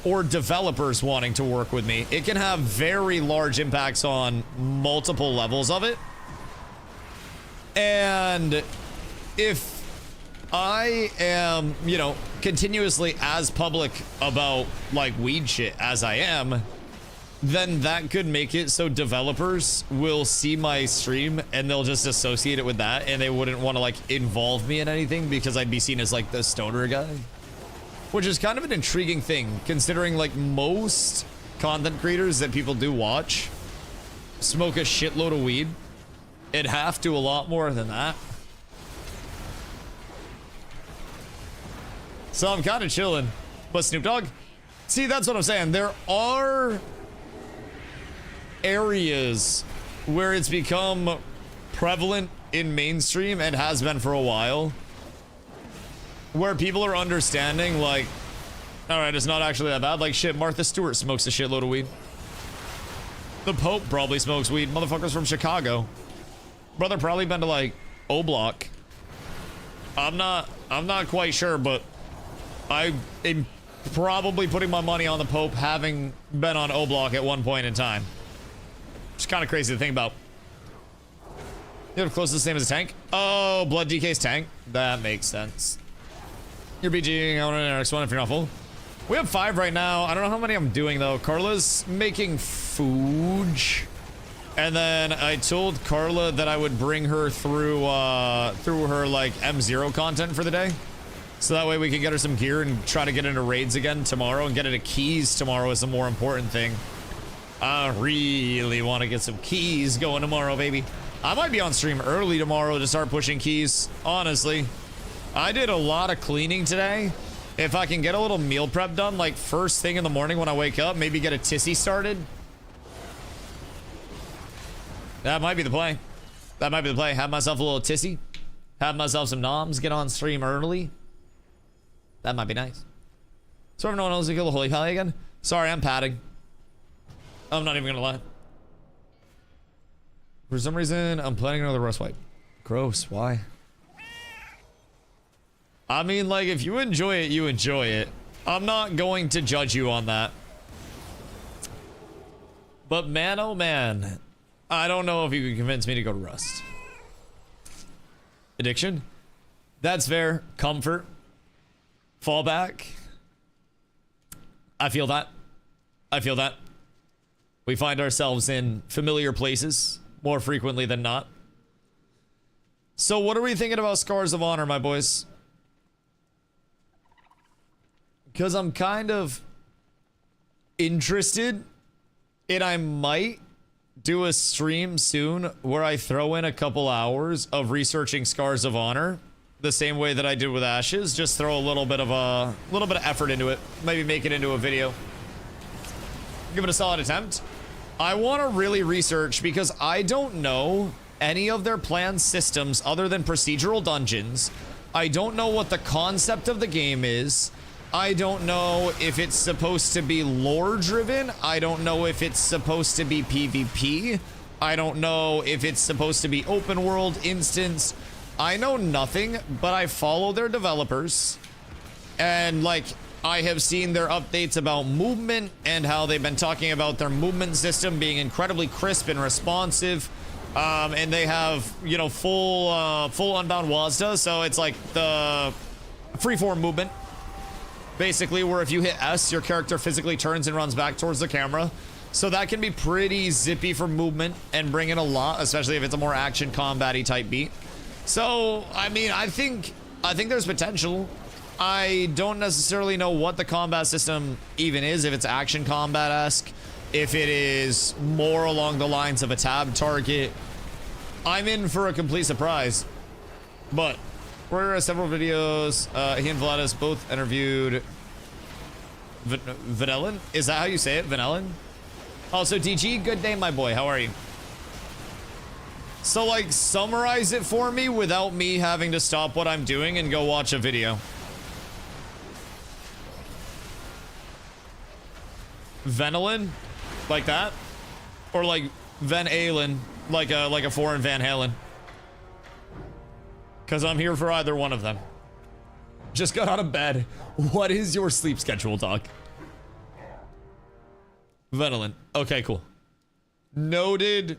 Speaker 1: Or developers wanting to work with me. It can have very large impacts on multiple levels of it. And if I am, you know, continuously as public about, like, weed shit as I am, then that could make it so developers will see my stream and they'll just associate it with that, and they wouldn't want to, like, involve me in anything because I'd be seen as, like, the stoner guy. Which is kind of an intriguing thing, considering, like, most content creators that people do watch smoke a shitload of weed. It'd have to a lot more than that. So I'm kind of chilling. But Snoop Dogg? See, that's what I'm saying. There are areas where it's become prevalent in mainstream and has been for a while, where people are understanding, like, All right, it's not actually that bad. Like, shit, Martha Stewart smokes a shitload of weed. The Pope probably smokes weed. Motherfuckers from Chicago. Brother probably been to, like, O-Block. I'm not quite sure, but I am probably putting my money on the Pope having been on O-Block at one point in time. It's kind of crazy to think about. You have close to the same as a tank? Oh, Blood DK's tank. That makes sense. You're BGing on an next one if you're not full. We have 5 right now. I don't know how many I'm doing though. Carla's making food. And then I told Carla that I would bring her through her like M0 content for the day. So that way we can get her some gear and try to get into raids again tomorrow and get into keys tomorrow is the more important thing. I really want to get some keys going tomorrow, baby. I might be on stream early tomorrow to start pushing keys, honestly. I did a lot of cleaning today. If I can get a little meal prep done, like first thing in the morning when I wake up, maybe get a tissy started. That might be the play. That might be the play. Have myself a little tissy. Have myself some noms. Get on stream early. That might be nice. So everyone knows to kill the Holy Pally again? Sorry, I'm padding. I'm not even gonna lie. For some reason, I'm planning another rust wipe. Gross, why? I mean, like, if you enjoy it, you enjoy it. I'm not going to judge you on that. But man, oh man, I don't know if you can convince me to go to Rust. Addiction? That's fair. Comfort. Fallback. I feel that. I feel that. We find ourselves in familiar places more frequently than not. So what are we thinking about Scars of Honor, my boys? Because I'm kind of interested, and I might do a stream soon where I throw in a couple hours of researching Scars of Honor, the same way that I did with Ashes. Just throw a little bit of effort into it. Maybe make it into a video. Give it a solid attempt. I want to really research because I don't know any of their planned systems other than procedural dungeons. I don't know what the concept of the game is. I don't know if it's supposed to be lore driven. I don't know if it's supposed to be PvP. I don't know if it's supposed to be open world instance. I know nothing, but I follow their developers. And like, I have seen their updates about movement and how they've been talking about their movement system being incredibly crisp and responsive. And they have, you know, full Unbound WASDA. So it's like the freeform movement. Basically, where if you hit S, your character physically turns and runs back towards the camera. So that can be pretty zippy for movement and bring in a lot, especially if it's a more action combat-y type beat. So, I mean, I think there's potential. I don't necessarily know what the combat system even is, if it's action combat-esque, if it is more along the lines of a tab target. I'm in for a complete surprise. But for several videos, he and Vladis both interviewed Vanillin? Is that how you say it? Vanillin? Also, DG, good day, my boy. How are you? So, like, summarize it for me without me having to stop what I'm doing and go watch a video. Vanillin? Like that? Or like Van Halen? Like a foreign Van Halen? Because I'm here for either one of them. Just got out of bed. What is your sleep schedule, dog? Vanillin. Okay, cool. Noted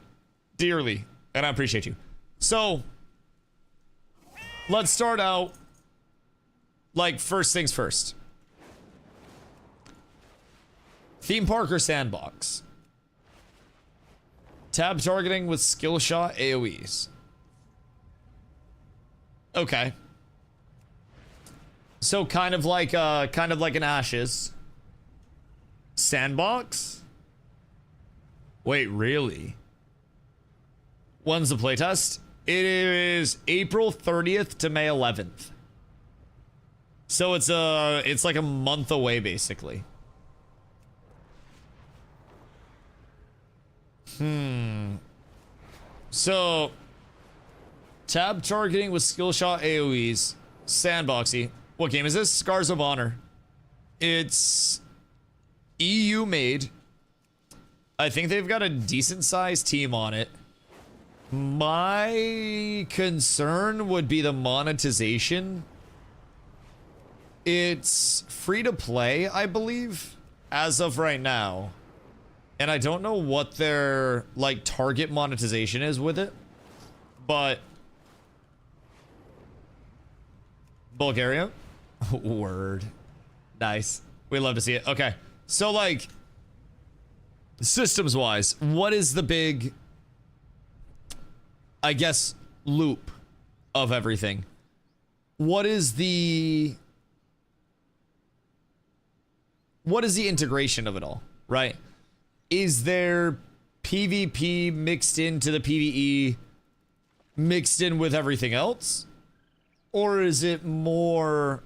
Speaker 1: dearly. And I appreciate you. So, let's start out, like, first things first. Theme park or sandbox? Tab targeting with skill shot AoEs. Okay. So kind of like an Ashes. Sandbox? Wait, really? When's the playtest? It is April 30th to May 11th. So it's like a month away, basically. So, tab targeting with skill shot AoEs. Sandboxy. What game is this? Scars of Honor. It's EU made. I think they've got a decent sized team on it. My concern would be the monetization. It's free to play, I believe, as of right now. And I don't know what their, like, target monetization is with it. But... Bulgaria? Word. Nice. We love to see it. Okay. So, like, systems-wise, what is the big, I guess, loop of everything? What is the integration of it all, right? Is there PvP mixed into the PvE, mixed in with everything else? Or is it more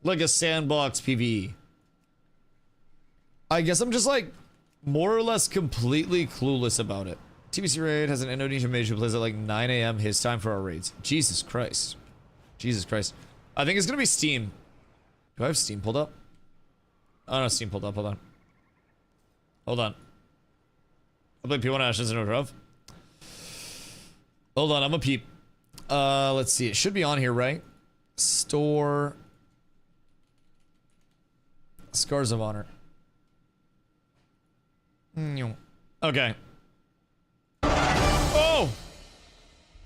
Speaker 1: like a sandbox PvE? I guess I'm just like more or less completely clueless about it. TBC raid has an Indonesian mage who plays at like 9 a.m. his time for our raids. Jesus Christ. Jesus Christ. I think it's gonna be Steam. Do I have Steam pulled up? Oh no, Steam pulled up. Hold on. Hold on. I play P1 Ashes in a row. Hold on, I'm a peep. Let's see. It should be on here, right? Store. Scars of Honor. Okay. Oh!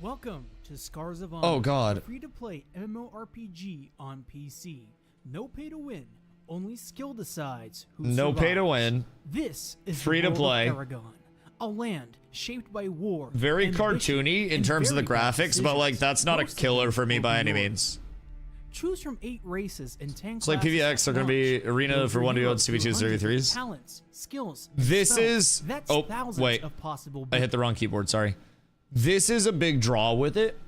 Speaker 6: Welcome to Scars of Honor.
Speaker 1: Oh god.
Speaker 6: Free-to-play MMORPG on PC. No pay to win. Only skill decides who
Speaker 1: No
Speaker 6: survives.
Speaker 1: pay to win.
Speaker 6: This is
Speaker 1: Free
Speaker 6: the
Speaker 1: to
Speaker 6: world
Speaker 1: play.
Speaker 6: of Aragon, a land shaped by war.
Speaker 1: Very
Speaker 6: ambition,
Speaker 1: cartoony in
Speaker 6: and
Speaker 1: terms of the
Speaker 6: very bad
Speaker 1: graphics, but like
Speaker 6: decisions.
Speaker 1: that's not a
Speaker 6: Most of
Speaker 1: killer
Speaker 6: them
Speaker 1: for me
Speaker 6: will
Speaker 1: by
Speaker 6: be
Speaker 1: any
Speaker 6: yours.
Speaker 1: means.
Speaker 6: Choose from 8 races and 10
Speaker 1: It's like
Speaker 6: classes
Speaker 1: PvX are
Speaker 6: at
Speaker 1: gonna be
Speaker 6: launch.
Speaker 1: arena
Speaker 6: Build
Speaker 1: for
Speaker 6: your
Speaker 1: 1v1s,
Speaker 6: heroes through
Speaker 1: 2v2s,
Speaker 6: hundreds of
Speaker 1: 3v3s.
Speaker 6: Talents, skills, and
Speaker 1: This
Speaker 6: spells.
Speaker 1: is
Speaker 6: That's
Speaker 1: oh
Speaker 6: thousands
Speaker 1: wait,
Speaker 6: of possible
Speaker 1: I hit the wrong keyboard. Sorry. This is a big draw with it.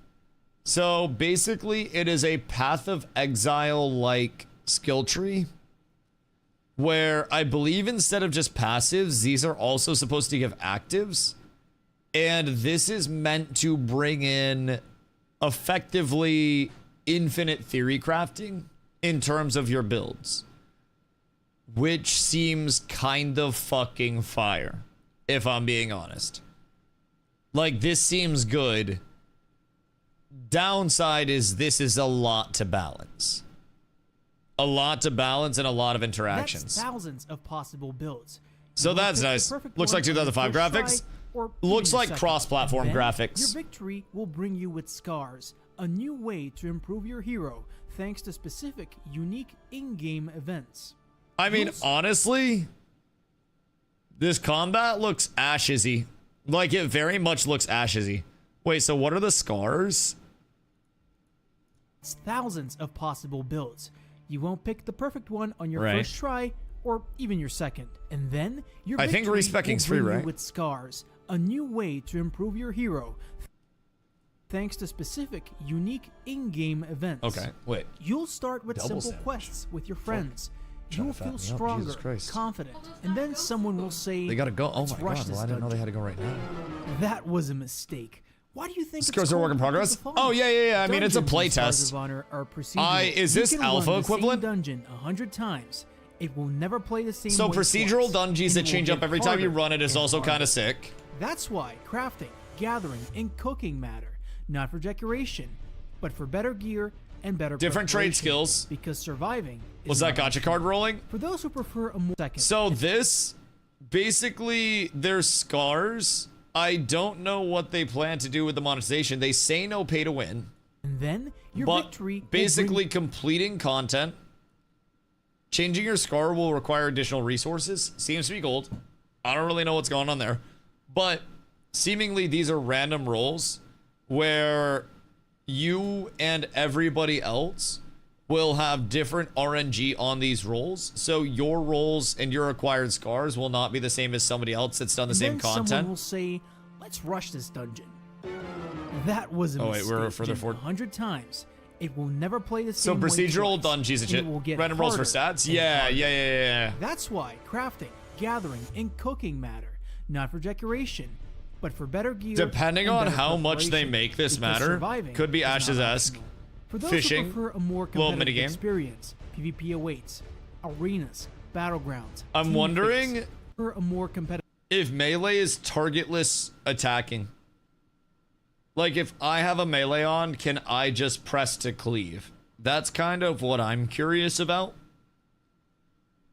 Speaker 1: So basically, it is a Path of Exile like skill tree, where I believe instead of just passives, these are also supposed to give actives. And this is meant to bring in effectively infinite theory crafting in terms of your builds, which seems kind of fucking fire, if I'm being honest. Like, this seems good. Downside is this is a lot to balance. A lot to balance and a lot of interactions.
Speaker 6: That's thousands of possible builds.
Speaker 1: So
Speaker 6: You will
Speaker 1: that's
Speaker 6: pick the
Speaker 1: nice.
Speaker 6: perfect
Speaker 1: Looks
Speaker 6: one
Speaker 1: like 2005
Speaker 6: on your first
Speaker 1: graphics.
Speaker 6: try, or
Speaker 1: Looks
Speaker 6: even
Speaker 1: like
Speaker 6: second.
Speaker 1: cross-platform
Speaker 6: And then
Speaker 1: graphics.
Speaker 6: Your victory will bring you with scars, a new way to improve your hero thanks to specific, unique in-game events.
Speaker 1: I mean,
Speaker 6: You'll
Speaker 1: honestly, this combat looks Ashesy. Like, it very much looks Ashesy. Wait, so what are the scars?
Speaker 6: It's thousands of possible builds. You won't pick the perfect one on your
Speaker 1: Right.
Speaker 6: first try, or even your second. And then your
Speaker 1: I think
Speaker 6: victory
Speaker 1: respeccing's
Speaker 6: will
Speaker 1: free,
Speaker 6: bring you
Speaker 1: right?
Speaker 6: with scars, a new way to improve your hero thanks to specific, unique in-game events.
Speaker 1: Okay, wait.
Speaker 6: You'll start with
Speaker 1: Double
Speaker 6: simple
Speaker 1: sandwich.
Speaker 6: quests with your friends.
Speaker 1: Trying
Speaker 6: You'll
Speaker 1: to fatten
Speaker 6: feel
Speaker 1: me up,
Speaker 6: stronger,
Speaker 1: Jesus Christ.
Speaker 6: confident, and then someone will say,
Speaker 1: They gotta go. Oh
Speaker 6: "Let's
Speaker 1: my
Speaker 6: rush
Speaker 1: god,
Speaker 6: this
Speaker 1: well, I didn't know they
Speaker 6: dungeon."
Speaker 1: had to go right now.
Speaker 6: That was a mistake. Why do you think
Speaker 1: Scars
Speaker 6: it's
Speaker 1: are
Speaker 6: called
Speaker 1: work in progress?
Speaker 6: Scars of Honor?
Speaker 1: Oh, yeah. I mean, it's a
Speaker 6: Dungeons
Speaker 1: play
Speaker 6: in Scars
Speaker 1: test.
Speaker 6: of Honor are procedural.
Speaker 1: Is
Speaker 6: You
Speaker 1: this
Speaker 6: can run
Speaker 1: alpha
Speaker 6: the
Speaker 1: equivalent?
Speaker 6: Same dungeon 100 times. It will never play the same
Speaker 1: So
Speaker 6: way
Speaker 1: procedural
Speaker 6: twice.
Speaker 1: dungeons
Speaker 6: It
Speaker 1: that
Speaker 6: will
Speaker 1: change up
Speaker 6: get
Speaker 1: every time you
Speaker 6: harder
Speaker 1: run it is
Speaker 6: and
Speaker 1: also
Speaker 6: harder.
Speaker 1: kind of sick.
Speaker 6: That's why crafting, gathering, and cooking matter. Not for decoration, but for better gear and better
Speaker 1: Different trade
Speaker 6: preparation.
Speaker 1: skills.
Speaker 6: Because surviving is
Speaker 1: Was that
Speaker 6: not
Speaker 1: gotcha card rolling?
Speaker 6: for those who prefer a more second.
Speaker 1: So this, basically, their scars. I don't know what they plan to do with the monetization. They say no pay to win,
Speaker 6: and then your
Speaker 1: but
Speaker 6: victory will
Speaker 1: basically
Speaker 6: bring
Speaker 1: completing content. Changing your scar will require additional resources. Seems to be gold. I don't really know what's going on there. But seemingly these are random rolls where you and everybody else will have different RNG on these rolls. So your rolls and your acquired scars will not be the same as somebody else that's done the
Speaker 6: and
Speaker 1: same
Speaker 6: then someone
Speaker 1: content.
Speaker 6: will say, "Let's rush this dungeon." That was a
Speaker 1: Oh, wait,
Speaker 6: mistake.
Speaker 1: we're further forward.
Speaker 6: 100 times. It will never play the
Speaker 1: So
Speaker 6: same way
Speaker 1: procedural
Speaker 6: twice,
Speaker 1: dungeons and shit.
Speaker 6: it will get
Speaker 1: Random rolls for
Speaker 6: harder
Speaker 1: stats?
Speaker 6: and
Speaker 1: Yeah.
Speaker 6: harder. That's why crafting, gathering, and cooking matter. Not for decoration, but for better gear.
Speaker 1: Depending
Speaker 6: and
Speaker 1: on
Speaker 6: better
Speaker 1: how much they
Speaker 6: preparation,
Speaker 1: make this
Speaker 6: because
Speaker 1: matter,
Speaker 6: surviving
Speaker 1: could be
Speaker 6: is not
Speaker 1: Ashes-esque.
Speaker 6: optional. For those
Speaker 1: Fishing,
Speaker 6: who prefer a more
Speaker 1: little
Speaker 6: competitive
Speaker 1: minigame.
Speaker 6: experience, PvP awaits. arenas, battlegrounds.
Speaker 1: I'm wondering
Speaker 6: for a more competitive.
Speaker 1: if melee is targetless attacking. Like, if I have a melee on, can I just press to cleave? That's kind of what I'm curious about.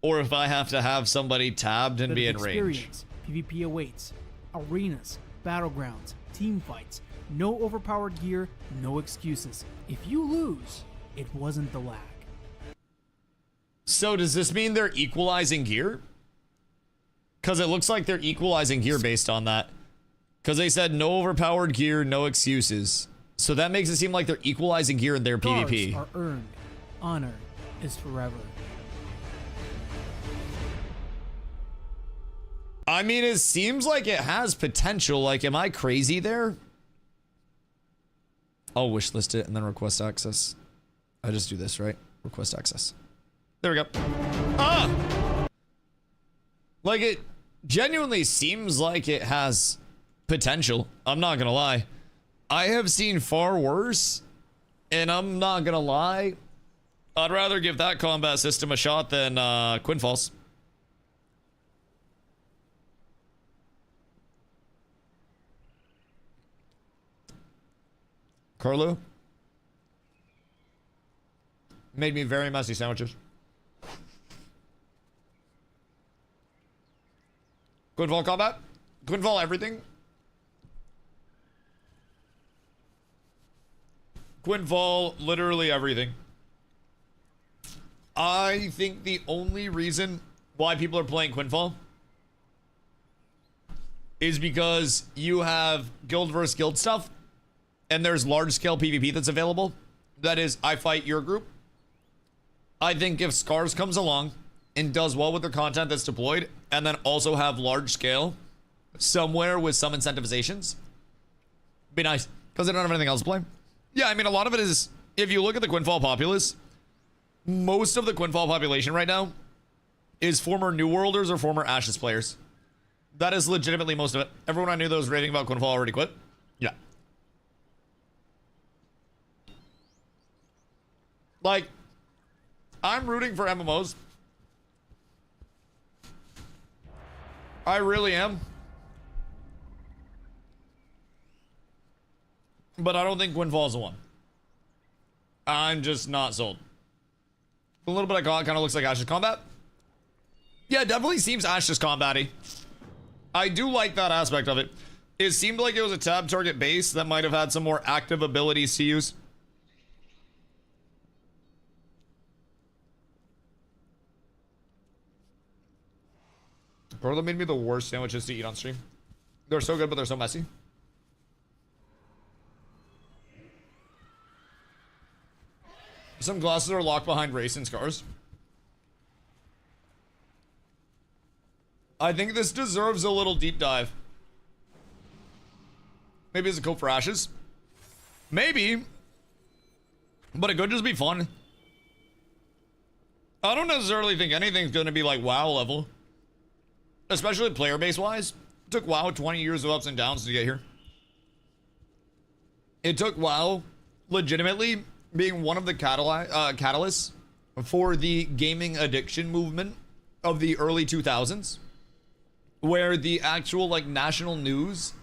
Speaker 1: Or if I have to have somebody tabbed and be in range.
Speaker 6: PvP awaits. Arenas, battlegrounds, team fights. No overpowered gear, no excuses. If you lose, it wasn't the lag.
Speaker 1: So does this mean they're equalizing gear? Because it looks like they're equalizing gear based on that. Because they said no overpowered gear, no excuses. So that makes it seem like they're equalizing gear in their
Speaker 6: Scars
Speaker 1: PvP.
Speaker 6: are earned. Honor is forever.
Speaker 1: I mean, it seems like it has potential. Like, am I crazy there? I'll wishlist it and then request access. I just do this, right? Request access. There we go. Ah! Like, it genuinely seems like it has potential. I'm not gonna lie. I have seen far worse, and I'm not gonna lie. I'd rather give that combat system a shot than Quinfalls. Carlo made me very messy sandwiches. Quinfall combat? Quinfall everything? Quinfall literally everything. I think the only reason why people are playing Quinfall is because you have guild versus guild stuff. And there's large-scale PvP that's available. That is, I fight your group. I think if Scars comes along and does well with their content that's deployed, and then also have large-scale somewhere with some incentivizations, be nice. Because they don't have anything else to play. Yeah, I mean, a lot of it is, if you look at the Quinfall populace, most of the Quinfall population right now is former New Worlders or former Ashes players. That is legitimately most of it. Everyone I knew that was raving about Quinfall already quit. Yeah. Like, I'm rooting for MMOs. I really am. But I don't think Quinfall's the one. I'm just not sold. A little bit of kind of looks like Ashes Combat. Yeah, it definitely seems Ashes Combat-y. I do like that aspect of it. It seemed like it was a tab target base that might have had some more active abilities to use. Carlo made me the worst sandwiches to eat on stream. They're so good, but they're so messy. Some glasses are locked behind race and Scars. I think this deserves a little deep dive. Maybe it's a coat for Ashes. Maybe. But it could just be fun. I don't necessarily think anything's going to be like WoW level. Especially player base wise. It took WoW 20 years of ups and downs to get here. It took WoW legitimately being one of the catalysts for the gaming addiction movement of the early 2000s, where the actual like national news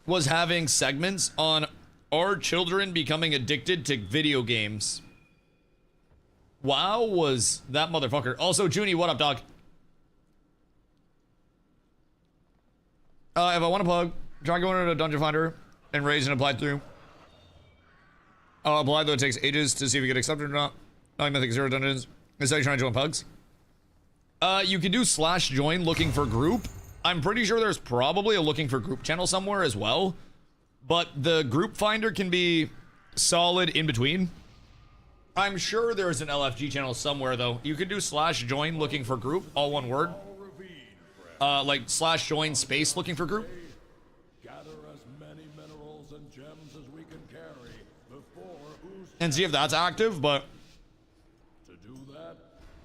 Speaker 1: was having segments on our children becoming addicted to video games. WoW was that motherfucker. Also, Junie, what up, dog? If I want to plug, try going into Dungeon Finder and raise and applied through. Applied, though it takes ages to see if you get accepted or not. I think 0 dungeons. Is how you trying to join pugs? You can do /join looking for group. I'm pretty sure there's probably a looking for group channel somewhere as well. But the group finder can be solid in between. I'm sure there's an LFG channel somewhere, though. You can do /join looking for group, all one word. Like /join space looking for group.
Speaker 2: Gather as many minerals and gems as we can carry before
Speaker 1: and see if that's active, but
Speaker 2: to do that,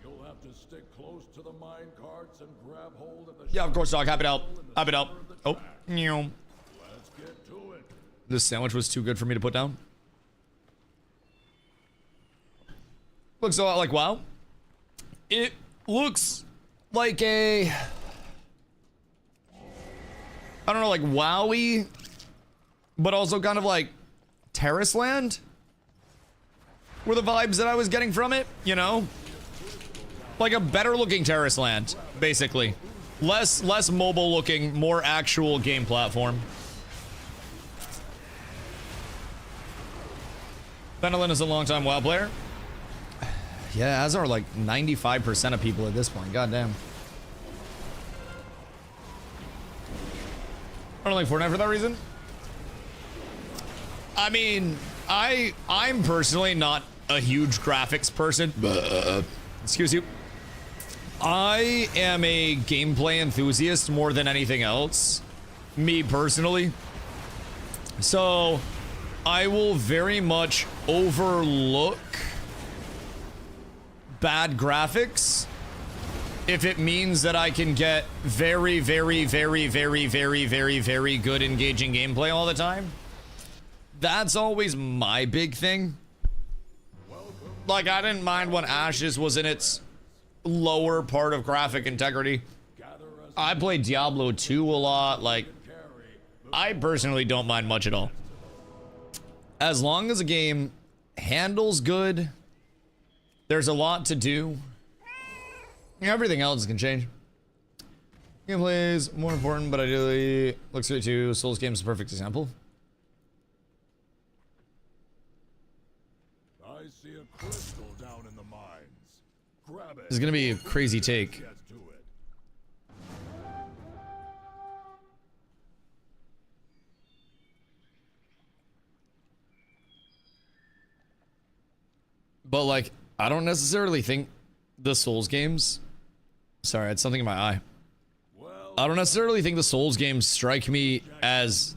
Speaker 2: you'll have to stick close to the mine carts and grab hold of the
Speaker 1: yeah, of course, dog. Happy to help. Happy to help. Oh,
Speaker 2: Let's get to it.
Speaker 1: this sandwich was too good for me to put down. Looks a lot like WoW. It looks like a, I don't know, like WoW-y, but also kind of like Terrace Land were the vibes that I was getting from it, you know? Like a better looking Terrace Land, basically. Less mobile looking, more actual game platform. Benelin is a longtime WoW player. Yeah, as are like 95% of people at this point. Goddamn. I don't like Fortnite for that reason. I mean, I'm personally not a huge graphics person. Excuse you. I am a gameplay enthusiast more than anything else. Me personally. So, I will very much overlook bad graphics if it means that I can get very, very, very, very, very, very, very good engaging gameplay all the time. That's always my big thing. Like, I didn't mind when Ashes was in its lower part of graphic integrity. I played Diablo 2 a lot. Like, I personally don't mind much at all. As long as a game handles good, there's a lot to do. Everything else can change. Gameplay is more important, but ideally looks great too. Souls game's a perfect example.
Speaker 2: I see a crystal down in the mines. Grab it.
Speaker 1: This is gonna be a crazy take.
Speaker 2: Get to it.
Speaker 1: But like, I don't necessarily think the Souls games, sorry, I had something in my eye. I don't necessarily think the Souls games strike me as,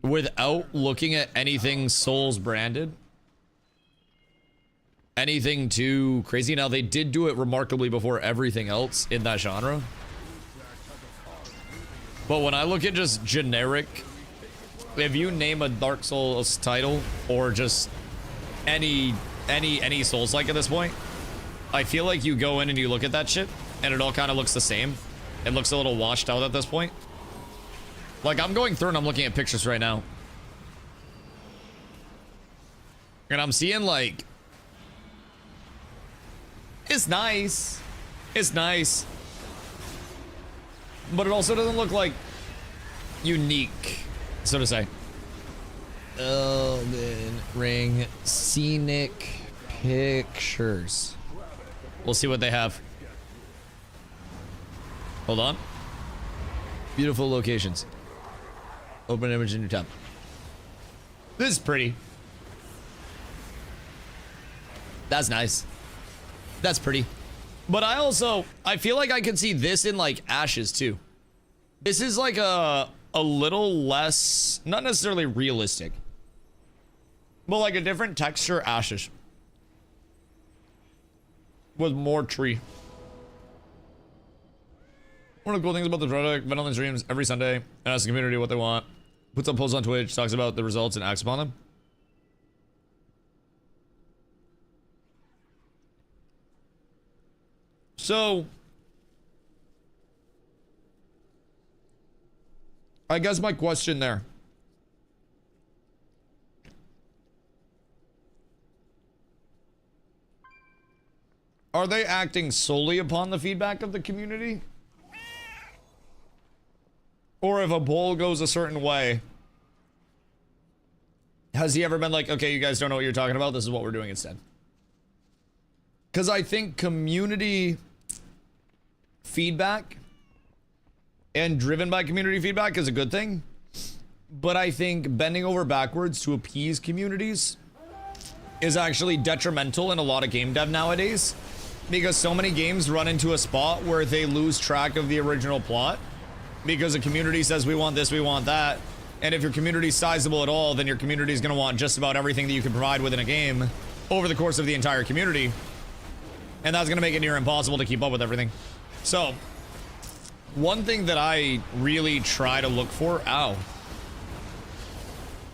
Speaker 1: without looking at anything Souls branded, anything too crazy. Now, they did do it remarkably before everything else in that genre. But when I look at just generic, if you name a Dark Souls title or just any Souls like at this point, I feel like you go in and you look at that shit and it all kind of looks the same. It looks a little washed out at this point. Like, I'm going through and I'm looking at pictures right now. And I'm seeing like, it's nice. It's nice. But it also doesn't look like unique, so to say. Elden Ring scenic pictures. We'll see what they have. Hold on. Beautiful locations. Open image in your tab. This is pretty. That's nice. That's pretty. But I feel like I can see this in like Ashes too. This is like a little less, not necessarily realistic, but like a different texture Ashes. With more tree. One of the cool things about the product, Benelin streams every Sunday and asks the community what they want. Puts up polls on Twitch, talks about the results and acts upon them. So, I guess my question there. Are they acting solely upon the feedback of the community? Or if a poll goes a certain way, has he ever been like, okay, you guys don't know what you're talking about, this is what we're doing instead? Because I think community feedback and driven by community feedback is a good thing. But I think bending over backwards to appease communities is actually detrimental in a lot of game dev nowadays. Because so many games run into a spot where they lose track of the original plot. Because the community says, we want this, we want that. And if your community's sizable at all, then your community is going to want just about everything that you can provide within a game over the course of the entire community. And that's going to make it near impossible to keep up with everything. So, one thing that I really try to look for,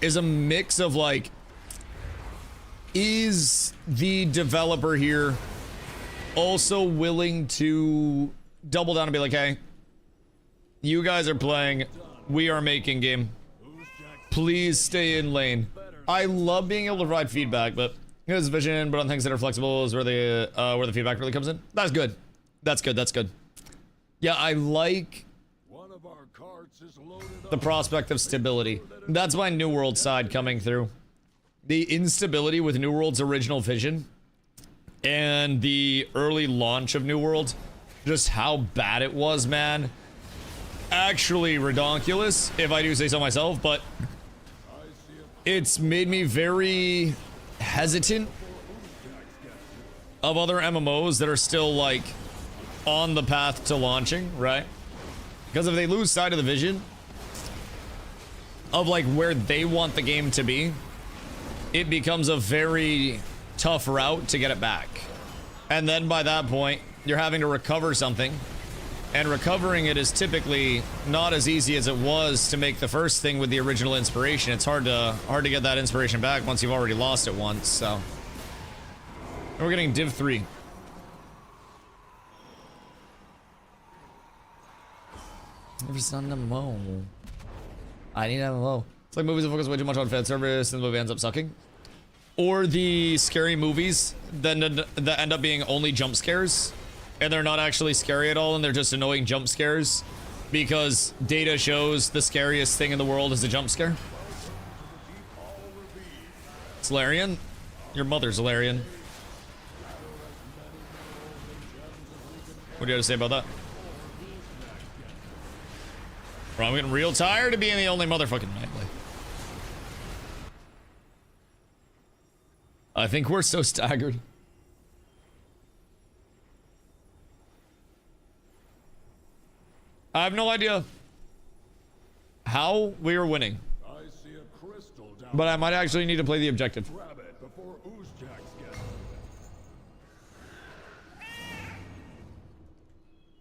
Speaker 1: is a mix of like, is the developer here also willing to double down and be like, hey, you guys are playing, we are making game. Please stay in lane. I love being able to provide feedback, but here's vision, but on things that are flexible is where the feedback really comes in. That's good. That's good. That's good. Yeah, I like the prospect of stability. That's my New World side coming through. The instability with New World's original vision and the early launch of New World, just how bad it was, man. Actually redonkulous, if I do say so myself, but it's made me very hesitant of other MMOs that are still like on the path to launching, right? Because if they lose sight of the vision of like where they want the game to be, it becomes a very tough route to get it back. And then by that point, you're having to recover something, and recovering it is typically not as easy as it was to make the first thing with the original inspiration. It's hard to get that inspiration back once you've already lost it once. So and we're getting Div 3. Never seen a MMO. I need an MMO. It's like movies that focus way too much on fan service and the movie ends up sucking. Or the scary movies that end up being only jump scares, and they're not actually scary at all, and they're just annoying jump scares because data shows the scariest thing in the world is a jump scare. Solarian? Your mother's Solarian. What do you have to say about that? Bro, I'm getting real tired of being the only motherfucking nightly. I think we're so staggered. I have no idea how we are winning. But I might actually need to play the objective.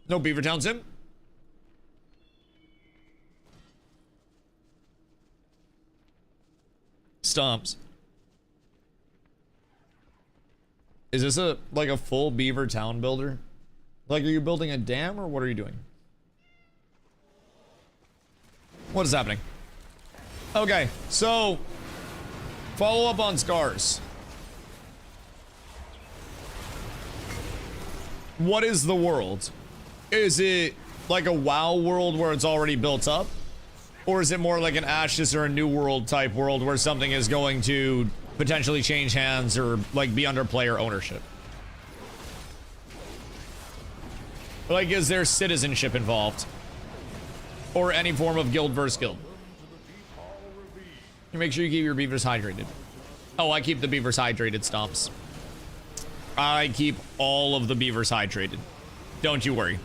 Speaker 1: No Beavertown sim? Stomps. Is this like a full beaver town builder? Like, are you building a dam or what are you doing? What is happening? Okay, so follow up on scars. What is the world? Is it like a WoW world where it's already built up? Or is it more like an Ashes or a New World type world where something is going to potentially change hands or like be under player ownership? Like, is there citizenship involved? Or any form of guild versus guild? You make sure you keep your beavers hydrated. Oh, I keep the beavers hydrated, Stomps. I keep all of the beavers hydrated. Don't you worry.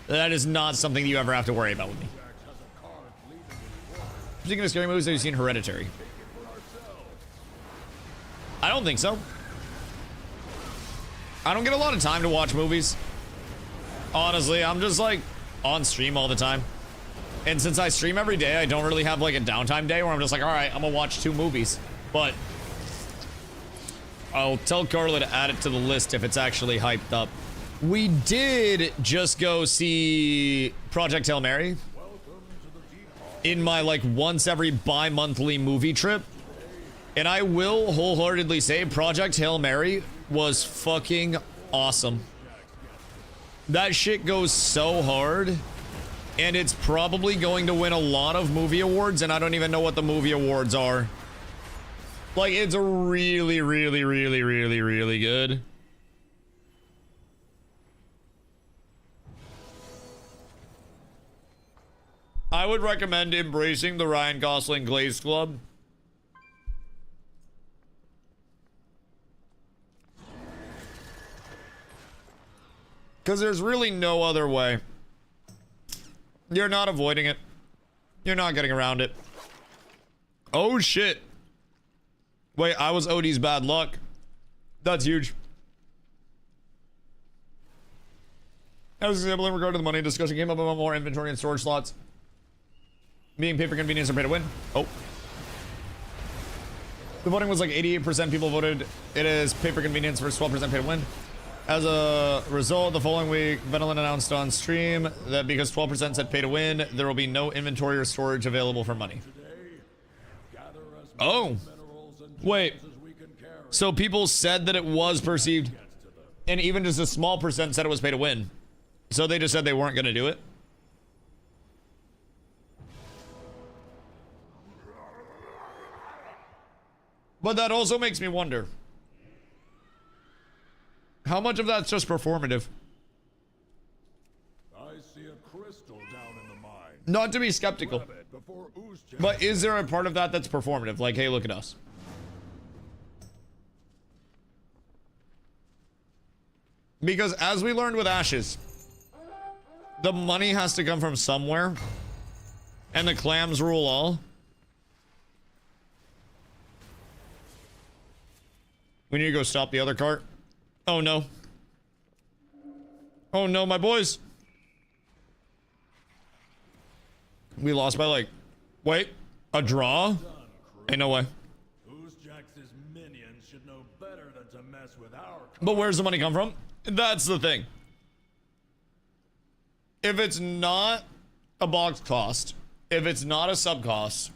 Speaker 1: That is not something you ever have to worry about with me. Speaking of scary movies, have you seen Hereditary? I don't think so. I don't get a lot of time to watch movies. Honestly, I'm just like on stream all the time. And since I stream every day, I don't really have like a downtime day where I'm just like, all right, I'm gonna watch 2 movies. But I'll tell Carla to add it to the list if it's actually hyped up. We did just go see Project Hail Mary in my like once every bi-monthly movie trip. And I will wholeheartedly say Project Hail Mary was fucking awesome. That shit goes so hard. And it's probably going to win a lot of movie awards, and I don't even know what the movie awards are. Like, it's really, really, really, really, really good. I would recommend embracing the Ryan Gosling Glaze Club. Because there's really no other way. You're not avoiding it. You're not getting around it. Oh, shit. Wait, I was Odie's bad luck. That's huge. As an example, in regard to the money discussion came up about more inventory and storage slots being paper convenience or pay to win. Oh. The voting was like 88% people voted it as paper convenience versus 12% pay to win. As a result, the following week, Venolin announced on stream that because 12% said pay to win, there will be no inventory or storage available for money. Oh. Wait. So people said that it was perceived, and even just a small percent said it was pay to win. So they just said they weren't going to do it. But that also makes me wonder, how much of that's just performative?
Speaker 2: I see a crystal down in the mine.
Speaker 1: Not to be skeptical,
Speaker 2: Grab it before Oozjack-
Speaker 1: but is there a part of that that's performative? Like, hey, look at us. Because as we learned with Ashes, the money has to come from somewhere, and the clams rule all. We need to go stop the other cart. Oh no. Oh no, my boys. We lost by like, wait, a draw? Ain't no way.
Speaker 2: Oozjack's minions should know better than to mess with our
Speaker 1: But where's the money come from? That's the thing. If it's not a box cost, if it's not a sub cost,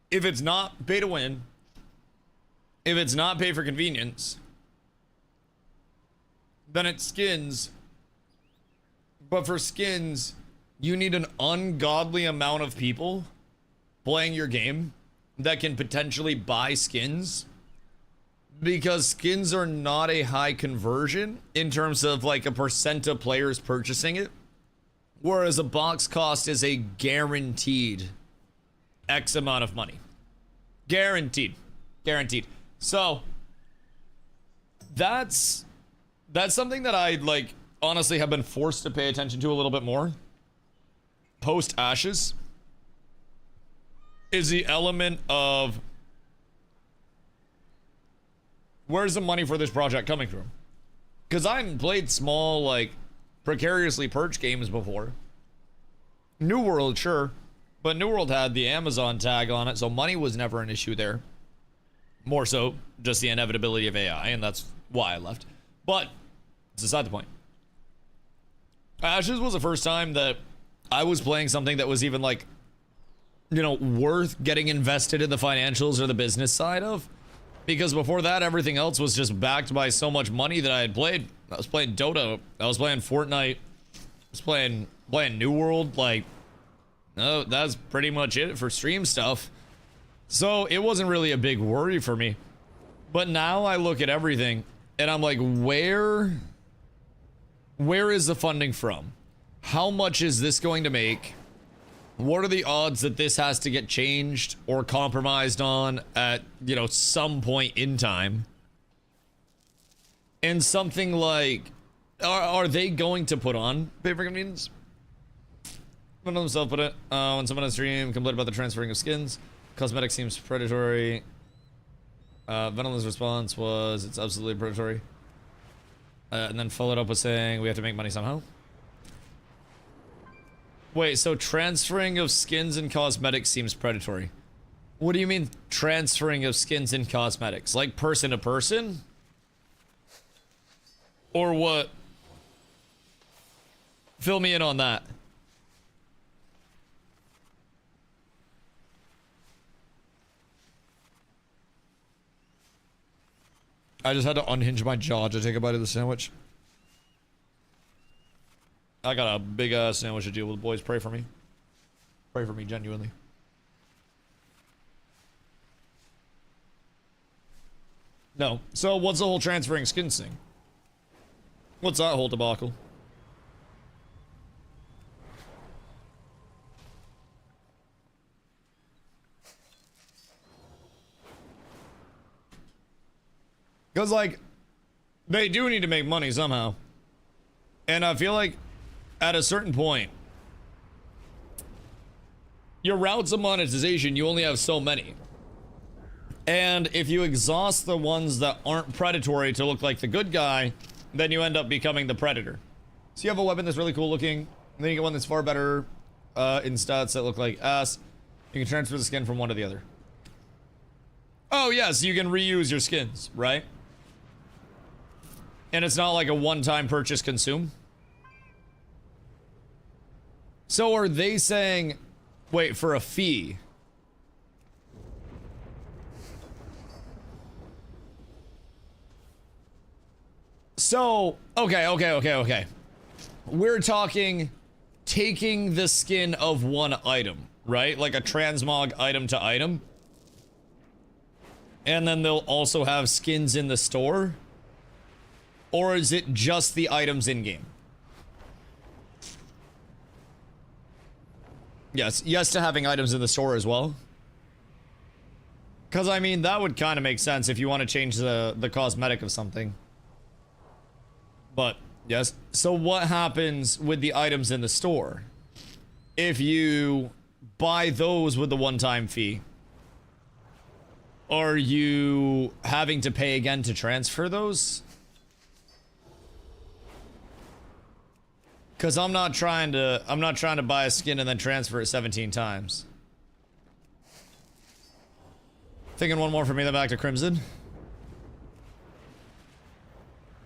Speaker 1: if it's not pay to win, if it's not pay for convenience, then it's skins. But for skins, you need an ungodly amount of people playing your game that can potentially buy skins, because skins are not a high conversion in terms of like a percent of players purchasing it, whereas a box cost is a guaranteed X amount of money. Guaranteed. So that's something that I like honestly have been forced to pay attention to a little bit more post Ashes, is the element of where's the money for this project coming from? Because I hadn't played small, like, precariously perched games before. New World, sure. But New World had the Amazon tag on it, so money was never an issue there. More so, just the inevitability of AI, and that's why I left. But, it's beside the point. Ashes was the first time that I was playing something that was even, like, you know, worth getting invested in the financials or the business side of. Because before that, everything else was just backed by so much money that I had played. I was playing Dota. I was playing Fortnite. I was playing New World. Like, no, that's pretty much it for stream stuff. So it wasn't really a big worry for me. But now I look at everything and I'm like, where is the funding from? How much is this going to make? What are the odds that this has to get changed or compromised on at, you know, some point in time? And something like, are they going to put on pay for convenience? One of themselves put it, when someone on stream complained about the transferring of skins. Cosmetic seems predatory. Venolin's response was, it's absolutely predatory. And then followed up with saying, we have to make money somehow. Wait, so transferring of skins and cosmetics seems predatory. What do you mean transferring of skins and cosmetics? Like person to person? Or what? Fill me in on that. I just had to unhinge my jaw to take a bite of the sandwich. I got a big ass sandwich to deal with, boys. Pray for me. Pray for me, genuinely. No. So what's the whole transferring skins thing? What's that whole debacle? Because, like, they do need to make money somehow. And I feel like at a certain point, your routes of monetization, you only have so many. And if you exhaust the ones that aren't predatory to look like the good guy, then you end up becoming the predator. So you have a weapon that's really cool looking, and then you get one that's far better in stats that look like ass. You can transfer the skin from one to the other. Oh, yes, you can reuse your skins, right? And it's not like a one-time purchase consume. So are they saying, wait, for a fee? So, okay. We're talking taking the skin of one item, right? Like a transmog item to item. And then they'll also have skins in the store? Or is it just the items in-game? Yes to having items in the store as well. Because, I mean, that would kind of make sense if you want to change the cosmetic of something. But, yes. So what happens with the items in the store? If you buy those with the one-time fee, are you having to pay again to transfer those? Because I'm not trying to buy a skin and then transfer it 17 times. Thinking one more for me, then back to Crimson.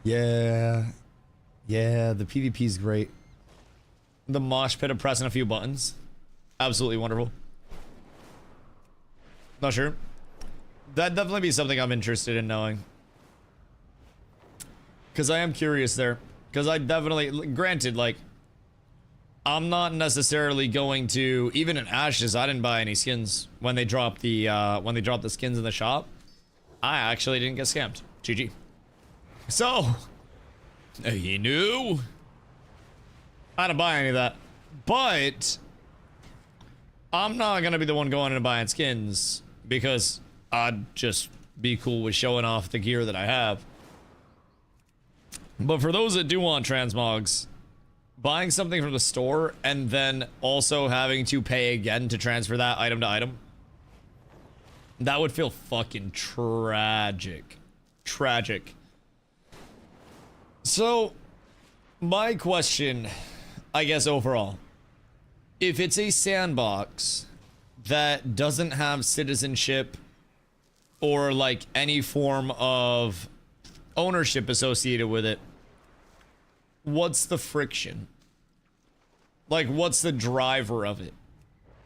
Speaker 1: Yeah, the PvP's great. The mosh pit of pressing a few buttons. Absolutely wonderful. Not sure. That'd definitely be something I'm interested in knowing. Because I am curious there. Because I definitely, granted, like, I'm not necessarily going to, even in Ashes, I didn't buy any skins when they dropped the skins in the shop. I actually didn't get scammed. GG. So, you knew? I didn't buy any of that. But, I'm not going to be the one going and buying skins because I'd just be cool with showing off the gear that I have. But for those that do want transmogs, buying something from the store and then also having to pay again to transfer that item to item, that would feel fucking tragic. Tragic. So, my question, I guess overall, if it's a sandbox that doesn't have citizenship or like any form of ownership associated with it, what's the friction? Like, what's the driver of it?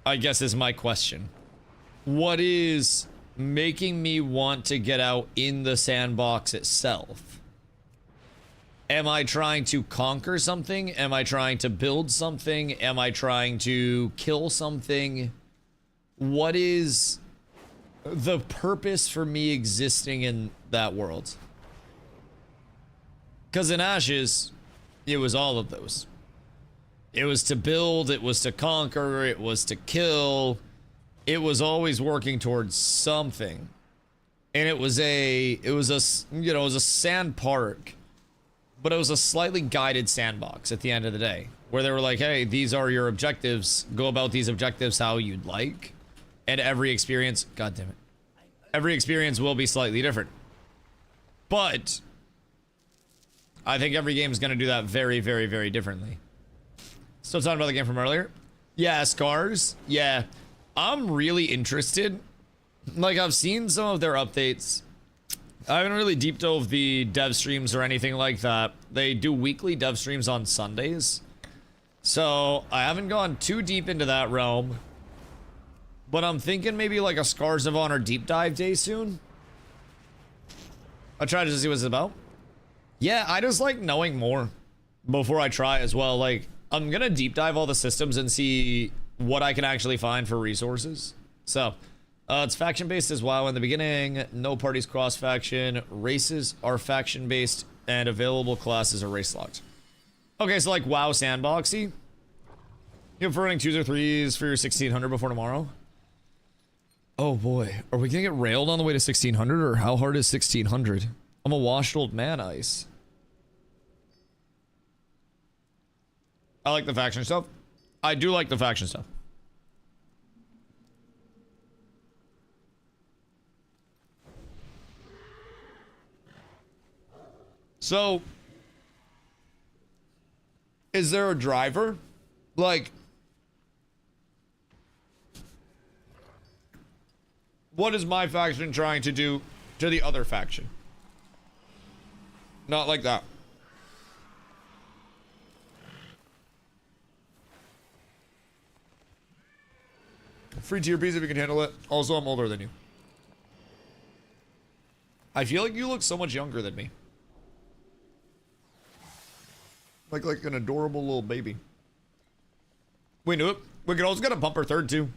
Speaker 1: I guess is my question. What is making me want to get out in the sandbox itself? Am I trying to conquer something? Am I trying to build something? Am I trying to kill something? What is the purpose for me existing in that world? Because in Ashes, it was all of those. It was to build, it was to conquer, it was to kill. It was always working towards something. And it was a sand park, but it was a slightly guided sandbox at the end of the day, where they were like, hey, these are your objectives. Go about these objectives how you'd like. And every experience, God damn it, every experience will be slightly different. But I think every game is going to do that very, very, very differently. Still talking about the game from earlier? Yeah, Scars. Yeah. I'm really interested. Like, I've seen some of their updates. I haven't really deep dove the dev streams or anything like that. They do weekly dev streams on Sundays. So, I haven't gone too deep into that realm. But I'm thinking maybe like a Scars of Honor deep dive day soon. I'll try to see what it's about. Yeah, I just like knowing more before I try as well. Like, I'm gonna deep dive all the systems and see what I can actually find for resources. So, it's faction-based as WoW in the beginning. No parties cross-faction. Races are faction-based. And available classes are race-locked. Okay, so like WoW sandboxy. You're running 2s or 3s for your 1600 before tomorrow. Oh boy. Are we gonna get railed on the way to 1600, or how hard is 1600? I'm a washed old man, Ice. I like the faction stuff. I do like the faction stuff. So, is there a driver? Like, What is my faction trying to do to the other faction? Not like that. Free tier piece if you can handle it. Also, I'm older than you. I feel like you look so much younger than me. Like an adorable little baby. We knew it. We could also get a bumper third too.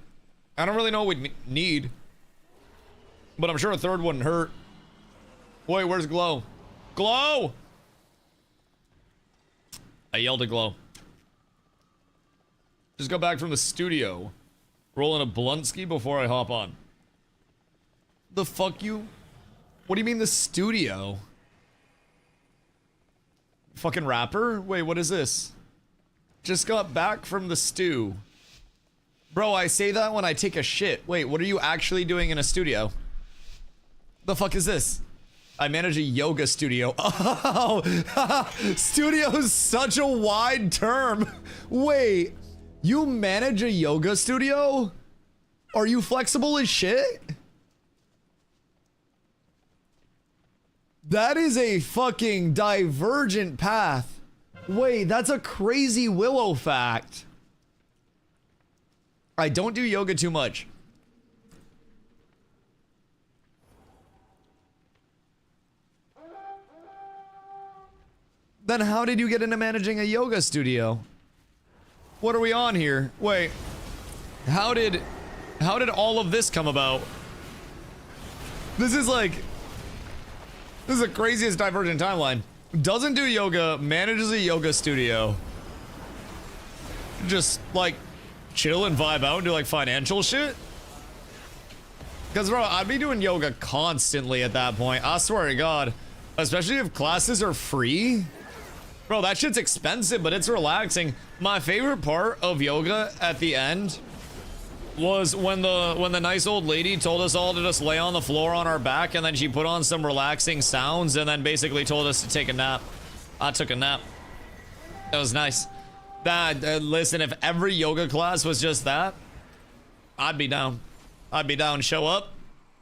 Speaker 1: I don't really know what we'd need. But I'm sure a third wouldn't hurt. Wait, where's Glow? Glow! I yelled at Glow. Just got back from the studio. Rolling a Bluntsky before I hop on. The fuck you? What do you mean the studio? Fucking rapper? Wait, what is this? Just got back from the stew. Bro, I say that when I take a shit. Wait, what are you actually doing in a studio? The fuck is this? I manage a yoga studio. Oh, studio is such a wide term. Wait, you manage a yoga studio? Are you flexible as shit? That is a fucking divergent path. Wait, that's a crazy Willow fact. I don't do yoga too much. Then how did you get into managing a yoga studio? What are we on here? Wait. How did all of this come about? This is the craziest divergent timeline. Doesn't do yoga, manages a yoga studio. Just like chill and vibe out and do like financial shit. Because bro, I'd be doing yoga constantly at that point. I swear to God. Especially if classes are free. Bro, that shit's expensive, but it's relaxing. My favorite part of yoga at the end was when the nice old lady told us all to just lay on the floor on our back, and then she put on some relaxing sounds and then basically told us to take a nap. I took a nap. That was nice. Listen, if every yoga class was just that, I'd be down. I'd be down. Show up,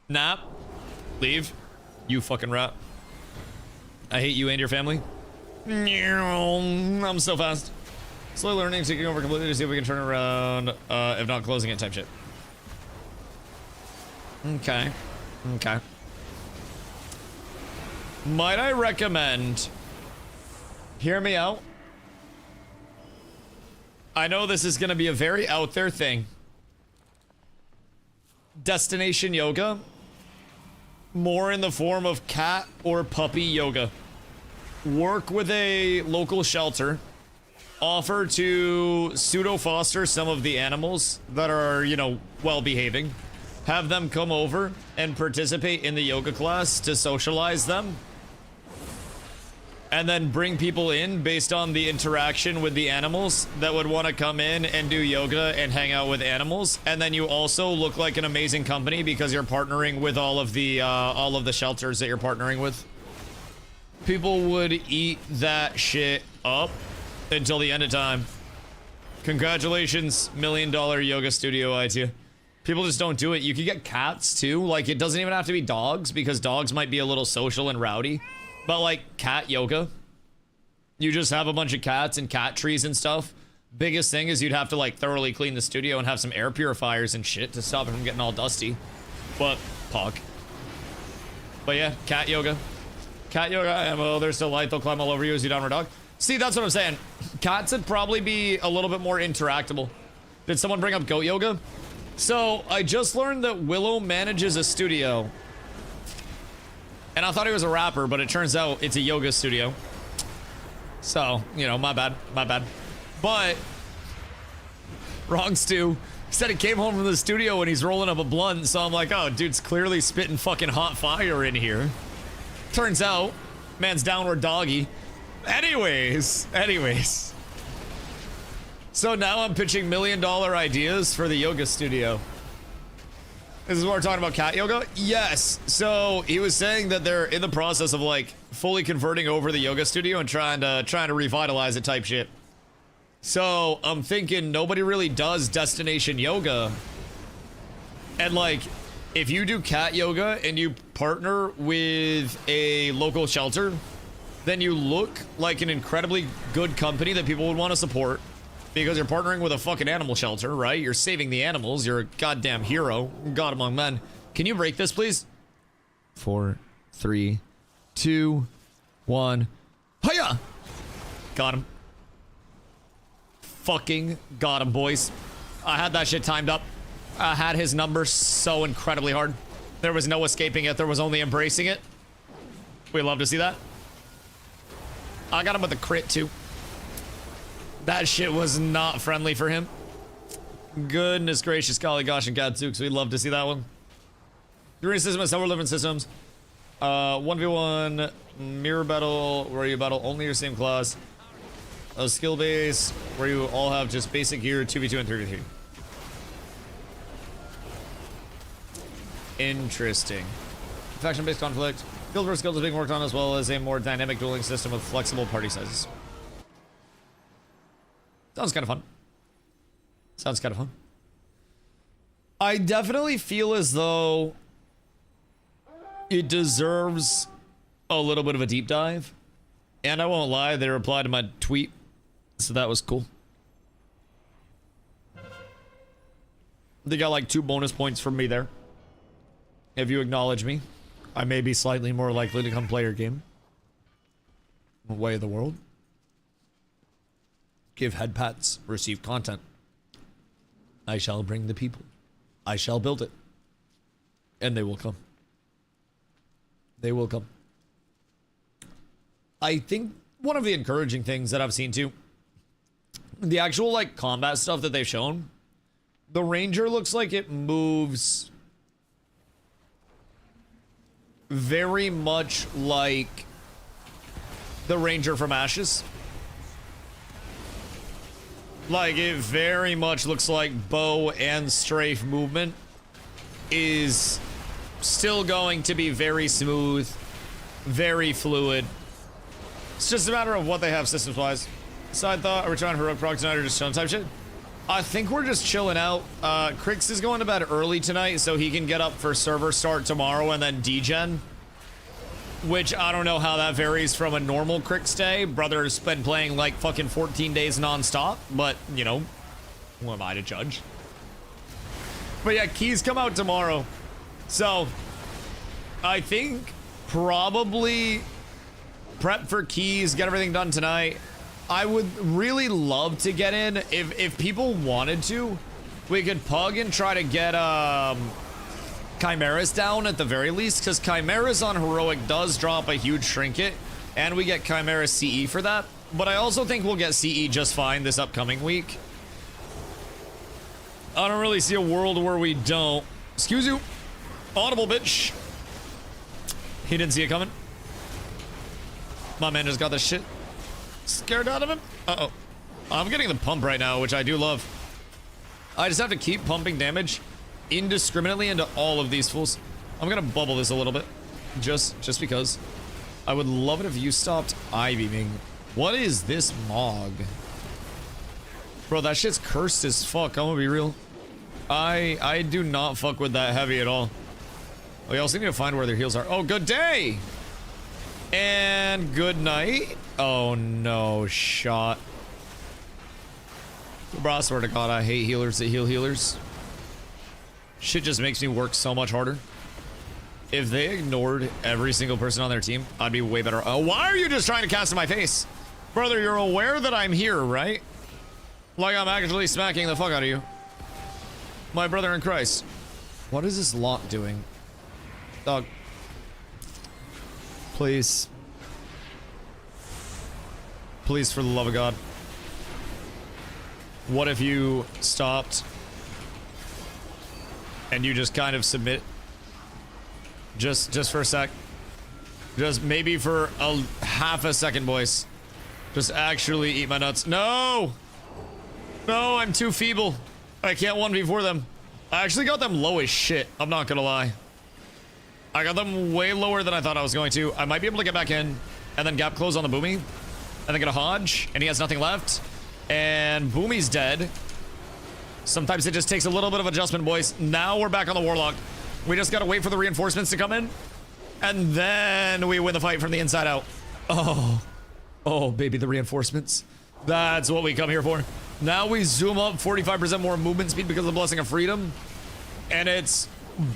Speaker 1: nap, leave. You fucking rat. I hate you and your family. I'm so fast. Slow learning, taking over completely to see if we can turn around, if not closing it type shit. Okay. Okay. Might I recommend... Hear me out. I know this is gonna be a very out there thing. Destination yoga. More in the form of cat or puppy yoga. Work with a local shelter. Offer to pseudo foster some of the animals that are, you know, well behaving. Have them come over and participate in the yoga class to socialize them. And then bring people in based on the interaction with the animals that would want to come in and do yoga and hang out with animals. And then you also look like an amazing company because you're partnering with all of the shelters that you're partnering with. People would eat that shit up until the end of time. Congratulations, $1 million yoga studio idea. People just don't do it. You could get cats too. Like, it doesn't even have to be dogs because dogs might be a little social and rowdy. But like cat yoga, you just have a bunch of cats and cat trees and stuff. Biggest thing is you'd have to like thoroughly clean the studio and have some air purifiers and shit to stop it from getting all dusty. But pog. But yeah, cat yoga. Cat yoga ammo, they're still light, they'll climb all over you as you downward dog. See, that's what I'm saying. Cats would probably be a little bit more interactable. Did someone bring up goat yoga? So, I just learned that Willow manages a studio. And I thought he was a rapper, but it turns out it's a yoga studio. So, you know, my bad, my bad. But, wrong Stu. He said he came home from the studio and he's rolling up a blunt, so I'm like, oh, dude's clearly spitting fucking hot fire in here. Turns out, man's downward doggy. Anyways. So now I'm pitching $1 million ideas for the yoga studio. This is what we're talking about, cat yoga? Yes. So he was saying that they're in the process of like fully converting over the yoga studio and trying to revitalize it type shit. So I'm thinking nobody really does destination yoga. And like if you do cat yoga and you partner with a local shelter, then you look like an incredibly good company that people would want to support because you're partnering with a fucking animal shelter, right? You're saving the animals. You're a goddamn hero. God among men. Can you break this, please? 4, 3, 2, 1. Hiya! Got him. Fucking got him, boys. I had that shit timed up. I had his number so incredibly hard. There was no escaping it. There was only embracing it. We love to see that. I got him with a crit, too. That shit was not friendly for him. Goodness gracious, golly gosh, and gadzooks. We love to see that one. Arena system has several different systems. 1v1 mirror battle, where you battle only your same class. A skill base, where you all have just basic gear, 2v2 and 3v3. Interesting. Faction-based conflict. Guild versus guild is being worked on, as well as a more dynamic dueling system with flexible party sizes. Sounds kind of fun. Sounds kind of fun. I definitely feel as though it deserves a little bit of a deep dive. And I won't lie, they replied to my tweet, so that was cool. They got like 2 bonus points from me there. If you acknowledge me, I may be slightly more likely to come play your game. Way of the world. Give head pats, receive content. I shall bring the people. I shall build it. And they will come. They will come. I think one of the encouraging things that I've seen too, the actual like combat stuff that they've shown, the Ranger looks like it moves very much like the Ranger from Ashes. Like, it very much looks like bow and strafe movement is still going to be very smooth, very fluid. It's just a matter of what they have systems-wise. Side thought, are we trying heroic proc tonight or just chilling type shit? I think we're just chilling out. Crix is going to bed early tonight so he can get up for server start tomorrow and then degen. Which, I don't know how that varies from a normal Crix day. Brother's been playing like fucking 14 days non-stop, but, you know, who am I to judge? But yeah, keys come out tomorrow. So, I think probably prep for keys, get everything done tonight. I would really love to get in. If people wanted to, we could pug and try to get, Chimeras down at the very least, because Chimeras on Heroic does drop a huge trinket, and we get Chimera CE for that. But I also think we'll get CE just fine this upcoming week. I don't really see a world where we don't. Excuse you. Audible, bitch. He didn't see it coming. My man just got the shit scared out of him. Uh-oh. I'm getting the pump right now, which I do love. I just have to keep pumping damage indiscriminately into all of these fools. I'm gonna bubble this a little bit, just because. I would love it if you stopped eye-beaming. What is this Mog? Bro, that shit's cursed as fuck, I'm gonna be real. I do not fuck with that heavy at all. We also need to find where their heals are. Oh, good day! And good night. Oh no, shot. Bro, I swear to God, I hate healers that heal healers. Shit just makes me work so much harder. If they ignored every single person on their team, I'd be way better. Oh, why are you just trying to cast in my face? Brother, you're aware that I'm here, right? Like I'm actually smacking the fuck out of you. My brother in Christ. What is this lot doing? Dog. Please. Please, for the love of God. What if you stopped and you just kind of submit? Just for a sec. Just maybe for a half a second, boys. Just actually eat my nuts. No! No, I'm too feeble. I can't 1v4 them. I actually got them low as shit. I'm not gonna lie. I got them way lower than I thought I was going to. I might be able to get back in and then gap close on the Boomy. And then get a Hodge. And he has nothing left. And Boomy's dead. Sometimes it just takes a little bit of adjustment, boys. Now we're back on the Warlock. We just gotta wait for the reinforcements to come in. And then we win the fight from the inside out. Oh. Oh, baby, the reinforcements. That's what we come here for. Now we zoom up 45% more movement speed because of the Blessing of Freedom. And it's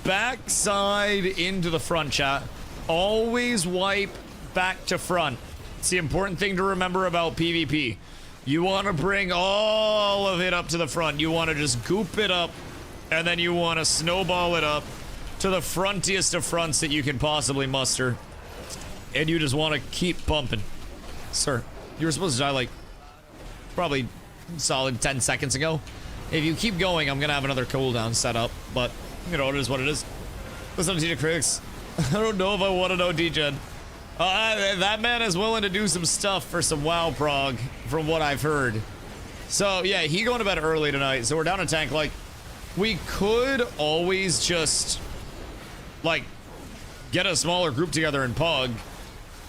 Speaker 1: backside into the front, chat. Always wipe back to front. It's the important thing to remember about PvP. You want to bring all of it up to the front. You want to just goop it up, and then you want to snowball it up to the frontiest of fronts that you can possibly muster. And you just want to keep pumping. Sir, you were supposed to die like probably solid 10 seconds ago. If you keep going, I'm going to have another cooldown set up, but you know, it is what it is. Listen to DJ Critics. I don't know if I want to know DJ. That man is willing to do some stuff for some WoW prog, from what I've heard. So, yeah, he going to bed early tonight, so we're down a tank. Like, we could always just, like, get a smaller group together and pug.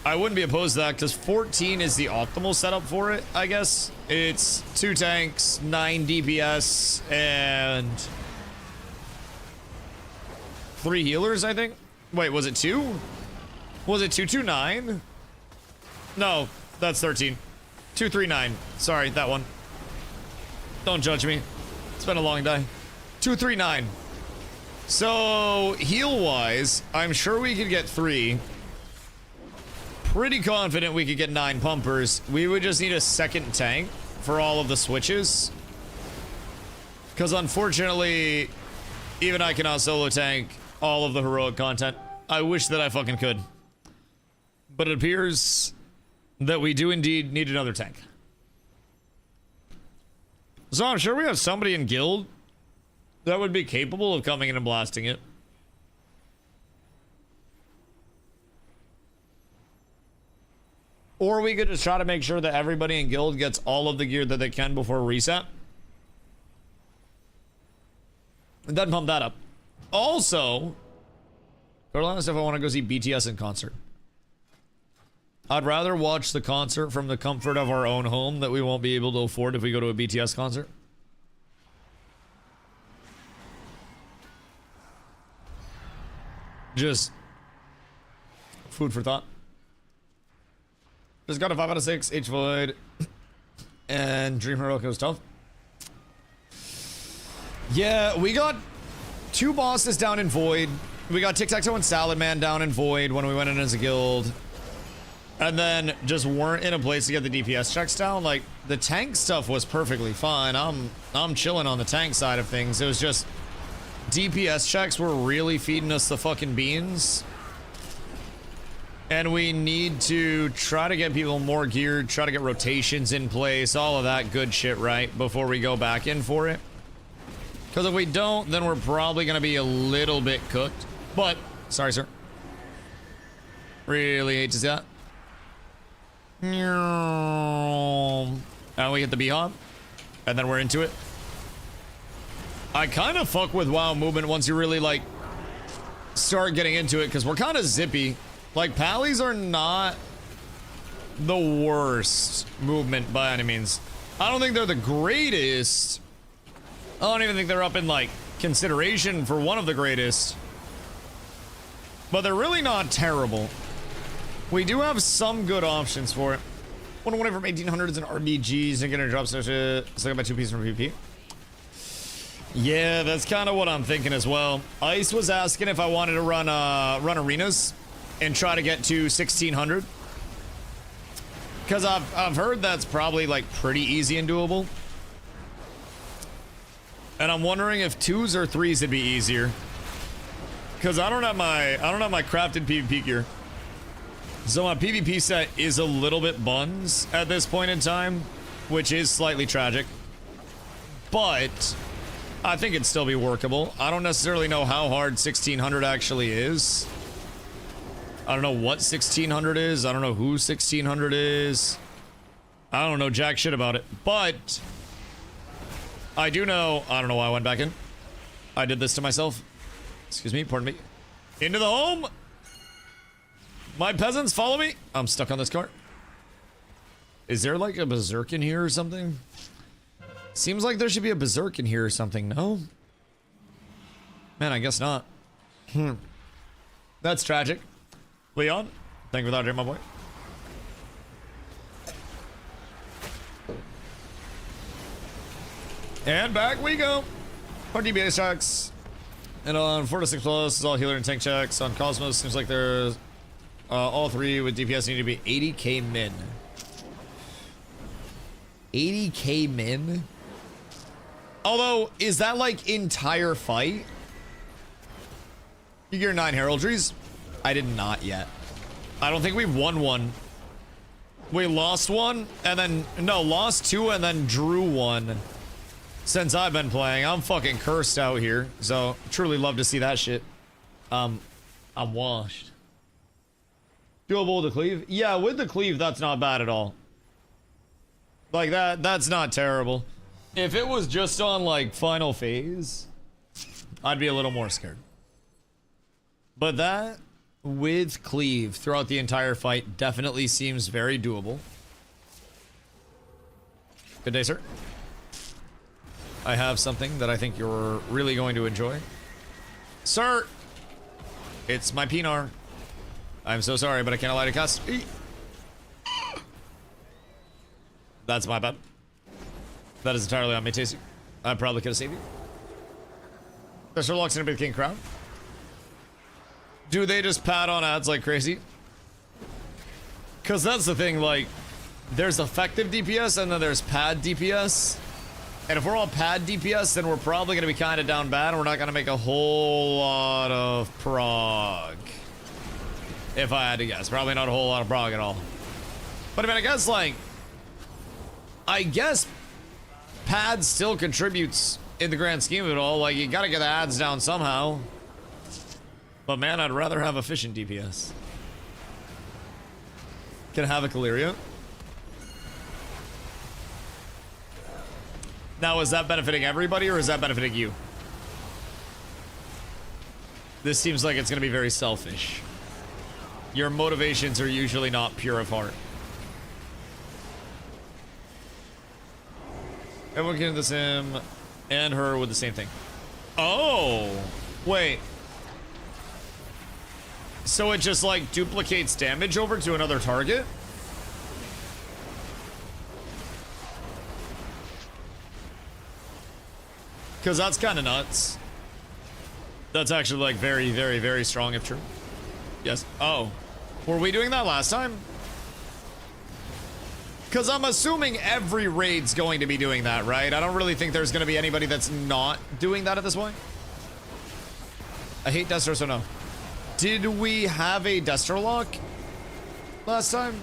Speaker 1: I wouldn't be opposed to that, because 14 is the optimal setup for it, I guess. It's 2 tanks, 9 DPS, and 3 healers, I think. Wait, was it 2? Was it 229? No, that's 13. 239. Sorry, that one. Don't judge me. It's been a long day. 239. So, heal-wise, I'm sure we could get 3. Pretty confident we could get 9 pumpers. We would just need a second tank for all of the switches. Because unfortunately, even I cannot solo tank all of the heroic content. I wish that I fucking could. But it appears that we do indeed need another tank. So I'm sure we have somebody in guild that would be capable of coming in and blasting it. Or we could just try to make sure that everybody in guild gets all of the gear that they can before reset. And then pump that up. Also, Carolina, if I want to go see BTS in concert. I'd rather watch the concert from the comfort of our own home that we won't be able to afford if we go to a BTS concert. Just food for thought. Just got a 5 out of 6 H Void, and Dream Heroic was tough. Yeah, we got 2 bosses down in Void. We got Tic Tac Toe and Salad Man down in Void when we went in as a guild. And then just weren't in a place to get the DPS checks down. Like, the tank stuff was perfectly fine. I'm chilling on the tank side of things. It was just DPS checks were really feeding us the fucking beans. And we need to try to get people more geared, try to get rotations in place, all of that good shit, right? Before we go back in for it. Because if we don't, then we're probably going to be a little bit cooked. But, sorry, sir. Really hate to see that. And we hit the B-Hop. And then we're into it. I kind of fuck with WoW movement once you really, like, start getting into it. Because we're kind of zippy. Like, pallies are not the worst movement by any means. I don't think they're the greatest. I don't even think they're up in, like, consideration for one of the greatest. But they're really not terrible. We do have some good options for it. 1 from 1800s and RBGs and getting a drop session. So I got my 2 pieces from PvP. Yeah, that's kind of what I'm thinking as well. Ice was asking if I wanted to run arenas and try to get to 1600. Because I've heard that's probably like pretty easy and doable. And I'm wondering if 2s or 3s would be easier. Because I don't have my crafted PvP gear. So my PvP set is a little bit buns at this point in time, which is slightly tragic. But I think it'd still be workable. I don't necessarily know how hard 1600 actually is. I don't know what 1600 is. I don't know who 1600 is. I don't know jack shit about it. But I do know, I don't know why I went back in. I did this to myself. Excuse me, pardon me. Into the home. My peasants, follow me. I'm stuck on this cart. Is there like a berserk in here or something? Seems like there should be a berserk in here or something, no? Man, I guess not. That's tragic. Leon, thank you for that, my boy. And back we go. Our DPS checks. And on 4 to 6 plus is all healer and tank checks. On Cosmos, seems like there's all 3 with DPS need to be 80k min. 80k min? Although, is that like entire fight? You get 9 heraldries? I did not yet. I don't think we've won one. We lost one, and then, no, lost 2 and then drew 1. Since I've been playing, I'm fucking cursed out here. So, truly love to see that shit. I'm washed. Doable with the cleave? Yeah, with the cleave, that's not bad at all. Like, that's not terrible. If it was just on, like, final phase, I'd be a little more scared. But that, with cleave throughout the entire fight, definitely seems very doable. Good day, sir. I have something that I think you're really going to enjoy. Sir! It's my Pinar. I'm so sorry, but I can't allow you to cast. That's my bad. That is entirely on me, Tasty. I probably could have saved you. There's Sherlock's gonna be the King Crown. Do they just pad on ads like crazy? Because that's the thing, like, there's effective DPS and then there's pad DPS. And if we're all pad DPS, then we're probably going to be kind of down bad, and we're not going to make a whole lot of prog. If I had to guess. Probably not a whole lot of prog at all. But I mean, I guess pad still contributes in the grand scheme of it all. Like, you got to get the ads down somehow. But man, I'd rather have efficient DPS. Can I have a Caleria? Now, is that benefiting everybody, or is that benefiting you? This seems like it's going to be very selfish. Your motivations are usually not pure of heart. Everyone can do this him and her with the same thing. Oh, wait. So it just, like, duplicates damage over to another target? Because that's kind of nuts. That's actually, like, very, very, very strong if true. Yes. Oh. Were we doing that last time? Because I'm assuming every raid's going to be doing that, right? I don't really think there's going to be anybody that's not doing that at this point. I hate Destro, so no. Did we have a Destro lock last time?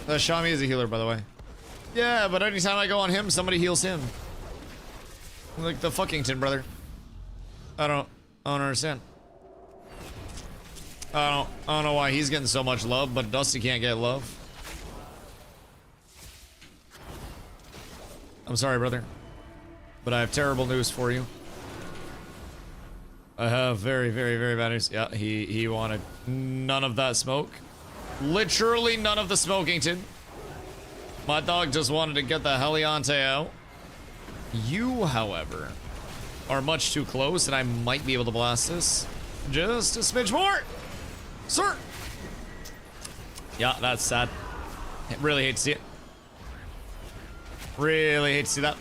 Speaker 1: Shami is a healer, by the way. Yeah, but anytime I go on him, somebody heals him. Like the fuckington brother. I don't understand. I don't know why he's getting so much love, but Dusty can't get love. I'm sorry, brother, but I have terrible news for you. I have very, very, very bad news. Yeah, he wanted none of that smoke. Literally none of the smokington. My dog just wanted to get the Heliante out. You, however, are much too close, and I might be able to blast this. Just a smidge more! Sir! Yeah, that's sad. I really hate to see it. Really hate to see that.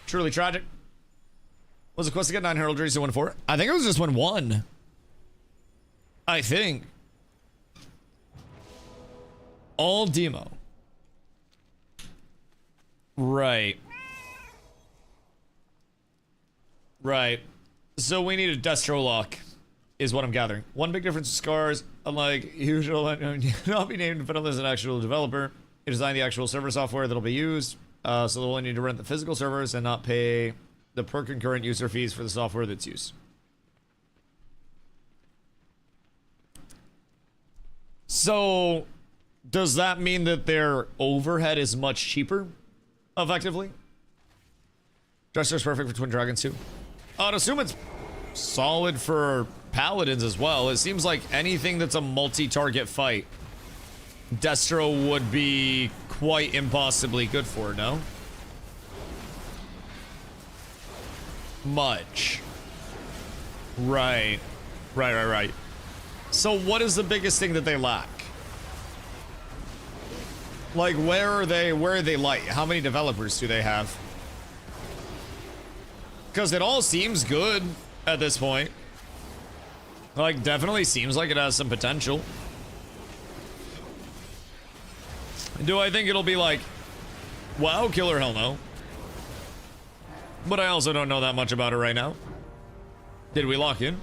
Speaker 1: Truly tragic. Was it quest to get 9 heraldries to win 4? I think it was just win 1. I think. All demo. Right. Right. So we need a Destro lock, is what I'm gathering. One big difference with Scars, unlike usual, not be named but as an actual developer. It designed the actual server software that'll be used, so they'll only need to rent the physical servers and not pay the per concurrent user fees for the software that's used. So, does that mean that their overhead is much cheaper, effectively? Dresser's perfect for Twin Dragons too. I'd assume it's solid for Paladins as well. It seems like anything that's a multi-target fight, Destro would be quite impossibly good for, no? Right. Right. So what is the biggest thing that they lack? Like, where are they light? How many developers do they have? Because it all seems good at this point. Like, definitely seems like it has some potential. Do I think it'll be like, WoW killer? Hell no. But I also don't know that much about it right now. Did we lock in?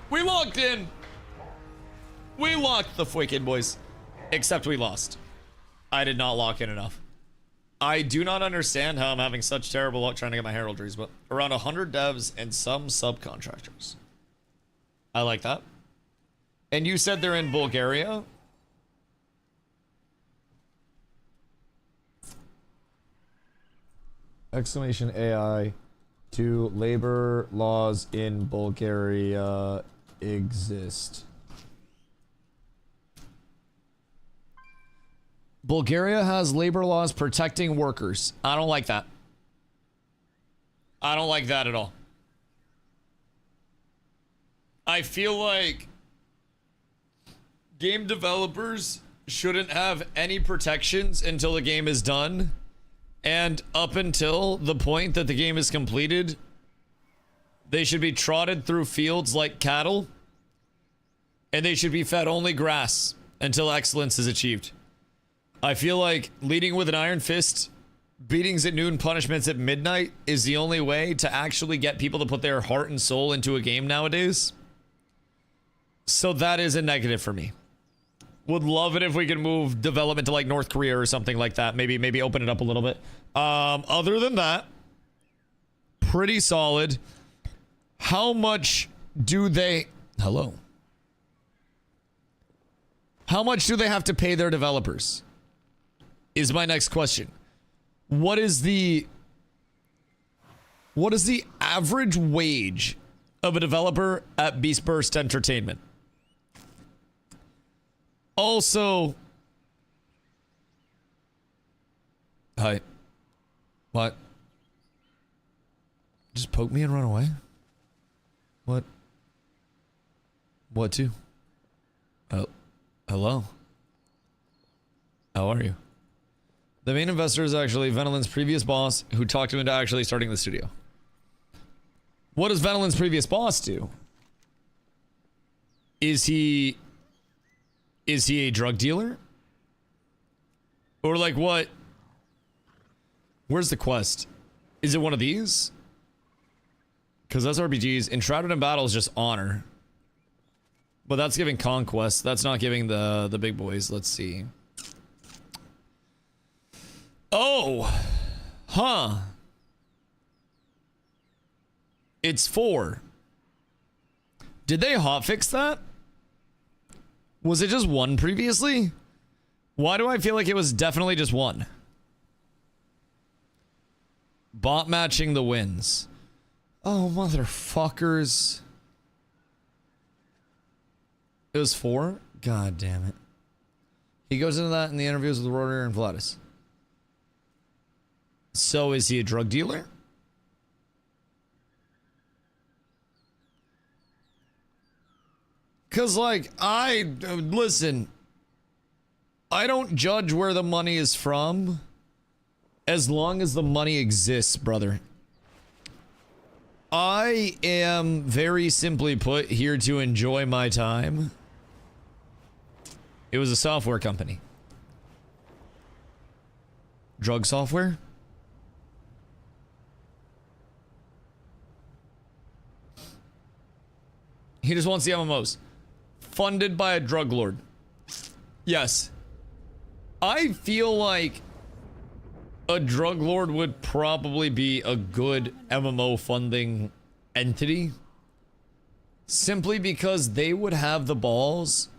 Speaker 1: We locked in! We locked the freaking boys. Except we lost. I did not lock in enough. I do not understand how I'm having such terrible luck trying to get my heraldries, but around 100 devs and some subcontractors. I like that. And you said they're in Bulgaria? Exclamation AI to labor laws in Bulgaria exist. Bulgaria has labor laws protecting workers. I don't like that. I don't like that at all. I feel like game developers shouldn't have any protections until the game is done. And up until the point that the game is completed, they should be trotted through fields like cattle. And they should be fed only grass until excellence is achieved. I feel like leading with an iron fist, beatings at noon, punishments at midnight is the only way to actually get people to put their heart and soul into a game nowadays. So that is a negative for me. Would love it if we could move development to like North Korea or something like that. Maybe open it up a little bit. Other than that, pretty solid. How much do they... Hello. How much do they have to pay their developers? Is my next question. What is the average wage of a developer at Beast Burst Entertainment? Also, hi. What? Just poke me and run away? What? What to? Oh, hello. How are you? The main investor is actually Venolin's previous boss who talked him into actually starting the studio. What does Venolin's previous boss do? Is he a drug dealer? Or like what? Where's the quest? Is it one of these? Because that's RPGs. Enshrouded in Battle is just honor. But that's giving conquest. That's not giving the big boys. Let's see. Oh. Huh. It's 4. Did they hotfix that? Was it just 1 previously? Why do I feel like it was definitely just 1? Bot matching the wins. Oh, motherfuckers. It was 4? God damn it. He goes into that in the interviews with Roder and Vladis. So is he a drug dealer? Because, like, listen, I don't judge where the money is from as long as the money exists, brother. I am, very simply put, here to enjoy my time. It was a software company. Drug software? He just wants the MMOs. Funded by a drug lord. Yes. I feel like a drug lord would probably be a good MMO funding entity. Simply because they would have the balls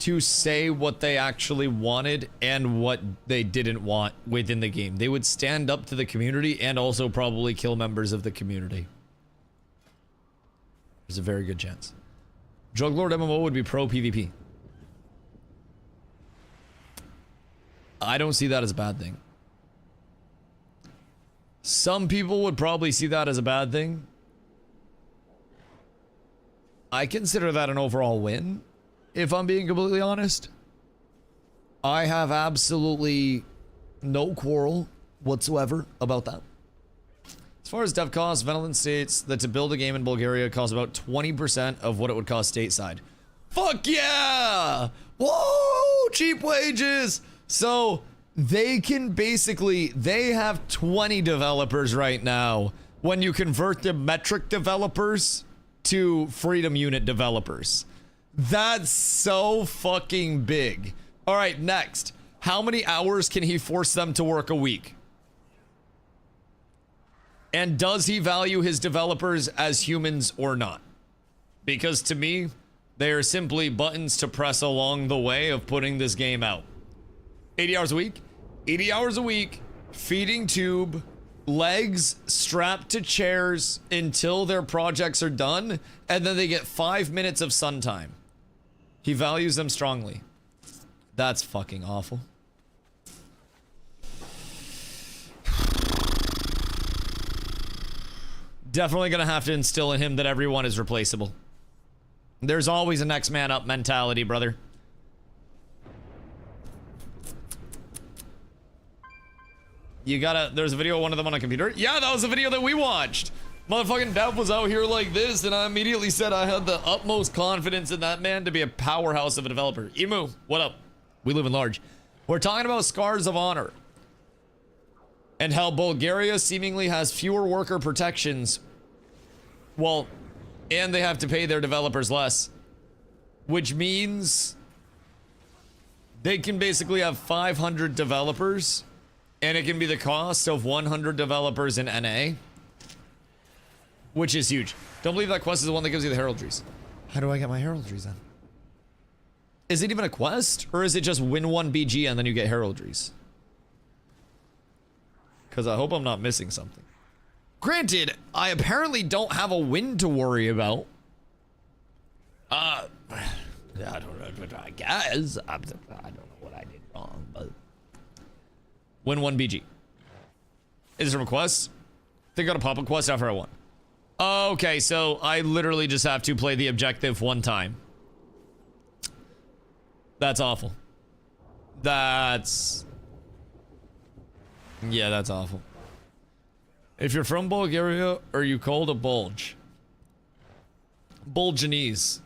Speaker 1: to say what they actually wanted and what they didn't want within the game. They would stand up to the community and also probably kill members of the community. There's a very good chance. Drug Lord MMO would be pro PvP. I don't see that as a bad thing. Some people would probably see that as a bad thing. I consider that an overall win, if I'm being completely honest. I have absolutely no quarrel whatsoever about that. As far as dev costs, Veneland states that to build a game in Bulgaria costs about 20% of what it would cost stateside. Fuck yeah! Whoa! Cheap wages! So, they can basically, they have 20 developers right now when you convert the metric developers to Freedom Unit developers. That's so fucking big. All right, next. How many hours can he force them to work a week? And does he value his developers as humans or not? Because to me, they are simply buttons to press along the way of putting this game out. 80 hours a week? 80 hours a week, feeding tube, legs strapped to chairs until their projects are done, and then they get 5 minutes of sun time. He values them strongly. That's fucking awful. Definitely gonna have to instill in him that everyone is replaceable. There's always a next man up mentality, brother. You gotta, there's a video of one of them on a computer. Yeah, that was a video that we watched. Motherfucking Dev was out here like this, and I immediately said I had the utmost confidence in that man to be a powerhouse of a developer. Emu, what up? We live in large. We're talking about Scars of Honor. And how Bulgaria seemingly has fewer worker protections. Well, and they have to pay their developers less. Which means they can basically have 500 developers, and it can be the cost of 100 developers in NA. Which is huge. Don't believe that quest is the one that gives you the heraldries. How do I get my heraldries then? Is it even a quest? Or is it just win one BG and then you get heraldries? Because I hope I'm not missing something. Granted, I apparently don't have a win to worry about. I don't know. I guess. I don't know what I did wrong, but... Win one BG. Is there a quest? They got a pop-up quest after I won. Okay, so I literally just have to play the objective one time. That's awful. That's... Yeah, that's awful. If you're from Bulgaria, are you called a bulge? Bulganese.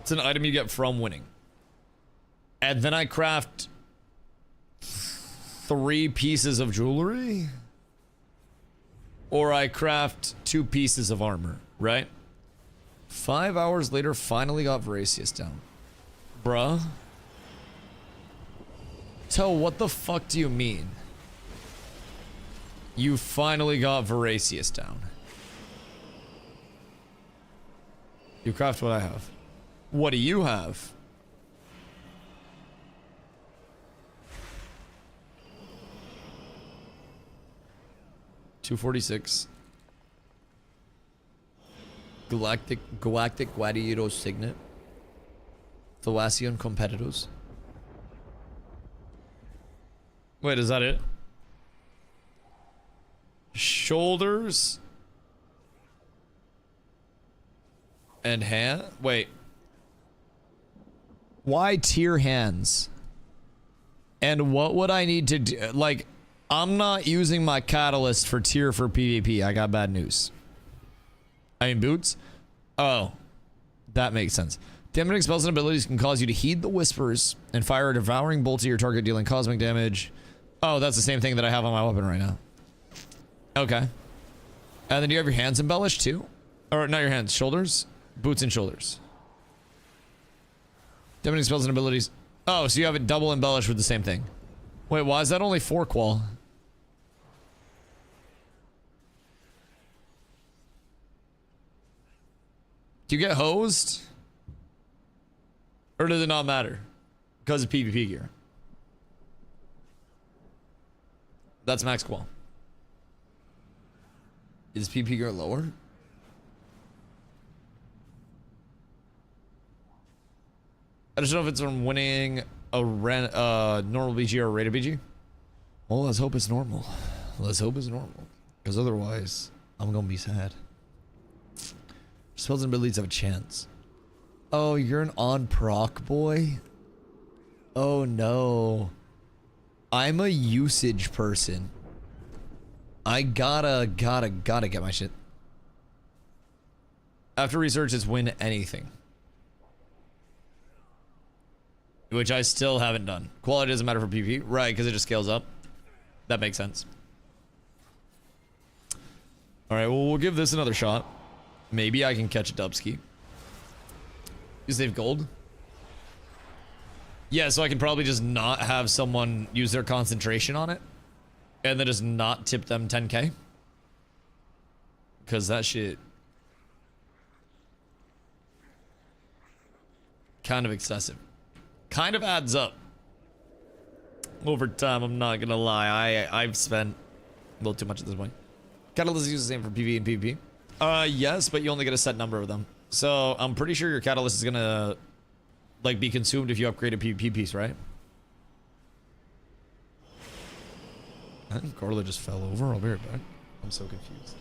Speaker 1: It's an item you get from winning. And then I craft 3 pieces of jewelry? Or I craft 2 pieces of armor, right? 5 hours later, finally got Vorasius down. Bruh. Tell, what the fuck do you mean? You finally got Vorasius down. You craft what I have. What do you have? $246. Galactic Gladiator Signet. Thalassian Competitors. Wait, is that it? Shoulders. And hand? Wait. Why tier hands? And what would I need to do? Like, I'm not using my catalyst for tier for PvP. I got bad news. I mean, boots? Oh. That makes sense. Damaging spells and abilities can cause you to heed the whispers and fire a devouring bolt to your target, dealing cosmic damage. Oh, that's the same thing that I have on my weapon right now. Okay. And then do you have your hands embellished too? Or not your hands, shoulders? Boots and shoulders. Damaging spells and abilities. Oh, so you have it double embellished with the same thing. Wait, why is that only 4 qual? Do you get hosed? Or does it not matter? Because of PvP gear. That's max qual. Is PvP gear lower? I just don't know if it's from winning a normal BG or a rated BG. Well, let's hope it's normal. Let's hope it's normal. Because otherwise, I'm going to be sad. Spells and abilities have a chance. Oh, you're an on proc boy? Oh no. I'm a usage person. I gotta get my shit. After research is win anything. Which I still haven't done. Quality doesn't matter for PvP. Right, because it just scales up. That makes sense. Alright, well, we'll give this another shot. Maybe I can catch a Dubsky. You save gold? Yeah, so I can probably just not have someone use their concentration on it. And then just not tip them 10k. Because that shit... kind of excessive. Kind of adds up. Over time, I'm not gonna lie. I've spent a little too much at this point. Catalyst is the same for PvE and PvP. Yes, but you only get a set number of them. So I'm pretty sure your catalyst is gonna like be consumed if you upgrade a PvP piece, right? I think Carla just fell over. I'll be right back. I'm so confused.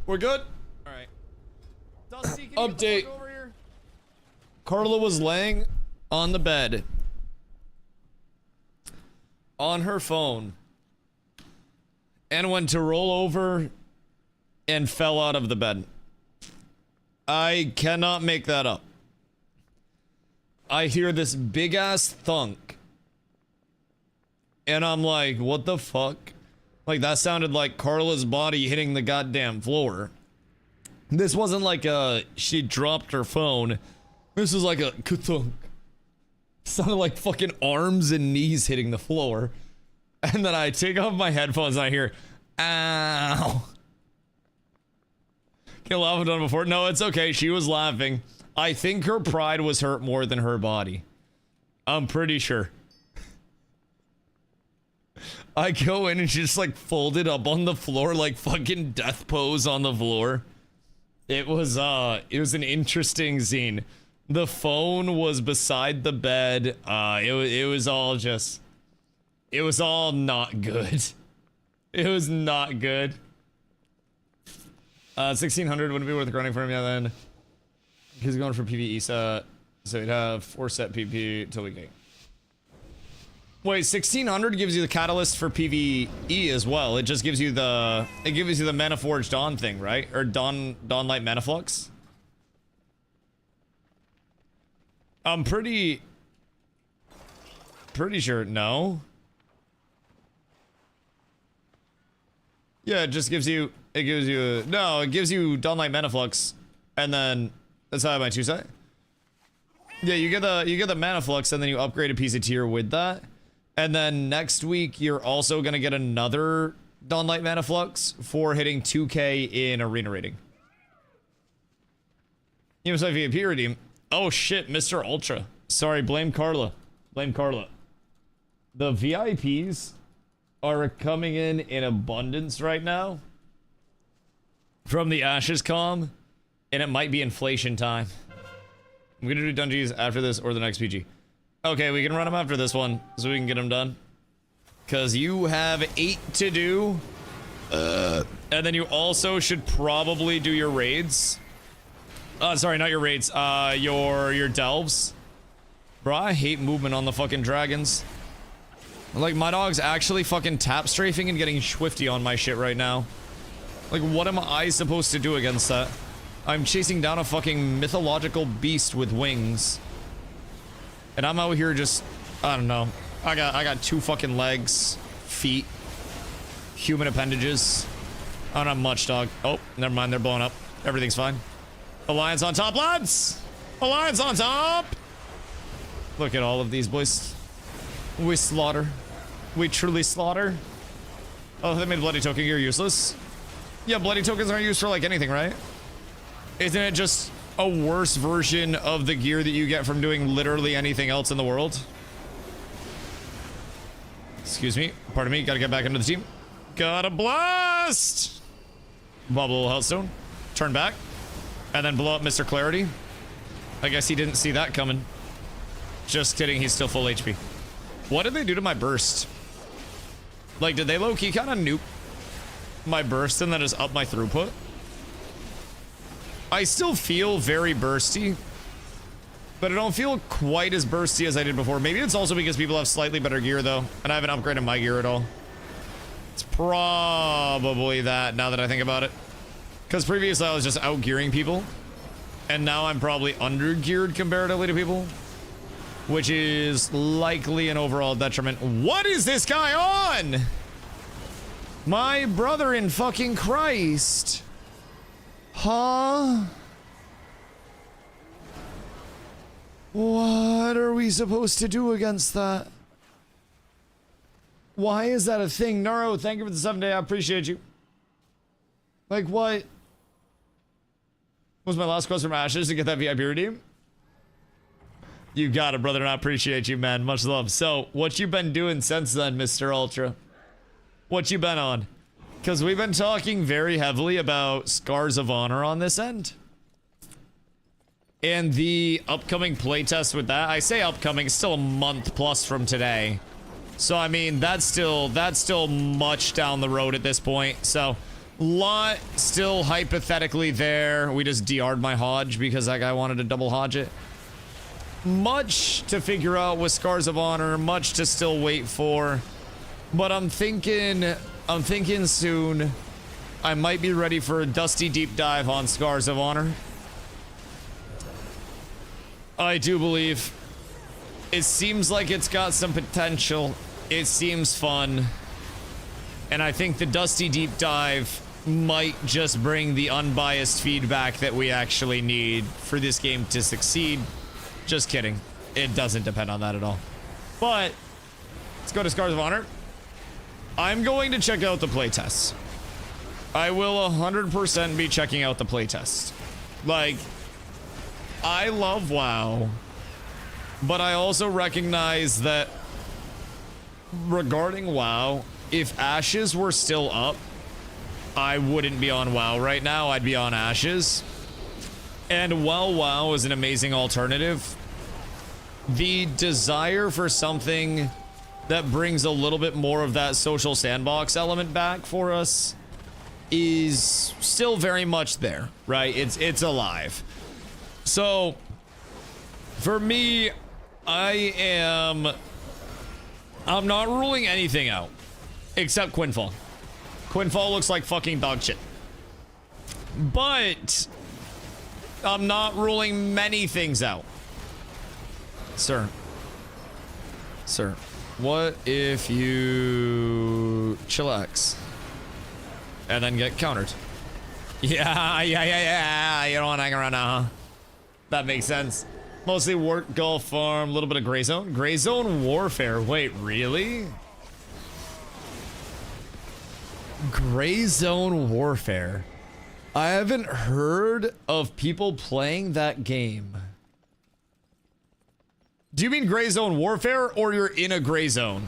Speaker 1: We're good? Alright. Dusty, can you get the fuck over here? Carla was laying on the bed on her phone and went to roll over and fell out of the bed. I cannot make that up. I hear this big ass thunk and I'm like, what the fuck? Like, that sounded like Carla's body hitting the goddamn floor. This wasn't like she dropped her phone. This was like a ka-thunk. Sounded like fucking arms and knees hitting the floor. And then I take off my headphones and I hear, ow. Can't laugh I've done before. No, it's okay. She was laughing. I think her pride was hurt more than her body. I'm pretty sure. I go in and she's just like folded up on the floor like fucking death pose on the floor. It was an interesting scene. The phone was beside the bed. It was all just, it was all not good. It was not good. 1600 wouldn't be worth grinding for him. Yeah, then he's going for PvE, so he'd have 4 set PP till we get. Wait, 1600 gives you the catalyst for PvE as well. It just gives you the Mana Forge Dawn thing, right? Or Dawnlight Mana Flux. I'm pretty sure no. Yeah, it just gives you it gives you Dawnlight Mana Flux, and then that's how my 2 say. Yeah, you get the Mana Flux, and then you upgrade a piece of tier with that. And then next week, you're also going to get another Dawnlight Mana Flux for hitting 2k in arena rating. You must have VIP redeem. Oh shit, Mr. Ultra. Sorry, blame Carla. Blame Carla. The VIPs are coming in abundance right now from the Ashes comm, and it might be inflation time. I'm going to do Dungeons after this or the next PG. Okay, we can run them after this one, so we can get them done. Because you have 8 to do. And then you also should probably do your raids. Sorry, not your raids. Your delves. Bro, I hate movement on the fucking dragons. Like, my dog's actually fucking tap strafing and getting swifty on my shit right now. Like, what am I supposed to do against that? I'm chasing down a fucking mythological beast with wings. And I'm out here just, I don't know. I got 2 fucking legs, feet, human appendages. I don't have much, dog. Oh, never mind, they're blowing up. Everything's fine. Alliance on top, lads! Alliance on top! Look at all of these boys. We slaughter. We truly slaughter. Oh, they made bloody token gear useless. Yeah, bloody tokens aren't used for like anything, right? Isn't it just a worse version of the gear that you get from doing literally anything else in the world? Excuse me. Pardon me. Gotta get back into the team. Gotta blast! Bob a little Healthstone. Turn back. And then blow up Mr. Clarity. I guess he didn't see that coming. Just kidding. He's still full HP. What did they do to my burst? Like, did they low-key kind of nuke my burst and then just up my throughput? I still feel very bursty, but I don't feel quite as bursty as I did before. Maybe it's also because people have slightly better gear, though, and I haven't upgraded my gear at all. It's probably that, now that I think about it. Because previously I was just out-gearing people, and now I'm probably under-geared comparatively to people, which is likely an overall detriment. What is this guy on? My brother in fucking Christ. Huh? What are we supposed to do against that? Why is that a thing? Naro, thank you for the 7-day. I appreciate you. Like, what? Was my last quest from Ashes to get that VIP redeem? You got it, brother, and I appreciate you, man. Much love. So, what you been doing since then, Mr. Ultra? What you been on? Because we've been talking very heavily about Scars of Honor on this end. And the upcoming playtest with that. I say upcoming, still a month plus from today. So, I mean, that's still much down the road at this point. So, lot still hypothetically there. We just DR'd my Hodge because that guy wanted to double Hodge it. Much to figure out with Scars of Honor. Much to still wait for. But I'm thinking soon I might be ready for a dusty deep dive on Scars of Honor. I do believe. It seems like it's got some potential. It seems fun. And I think the dusty deep dive might just bring the unbiased feedback that we actually need for this game to succeed. Just kidding. It doesn't depend on that at all. But let's go to Scars of Honor. I'm going to check out the playtests. I will 100% be checking out the playtest. Like, I love WoW, but I also recognize that regarding WoW, if Ashes were still up, I wouldn't be on WoW right now. I'd be on Ashes. And while WoW is an amazing alternative, the desire for something that brings a little bit more of that social sandbox element back for us is still very much there, right? It's alive. So for me, I am I'm not ruling anything out. Except Quinfall. Quinfall looks like fucking dog shit. But I'm not ruling many things out. Sir. Sir. What if you chillax and then get countered? Yeah. You don't want to hang around now, huh? That makes sense. Mostly work, golf, farm, a little bit of gray zone. Gray zone warfare. Wait, really? Gray zone warfare. I haven't heard of people playing that game. Do you mean gray zone warfare, or you're in a gray zone?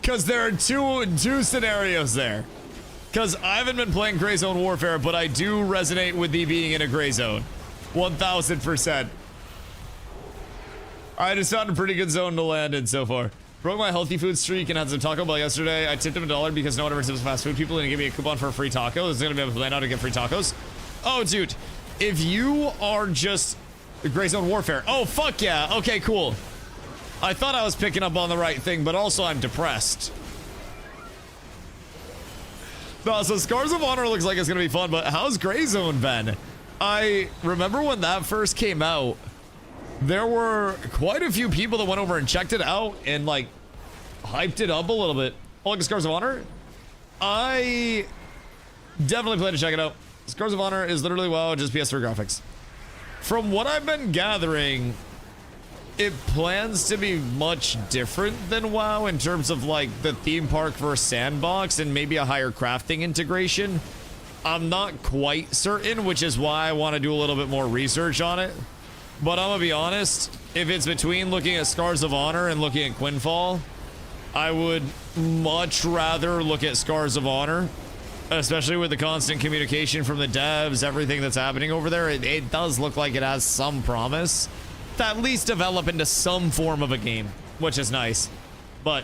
Speaker 1: Because there are two scenarios there. Because I haven't been playing gray zone warfare, but I do resonate with the being in a gray zone. 1000%. I just found a pretty good zone to land in so far. Broke my healthy food streak and had some Taco Bell yesterday. I tipped him $1 because no one ever tips fast food people, and he gave me a coupon for a free taco. This is going to be able to plan out to get free tacos. Oh, dude. If you are just gray zone warfare. Oh, fuck yeah. Okay, cool. I thought I was picking up on the right thing, but also I'm depressed. No, so Scars of Honor looks like it's going to be fun, but how's Gray Zone been? I remember when that first came out, there were quite a few people that went over and checked it out and, like, hyped it up a little bit. Oh, look at Scars of Honor. I definitely plan to check it out. Scars of Honor is literally, wow, just PS3 graphics. From what I've been gathering, it plans to be much different than WoW in terms of, like, the theme park versus sandbox and maybe a higher crafting integration. I'm not quite certain, which is why I want to do a little bit more research on it. But I'm gonna be honest, if it's between looking at Scars of Honor and looking at Quinfall, I would much rather look at Scars of Honor, especially with the constant communication from the devs, everything that's happening over there. It does look like it has some promise to at least develop into some form of a game, which is nice. But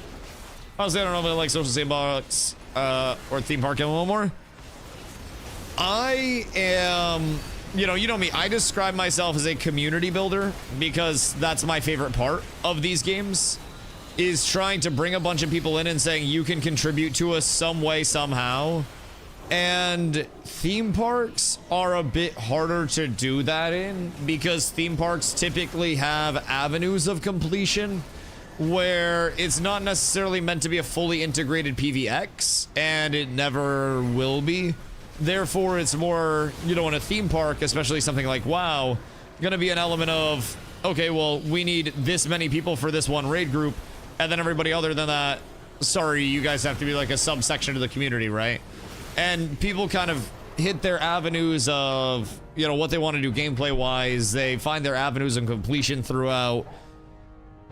Speaker 1: honestly, I don't know if I like social sandbox or theme park a little more. I am, you know me, I describe myself as a community builder because that's my favorite part of these games, is trying to bring a bunch of people in and saying you can contribute to us some way, somehow. And theme parks are a bit harder to do that in because theme parks typically have avenues of completion where it's not necessarily meant to be a fully integrated PvX, and it never will be. Therefore, it's more, in a theme park, especially something like WoW, gonna be an element of, okay, well, we need this many people for this one raid group, and then everybody other than that, sorry, you guys have to be like a subsection of the community, right? And people kind of hit their avenues of, what they want to do gameplay-wise. They find their avenues of completion throughout,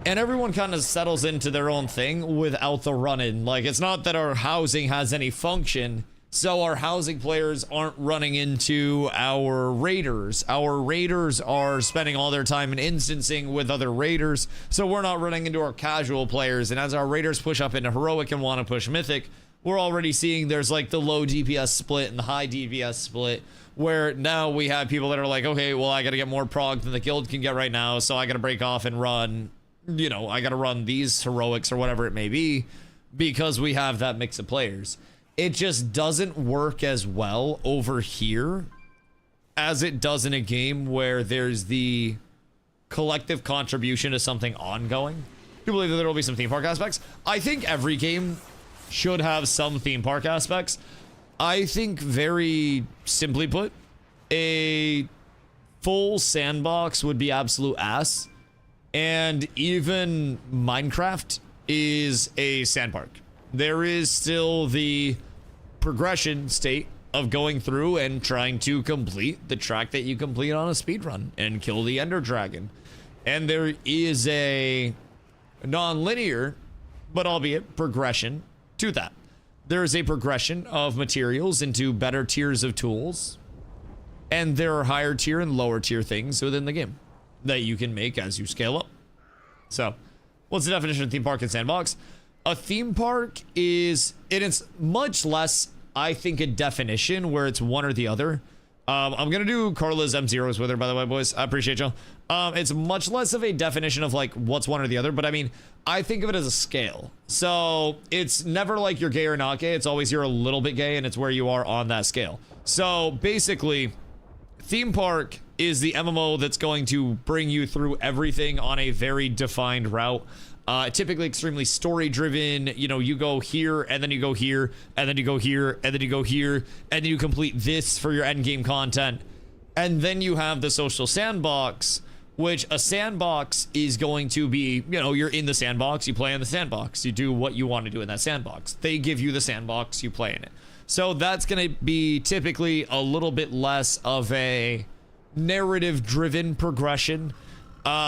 Speaker 1: and everyone kind of settles into their own thing without the run-in. Like, it's not that our housing has any function, so our housing players aren't running into our raiders. Our raiders are spending all their time in instancing with other raiders, so we're not running into our casual players. And as our raiders push up into heroic and want to push mythic, we're already seeing there's like the low DPS split and the high DPS split, where now we have people that are like, okay, well, I gotta get more prog than the guild can get right now, so I gotta break off and run, I gotta run these heroics or whatever it may be, because we have that mix of players. It just doesn't work as well over here as it does in a game where there's the collective contribution to something ongoing. I do believe that there will be some theme park aspects. I think every game should have some theme park aspects. I think, very simply put, a full sandbox would be absolute ass. And even Minecraft is a sand park. There is still the progression state of going through and trying to complete the track that you complete on a speedrun and kill the Ender Dragon. And there is a non-linear, but albeit progression to that. There is a progression of materials into better tiers of tools, and there are higher tier and lower tier things within the game that you can make as you scale up. So, what's the definition of theme park and sandbox? A theme park is, it's much less, I think, a definition where it's one or the other. I'm gonna do Carla's M0s with her, by the way, boys. I appreciate y'all. It's much less of a definition of like what's one or the other, but I mean, I think of it as a scale. So it's never like you're gay or not gay. It's always you're a little bit gay, and it's where you are on that scale. So basically, theme park is the MMO that's going to bring you through everything on a very defined route. Typically extremely story driven. You know, you go here and then you go here and then you go here and then you go here and then you complete this for your end game content. And then you have the social sandbox, which a sandbox is going to be, you know, you're in the sandbox, you play in the sandbox, you do what you want to do in that sandbox. They give you the sandbox, you play in it. So that's going to be typically a little bit less of a narrative driven progression.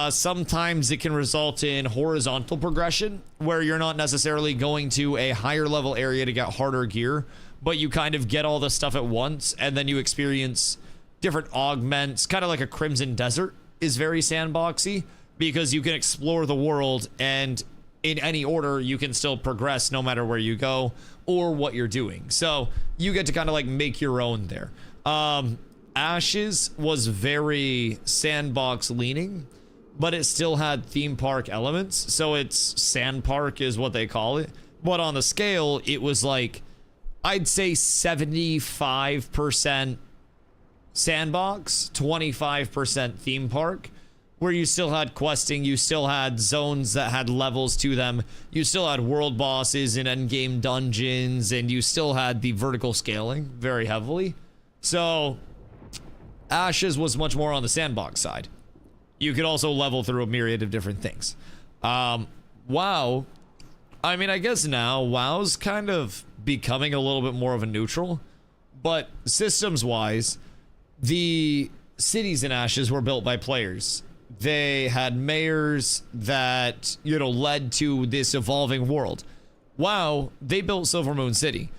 Speaker 1: Sometimes it can result in horizontal progression where you're not necessarily going to a higher level area to get harder gear, but you kind of get all the stuff at once and then you experience different augments, kind of like a Crimson Desert is very sandboxy because you can explore the world and in any order you can still progress no matter where you go or what you're doing. So you get to kind of like make your own there. Ashes was very sandbox leaning, but it still had theme park elements. So it's sand park is what they call it. But on the scale, it was like, I'd say 75% sandbox, 25% theme park, where you still had questing, you still had zones that had levels to them, you still had world bosses and endgame dungeons, and you still had the vertical scaling very heavily. So Ashes was much more on the sandbox side. You could also level through a myriad of different things. WoW, I mean, I guess now WoW's kind of becoming a little bit more of a neutral, but systems wise, the cities in Ashes were built by players. They had mayors that, you know, led to this evolving world. WoW, they built Silvermoon City.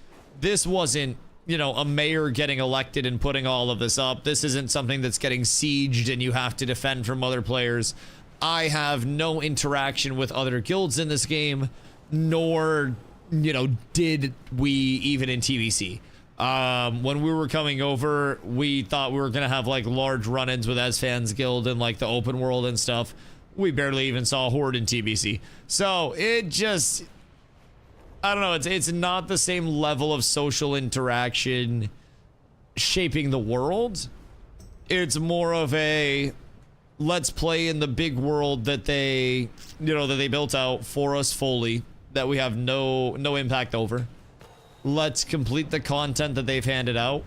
Speaker 1: This wasn't, you know, a mayor getting elected and putting all of this up. This isn't something that's getting sieged and you have to defend from other players. I have no interaction with other guilds in this game, nor, you know, did we even in TBC. When we were coming over, we thought we were gonna have like large run-ins with Esfan's guild and like the open world and stuff. We barely even saw Horde in TBC. So it just, I don't know, it's not the same level of social interaction shaping the world. It's more of a let's play in the big world that they, you know, that they built out for us fully, that we have no impact over. Let's complete the content that they've handed out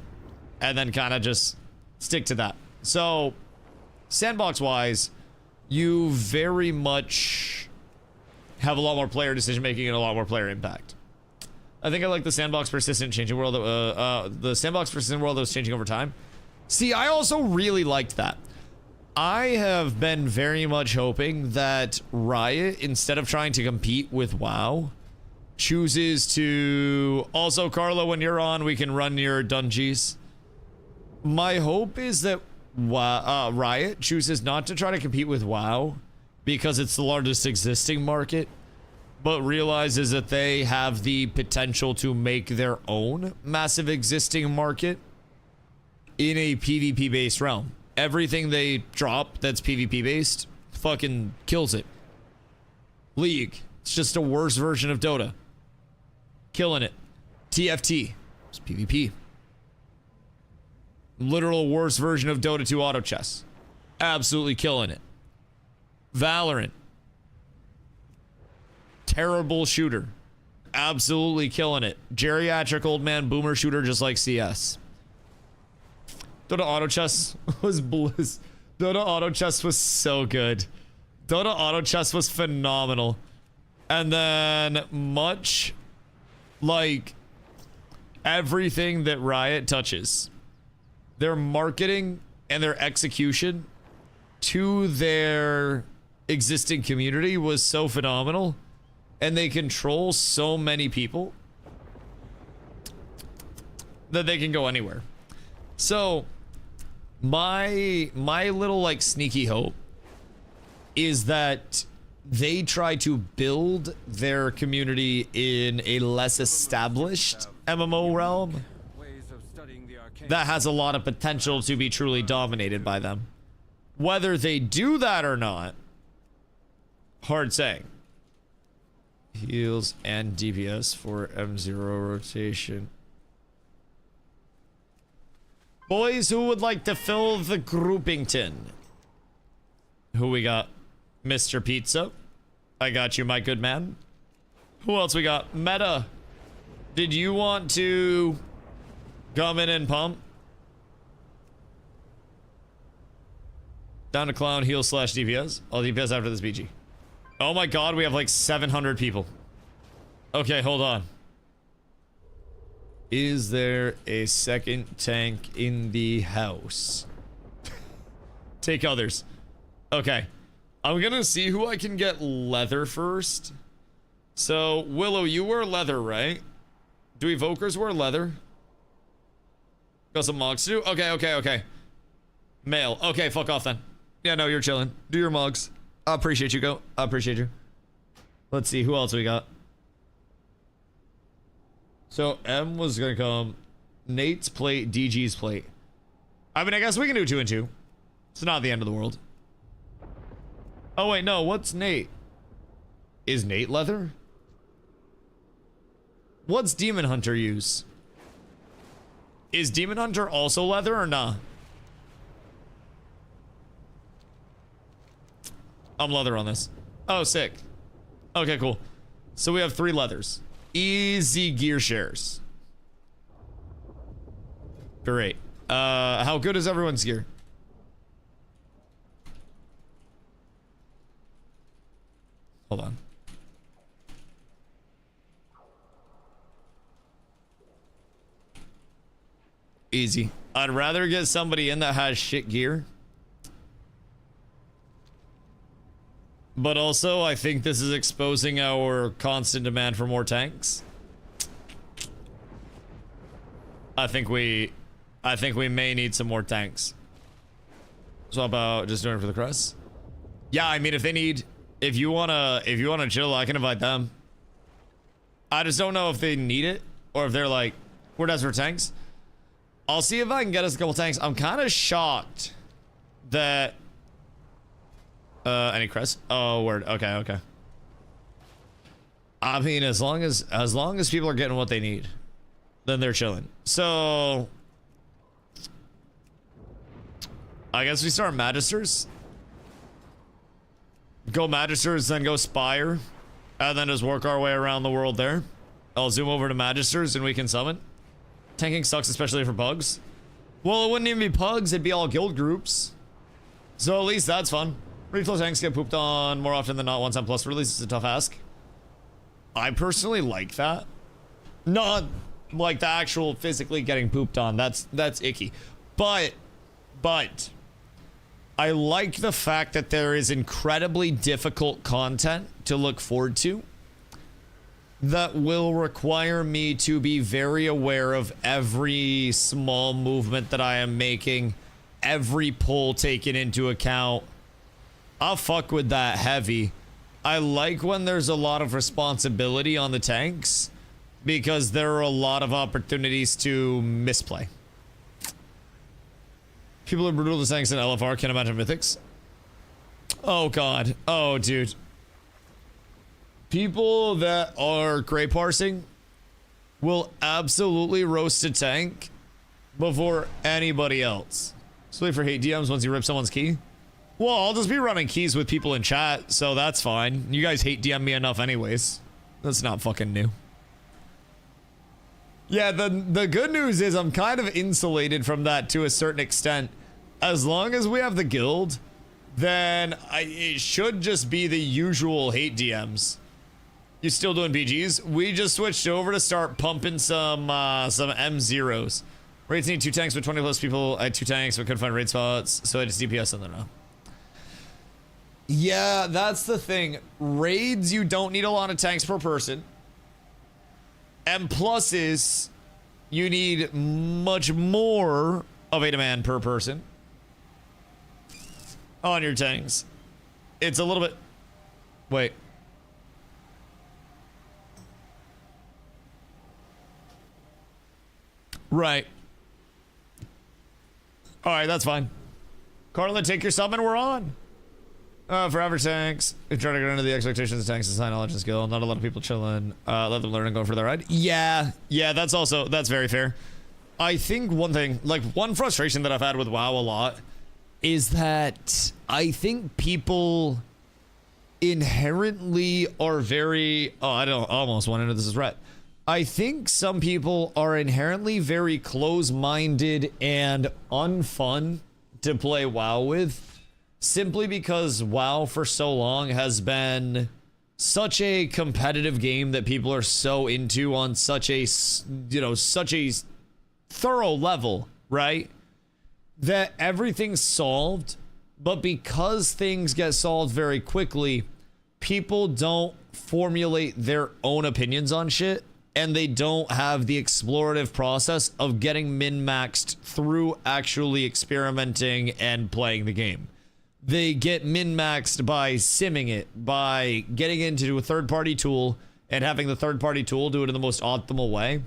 Speaker 1: and then kind of just stick to that. So sandbox wise, you very much have a lot more player decision making and a lot more player impact. I think I like the sandbox persistent changing world, the sandbox persistent world that was changing over time. See, I also really liked that. I have been very much hoping that Riot, instead of trying to compete with WoW, chooses to also, Carla, when you're on, we can run your dungeons. My hope is that Riot chooses not to try to compete with WoW because it's the largest existing market, but realizes that they have the potential to make their own massive existing market in a PvP based realm. Everything they drop that's PvP based fucking kills it. League, it's just a worse version of Dota. Killing it. TFT, it's PvP. Literal worst version of Dota 2 auto chess. Absolutely killing it. Valorant, terrible shooter. Absolutely killing it. Geriatric old man boomer shooter just like CS. Dota auto chess was bliss. Dota auto chess was so good. Dota auto chess was phenomenal. And then much like everything that Riot touches, their marketing and their execution to their existing community was so phenomenal, and they control so many people that they can go anywhere. So my little like sneaky hope is that they try to build their community in a less established MMO realm
Speaker 3: arcane.
Speaker 1: that has a lot of potential to be truly dominated by them. Whether they do that or not, hard saying. Heals and DPS for M0 rotation. Boys, who would like to fill the groupington? Who we got? Mr. Pizza. I got you, my good man. Who else we got? Meta. Did you want to come in and pump? Down to clown, heal / DPS. I'll DPS after this BG. Oh my god, we have like 700 people. Okay, hold on. Is there a second tank in the house? Take others. Okay. I'm gonna see who I can get leather first. So, Willow, you wear leather, right? Do evokers wear leather? Got some mogs to do? Okay. Male. Okay, fuck off then. Yeah, no, you're chilling. Do your mogs. I appreciate you, go. I appreciate you. Let's see, who else we got? So, M was gonna come. Nate's plate, DG's plate. I mean, I guess we can do 2 and 2. It's not the end of the world. Oh, wait, no, what's Nate? Is Nate leather? What's Demon Hunter use? Is Demon Hunter also leather or nah? I'm leather on this. Oh, sick. Okay, cool. So we have 3 leathers. Easy gear shares. Great. How good is everyone's gear? Hold on. Easy. I'd rather get somebody in that has shit gear. But also, I think this is exposing our constant demand for more tanks. I think we may need some more tanks. So how about just doing it for the crest? Yeah, I mean, if you wanna chill, I can invite them. I just don't know if they need it or if they're like, we're desperate for tanks. I'll see if I can get us a couple tanks. I'm kind of shocked that. Any crest? Oh, word. Okay. I mean, as long as people are getting what they need, then they're chilling. So, I guess we start Magisters. Go Magisters, then go Spire, and then just work our way around the world there. I'll zoom over to Magisters and we can summon. Tanking sucks, especially for pugs. Well, it wouldn't even be pugs, it'd be all guild groups. So at least that's fun. Reflow tanks get pooped on more often than not. 1 time plus release is a tough ask. I personally like that. Not like the actual physically getting pooped on. That's icky. But I like the fact that there is incredibly difficult content to look forward to that will require me to be very aware of every small movement that I am making, every pull taken into account. I'll fuck with that heavy. I like when there's a lot of responsibility on the tanks because there are a lot of opportunities to misplay. People are brutal to tanks in LFR, can't imagine mythics. Oh god. Oh dude. People that are gray parsing will absolutely roast a tank before anybody else. So wait for hate DMs once you rip someone's key. Well, I'll just be running keys with people in chat, so that's fine. You guys hate DM me enough anyways. That's not fucking new. Yeah, the good news is I'm kind of insulated from that to a certain extent. As long as we have the guild, then it should just be the usual hate DMs. You still doing BGs? We just switched over to start pumping some M0s. Raids need 2 tanks with 20 plus people. I had 2 tanks, but couldn't find raid spots, so I just DPS in there now. Yeah, that's the thing. Raids, you don't need a lot of tanks per person. And pluses, you need much more of a demand per person on your tanks. It's a little bit... Wait. Right. All right, that's fine. Carla, take your sub and we're on. Forever tanks. If trying to get into the expectations of tanks is high knowledge and skill. Not a lot of people chilling. Let them learn and go for their ride. Yeah, that's very fair. I think one thing, like one frustration that I've had with WoW a lot is that I think people inherently are very, I almost went into this as ret. I think some people are inherently very close-minded and unfun to play WoW with. Simply because WoW for so long has been such a competitive game that people are so into on such a, such a thorough level, right? That everything's solved, but because things get solved very quickly, people don't formulate their own opinions on shit, and they don't have the explorative process of getting min-maxed through actually experimenting and playing the game. They get min-maxed by simming it, by getting into a third-party tool and having the third-party tool do it in the most optimal way.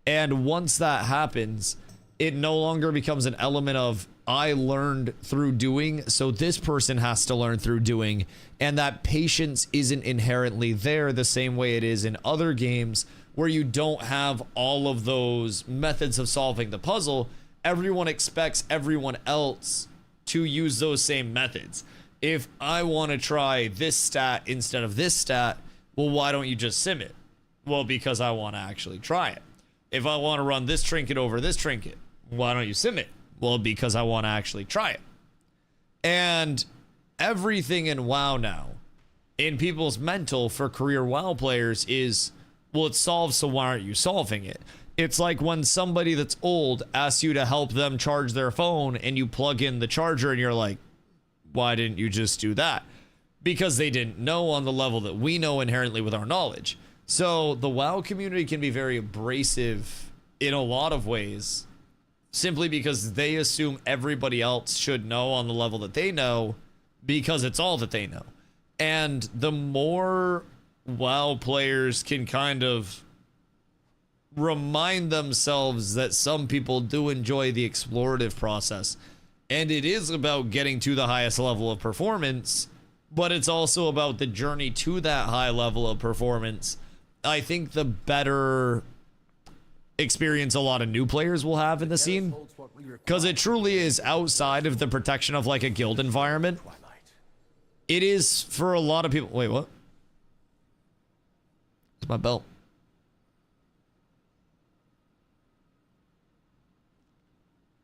Speaker 1: And once that happens, it no longer becomes an element of, I learned through doing, so this person has to learn through doing. And that patience isn't inherently there the same way it is in other games where you don't have all of those methods of solving the puzzle. Everyone expects everyone else to use those same methods. If I want to try this stat instead of this stat, well, why don't you just sim it? Well, because I want to actually try it. If I want to run this trinket over this trinket, why don't you sim it? Well, because I want to actually try it. And everything in WoW now, in people's mental for career WoW players is, well, it's solved, so why aren't you solving it? It's like when somebody that's old asks you to help them charge their phone and you plug in the charger and you're like, why didn't you just do that? Because they didn't know on the level that we know inherently with our knowledge. So the WoW community can be very abrasive in a lot of ways, simply because they assume everybody else should know on the level that they know because it's all that they know. And the more WoW players can kind of remind themselves that some people do enjoy the explorative process, and it is about getting to the highest level of performance, but it's also about the journey to that high level of performance. I think the better experience a lot of new players will have in the scene, because it truly is outside of the protection of like a guild environment. It is for a lot of people. Wait, what? It's my belt.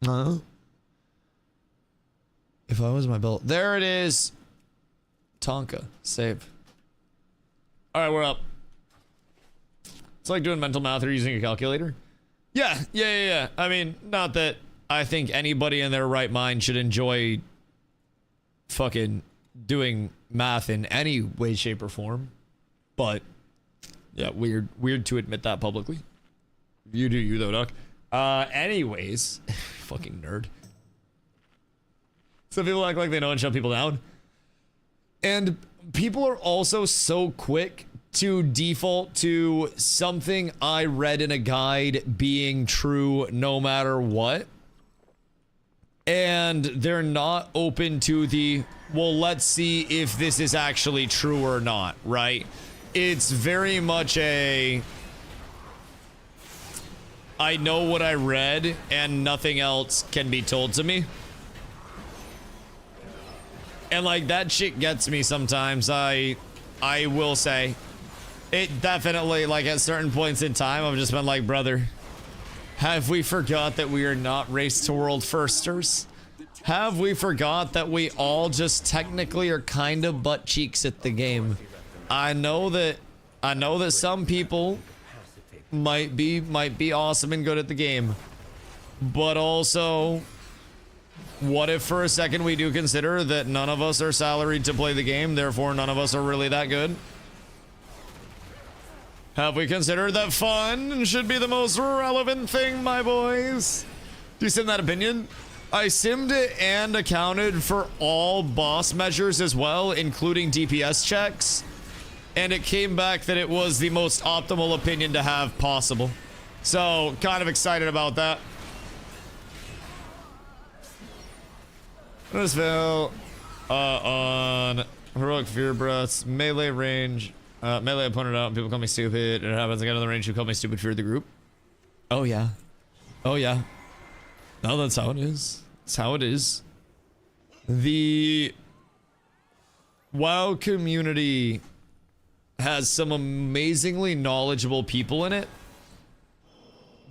Speaker 1: No. If I was my belt. There it is. Tonka. Save. Alright, we're up. It's like doing mental math or using a calculator. Yeah. I mean, not that I think anybody in their right mind should enjoy fucking doing math in any way, shape, or form. But, yeah, weird to admit that publicly. You do you though, Doc. Anyways, fucking nerd. Some people act like they know and shut people down. And people are also so quick to default to something I read in a guide being true no matter what. And they're not open to the, well, let's see if this is actually true or not, right? It's very much a, I know what I read and nothing else can be told to me. And like that shit gets me sometimes. I will say it definitely, like at certain points in time, I've just been like, brother, have we forgot that we are not race to world firsters? Have we forgot that we all just technically are kind of butt cheeks at the game? I know that some people might be awesome and good at the game, but also, what if for a second we do consider that none of us are salaried to play the game, therefore none of us are really that good? Have we considered that fun should be the most relevant thing, my boys? Do you sim that opinion? I simmed it and accounted for all boss measures as well, including DPS checks. And it came back that it was the most optimal opinion to have possible. So, kind of excited about that. This fail on heroic fear breaths, melee range, melee opponent out, people call me stupid. It happens again in the range, who call me stupid fear the group. Oh yeah. Oh yeah. No, that's how it is. That's how it is. The WoW community has some amazingly knowledgeable people in it.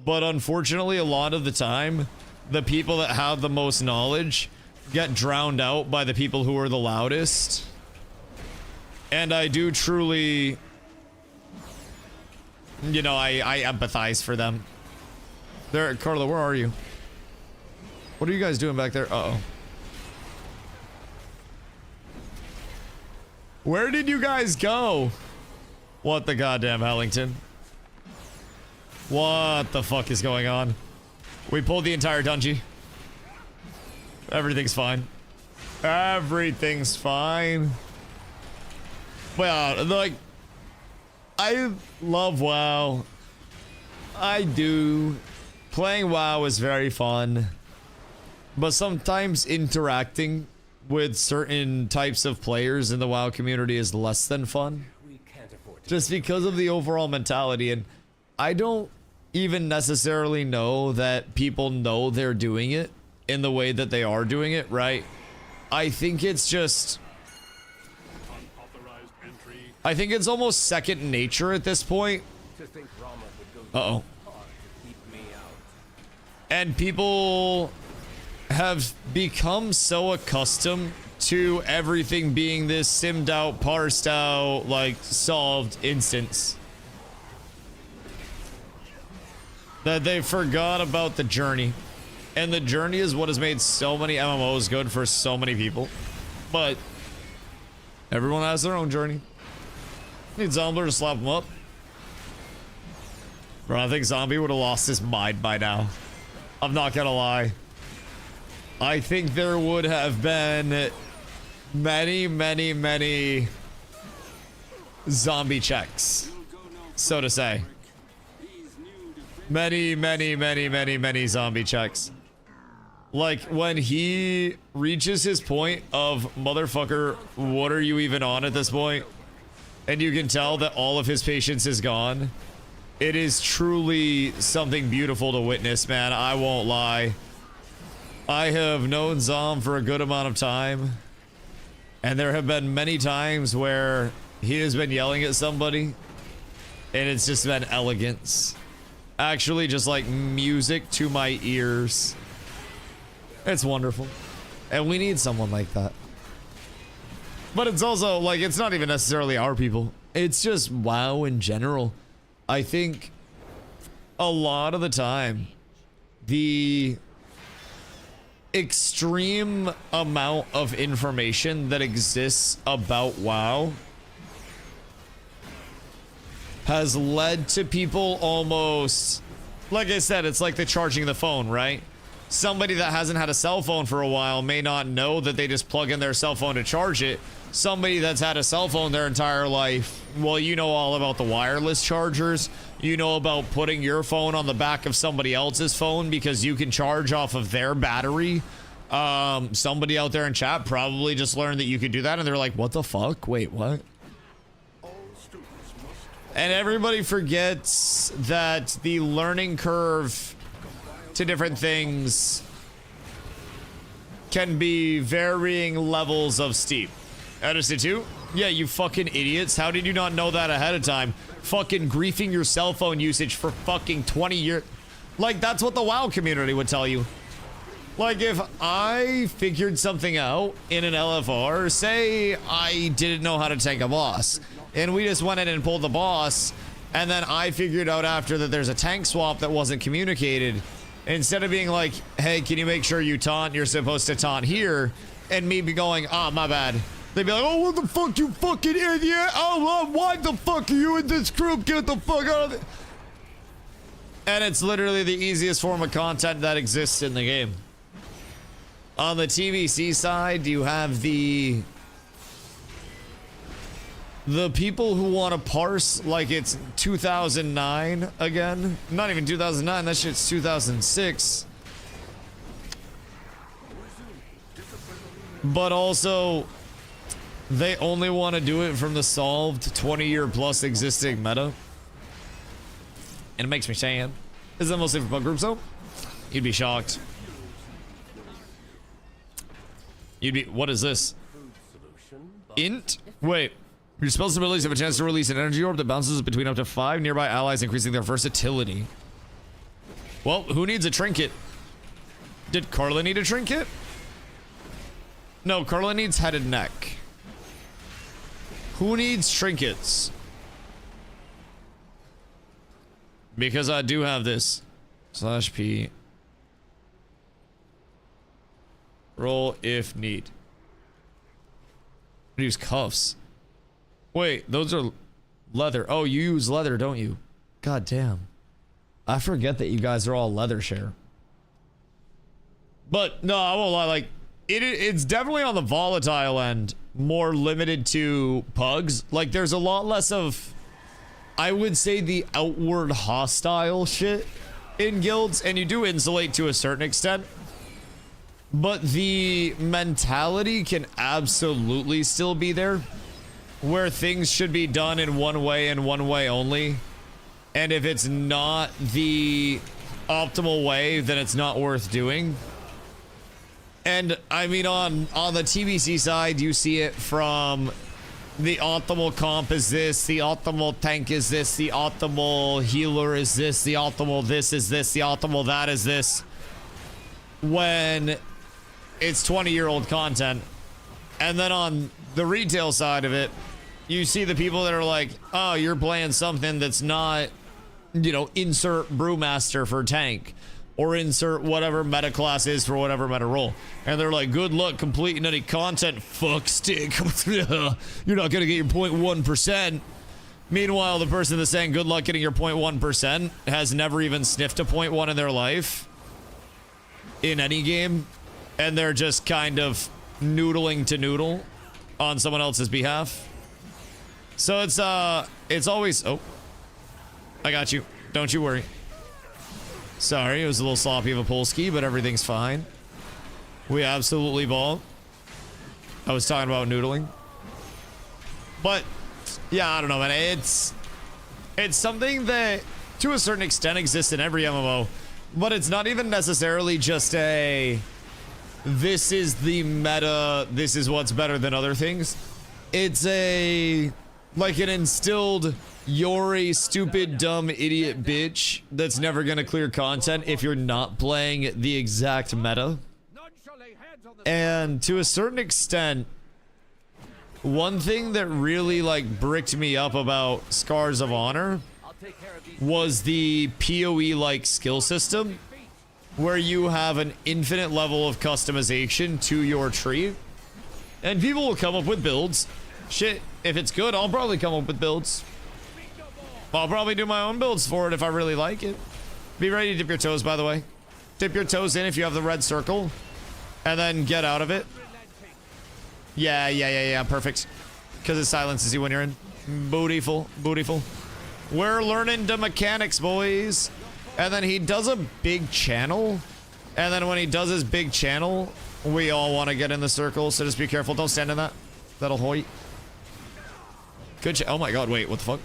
Speaker 1: But unfortunately, a lot of the time, the people that have the most knowledge get drowned out by the people who are the loudest. And I do truly, you know, I empathize for them. There, Carla, where are you? What are you guys doing back there? Uh-oh. Where did you guys go? What the goddamn Hellington? What the fuck is going on? We pulled the entire dungeon. Everything's fine. Everything's fine. Well, like, I love WoW. I do. Playing WoW is very fun. But sometimes interacting with certain types of players in the WoW community is less than fun. Just because of the overall mentality. And I don't even necessarily know that people know they're doing it in the way that they are doing it, right? I think it's just... I think it's almost second nature at this point. Uh-oh. And people have become so accustomed to everything being this simmed out, parsed out, like, solved instance, that they forgot about the journey. And the journey is what has made so many MMOs good for so many people. But everyone has their own journey. Need Zombler to slap him up. Bro, I think Zombie would have lost his mind by now. I'm not gonna lie. I think there would have been many zombie checks, so to say. Many zombie checks. Like, when he reaches his point of, motherfucker, what are you even on at this point? And you can tell that all of his patience is gone. It is truly something beautiful to witness, man. I won't lie. I have known Zom for a good amount of time. And there have been many times where he has been yelling at somebody. And it's just been elegance. Actually, just like music to my ears. It's wonderful. And we need someone like that. But it's also, like, it's not even necessarily our people. It's just WoW in general. I think a lot of the time, the extreme amount of information that exists about WoW has led to people almost, like I said, it's like the charging the phone, right? Somebody that hasn't had a cell phone for a while may not know that they just plug in their cell phone to charge it. Somebody that's had a cell phone their entire life, well, you know all about the wireless chargers. You know about putting your phone on the back of somebody else's phone because you can charge off of their battery. Somebody out there in chat probably just learned that you could do that, and they're like, what the fuck? Wait, what? And everybody forgets that the learning curve to different things can be varying levels of steep. Understood too? Yeah, you fucking idiots. How did you not know that ahead of time? Fucking griefing your cell phone usage for fucking 20 years. Like, that's what the WoW community would tell you. Like, if I figured something out in an LFR, say I didn't know how to tank a boss, and we just went in and pulled the boss, and then I figured out after that there's a tank swap that wasn't communicated, instead of being like, hey, can you make sure you taunt? You're supposed to taunt here. And me be going, ah, my bad. They'd be like, oh, what the fuck, you fucking idiot? Oh, why the fuck are you in this group? Get the fuck out of it. And it's literally the easiest form of content that exists in the game. On the TVC side, you have the people who want to parse like it's 2009 again. Not even 2009, that shit's 2006. but also they only want to do it from the solved 20-year plus existing meta. And it makes me sad. Is that mostly for bug groups though? You'd be shocked. You'd be, what is this? Int? Wait. Your spell's abilities have a chance to release an energy orb that bounces between up to 5 nearby allies, increasing their versatility. Well, who needs a trinket? Did Carla need a trinket? No, Carla needs head and neck. Who needs trinkets? Because I do have this. /P. Roll if need. Use cuffs. Wait, those are leather. Oh, you use leather, don't you? God damn. I forget that you guys are all leather share. But no, I won't lie, like it's definitely on the volatile end, more limited to pugs. Like there's a lot less of, I would say, the outward hostile shit in guilds, and you do insulate to a certain extent. But the mentality can absolutely still be there, where things should be done in one way and one way only. And if it's not the optimal way, then it's not worth doing. And I mean, on the TBC side, you see it from the optimal comp is this, the optimal tank is this, the optimal healer is this, the optimal this is this, the optimal that is this. When it's 20-year-old content. And then on the retail side of it, you see the people that are like, oh, you're playing something that's not, you know, insert brewmaster for tank, or insert whatever meta class is for whatever meta role. And they're like, good luck completing any content, fuck stick. You're not gonna get your 0.1%. Meanwhile, the person that's saying good luck getting your 0.1% has never even sniffed a 0.1 in their life in any game, and they're just kind of noodling to noodle on someone else's behalf. So it's always, oh, I got you, don't you worry. Sorry, it was a little sloppy of a Polski, but everything's fine. We absolutely ball. I was talking about noodling. But yeah, I don't know, man. It's something that to a certain extent exists in every MMO, but it's not even necessarily just a, this is the meta, this is what's better than other things. It's a, like an instilled, you're a stupid, dumb, idiot bitch that's never gonna clear content if you're not playing the exact meta. And to a certain extent, one thing that really like bricked me up about Scars of Honor was the PoE like skill system, where you have an infinite level of customization to your tree, and people will come up with builds. Shit, if it's good, I'll probably come up with builds. I'll probably do my own builds for it if I really like it. Be ready to dip your toes, by the way. Dip your toes in if you have the red circle, and then get out of it. Yeah, perfect. Because it silences you when you're in. Beautiful, beautiful. We're learning the mechanics, boys. And then he does a big channel. And then when he does his big channel, we all want to get in the circle, so just be careful. Don't stand in that. That'll hoit. Good oh my god, wait, what the fuck?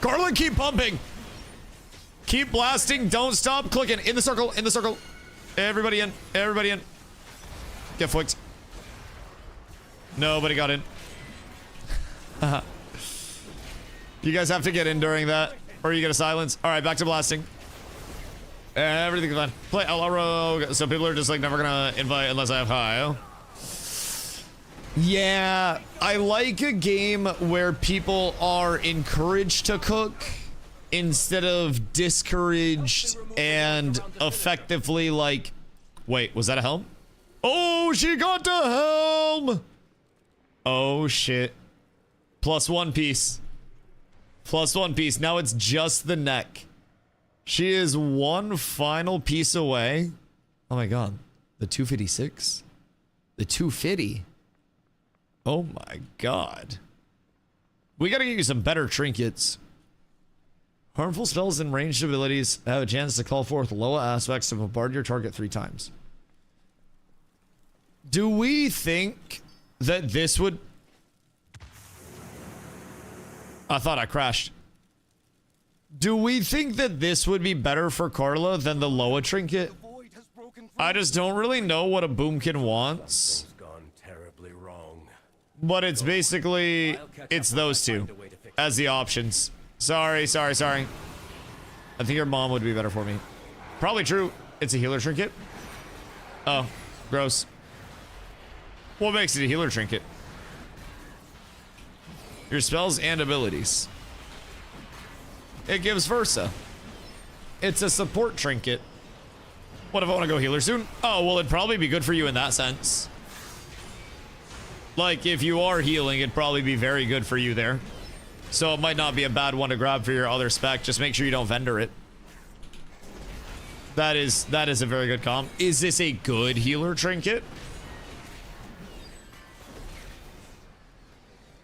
Speaker 1: Carlin, keep pumping! Keep blasting, don't stop clicking. In the circle, in the circle. Everybody in, everybody in. Get flicked. Nobody got in. You guys have to get in during that, or you get a silence. Alright, back to blasting. Everything's fine. Play Rogue. So people are just like never gonna invite unless I have high. Yeah, I like a game where people are encouraged to cook instead of discouraged and effectively like, wait, was that a helm? Oh, she got the helm! Oh shit. +1 piece. +1 piece. Now it's just the neck. She is one final piece away. Oh my god. The 256? The 250? Oh my god. We gotta get you some better trinkets. Harmful spells and ranged abilities have a chance to call forth lower aspects to bombard your target 3 times. Do we think that this would... I thought I crashed. Do we think that this would be better for Carla than the Loa trinket? I just don't really know what a boomkin wants.
Speaker 3: Gone terribly wrong.
Speaker 1: But it's basically, it's those two as the options. Sorry. I think your mom would be better for me. Probably true. It's a healer trinket. Oh, gross. What makes it a healer trinket? Your spells and abilities. It gives versa. It's a support trinket. What if I want to go healer soon? Oh, well, it'd probably be good for you in that sense. Like, if you are healing, it'd probably be very good for you there. So it might not be a bad one to grab for your other spec. Just make sure you don't vendor it. That is a very good comp. Is this a good healer trinket?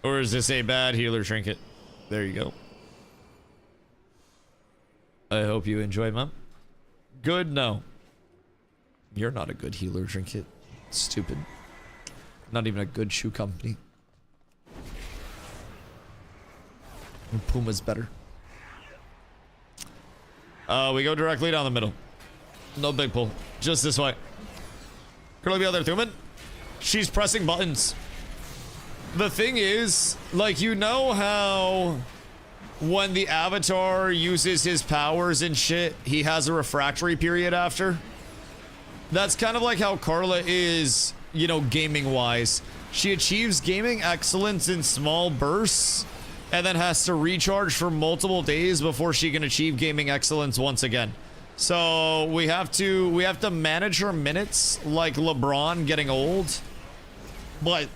Speaker 1: Or is this a bad healer trinket? There you go. I hope you enjoy, Mom. Good? No. You're not a good healer trinket. Stupid. Not even a good shoe company. Puma's better. We go directly down the middle. No big pull. Just this way. Curly be out there, Thuman. She's pressing buttons. The thing is, like, you know how when the avatar uses his powers and shit, he has a refractory period after? That's kind of like how Carla is, you know, gaming-wise. She achieves gaming excellence in small bursts and then has to recharge for multiple days before she can achieve gaming excellence once again. So we have to manage her minutes like LeBron getting old. But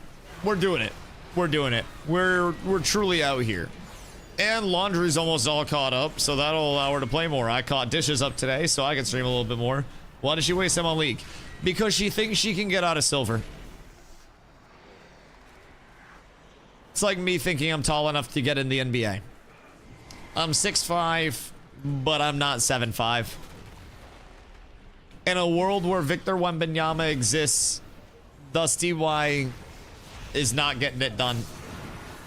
Speaker 1: we're doing it. We're doing it. We're truly out here. And laundry's almost all caught up, so that'll allow her to play more. I caught dishes up today, so I can stream a little bit more. Why does she waste time on League? Because she thinks she can get out of silver. It's like me thinking I'm tall enough to get in the NBA. I'm 6'5", but I'm not 7'5". In a world where Victor Wembanyama exists, DustyWhy is not getting it done.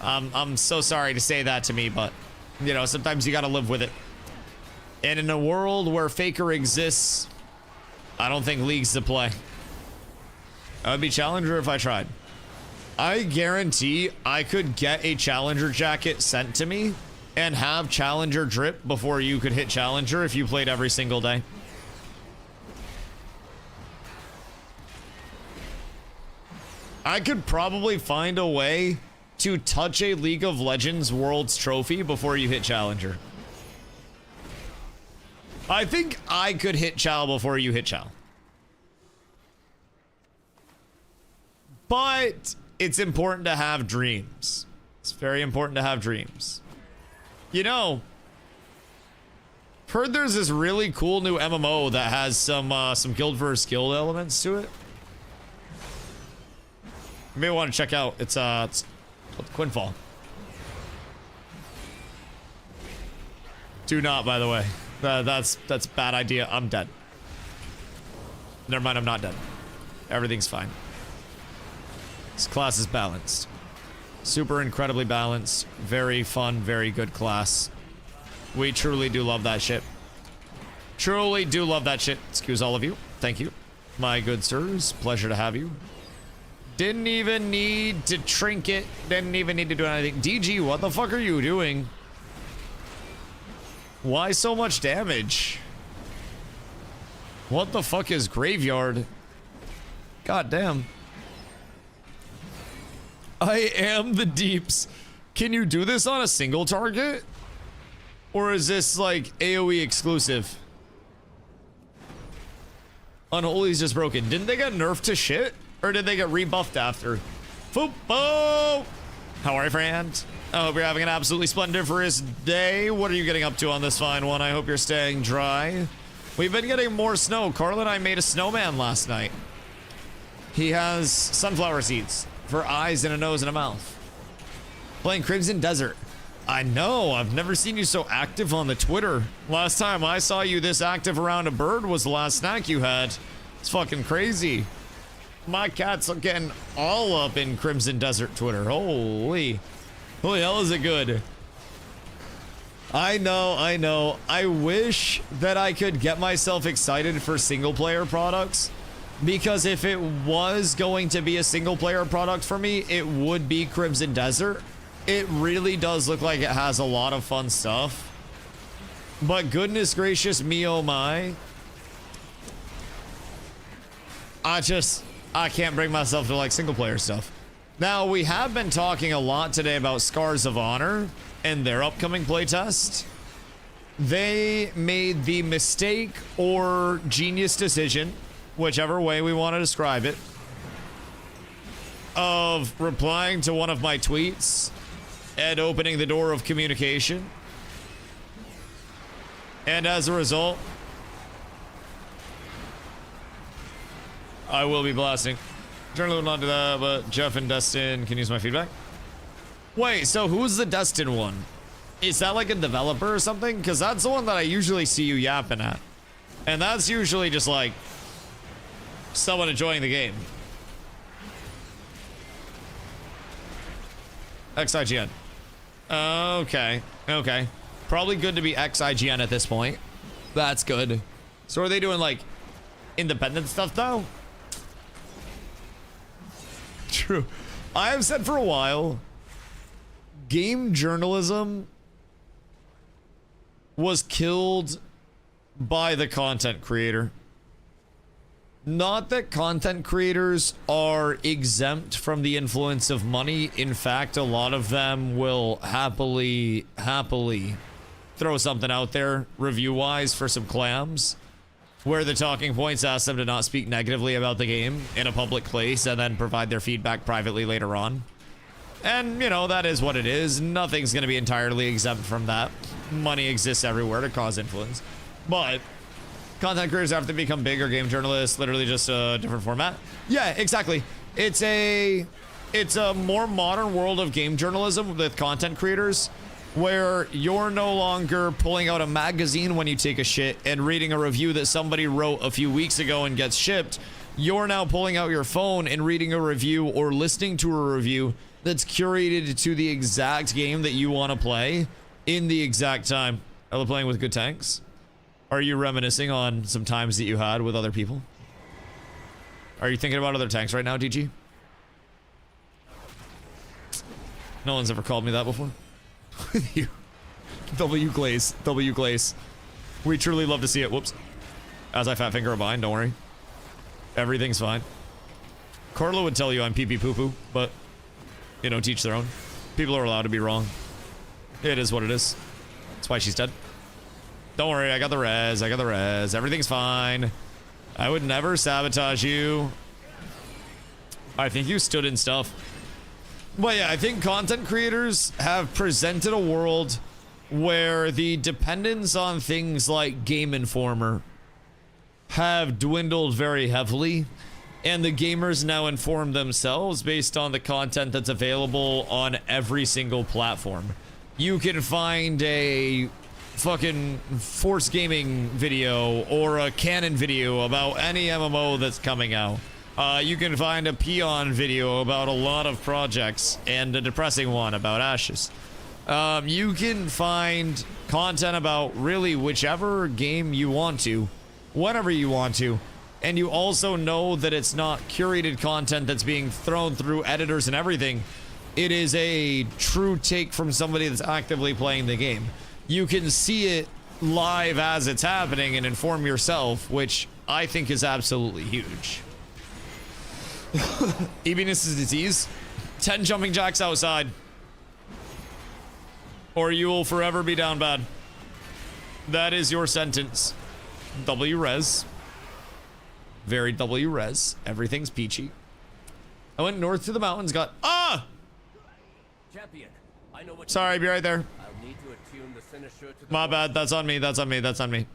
Speaker 1: I'm so sorry to say that to me, but, you know, sometimes you gotta live with it. And in a world where Faker exists, I don't think League's the play. I would be Challenger if I tried. I guarantee I could get a Challenger jacket sent to me and have Challenger drip before you could hit Challenger if you played every single day. I could probably find a way to touch a League of Legends Worlds trophy before you hit Challenger. I think I could hit Chal before you hit Chal. But it's important to have dreams. It's very important to have dreams. You know, heard there's this really cool new MMO that has some guild versus guild elements to it. You may want to check out. It's called Quinfall. Do not, by the way. That's a bad idea. I'm dead. Never mind, I'm not dead. Everything's fine. This class is balanced. Super incredibly balanced. Very fun, very good class. We truly do love that shit. Truly do love that shit. Excuse all of you. Thank you. My good sirs. Pleasure to have you. Didn't even need to trinket. Didn't even need to do anything. DG, what the fuck are you doing? Why so much damage? What the fuck is Graveyard? God damn. I am the Deeps. Can you do this on a single target? Or is this like AoE exclusive? Unholy's just broken. Didn't they get nerfed to shit? Or did they get rebuffed after? Fupo! How are you, friend? I hope you're having an absolutely splendiferous day. What are you getting up to on this fine one? I hope you're staying dry. We've been getting more snow. Carl and I made a snowman last night. He has sunflower seeds for eyes and a nose and a mouth. Playing Crimson Desert. I know, I've never seen you so active on the Twitter. Last time I saw you this active around a bird was the last snack you had. It's fucking crazy. My cats are getting all up in Crimson Desert Twitter. Holy hell is it good. I know. I wish that I could get myself excited for single player products, because if it was going to be a single player product for me, it would be Crimson Desert. It really does look like it has a lot of fun stuff. But goodness gracious me, oh my. I can't bring myself to like single player stuff. Now, we have been talking a lot today about Scars of Honor and their upcoming playtest. They made the mistake or genius decision, whichever way we want to describe it, of replying to one of my tweets and opening the door of communication. And as a result, I will be blasting. Generally will not do that, but Jeff and Dustin can use my feedback. Wait, so who's the Dustin one? Is that like a developer or something? Because that's the one that I usually see you yapping at. And that's usually just like someone enjoying the game. XIGN. Okay. Probably good to be XIGN at this point. That's good. So are they doing like independent stuff though? True. I have said for a while, game journalism was killed by the content creator. Not that content creators are exempt from the influence of money. In fact, a lot of them will happily throw something out there review-wise for some clams, where the talking points ask them to not speak negatively about the game in a public place and then provide their feedback privately later on. And, you know, that is what it is. Nothing's going to be entirely exempt from that. Money exists everywhere to cause influence. But content creators have to become big, or game journalists, literally just a different format. Yeah, exactly. It's a more modern world of game journalism with content creators, where you're no longer pulling out a magazine when you take a shit and reading a review that somebody wrote a few weeks ago and gets shipped. You're now pulling out your phone and reading a review or listening to a review that's curated to the exact game that you want to play in the exact time. Are you playing with good tanks? Are you reminiscing on some times that you had with other people? Are you thinking about other tanks right now, DG? No one's ever called me that before. With you. W Glaze. We truly love to see it. Whoops. As I fat finger a bind, don't worry. Everything's fine. Carla would tell you I'm pee-pee poo-poo, but, you know, teach their own. People are allowed to be wrong. It is what it is. That's why she's dead. Don't worry, I got the res. Everything's fine. I would never sabotage you. I think you stood in stuff. But yeah, I think content creators have presented a world where the dependence on things like Game Informer have dwindled very heavily, and the gamers now inform themselves based on the content that's available on every single platform. You can find a fucking Force Gaming video or a Canon video about any MMO that's coming out. You can find a Peon video about a lot of projects and a depressing one about Ashes. You can find content about really whichever game you want to, whenever you want to. And you also know that it's not curated content that's being thrown through editors and everything. It is a true take from somebody that's actively playing the game. You can see it live as it's happening and inform yourself, which I think is absolutely huge. Ebiness is disease. 10 jumping jacks outside, or you will forever be down bad. That is your sentence. W res. Very W res. Everything's peachy. I went north to the mountains, got
Speaker 7: Champion, I know what.
Speaker 1: Sorry, be right there.
Speaker 7: I'll need to attune the Sinister to the
Speaker 1: My bad. That's on me. That's on me.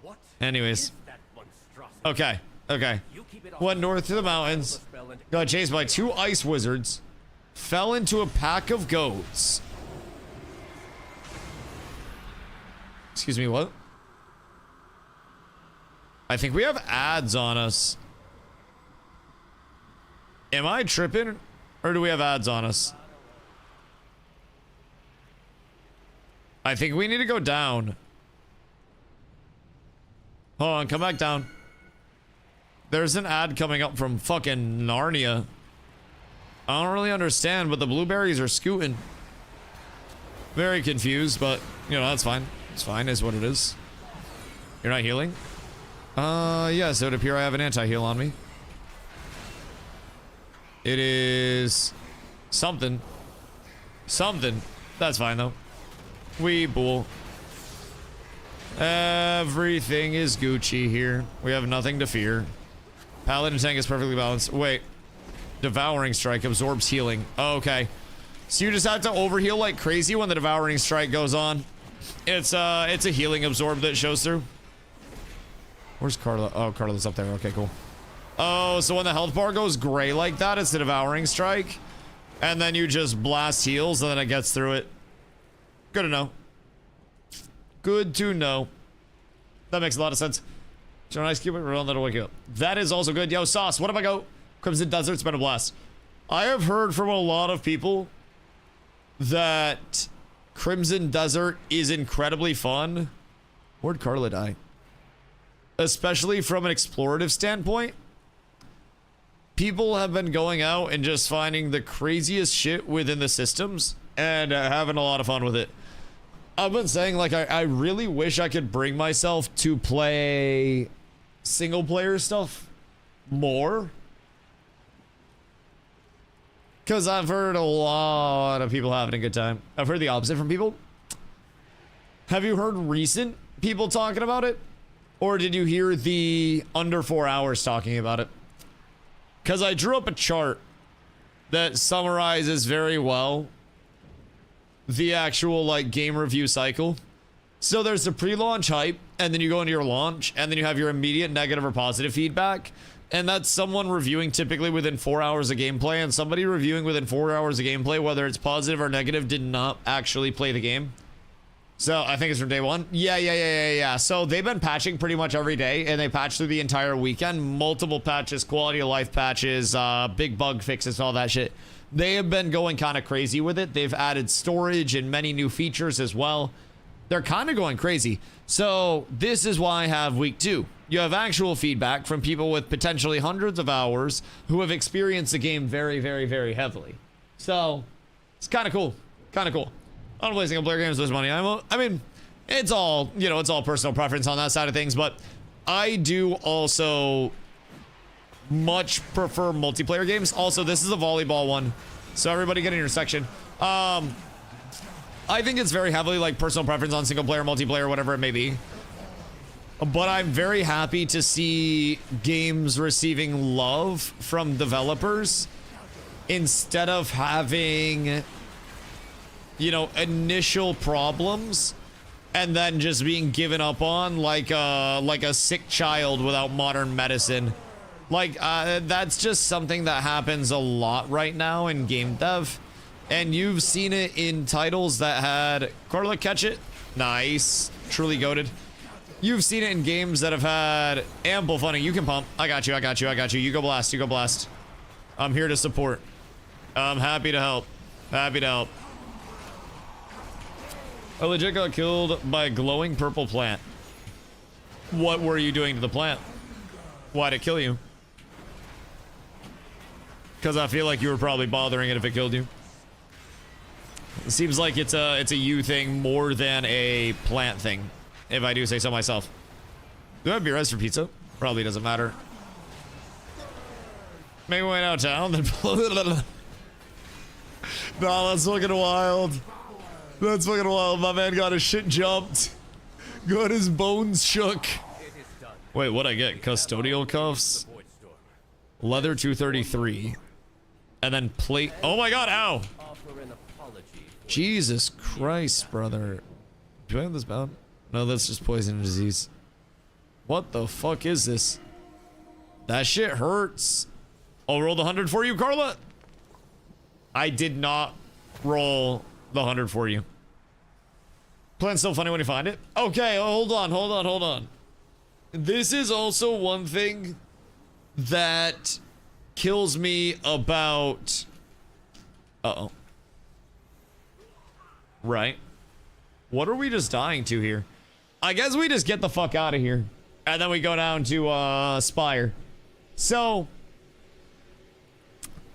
Speaker 7: What?
Speaker 1: Anyways.
Speaker 7: Is that monstrosity?
Speaker 1: Okay.
Speaker 7: You keep it
Speaker 1: Went north to the mountains. Got chased by 2 ice wizards. Fell into a pack of goats. Excuse me, what? I think we have ads on us. Am I tripping? Or do we have ads on us? I think we need to go down. Hold on, come back down. There's an ad coming up from fucking Narnia. I don't really understand, but the blueberries are scooting. Very confused, but, you know, that's fine. It's fine, is what it is. You're not healing? Yes, it would appear I have an anti-heal on me. It is... something. Something. That's fine, though. We bull. Everything is Gucci here. We have nothing to fear. Paladin tank is perfectly balanced. Wait. Devouring Strike absorbs healing. Oh, okay. So you just have to overheal like crazy when the Devouring Strike goes on. It's a healing absorb that shows through. Where's Carla? Oh, Carla's up there. Okay, cool. Oh, so when the health bar goes gray like that, it's the Devouring Strike. And then you just blast heals and then it gets through it. Good to know. Good to know. That makes a lot of sense. Joe, nice cube, roll that'll wake you up. That is also good. Yo, Sauce, what if I go? Crimson Desert's been a blast. I have heard from a lot of people that Crimson Desert is incredibly fun. Where'd Carla die? Especially from an explorative standpoint. People have been going out and just finding the craziest shit within the systems and having a lot of fun with it. I've been saying, like, I really wish I could bring myself to play single player stuff more. Because I've heard a lot of people having a good time. I've heard the opposite from people. Have you heard recent people talking about it? Or did you hear the under 4 hours talking about it? Because I drew up a chart that summarizes very well the actual, like, game review cycle. So there's the pre-launch hype, and then you go into your launch, and then you have your immediate negative or positive feedback. And that's someone reviewing typically within 4 hours of gameplay, and somebody reviewing within 4 hours of gameplay, whether it's positive or negative, did not actually play the game. So I think it's from day one. Yeah. So they've been patching pretty much every day, and they patched through the entire weekend. Multiple patches, quality of life patches, big bug fixes, all that shit. They have been going kind of crazy with it. They've added storage and many new features as well. They're kind of going crazy. So this is why I have week 2. You have actual feedback from people with potentially hundreds of hours who have experienced the game very, very, very heavily. So it's kind of cool. Kind of cool. I don't play single player games, lose money. I mean, it's all, you know, it's all personal preference on that side of things, but I do also much prefer multiplayer games. Also, this is a volleyball one, so everybody get in your section. I think it's very heavily like personal preference on single player, multiplayer, whatever it may be. But I'm very happy to see games receiving love from developers instead of having, you know, initial problems and then just being given up on like a sick child without modern medicine. Like, that's just something that happens a lot right now in game dev. And you've seen it in titles that had... Carla, catch it. Nice. Truly goated. You've seen it in games that have had ample funding. You can pump. I got you. You go blast. You go blast. I'm here to support. I'm happy to help. Happy to help. I legit got killed by a glowing purple plant. What were you doing to the plant? Why'd it kill you? Because I feel like you were probably bothering it if it killed you. It seems like it's a you thing more than a plant thing, if I do say so myself. Do I have beer res for pizza? Probably doesn't matter. Maybe we went out of town, then... No, that's fucking wild. That's fucking wild. My man got his shit jumped. Got his bones shook. Wait, what'd I get? Custodial cuffs? Leather 233. And then plate... Oh my god, ow! Jesus Christ, brother. Do I have this bound? No, that's just poison and disease. What the fuck is this? That shit hurts. I'll roll the 100 for you, Carla. I did not roll the 100 for you. Plan's still funny when you find it. Okay, hold on. This is also one thing that kills me about... Uh-oh. Right. What are we just dying to here? I guess we just get the fuck out of here. And then we go down to, Spire. So...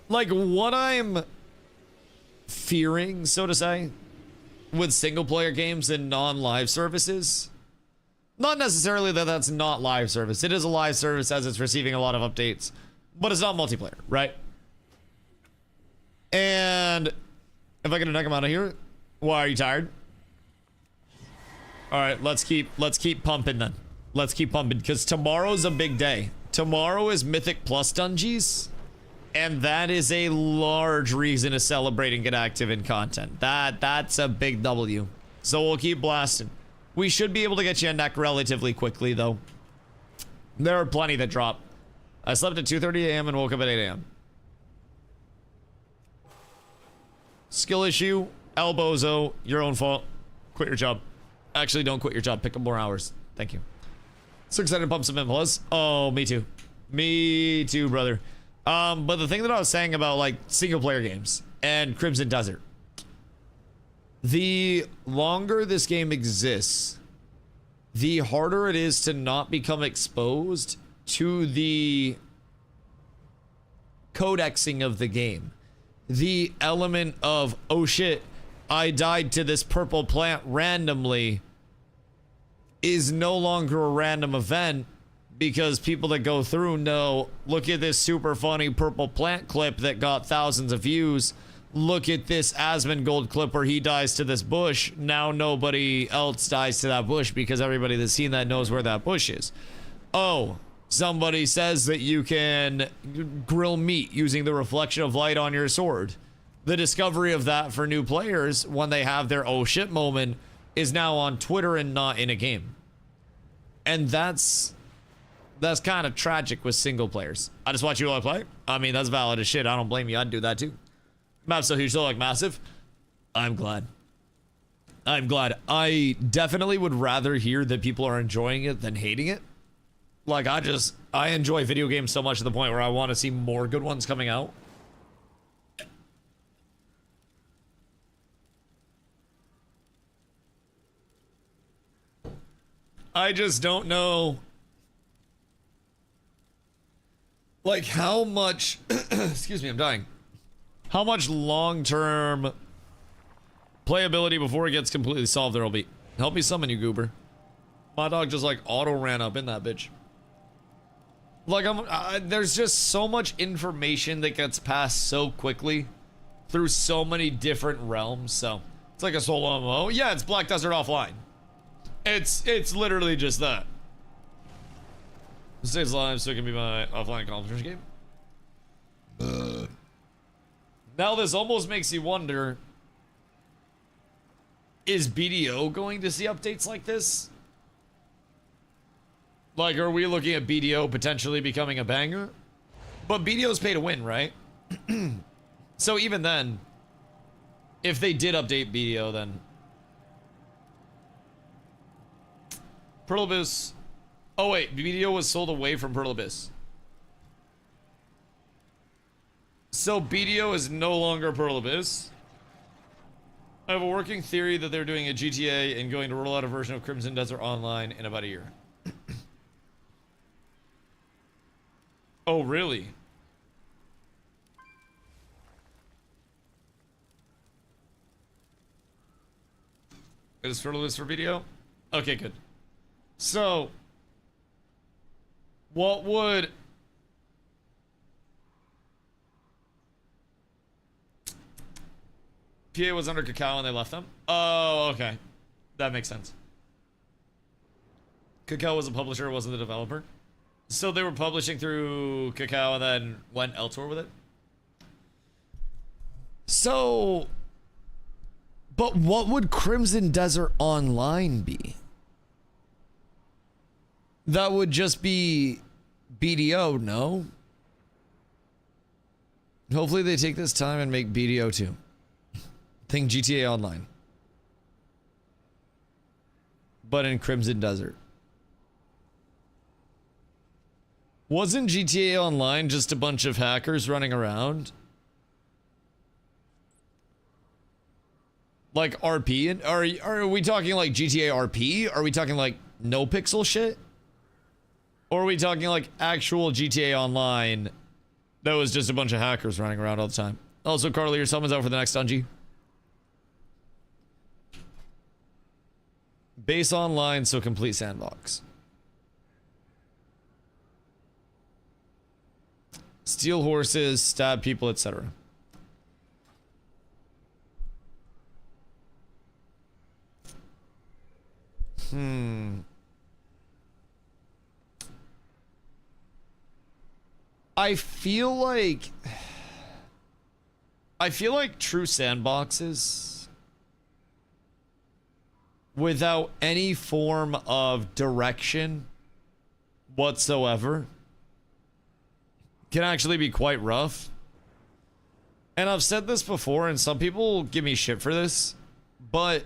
Speaker 1: like, what I'm fearing, so to say, with single-player games and non-live services... not necessarily that that's not live service. It is a live service as it's receiving a lot of updates. But it's not multiplayer, right? And... if I can knock him out of here... why, are you tired? Alright, let's keep pumping then. Let's keep pumping, because tomorrow's a big day. Tomorrow is Mythic Plus Dungeons. And that is a large reason to celebrate and get active in content. That's a big W. So we'll keep blasting. We should be able to get you a neck relatively quickly, though. There are plenty that drop. I slept at 2:30 a.m. and woke up at 8 a.m. Skill issue, elbozo, your own fault. Quit your job. Actually, don't quit your job. Pick up more hours. Thank you. So excited to pump some infos. Oh, me too. Me too, brother. But the thing that I was saying about, like, single-player games and Crimson Desert. The longer this game exists, the harder it is to not become exposed to the codexing of the game. The element of, oh shit, I died to this purple plant randomly is no longer a random event because people that go through know, look at this super funny purple plant clip that got thousands of views. Look at this Asmongold clip where he dies to this bush. Now nobody else dies to that bush because everybody that's seen that knows where that bush is. Oh, somebody says that you can grill meat using the reflection of light on your sword. The discovery of that for new players when they have their oh shit moment is now on Twitter and not in a game. And that's kind of tragic with single players. I just watch you all play. I mean, that's valid as shit. I don't blame you. I'd do that too. Map's so huge, so like massive. I'm glad. I'm glad. I definitely would rather hear that people are enjoying it than hating it. Like, I enjoy video games so much to the point where I want to see more good ones coming out. I just don't know, like, how much, excuse me, I'm dying. How much long-term playability before it gets completely solved there'll be. Help me summon you, goober. My dog just, like, auto-ran up in that bitch. Like, there's just so much information that gets passed so quickly through so many different realms, so it's like a solo MMO. Yeah, it's Black Desert Offline. It's literally just that. It stays live, so it can be my offline competition game. Now this almost makes you wonder, is BDO going to see updates like this? Like, are we looking at BDO potentially becoming a banger? But BDO's pay to win, right? So even then, if they did update BDO, then... Pearl Abyss... Oh wait, BDO was sold away from Pearl Abyss. So BDO is no longer Pearl Abyss. I have a working theory that they're doing a GTA and going to roll out a version of Crimson Desert Online in about a year. Oh, really? Is Pearl Abyss for BDO? Okay, good. So, what would... PA was under Cacao and they left them? Oh, okay. That makes sense. Cacao was a publisher, wasn't the developer. So they were publishing through Cacao and then went elsewhere with it? So... But what would Crimson Desert Online be? That would just be BDO, no? Hopefully they take this time and make BDO too. Think GTA Online. But in Crimson Desert. Wasn't GTA Online just a bunch of hackers running around? Like RP? And are we talking like GTA RP? Are we talking like no pixel shit? Or are we talking like actual GTA Online that was just a bunch of hackers running around all the time? Also, Carly, your summons out for the next dungeon. Base online, so complete sandbox. Steal horses, stab people, etc. I feel like true sandboxes without any form of direction whatsoever can actually be quite rough. And I've said this before, and some people give me shit for this, but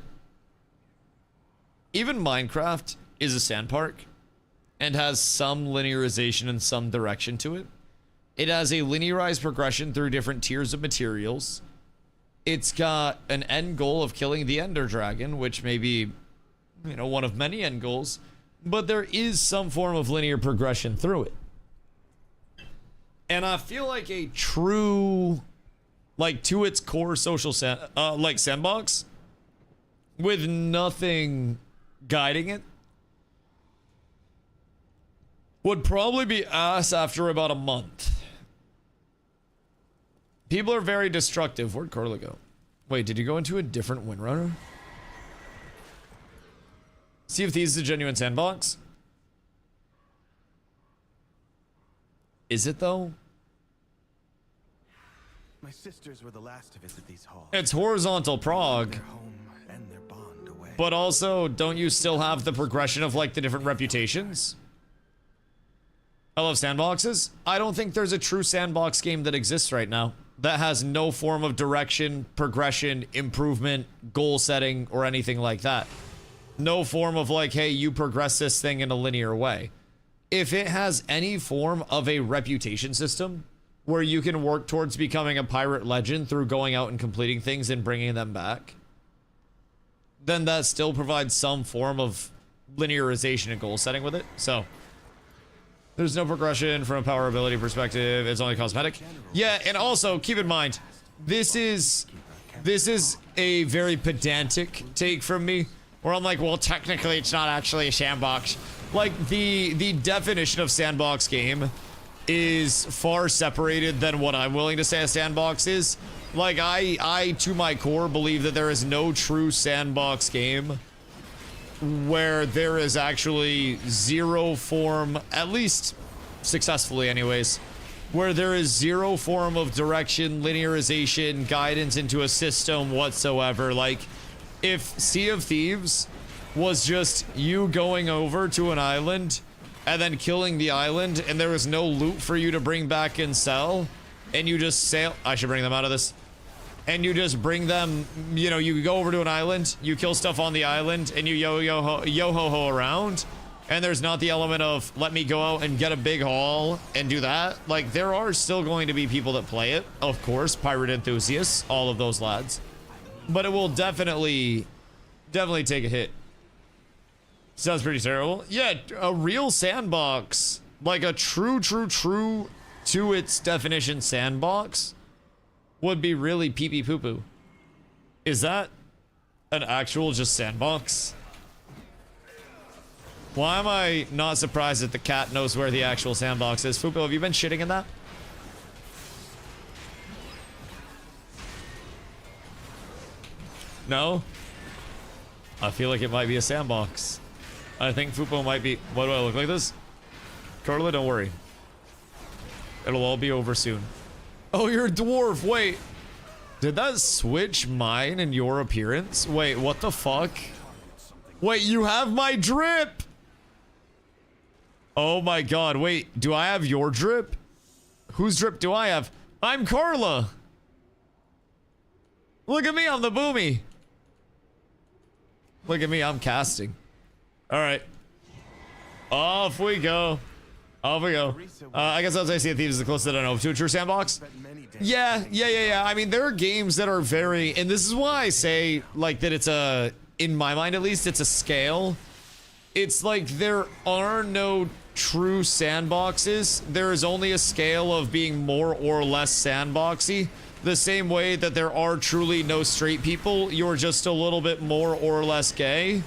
Speaker 1: even Minecraft is a sand park and has some linearization and some direction to it. It has a linearized progression through different tiers of materials. It's got an end goal of killing the Ender Dragon, which may be, you know, one of many end goals, but there is some form of linear progression through it. And I feel like a true, like to its core social like sandbox with nothing guiding it would probably be ass after about a month. People are very destructive. Where'd Carla go? Wait, did you go into a different Windrunner? See if these is a genuine sandbox. Is it though?
Speaker 8: My sisters were the last to visit these halls.
Speaker 1: It's horizontal prog.
Speaker 8: Their home and their bond away.
Speaker 1: But also, don't you still have the progression of like the different reputations? I love sandboxes. I don't think there's a true sandbox game that exists right now that has no form of direction, progression, improvement, goal setting, or anything like that. No form of like, hey, you progress this thing in a linear way. If it has any form of a reputation system where you can work towards becoming a pirate legend through going out and completing things and bringing them back, then that still provides some form of linearization and goal setting with it. So there's no progression from a power ability perspective. It's only cosmetic. Yeah, and also keep in mind, this is a very pedantic take from me, where I'm like, well, technically it's not actually a sandbox. Like the definition of sandbox game is far separated than what I'm willing to say a sandbox is. Like I to my core believe that there is no true sandbox game where there is actually zero form, at least successfully anyways, where there is zero form of direction, linearization, guidance into a system whatsoever. Like, if Sea of Thieves was just you going over to an island and then killing the island and there was no loot for you to bring back and sell, and you just sail— I should bring them out of this. And you just bring them, you know, you go over to an island, you kill stuff on the island, and you yo-ho-ho around, and there's not the element of, let me go out and get a big haul and do that. Like, there are still going to be people that play it, of course, pirate enthusiasts, all of those lads. But it will definitely take a hit. Sounds pretty terrible. Yeah, a real sandbox, like a true to its definition sandbox, would be really pee-pee poo-poo. Is that an actual just sandbox? Why am I not surprised that the cat knows where the actual sandbox is? Fupo, have you been shitting in that? No? I feel like it might be a sandbox. I think Fupo might be— what do I look like this? Carla, don't worry. It'll all be over soon. Oh, you're a dwarf. Wait. Did that switch mine and your appearance? Wait, what the fuck? Wait, you have my drip! Oh my god, wait. Do I have your drip? Whose drip do I have? I'm Carla! Look at me, I'm the boomy. Look at me, I'm casting. Alright. Off we go. Off we go. I guess I'll say Sea of Thieves is the closest I know to a true sandbox. Yeah. I mean, there are games that are very, and this is why I say, like, that it's a, in my mind at least, it's a scale. It's like there are no true sandboxes. There is only a scale of being more or less sandboxy. The same way that there are truly no straight people, you're just a little bit more or less gay.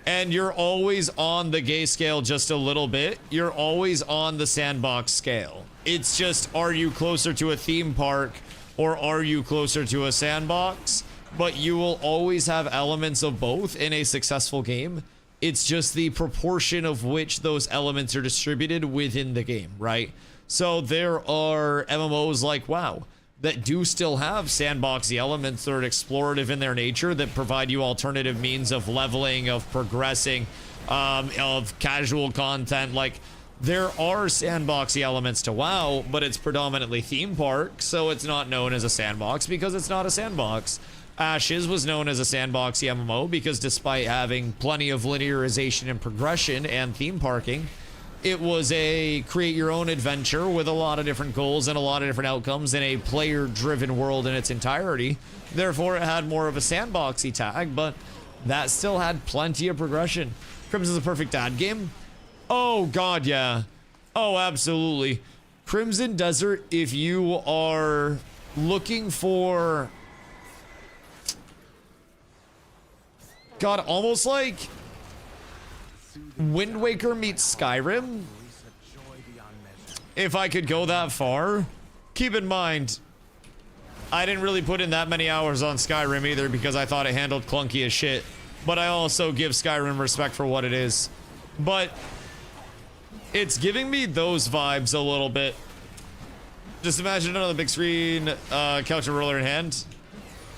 Speaker 1: And you're always on the gay scale just a little bit. You're always on the sandbox scale. It's just, are you closer to a theme park or are you closer to a sandbox? But you will always have elements of both in a successful game. It's just the proportion of which those elements are distributed within the game, right? So there are MMOs like WoW that do still have sandboxy elements that are explorative in their nature, that provide you alternative means of leveling, of progressing, of casual content. Like, there are sandboxy elements to WoW, but it's predominantly theme park, so it's not known as a sandbox because it's not a sandbox. Ashes was known as a sandboxy MMO because despite having plenty of linearization and progression and theme parking, it was a create your own adventure with a lot of different goals and a lot of different outcomes in a player driven world in its entirety. Therefore, it had more of a sandboxy tag, but that still had plenty of progression. Crimson's a perfect ad game. Oh God, yeah. Oh, absolutely. Crimson Desert, if you are looking for, God, almost like Wind Waker meets Skyrim, if I could go that far. Keep in mind, I didn't really put in that many hours on Skyrim either because I thought it handled clunky as shit, but I also give Skyrim respect for what it is. But it's giving me those vibes a little bit. Just imagine another big screen, couch and roller in hand.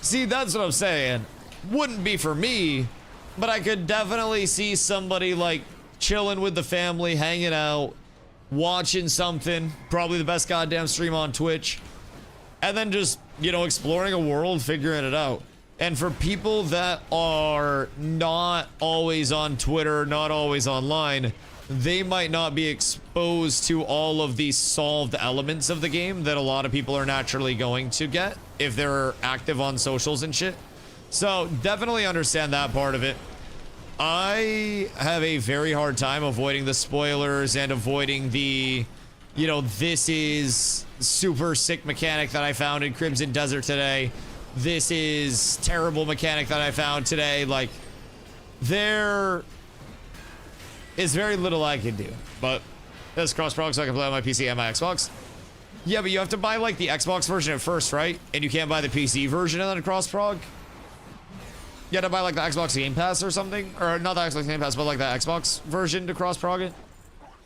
Speaker 1: See, that's what I'm saying. Wouldn't be for me, but I could definitely see somebody like chilling with the family, hanging out, watching something, probably the best goddamn stream on Twitch, and then just, you know, exploring a world, figuring it out. And for people that are not always on Twitter, not always online, they might not be exposed to all of these solved elements of the game that a lot of people are naturally going to get if they're active on socials and shit. So definitely understand that part of it. I have a very hard time avoiding the spoilers and avoiding the, you know, this is super sick mechanic that I found in Crimson Desert today. This is terrible mechanic that I found today. Like, there is very little I can do. But that's cross-prog, so I can play on my PC and my Xbox. Yeah, but you have to buy, like, the Xbox version at first, right? And you can't buy the PC version and then a cross-prog? You had to buy like the Xbox Game Pass or something, or not the Xbox Game Pass, but like the Xbox version to cross-prog it.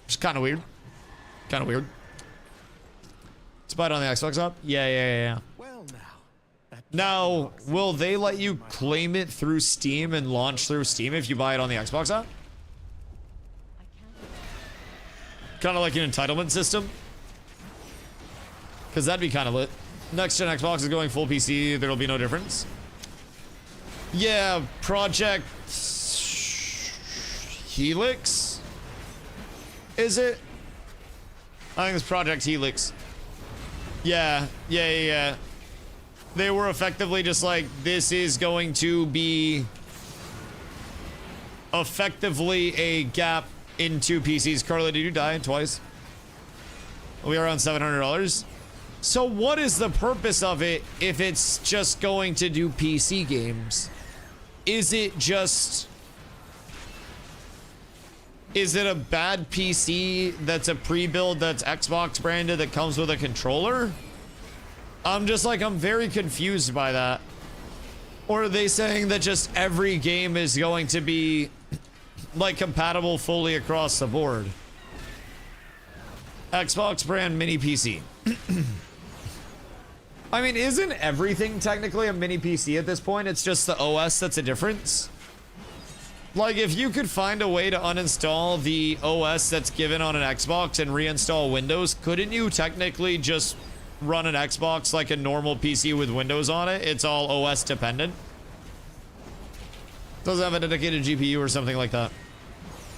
Speaker 1: Which is kind of weird. Kind of weird. To buy it on the Xbox app? Yeah.
Speaker 8: Well,
Speaker 1: Now, will they let you claim it through Steam and launch through Steam if you buy it on the Xbox app? Kind of like an entitlement system. Because that'd be kind of lit. Next gen Xbox is going full PC. There'll be no difference. Yeah, Project Helix? Is it? I think it's Project Helix. Yeah. They were effectively just like, this is going to be effectively a gap into PCs. Carla, did you die twice? We are around $700. So what is the purpose of it if it's just going to do PC games? Is it a bad PC that's a pre-build that's Xbox branded that comes with a controller? I'm very confused by that. Or are they saying that just every game is going to be like compatible fully across the board? Xbox brand mini PC. I mean, isn't everything technically a mini PC at this point? It's just the OS that's a difference. Like, if you could find a way to uninstall the OS that's given on an Xbox and reinstall Windows, couldn't you technically just run an Xbox like a normal PC with Windows on it? It's all OS dependent. Doesn't have a dedicated GPU or something like that.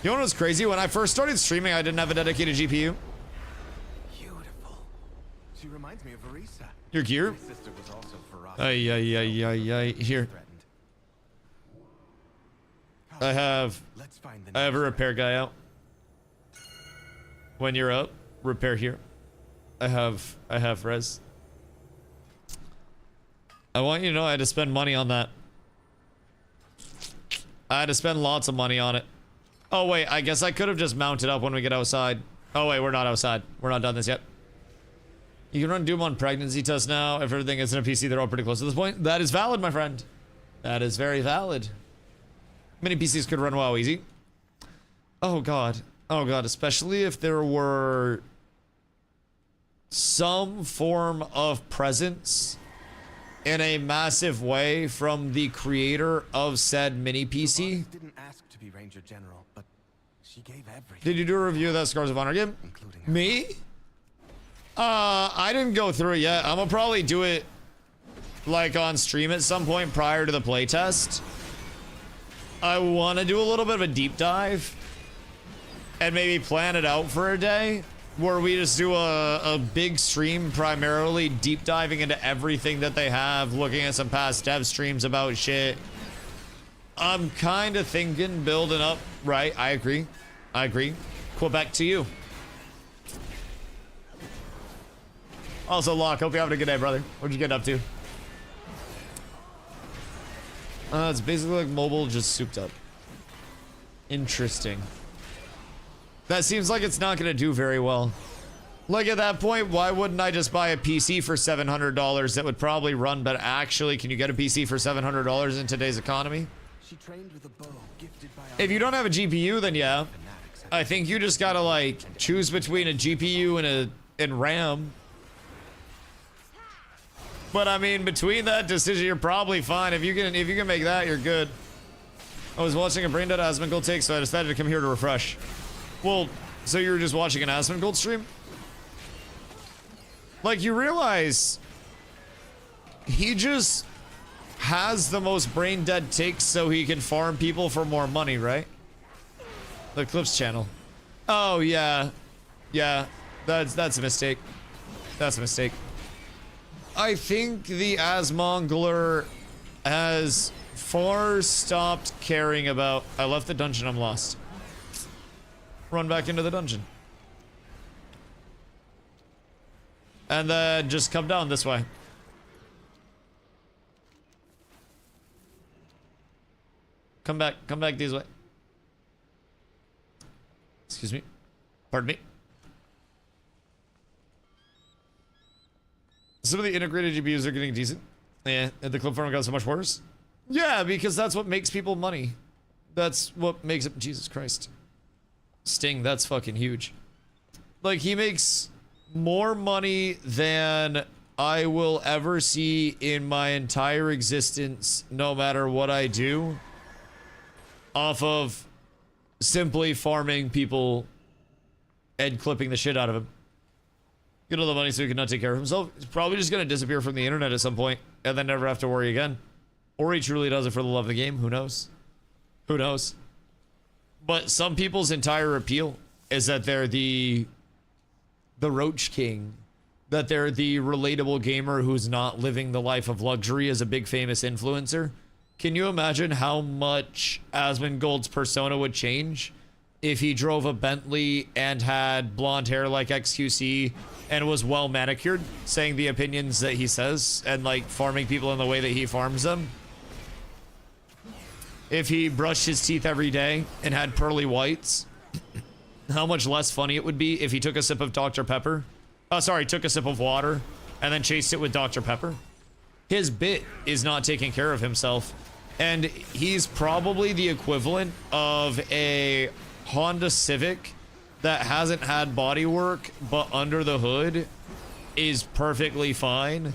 Speaker 1: You know what's crazy? When I first started streaming, I didn't have a dedicated GPU.
Speaker 8: Beautiful. She reminds me of Arisa.
Speaker 1: Your gear?
Speaker 8: My sister was also ferocious.
Speaker 1: Ay. Here.
Speaker 8: Threatened.
Speaker 1: I have
Speaker 8: Let's find the
Speaker 1: a
Speaker 8: next
Speaker 1: repair guy out. When you're up, repair here. I have res. I want you to know I had to spend money on that. I had to spend lots of money on it. Oh wait, I guess I could have just mounted up when we get outside. Oh wait, we're not outside. We're not done this yet. You can run Doom on pregnancy test now. If everything isn't a PC, they're all pretty close to this point. That is valid, my friend. That is very valid. Many PCs could run WoW easy. Oh god. Oh god, especially if there were some form of presence in a massive way from the creator of said mini PC.
Speaker 8: Didn't ask to be Ranger General, but she gave everything.
Speaker 1: Did you do a review of that Scars of Honor game?
Speaker 8: Including her.
Speaker 1: Me? I didn't go through it yet. I'm gonna probably do it like on stream at some point prior to the playtest. I want to do a little bit of a deep dive and maybe plan it out for a day where we just do a big stream primarily deep diving into everything that they have, looking at some past dev streams about shit. I'm kind of thinking building up, right? I agree. Quebec to you. Also, Locke, hope you're having a good day, brother. What'd you get up to? It's basically like mobile, just souped up. Interesting. That seems like it's not going to do very well. Like at that point, why wouldn't I just buy a PC for $700 that would probably run, but actually, can you get a PC for $700 in today's economy?
Speaker 8: She trained with a bow gifted by
Speaker 1: If you don't have a GPU, then yeah.
Speaker 8: fanatics.
Speaker 1: I think you just gotta like choose between a GPU and RAM. But I mean, between that decision, you're probably fine. If you can make that, you're good. I was watching a Brain Dead Asmongold take, so I decided to come here to refresh. Well, so you were just watching an Asmongold stream? Like, you realize he just has the most brain dead takes so he can farm people for more money, right? The Clips channel. Oh yeah. Yeah. That's a mistake. That's a mistake. I think the Asmongler has far stopped caring about... I left the dungeon, I'm lost. Run back into the dungeon. And then just come down this way. Come back this way. Excuse me. Pardon me. Some of the integrated GPUs are getting decent. Yeah, and the clip farm got so much worse. Yeah, because that's what makes people money. That's what makes it... Jesus Christ. Sting, that's fucking huge. Like, he makes more money than I will ever see in my entire existence, no matter what I do, off of simply farming people and clipping the shit out of him. Get all the money so he can not take care of himself. He's probably just going to disappear from the internet at some point and then never have to worry again. Or he truly does it for the love of the game. Who knows? Who knows? But some people's entire appeal is that they're the Roach King. That they're the relatable gamer who's not living the life of luxury as a big famous influencer. Can you imagine how much Asmongold's persona would change if he drove a Bentley and had blonde hair like XQC and was well manicured, saying the opinions that he says and like farming people in the way that he farms them? If he brushed his teeth every day and had pearly whites, how much less funny it would be if he took a sip of Dr. Pepper. Oh, sorry, took a sip of water and then chased it with Dr. Pepper. His bit is not taking care of himself. And he's probably the equivalent of a Honda Civic that hasn't had body work, but under the hood is perfectly fine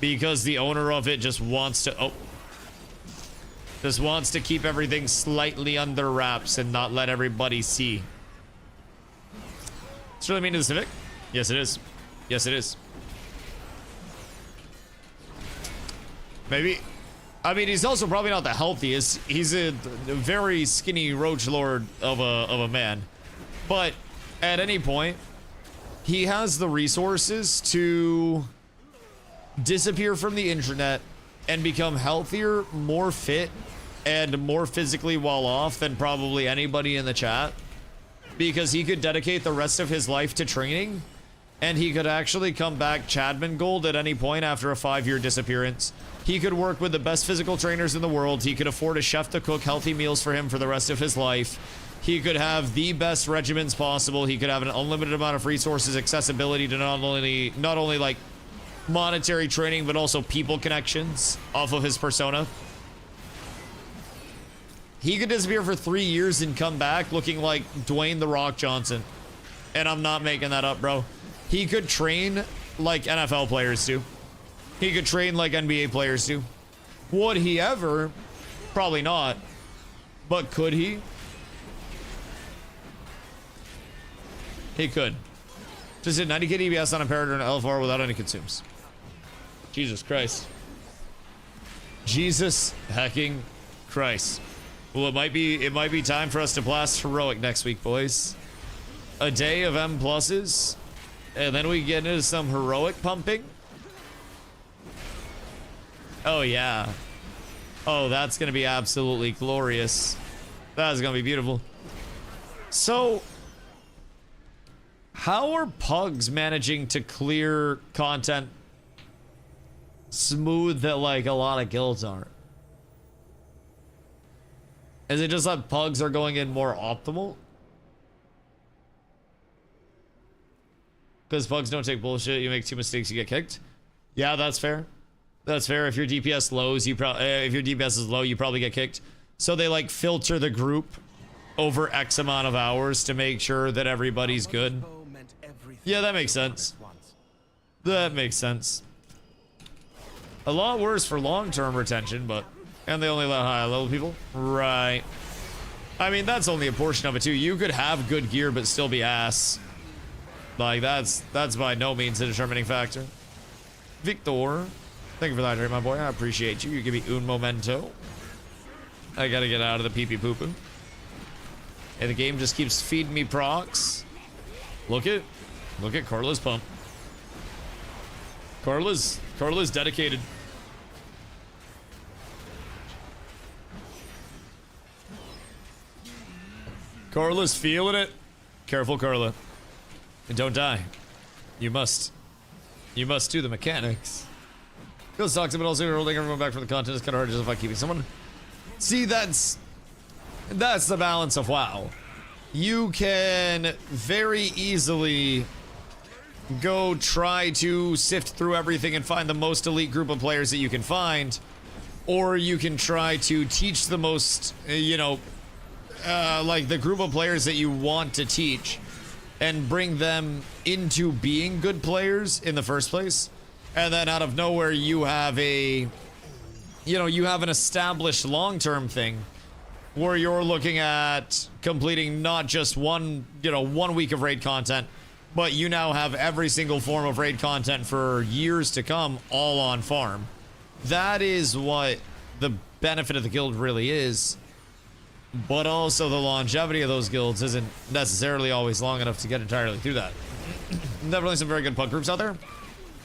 Speaker 1: because the owner of it just wants to... just wants to keep everything slightly under wraps and not let everybody see. It's really mean to the Civic? Yes, it is. Yes, it is. Maybe I mean, he's also probably not the healthiest. He's a very skinny roach lord of a man. But at any point, he has the resources to disappear from the internet and become healthier, more fit, and more physically well off than probably anybody in the chat. Because he could dedicate the rest of his life to training, and he could actually come back Chadman Gold at any point after a 5-year disappearance. He could work with the best physical trainers in the world. He could afford a chef to cook healthy meals for him for the rest of his life. He could have the best regimens possible. He could have an unlimited amount of resources, accessibility to not only like monetary training, but also people connections off of his persona. He could disappear for 3 years and come back looking like Dwayne The Rock Johnson. And I'm not making that up, bro. He could train like NFL players do. He could train like NBA players do. Would he ever? Probably not. But could he? He could. Just hit 90k DPS on a Imperator and LFR without any consumes. Jesus Christ. Jesus hecking Christ. Well, it might be time for us to blast heroic next week, boys. A day of M pluses, and then we get into some heroic pumping. Oh yeah. Oh, that's gonna be absolutely glorious. That's gonna be beautiful. So, how are pugs managing to clear content smooth that like a lot of guilds aren't? Is it just that pugs are going in more optimal? Because pugs don't take bullshit. You make 2 mistakes, you get kicked. Yeah, that's fair. That's fair. If your DPS lows, if your DPS is low, you probably get kicked. So they like filter the group over X amount of hours to make sure that everybody's good. Yeah, that makes sense. That makes sense. A lot worse for long-term retention, but... And they only let high-level people? Right. I mean, that's only a portion of it, too. You could have good gear, but still be ass. Like, that's by no means a determining factor. Victor, thank you for that, my boy. I appreciate you. You give me un momento. I gotta get out of the pee-pee poo-poo. And the game just keeps feeding me procs. Look at Carla's pump. Carla's dedicated. Carla's feeling it. Careful, Carla. And don't die. You must do the mechanics. Feels toxic, but also holding everyone back from the content is kind of hard to justify keeping someone. See, that's the balance of WoW. You can very easily go try to sift through everything and find the most elite group of players that you can find, or you can try to teach the most, like the group of players that you want to teach and bring them into being good players in the first place. And then out of nowhere, you have an established long-term thing where you're looking at completing not just one week of raid content, but you now have every single form of raid content for years to come all on farm. That is what the benefit of the guild really is. But also the longevity of those guilds isn't necessarily always long enough to get entirely through that. Definitely some very good pug groups out there.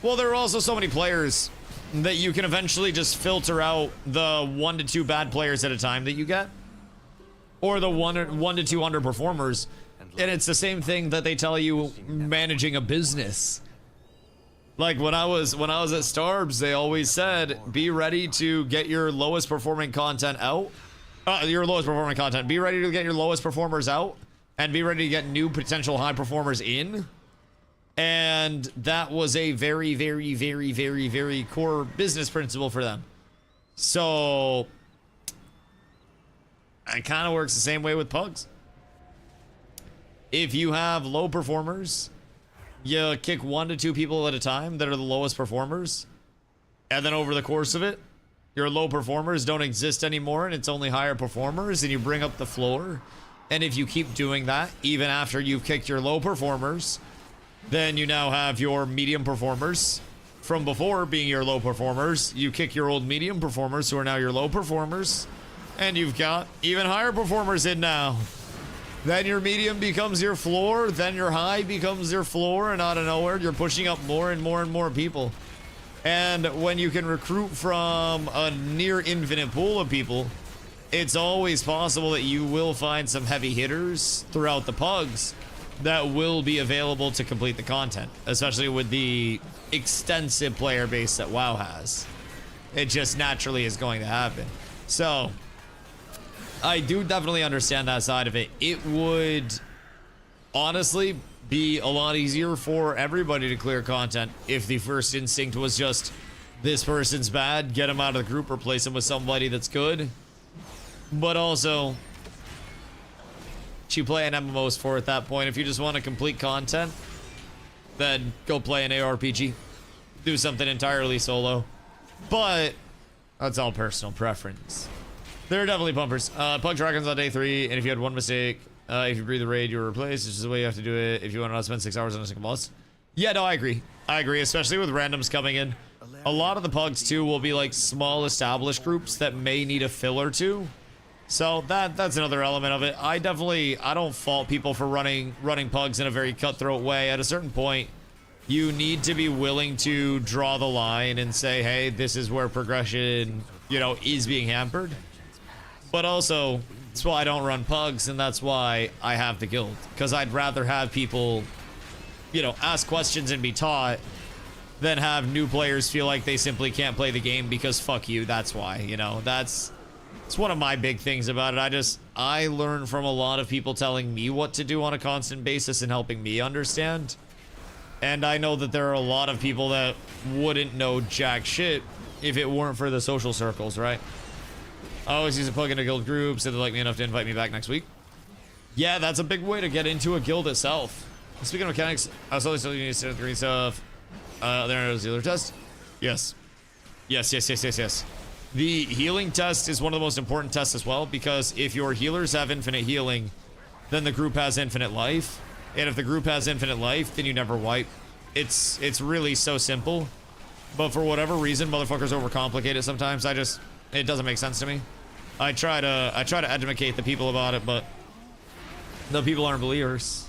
Speaker 1: Well, there are also so many players that you can eventually just filter out the 1 to 2 bad players at a time that you get. Or the 1 to 2 underperformers. And it's the same thing that they tell you managing a business. Like when I was at Starbs, they always said, be ready to get your lowest performing content out. Be ready to get your lowest performers out, and be ready to get new potential high performers in. And that was a very, very, very, very, very core business principle for them. So it kind of works the same way with pugs. If you have low performers, you kick 1 to 2 people at a time that are the lowest performers, and then over the course of it, your low performers don't exist anymore and it's only higher performers, and you bring up the floor. And if you keep doing that, even after you've kicked your low performers, then you now have your medium performers from before being your low performers. You kick your old medium performers who are now your low performers. And you've got even higher performers in now. Then your medium becomes your floor. Then your high becomes your floor. And out of nowhere, you're pushing up more and more and more people. And when you can recruit from a near infinite pool of people, it's always possible that you will find some heavy hitters throughout the pugs that will be available to complete the content, especially with the extensive player base that WoW has. It just naturally is going to happen. So I do definitely understand that side of it. It would honestly be a lot easier for everybody to clear content if the first instinct was just, this person's bad, get him out of the group, replace him with somebody that's good. But also, you play an MMOs for at that point. If you just want to complete content, then go play an ARPG. Do something entirely solo. But that's all personal preference. There are definitely pumpers. Pug Dragons on day 3, and if you had one mistake, if you breathe the raid, you're replaced. This is the way you have to do it if you want to not spend 6 hours on a single boss. Yeah, no, I agree. I agree, especially with randoms coming in. A lot of the pugs, too, will be like small established groups that may need a fill or two. So that's another element of it. I don't fault people for running pugs in a very cutthroat way. At a certain point, you need to be willing to draw the line and say, hey, this is where progression, you know, is being hampered. But also, that's why I don't run pugs, and that's why I have the guild. Because I'd rather have people, you know, ask questions and be taught than have new players feel like they simply can't play the game because fuck you, that's why, you know. It's one of my big things about it. I learn from a lot of people telling me what to do on a constant basis and helping me understand. And I know that there are a lot of people that wouldn't know jack shit if it weren't for the social circles, right? I always use a plug into guild group, so they like me enough to invite me back next week. Yeah, that's a big way to get into a guild itself. Speaking of mechanics, I was always telling you to green stuff. There is the other test. Yes. Yes. The healing test is one of the most important tests as well, because if your healers have infinite healing, then the group has infinite life. And if the group has infinite life, then you never wipe. It's really so simple. But for whatever reason, motherfuckers overcomplicate it sometimes. It doesn't make sense to me. I try to educate the people about it, but the people aren't believers.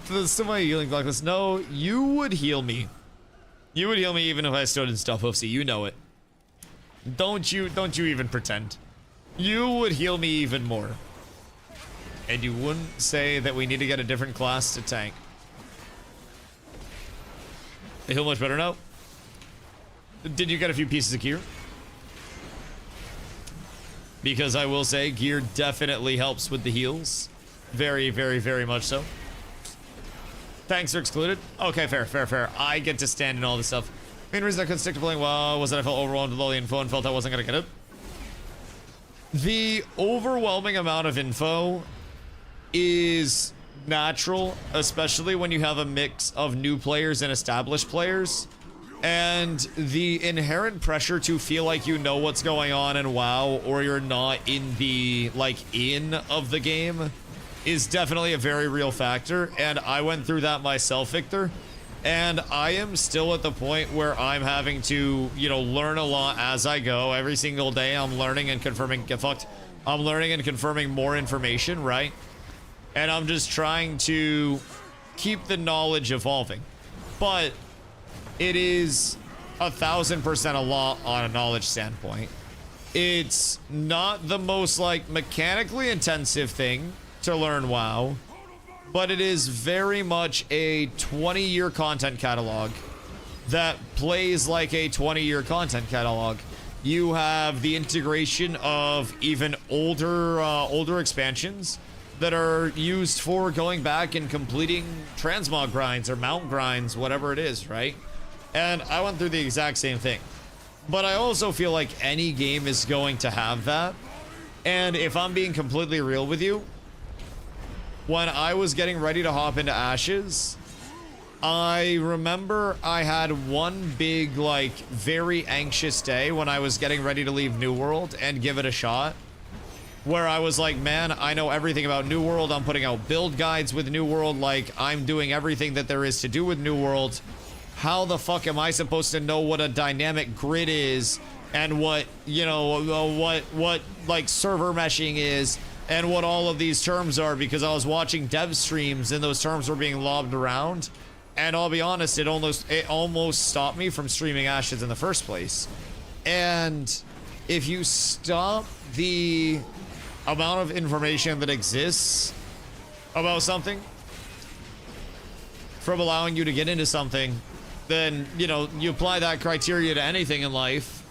Speaker 1: The semi-healing blacklist. No, you would heal me. You would heal me even if I stood in stuff, Hoofsy. You know it. Don't you even pretend. You would heal me even more. And you wouldn't say that we need to get a different class to tank. They heal much better now. Did you get a few pieces of gear? Because I will say, gear definitely helps with the heals. Very, very, very much so. Tanks are excluded? Okay, fair. I get to stand in all this stuff. Main reason I couldn't stick to playing WoW was that I felt overwhelmed with all the info and felt I wasn't gonna get it. The overwhelming amount of info is natural, especially when you have a mix of new players and established players. And the inherent pressure to feel like you know what's going on in WoW, or you're not in the, in of the game, is definitely a very real factor. And I went through that myself, Victor. And I am still at the point where I'm having to, learn a lot as I go. Every single day I'm learning and confirming, I'm learning and confirming more information, right? And I'm just trying to keep the knowledge evolving. But it is 1000% a lot on a knowledge standpoint. It's not the most, mechanically intensive thing to learn WoW, but it is very much a 20-year content catalog that plays like a 20-year content catalog. You have the integration of even older expansions that are used for going back and completing transmog grinds or mount grinds, whatever it is, right? And I went through the exact same thing. But I also feel like any game is going to have that. And if I'm being completely real with you, when I was getting ready to hop into Ashes, I remember I had one big, very anxious day when I was getting ready to leave New World and give it a shot, where I was like, man, I know everything about New World. I'm putting out build guides with New World. I'm doing everything that there is to do with New World. how the fuck am I supposed to know what a dynamic grid is and what, you know, what like server meshing is and what all of these terms are, because I was watching dev streams and those terms were being lobbed around. And I'll be honest, it almost stopped me from streaming Ashes in the first place. And if you stop the amount of information that exists about something from allowing you to get into something, then, you know, you apply that criteria to anything in life.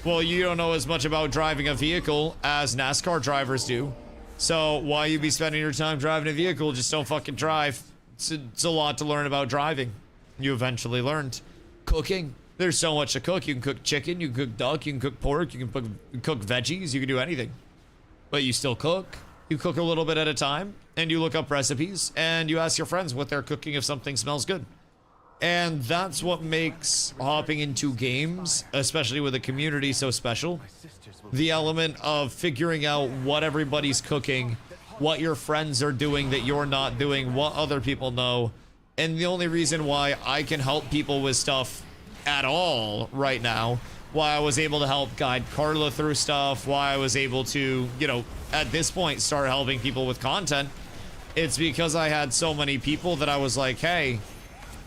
Speaker 1: Well, you don't know as much about driving a vehicle as NASCAR drivers do. So why you be spending your time driving a vehicle? Just don't fucking drive. It's a lot to learn about driving. You eventually learned. Cooking. There's so much to cook. You can cook chicken, you can cook duck, you can cook pork, you can cook veggies, you can do anything. But you still cook. You cook a little bit at a time, and you look up recipes, and you ask your friends what they're cooking if something smells good. And that's what makes hopping into games, especially with a community so special. The element of figuring out what everybody's cooking, what your friends are doing that you're not doing, what other people know. And the only reason why I can help people with stuff at all right now, why I was able to help guide Carla through stuff, why I was able to, you know, at this point start helping people with content, it's because I had so many people that I was like, hey,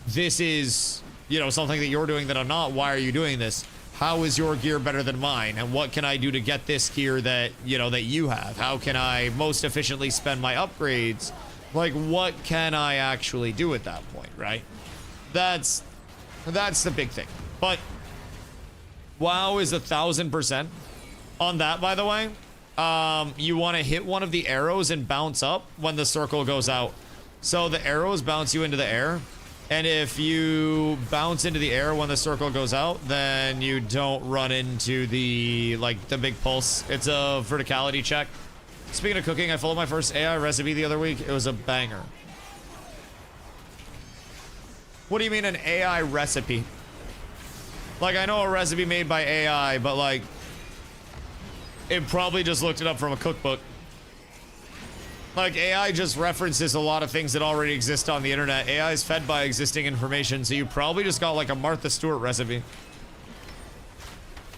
Speaker 1: this is, you know, something that you're doing that I'm not. Why are you doing this? How is your gear better than mine? And what can I do to get this gear that, you know, that you have? How can I most efficiently spend my upgrades? Like, what can I actually do at that point, right? That's the big thing. But WoW is 1000% on that, by the way. You want to hit one of the arrows and bounce up when the circle goes out. So the arrows bounce you into the air. And if you bounce into the air when the circle goes out, then you don't run into the, like, the big pulse. It's a verticality check. Speaking of cooking, I followed my first AI recipe the other week. It was a banger. What do you mean an AI recipe? Like, I know a recipe made by AI, but, like, it probably just looked it up from a cookbook. Like, AI just references a lot of things that already exist on the internet. AI is fed by existing information, so you probably just got, like, a Martha Stewart recipe.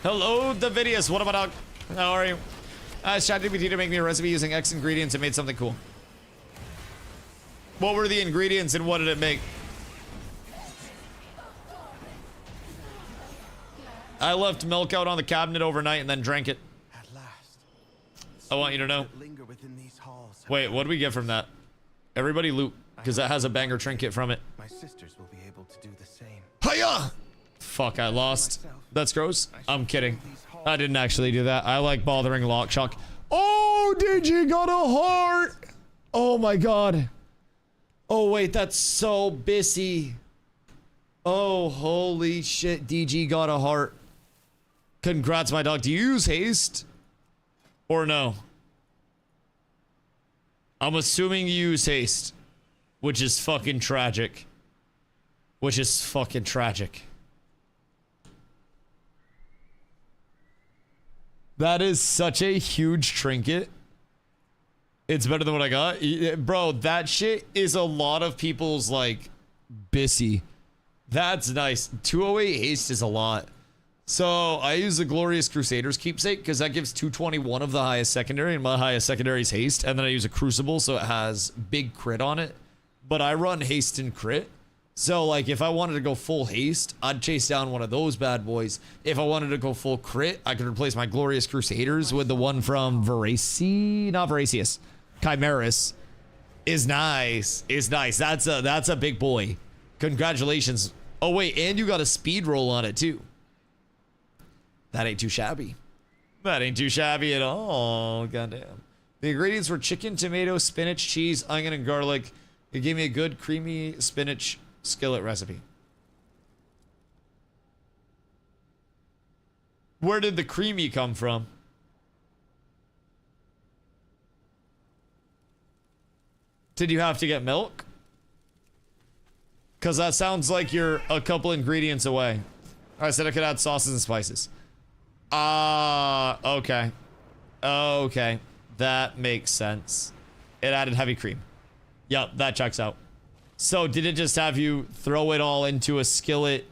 Speaker 1: Hello, Davidius. What about... How are you? I asked ChatGPT to make me a recipe using X ingredients and made something cool. What were the ingredients and what did it make? I left milk out on the cabinet overnight and then drank it.
Speaker 8: At last.
Speaker 1: I want you to know.
Speaker 8: Linger within these halls.
Speaker 1: Wait, what do we get from that? Everybody loot, because that has a banger trinket from it.
Speaker 8: My sisters will be able to do the same.
Speaker 1: Hiya! Fuck, I lost. That's gross. I'm kidding. I didn't actually do that. I like bothering Lockshock. Oh, DG got a heart! Oh my god. Oh wait, that's so bissy. Oh, holy shit, DG got a heart. Congrats, my dog. Do you use haste? Or no? I'm assuming you use haste. Which is fucking tragic. Which is fucking tragic. That is such a huge trinket. It's better than what I got. Bro, that shit is a lot of people's, like, bissy. That's nice. 208 haste is a lot. So I use the Glorious Crusaders keepsake because that gives 221 of the highest secondary, and my highest secondary is haste. And then I use a Crucible, so it has big crit on it. But I run haste and crit. So, like, if I wanted to go full haste, I'd chase down one of those bad boys. If I wanted to go full crit, I could replace my Glorious Crusaders with the one from not Veracius. Chimeras. Is nice. Is nice. That's a big boy. Congratulations. Oh, wait, and you got a speed roll on it, too. That ain't too shabby. That ain't too shabby at all. Goddamn. The ingredients were chicken, tomato, spinach, cheese, onion, and garlic. It gave me a good creamy spinach skillet recipe. Where did the creamy come from? Did you have to get milk? Because that sounds like you're a couple ingredients away. I said I could add sauces and spices. Okay. Okay. That makes sense. It added heavy cream. Yep, that checks out. So did it just have you throw it all into a skillet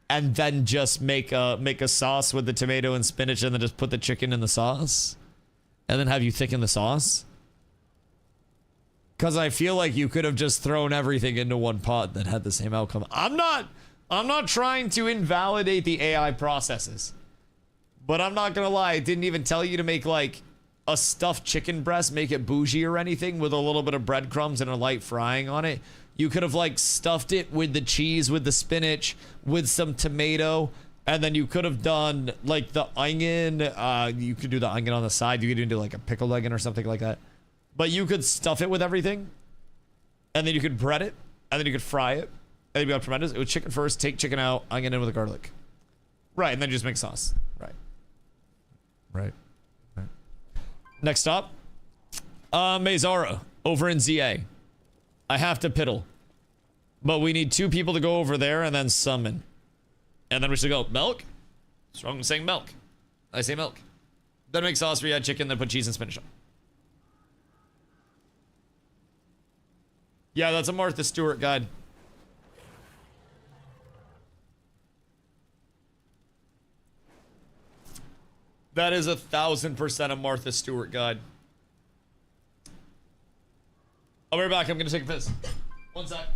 Speaker 1: and then just make a sauce with the tomato and spinach and then just put the chicken in the sauce? And then have you thicken the sauce? Because I feel like you could have just thrown everything into one pot that had the same outcome. I'm not trying to invalidate the AI processes. But I'm not gonna lie, it didn't even tell you to make like a stuffed chicken breast, make it bougie or anything with a little bit of breadcrumbs and a light frying on it. You could have like stuffed it with the cheese, with the spinach, with some tomato, and then you could have done like the onion. You could do the onion on the side. You could even do like a pickled onion or something like that. But you could stuff it with everything, and then you could bread it, and then you could fry it, and then you got tremendous. It was chicken first, take chicken out, onion in with the garlic. Right, and then just make sauce. Right. Next up, Mazara over in ZA. I have to piddle, but we need 2 people to go over there and then summon, and then we should go milk. What's wrong with saying milk? I say milk. Then make sauce for you, add chicken, then put cheese and spinach on. Yeah, that's a Martha Stewart guide. That is 1000% a Martha Stewart guide. I'll be right back. I'm gonna take a piss. One sec.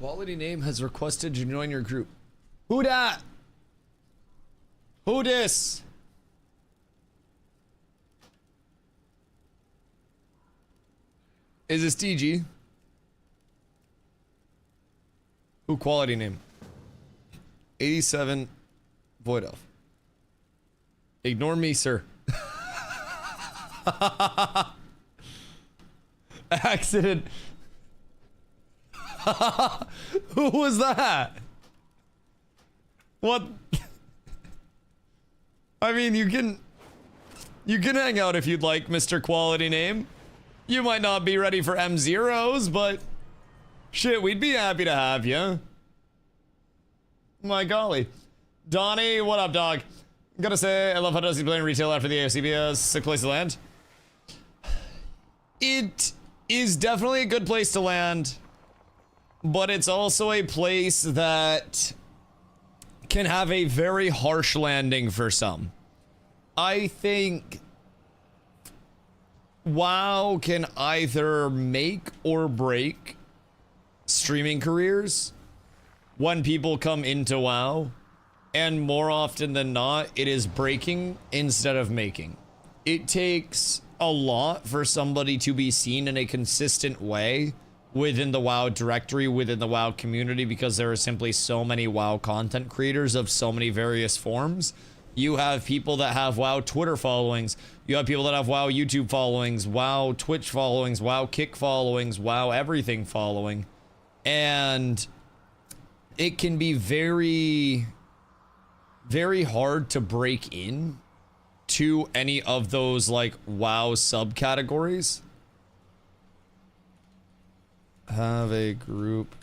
Speaker 1: Quality Name has requested to join your group. Who dat? Who dis? Is this DG? Who Quality Name? 87 Void Elf. Ignore me, sir. Accident. Who was that? What? I mean, you can hang out if you'd like, Mr. Quality Name. You might not be ready for M0s, but shit, we'd be happy to have you. My golly. Donnie, what up, dog? Gotta say, I love how Dusty playing retail after the AFCB. Sick place to land. It is definitely a good place to land, but it's also a place that can have a very harsh landing for some. I think WoW can either make or break streaming careers when people come into WoW, and more often than not, it is breaking instead of making. It takes a lot for somebody to be seen in a consistent way within the WoW directory, within the WoW community, because there are simply so many WoW content creators of so many various forms. You have people that have WoW Twitter followings. You have people that have WoW YouTube followings, WoW Twitch followings, WoW Kick followings, WoW everything following. And it can be very, very hard to break in to any of those like WoW subcategories. Have a group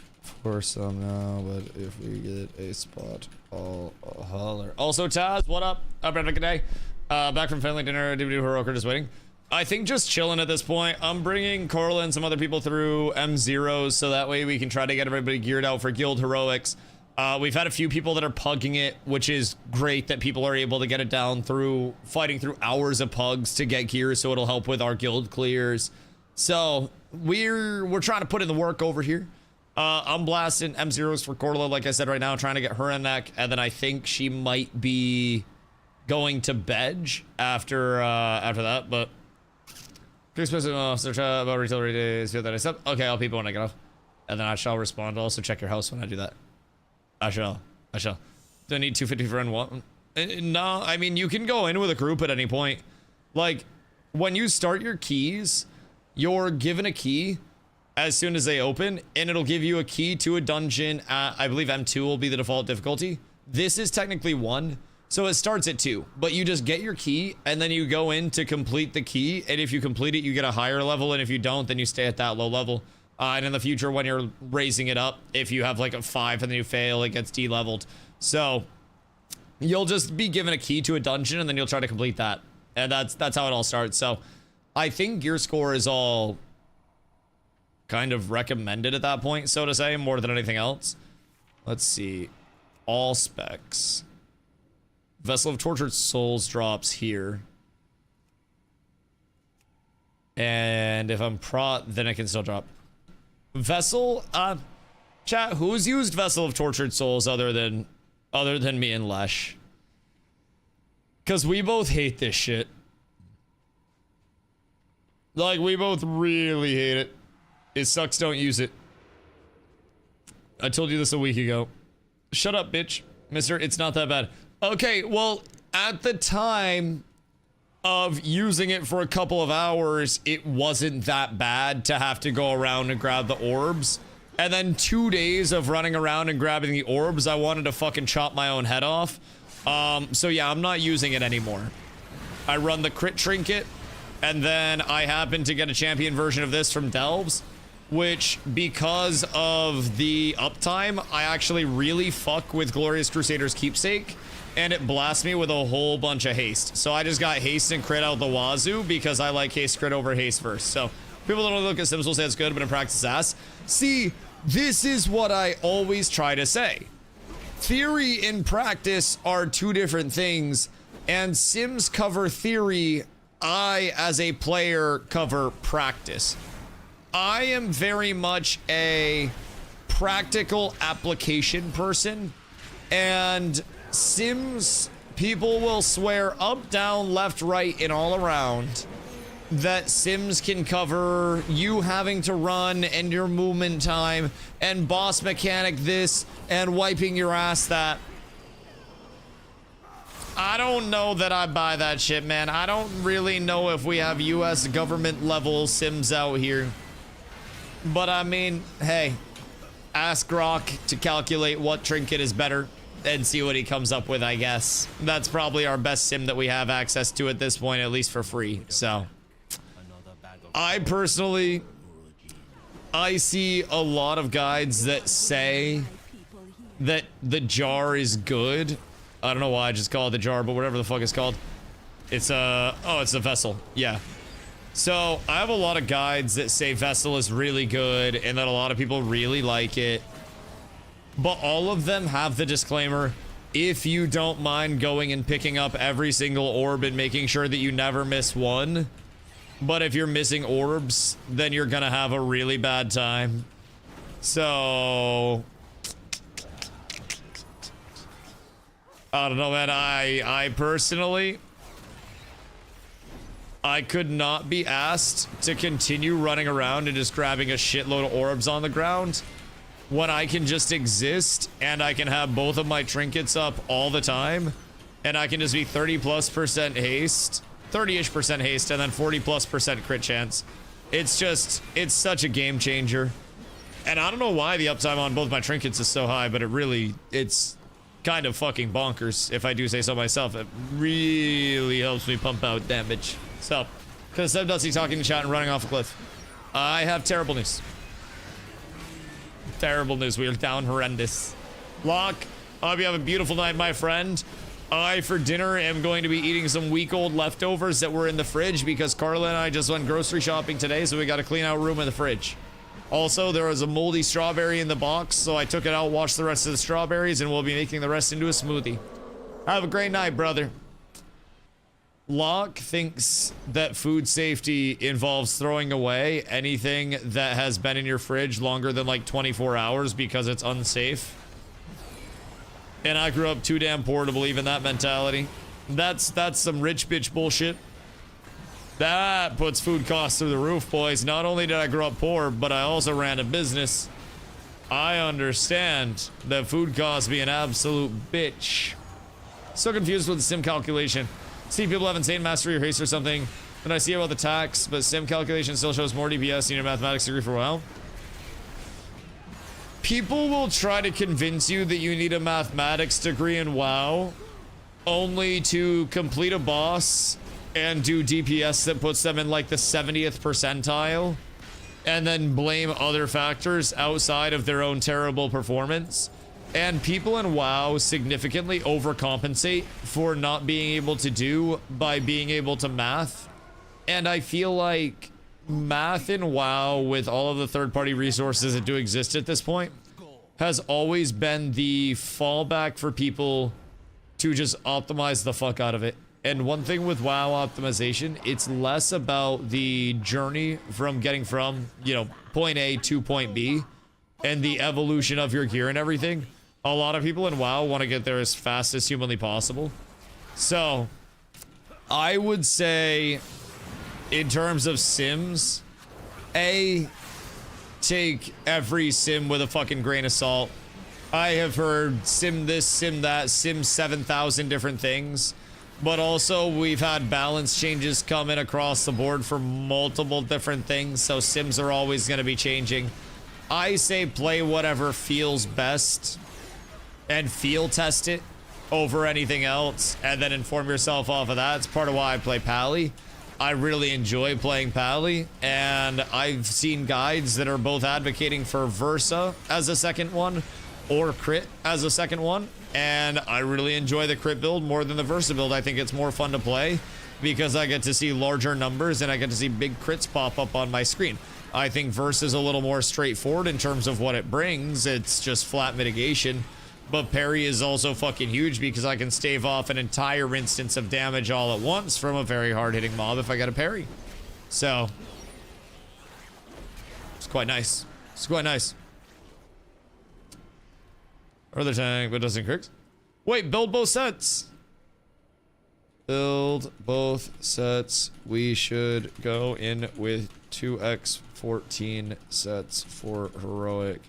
Speaker 1: for some now, but if we get a spot, I'll holler. Also, Taz, what up? Hope you're having a good day. Back from family dinner. Do Heroica just waiting. I think just chilling at this point. I'm bringing Corla and some other people through M0s so that way we can try to get everybody geared out for guild heroics. We've had a few people that are pugging it, which is great that people are able to get it down through fighting through hours of pugs to get gear, so it'll help with our guild clears. So we're trying to put in the work over here. I'm blasting M0s for Corla, like I said right now, trying to get her in neck, and then I think she might be going to Bedge after that, but search about retail days, feel that I step. Okay, I'll people when I get off, and then I shall respond. Also check your house when I do that. I shall. Do I need 250 for N1? No, I mean, you can go in with a group at any point. Like, when you start your keys, you're given a key as soon as they open, and it'll give you a key to a dungeon at, I believe M2 will be the default difficulty. This is technically 1, so it starts at 2, but you just get your key, and then you go in to complete the key, and if you complete it, you get a higher level, and if you don't, then you stay at that low level. And in the future, when you're raising it up, if you have like a 5 and then you fail, it gets de-leveled. So you'll just be given a key to a dungeon and then you'll try to complete that. And that's how it all starts. So I think gear score is all kind of recommended at that point, so to say, more than anything else. Let's see. All specs. Vessel of Tortured Souls drops here. And if I'm then it can still drop. Vessel, chat, who's used Vessel of Tortured Souls other than me and Lesh? Because we both hate this shit. Like, we both really hate it. It sucks, don't use it. I told you this a week ago. Shut up, bitch. Mister, it's not that bad. Okay, well, at the time of using it for a couple of hours, it wasn't that bad to have to go around and grab the orbs. And then 2 days of running around and grabbing the orbs, I wanted to fucking chop my own head off. So yeah, I'm not using it anymore. I run the crit trinket, and then I happen to get a champion version of this from Delves, which, because of the uptime, I actually really fuck with Glorious Crusader's Keepsake, and it blasts me with a whole bunch of haste. So I just got haste and crit out the wazoo because I like haste crit over haste first. So people that don't look at Sims will say it's good, but in practice, ass. See, this is what I always try to say. Theory and practice are two different things, and Sims cover theory. I, as a player, cover practice. I am very much a practical application person, and Sims people will swear up, down, left, right, and all around that Sims can cover you having to run and your movement time and boss mechanic this and wiping your ass that. I don't know that I buy that shit, man. I don't really know if we have US government level Sims out here. But I mean, hey, ask Grok to calculate what trinket is better and see what he comes up with, I guess. That's probably our best sim that we have access to at this point, at least for free. So I personally, I see a lot of guides that say that the jar is good. I don't know why I just call it the jar, but whatever the fuck it's called. It's it's a vessel. Yeah. So I have a lot of guides that say vessel is really good and that a lot of people really like it. But all of them have the disclaimer, if you don't mind going and picking up every single orb and making sure that you never miss one. But if you're missing orbs, then you're gonna have a really bad time. So I don't know, man. I personally, I could not be asked to continue running around and just grabbing a shitload of orbs on the ground when I can just exist and I can have both of my trinkets up all the time and I can just be 30+% haste, 30-ish% haste, and then 40+% crit chance. It's just, it's such a game changer. And I don't know why the uptime on both my trinkets is so high, but it really, it's kind of fucking bonkers, if I do say so myself. It really helps me pump out damage. So, because I'm Dusty talking in chat and running off a cliff. I have terrible news. Terrible news. We are down horrendous. Locke, I hope you have a beautiful night, my friend. I, for dinner, am going to be eating some week-old leftovers that were in the fridge because Carla and I just went grocery shopping today, so we got to clean out room in the fridge. Also, there was a moldy strawberry in the box, so I took it out, washed the rest of the strawberries, and we'll be making the rest into a smoothie. Have a great night, brother. Locke thinks that food safety involves throwing away anything that has been in your fridge longer than like 24 hours because it's unsafe. And I grew up too damn poor to believe in that mentality. That's some rich bitch bullshit. That puts food costs through the roof, boys. Not only did I grow up poor, but I also ran a business. I understand that food costs be an absolute bitch. So confused with the sim calculation. See, people have insane mastery or haste or something. Then I see about the tax, but sim calculation still shows more DPS. You need a mathematics degree for a while. People will try to convince you that you need a mathematics degree in WoW only to complete a boss and do DPS that puts them in like the 70th percentile and then blame other factors outside of their own terrible performance. And people in WoW significantly overcompensate for not being able to do by being able to math. And I feel like math in WoW, with all of the third-party resources that do exist at this point, has always been the fallback for people to just optimize the fuck out of it. And one thing with WoW optimization, it's less about the journey from getting from, you know, point A to point B and the evolution of your gear and everything. A lot of people in WoW want to get there as fast as humanly possible. So, I would say, in terms of sims, take every sim with a fucking grain of salt. I have heard sim this, sim that, sim 7,000 different things. But also, we've had balance changes come in across the board for multiple different things, so sims are always going to be changing. I say play whatever feels best and feel test it over anything else, and then inform yourself off of that. It's part of why I play Pally. I really enjoy playing Pally, and I've seen guides that are both advocating for Versa as a second one or Crit as a second one, and I really enjoy the Crit build more than the Versa build. I think it's more fun to play because I get to see larger numbers and I get to see big crits pop up on my screen. I think Versa is a little more straightforward in terms of what it brings. It's just flat mitigation. But parry is also fucking huge because I can stave off an entire instance of damage all at once from a very hard-hitting mob if I get a parry. So, it's quite nice. It's quite nice. Or the tank, but doesn't cricks. Wait, build both sets. Build both sets. We should go in with 2x14 sets for heroic.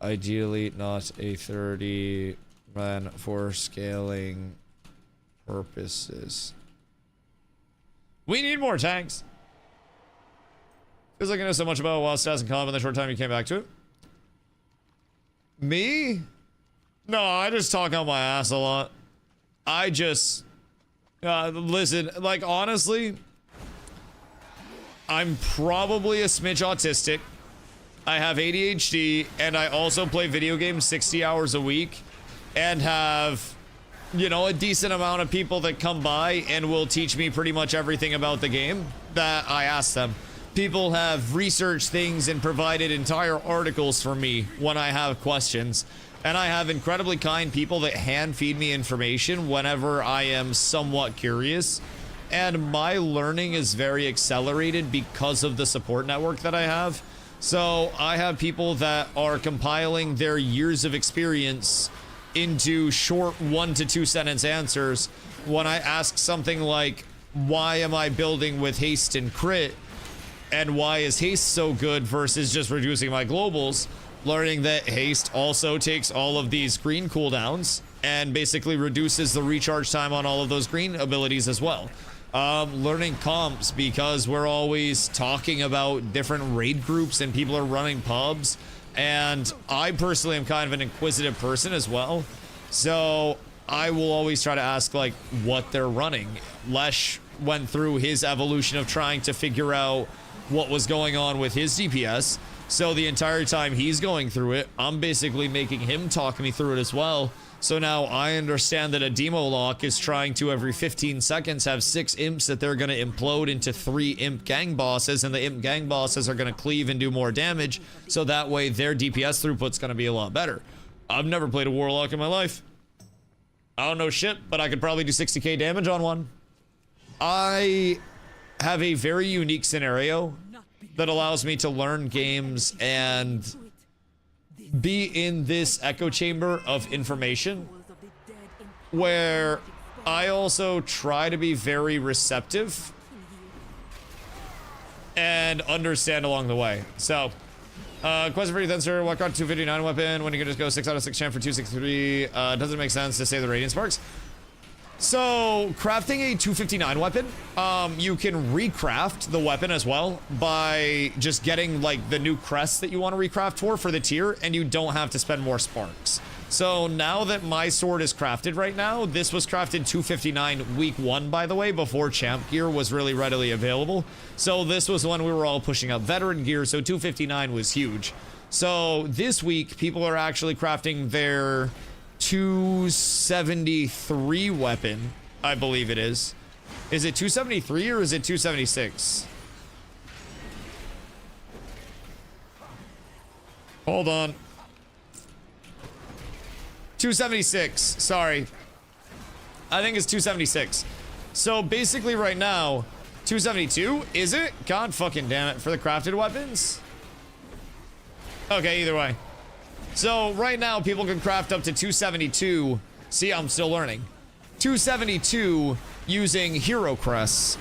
Speaker 1: Ideally, not a 30 man for scaling purposes. We need more tanks. Feels like I know so much about WoW stats and combat in the short time you came back to it. Me? No, I just talk on my ass a lot. I just... listen, like, honestly, I'm probably a smidge autistic. I have ADHD, and I also play video games 60 hours a week, and have, you know, a decent amount of people that come by and will teach me pretty much everything about the game that I ask them. People have researched things and provided entire articles for me when I have questions. And I have incredibly kind people that hand feed me information whenever I am somewhat curious. And my learning is very accelerated because of the support network that I have. So I have people that are compiling their years of experience into short 1 to 2 sentence answers. When I ask something like, why am I building with haste and crit? And why is haste so good versus just reducing my globals? Learning that haste also takes all of these green cooldowns and basically reduces the recharge time on all of those green abilities as well. Learning comps because we're always talking about different raid groups and people are running pubs. And I personally am kind of an inquisitive person as well. So I will always try to ask like what they're running. Lesh went through his evolution of trying to figure out what was going on with his DPS. So the entire time he's going through it, I'm basically making him talk me through it as well. So now I understand that a demo lock is trying to every 15 seconds have 6 imps that they're going to implode into 3 imp gang bosses, and the imp gang bosses are going to cleave and do more damage. So that way their DPS throughput's going to be a lot better. I've never played a warlock in my life. I don't know shit, but I could probably do 60k damage on one. I have a very unique scenario that allows me to learn games and be in this echo chamber of information where I also try to be very receptive and understand along the way. So, question for you then, sir. Warcraft 259 weapon when you can just go 6 out of 6 champ for 263. Doesn't make sense to say the Radiant Sparks. So, crafting a 259 weapon, you can recraft the weapon as well by just getting, like, the new crest that you want to recraft for the tier, and you don't have to spend more sparks. So, now that my sword is crafted right now, this was crafted 259 week 1, by the way, before champ gear was really readily available. So, this was when we were all pushing up veteran gear, so 259 was huge. So, this week, people are actually crafting their 273 weapon, I believe it is. Is it 273 or is it 276? Hold on. 276, sorry. I think it's 276. So basically right now, 272, is it? God fucking damn it, for the crafted weapons? Okay, either way. So right now people can craft up to 272. See, I'm still learning. 272 using hero crests.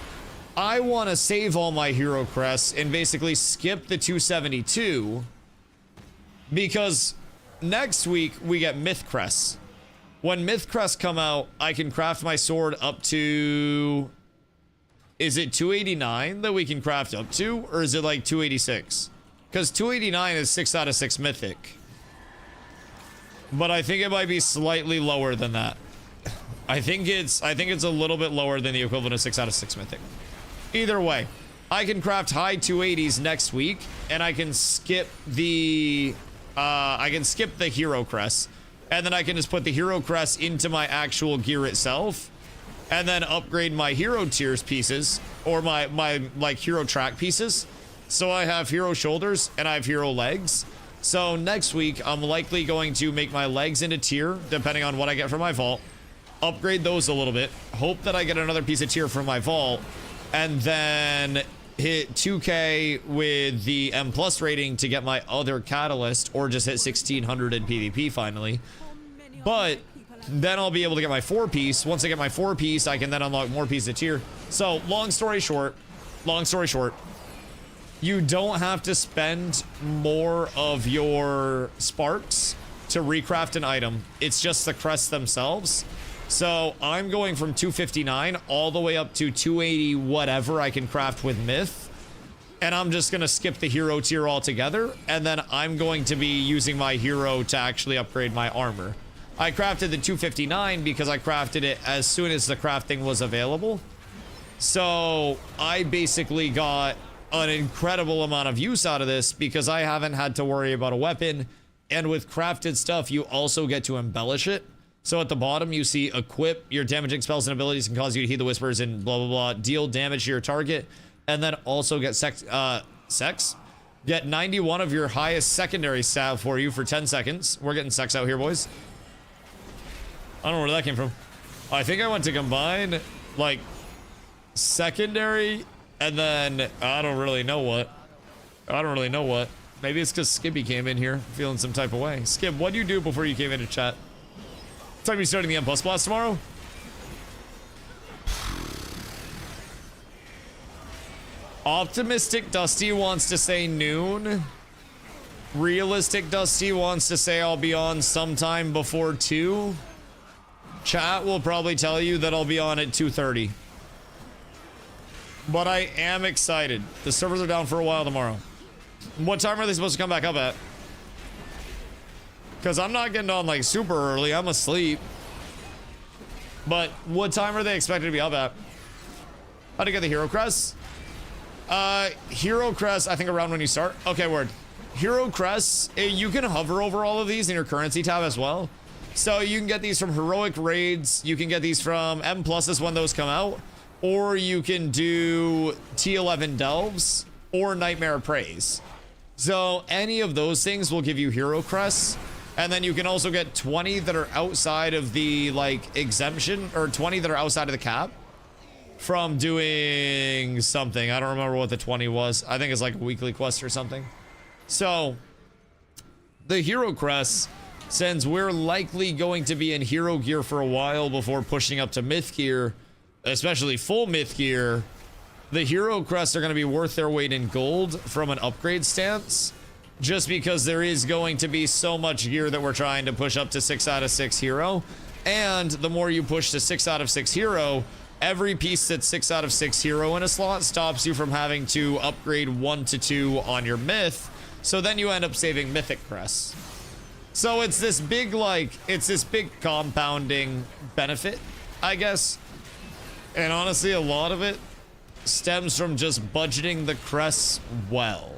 Speaker 1: I want to save all my hero crests and basically skip the 272 because next week we get myth crests. When myth crests come out, I can craft my sword up to, is it 289 that we can craft up to, or is it like 286? Because 289 is 6 out of 6 mythic. But I think it might be slightly lower than that. I think it's a little bit lower than the equivalent of 6 out of 6 mythic. Either way, I can craft high 280s next week, and I can skip the hero crest, and then I can just put the hero crest into my actual gear itself, and then upgrade my hero tiers pieces or my like hero track pieces. So I have hero shoulders and I have hero legs. So next week, I'm likely going to make my legs into tier, depending on what I get from my vault. Upgrade those a little bit. Hope that I get another piece of tier from my vault. And then hit 2k with the M+ rating to get my other catalyst, or just hit 1600 in PvP finally. But then I'll be able to get my 4-piece. Once I get my 4-piece, I can then unlock more pieces of tier. So long story short, you don't have to spend more of your sparks to recraft an item. It's just the crests themselves. So I'm going from 259 all the way up to 280 whatever I can craft with myth. And I'm just going to skip the hero tier altogether. And then I'm going to be using my hero to actually upgrade my armor. I crafted the 259 because I crafted it as soon as the crafting was available. So I basically got an incredible amount of use out of this because I haven't had to worry about a weapon. And with crafted stuff, you also get to embellish it. So at the bottom, you see equip your damaging spells and abilities can cause you to heed the whispers and blah, blah, blah. Deal damage to your target. And then also get get 91 of your highest secondary stat for you for 10 seconds. We're getting sex out here, boys. I don't know where that came from. I think I went to combine, like, secondary, and then I don't really know what. Maybe it's because Skippy came in here feeling some type of way. Skip, what do you do before you came into chat? What time are you starting the M+ blast tomorrow? Optimistic Dusty wants to say noon. Realistic Dusty wants to say I'll be on sometime before 2. Chat will probably tell you that I'll be on at 2:30. But I am excited. The servers are down for a while tomorrow. What time are they supposed to come back up at? Because I'm not getting on like super early. I'm asleep. But what time are they expected to be up at? How to get the hero crest? Hero crest, I think around when you start. Okay, word. Hero crests, you can hover over all of these in your currency tab as well. So you can get these from heroic raids. You can get these from M pluses when those come out. Or you can do T11 delves or Nightmare Praise. So any of those things will give you hero crests. And then you can also get 20 that are outside of the like exemption, or 20 that are outside of the cap from doing something. I don't remember what the 20 was. I think it's like a weekly quest or something. So the hero crests, since we're likely going to be in hero gear for a while before pushing up to myth gear, especially full myth gear, the hero crests are going to be worth their weight in gold from an upgrade stance, just because there is going to be so much gear that we're trying to push up to 6 out of 6 hero. And the more you push to 6 out of 6 hero, every piece that's 6 out of 6 hero in a slot stops you from having to upgrade 1 to 2 on your myth. So then you end up saving mythic crests. So it's this big, like, it's this big compounding benefit, I guess. And honestly, a lot of it stems from just budgeting the crests well,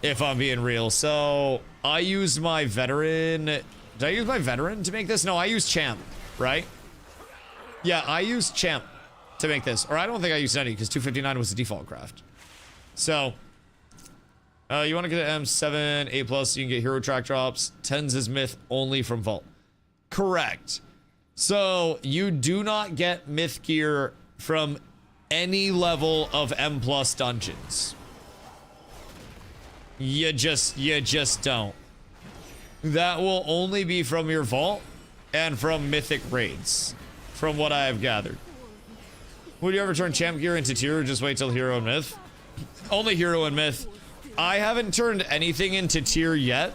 Speaker 1: if I'm being real. So I used my veteran. Did I use my veteran to make this? No, I used champ, right? Yeah, I used champ to make this. Or I don't think I used any because 259 was the default craft. So you want to get an M7, A+, you can get hero track drops. 10s is myth only from vault. Correct. So you do not get myth gear from any level of M+ dungeons. You just don't. That will only be from your vault and from mythic raids, from what I have gathered. Would you ever turn champ gear into tier or just wait till hero and myth? Only hero and myth. I haven't turned anything into tier yet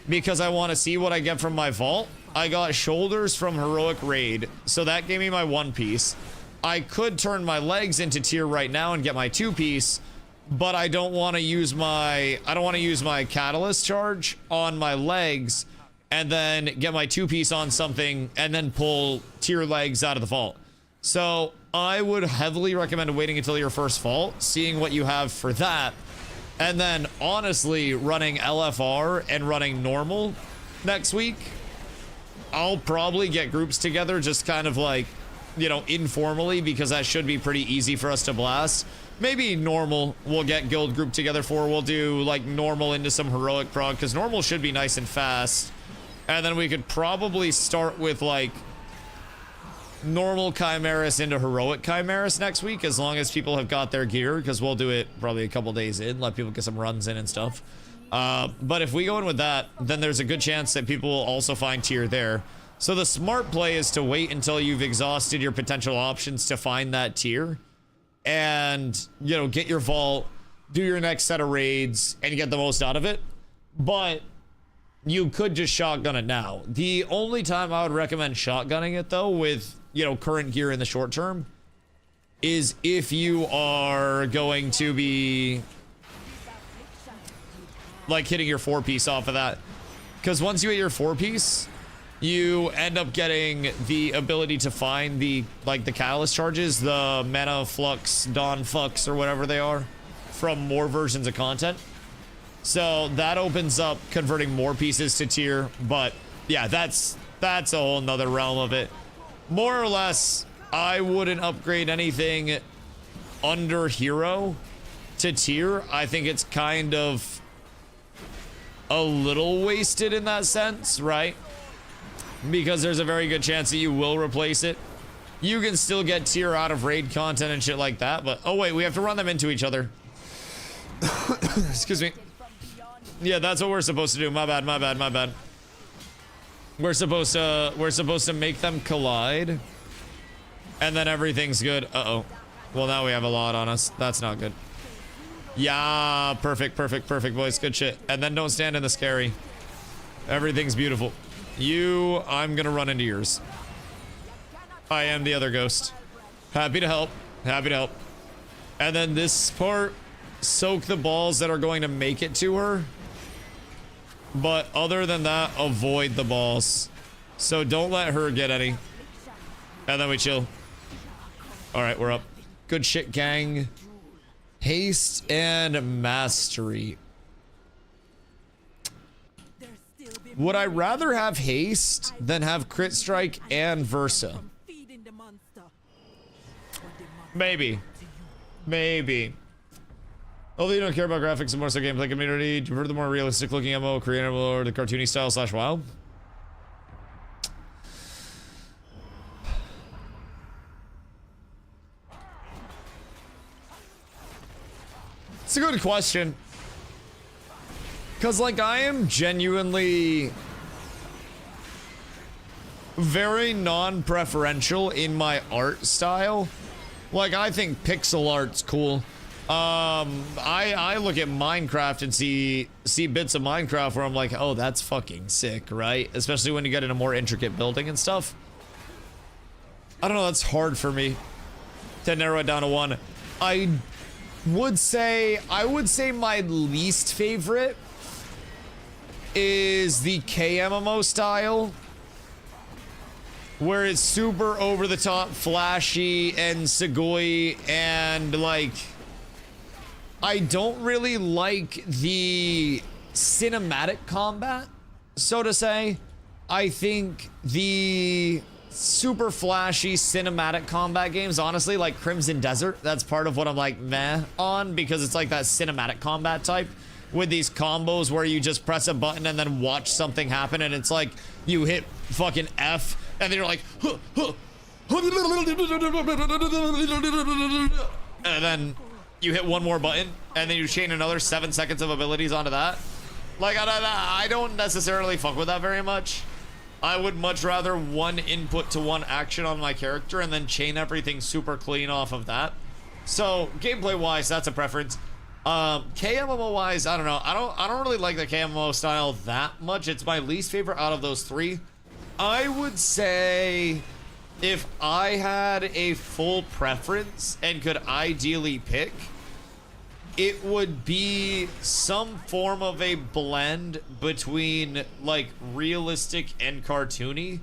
Speaker 1: because I want to see what I get from my vault. I got shoulders from heroic raid, so that gave me my 1-piece. I could turn my legs into tier right now and get my 2-piece, but I don't want to use my catalyst charge on my legs and then get my 2-piece on something and then pull tier legs out of the vault. So I would heavily recommend waiting until your first vault, seeing what you have for that, and then honestly running LFR and running normal next week. I'll probably get groups together just kind of like, you know, informally, because that should be pretty easy for us to blast. Maybe normal we'll get guild group together for. We'll do like normal into some heroic prog, because normal should be nice and fast. And then we could probably start with like normal Chimeras into heroic Chimeras next week, as long as people have got their gear, because we'll do it probably a couple days in, let people get some runs in and stuff. But if we go in with that, then there's a good chance that people will also find tier there. So the smart play is to wait until you've exhausted your potential options to find that tier. And, you know, get your vault, do your next set of raids, and get the most out of it. But you could just shotgun it now. The only time I would recommend shotgunning it, though, with, you know, current gear in the short term, is if you are going to be, like, hitting your 4-piece off of that. Because once you hit your 4-piece, you end up getting the ability to find the, like, the catalyst charges, the mana flux, dawn flux, or whatever they are, from more versions of content. So that opens up converting more pieces to tier. But yeah, that's a whole nother realm of it. More or less, I wouldn't upgrade anything under hero to tier. I think it's kind of a little wasted in that sense, right? Because there's a very good chance that you will replace it. You can still get tier out of raid content and shit like that, but oh wait, we have to run them into each other. Excuse me. Yeah, that's what we're supposed to do. My bad, my bad, my bad. We're supposed to make them collide, and then everything's good. Uh-oh. Well, now we have a lot on us. That's not good. Yeah, perfect, perfect, perfect, boys. Good shit. And then don't stand in the scary. Everything's beautiful. You, I'm gonna run into yours. I am the other ghost. Happy to help. Happy to help. And then this part, soak the balls that are going to make it to her. But other than that, avoid the balls. So don't let her get any. And then we chill. Alright, we're up. Good shit, gang. Haste and mastery. Would I rather have haste than have crit strike and versa? Maybe. Maybe. Although you don't care about graphics and more so gameplay community, do you prefer the more realistic looking MMO, Korean MMO, or the cartoony style / WoW? It's a good question. Because, like, I am genuinely very non-preferential in my art style. Like, I think pixel art's cool. I look at Minecraft and see bits of Minecraft where I'm like, oh, that's fucking sick, right? Especially when you get into more intricate building and stuff. I don't know, that's hard for me to narrow it down to one. I would say my least favorite is the KMMO style, where it's super over the top, flashy and sugoi, and like, I don't really like the cinematic combat, so to say. I think the super flashy cinematic combat games, honestly, like Crimson Desert, that's part of what I'm like meh on, because it's like that cinematic combat type with these combos where you just press a button and then watch something happen, and it's like you hit fucking F and then you're like huh, huh. And then you hit one more button and then you chain another 7 seconds of abilities onto that. Like, I don't necessarily fuck with that very much. I would much rather one input to one action on my character and then chain everything super clean off of that. So gameplay wise, that's a preference. KMMO wise, I don't know. I don't really like the KMMO style that much. It's my least favorite out of those three. I would say if I had a full preference and could ideally pick, it would be some form of a blend between like realistic and cartoony.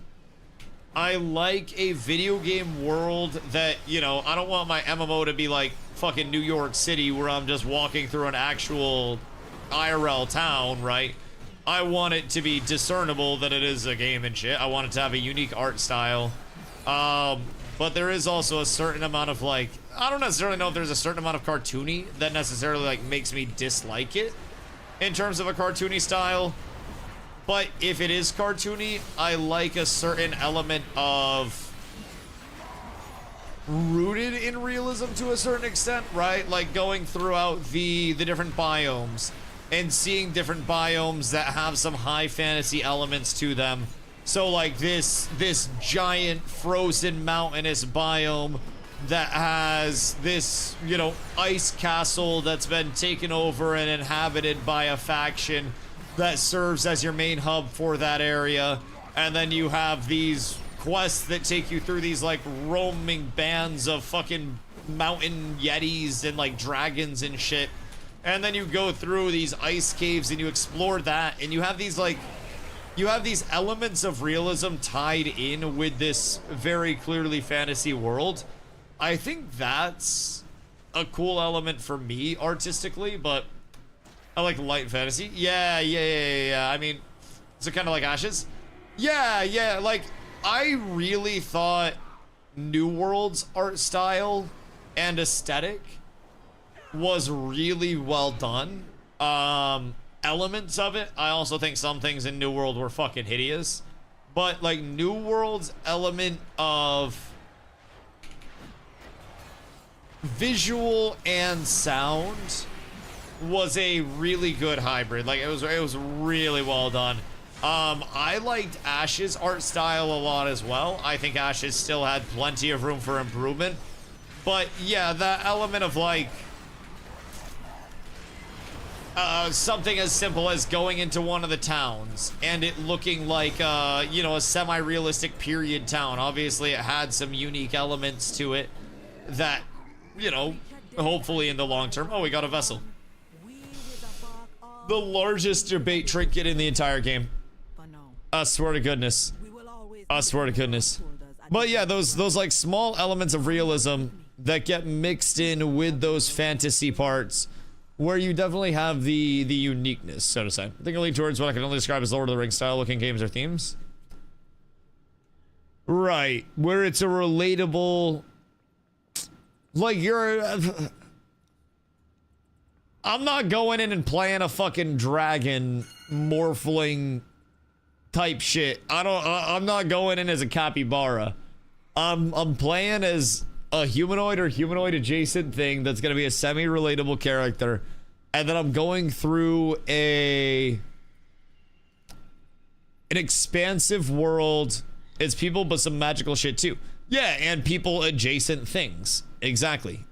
Speaker 1: I like a video game world that, you know, I don't want my MMO to be like fucking New York City where I'm just walking through an actual IRL town, right? I want it to be discernible that it is a game and shit. I want it to have a unique art style. But there is also a certain amount of like, I don't necessarily know if there's a certain amount of cartoony that necessarily like makes me dislike it in terms of a cartoony style. But if it is cartoony, I like a certain element of rooted in realism to a certain extent, right? Like going throughout the different biomes and seeing different biomes that have some high fantasy elements to them. So like this giant frozen mountainous biome that has this, you know, ice castle that's been taken over and inhabited by a faction that serves as your main hub for that area. And then you have these quests that take you through these like roaming bands of fucking mountain yetis and like dragons and shit. And then you go through these ice caves and you explore that, and you have these like, you have these elements of realism tied in with this very clearly fantasy world. I think that's a cool element for me artistically, but I like light fantasy. Yeah. I mean, is it kind of like Ashes? Yeah. Like, I really thought New World's art style and aesthetic was really well done. Elements of it, I also think some things in New World were fucking hideous. But, like, New World's element of visual and sound was a really good hybrid. Like, it was really well done. I liked Ash's art style a lot as well. I think Ashes still had plenty of room for improvement. But yeah, that element of like something as simple as going into one of the towns and it looking like you know, a semi-realistic period town. Obviously it had some unique elements to it that, you know, hopefully in the long term. Oh, we got a vessel. The largest debate trinket in the entire game. I swear to goodness. I swear to goodness. But yeah, those like small elements of realism that get mixed in with those fantasy parts where you definitely have the uniqueness, so to say. I think I lean towards what I can only describe as Lord of the Rings style looking games or themes. Right, where it's a relatable, like I'm not going in and playing a fucking dragon morphling type shit. I'm not going in as a capybara. I'm playing as a humanoid or humanoid adjacent thing that's gonna be a semi-relatable character, and then I'm going through an expansive world. It's people, but some magical shit too. Yeah, and people adjacent things. Exactly.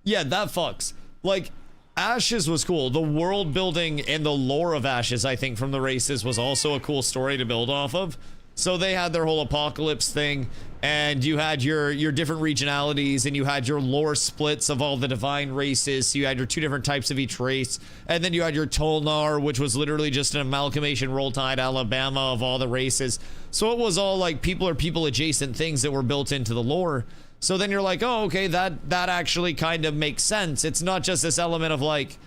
Speaker 1: Yeah, that fucks. Like, Ashes was cool. The world building and the lore of Ashes, I think, from the races was also a cool story to build off of. So they had their whole apocalypse thing, and you had your different regionalities, and you had your lore splits of all the divine races. So you had your two different types of each race, and then you had your Tolnar, which was literally just an amalgamation, Roll Tide, Alabama of all the races. So it was all like people or people adjacent things that were built into the lore. So then you're like, oh, okay, that actually kind of makes sense. It's not just this element of like,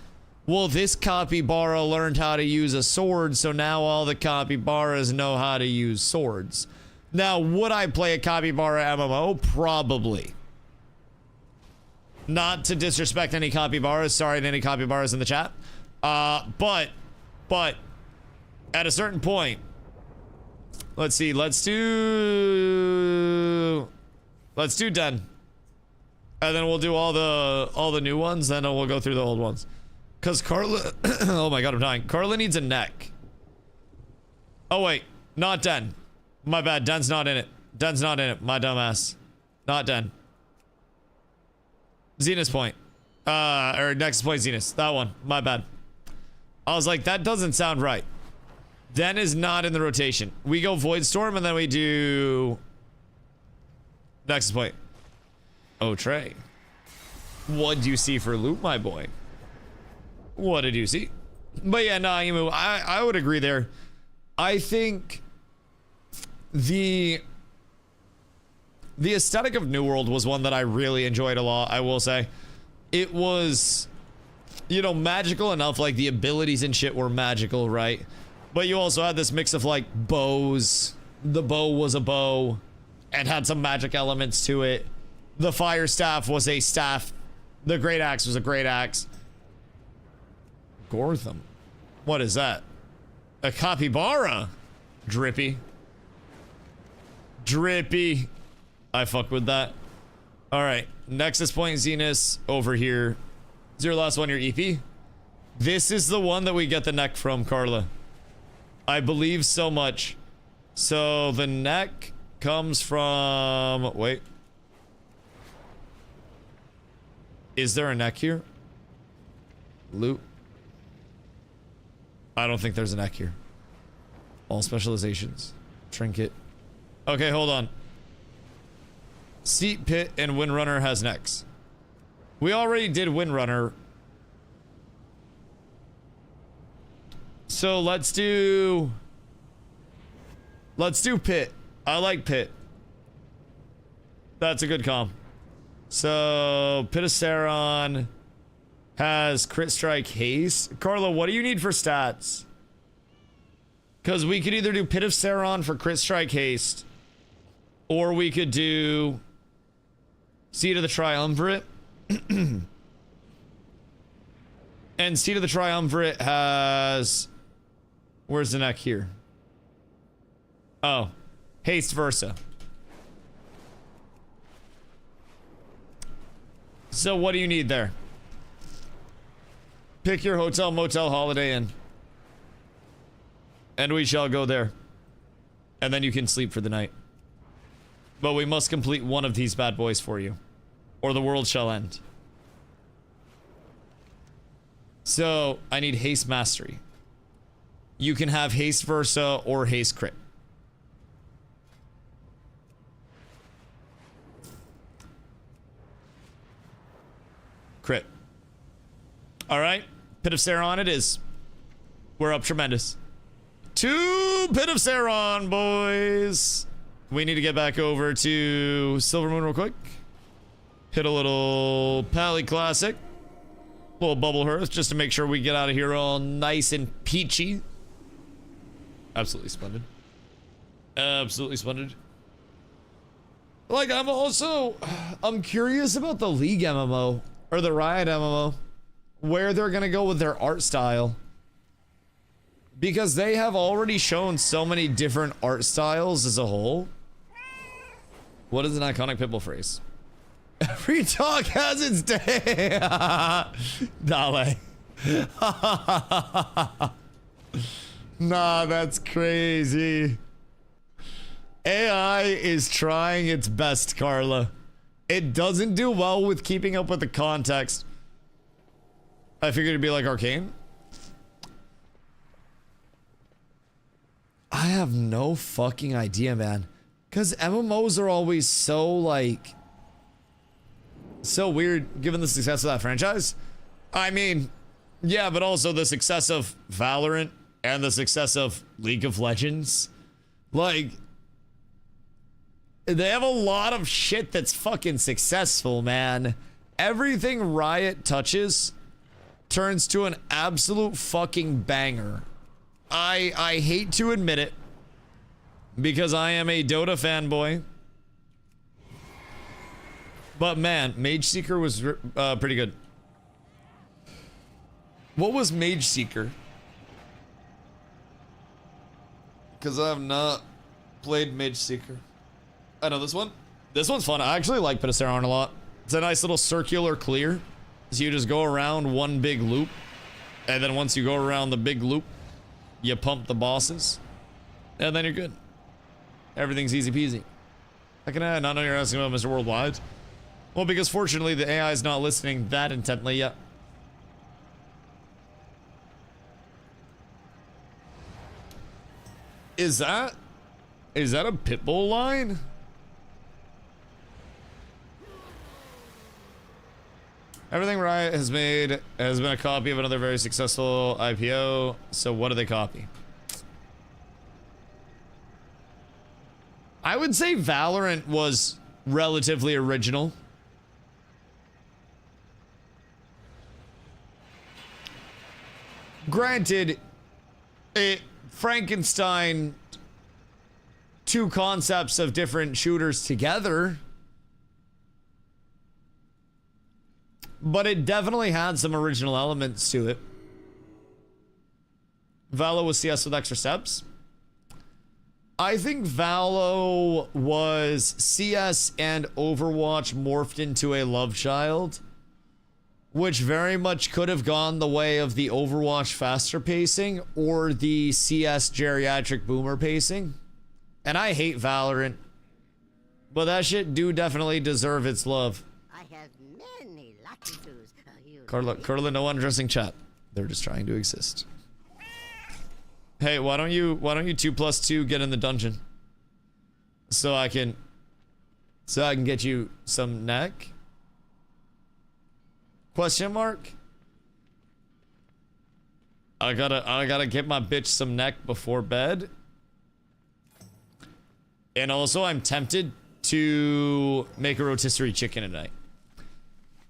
Speaker 1: well, this capybara learned how to use a sword, so now all the capybaras know how to use swords. Now, would I play a capybara MMO? Probably. Not to disrespect any capybaras. Sorry to any capybaras in the chat. But at a certain point, let's see, let's do Den. And then we'll do all the new ones, then we'll go through the old ones. Cause Carla, oh my god, I'm dying. Carla needs a neck. Oh wait, not Den. My bad, Den's not in it. Den's not in it, my dumbass. Not Den. Zenus Point. Or Nexus Point Zenus, that one, my bad. I was like, that doesn't sound right. Den is not in the rotation. We go Void Storm and then we do Nexus Point. Oh, Trey. What do you see for loot, my boy? What did you see? But yeah, no, I would agree there. I think the aesthetic of New World was one that I really enjoyed a lot, I will say. It was, you know, magical enough, like the abilities and shit were magical, right? But you also had this mix of like bows. The bow was a bow and had some magic elements to it. The fire staff was a staff. The great axe was a great axe. Gortham. What is that? A capybara. Drippy. Drippy. I fuck with that. All right. Nexus Point Zenus over here. Is your last one your EP? This is the one that we get the neck from, Carla. I believe so much. So the neck comes from... Wait. Is there a neck here? Loot. I don't think there's a neck here. All specializations. Trinket. Okay, hold on. Seat Pit and Windrunner has necks. We already did Windrunner. So let's do Pit. I like Pit. That's a good comp. So Pit of Sauron has crit strike haste. Carla, what do you need for stats? Because we could either do Pit of Sauron for crit strike haste, or we could do Seed of the Triumvirate. And Seed of the Triumvirate has... Where's the neck here? Oh. Haste Versa. So what do you need there? Pick your hotel, motel, Holiday Inn. And we shall go there. And then you can sleep for the night. But we must complete one of these bad boys for you, or the world shall end. So, I need Haste Mastery. You can have Haste Versa or Haste Crit. Crit. Alright, Pit of Sauron it is. We're up tremendous. 2 Pit of Sauron, boys. We need to get back over to Silver Moon real quick. Hit a little Pally Classic. A little Bubble Hearth just to make sure we get out of here all nice and peachy. Absolutely splendid. Absolutely splendid. Like, I'm curious about the League MMO, or the Riot MMO, where they're gonna go with their art style. Because they have already shown so many different art styles as a whole. What is an iconic Pitbull phrase? Every dog has its day. Dale. Nah, that's crazy. AI is trying its best, Carla. It doesn't do well with keeping up with the context. I figured it'd be like Arcane. I have no fucking idea, man. Because MMOs are always so, like... so weird, given the success of that franchise. I mean, yeah, but also the success of Valorant and the success of League of Legends. Like... they have a lot of shit that's fucking successful, man. Everything Riot touches turns to an absolute fucking banger. I hate to admit it, because I am a Dota fanboy. But man, Mage Seeker was pretty good. What was Mage Seeker? Because I have not played Mage Seeker. I know this one. This one's fun. I actually like Pit of Sauron a lot. It's a nice little circular clear. So you just go around one big loop. And then once you go around the big loop, you pump the bosses. And then you're good. Everything's easy peasy. How can I not know you're asking about Mr. Worldwide? Well, because fortunately the AI is not listening that intently yet. Is that a Pitbull line? Everything Riot has made has been a copy of another very successful IPO. So what do they copy? I would say Valorant was relatively original. Granted, it Frankenstein two concepts of different shooters together. But it definitely had some original elements to it. Valo was CS with extra steps. I think Valo was CS and Overwatch morphed into a love child. which very much could have gone the way of the Overwatch faster pacing or the CS geriatric boomer pacing. And I hate Valorant, but that shit do definitely deserve its love.
Speaker 9: I have many latitudes.
Speaker 1: Carla, no undressing chat. They're just trying to exist. Hey, why don't you 2+2 get in the dungeon? So I can get you some neck? Question mark? I gotta get my bitch some neck before bed. And also I'm tempted to make a rotisserie chicken tonight.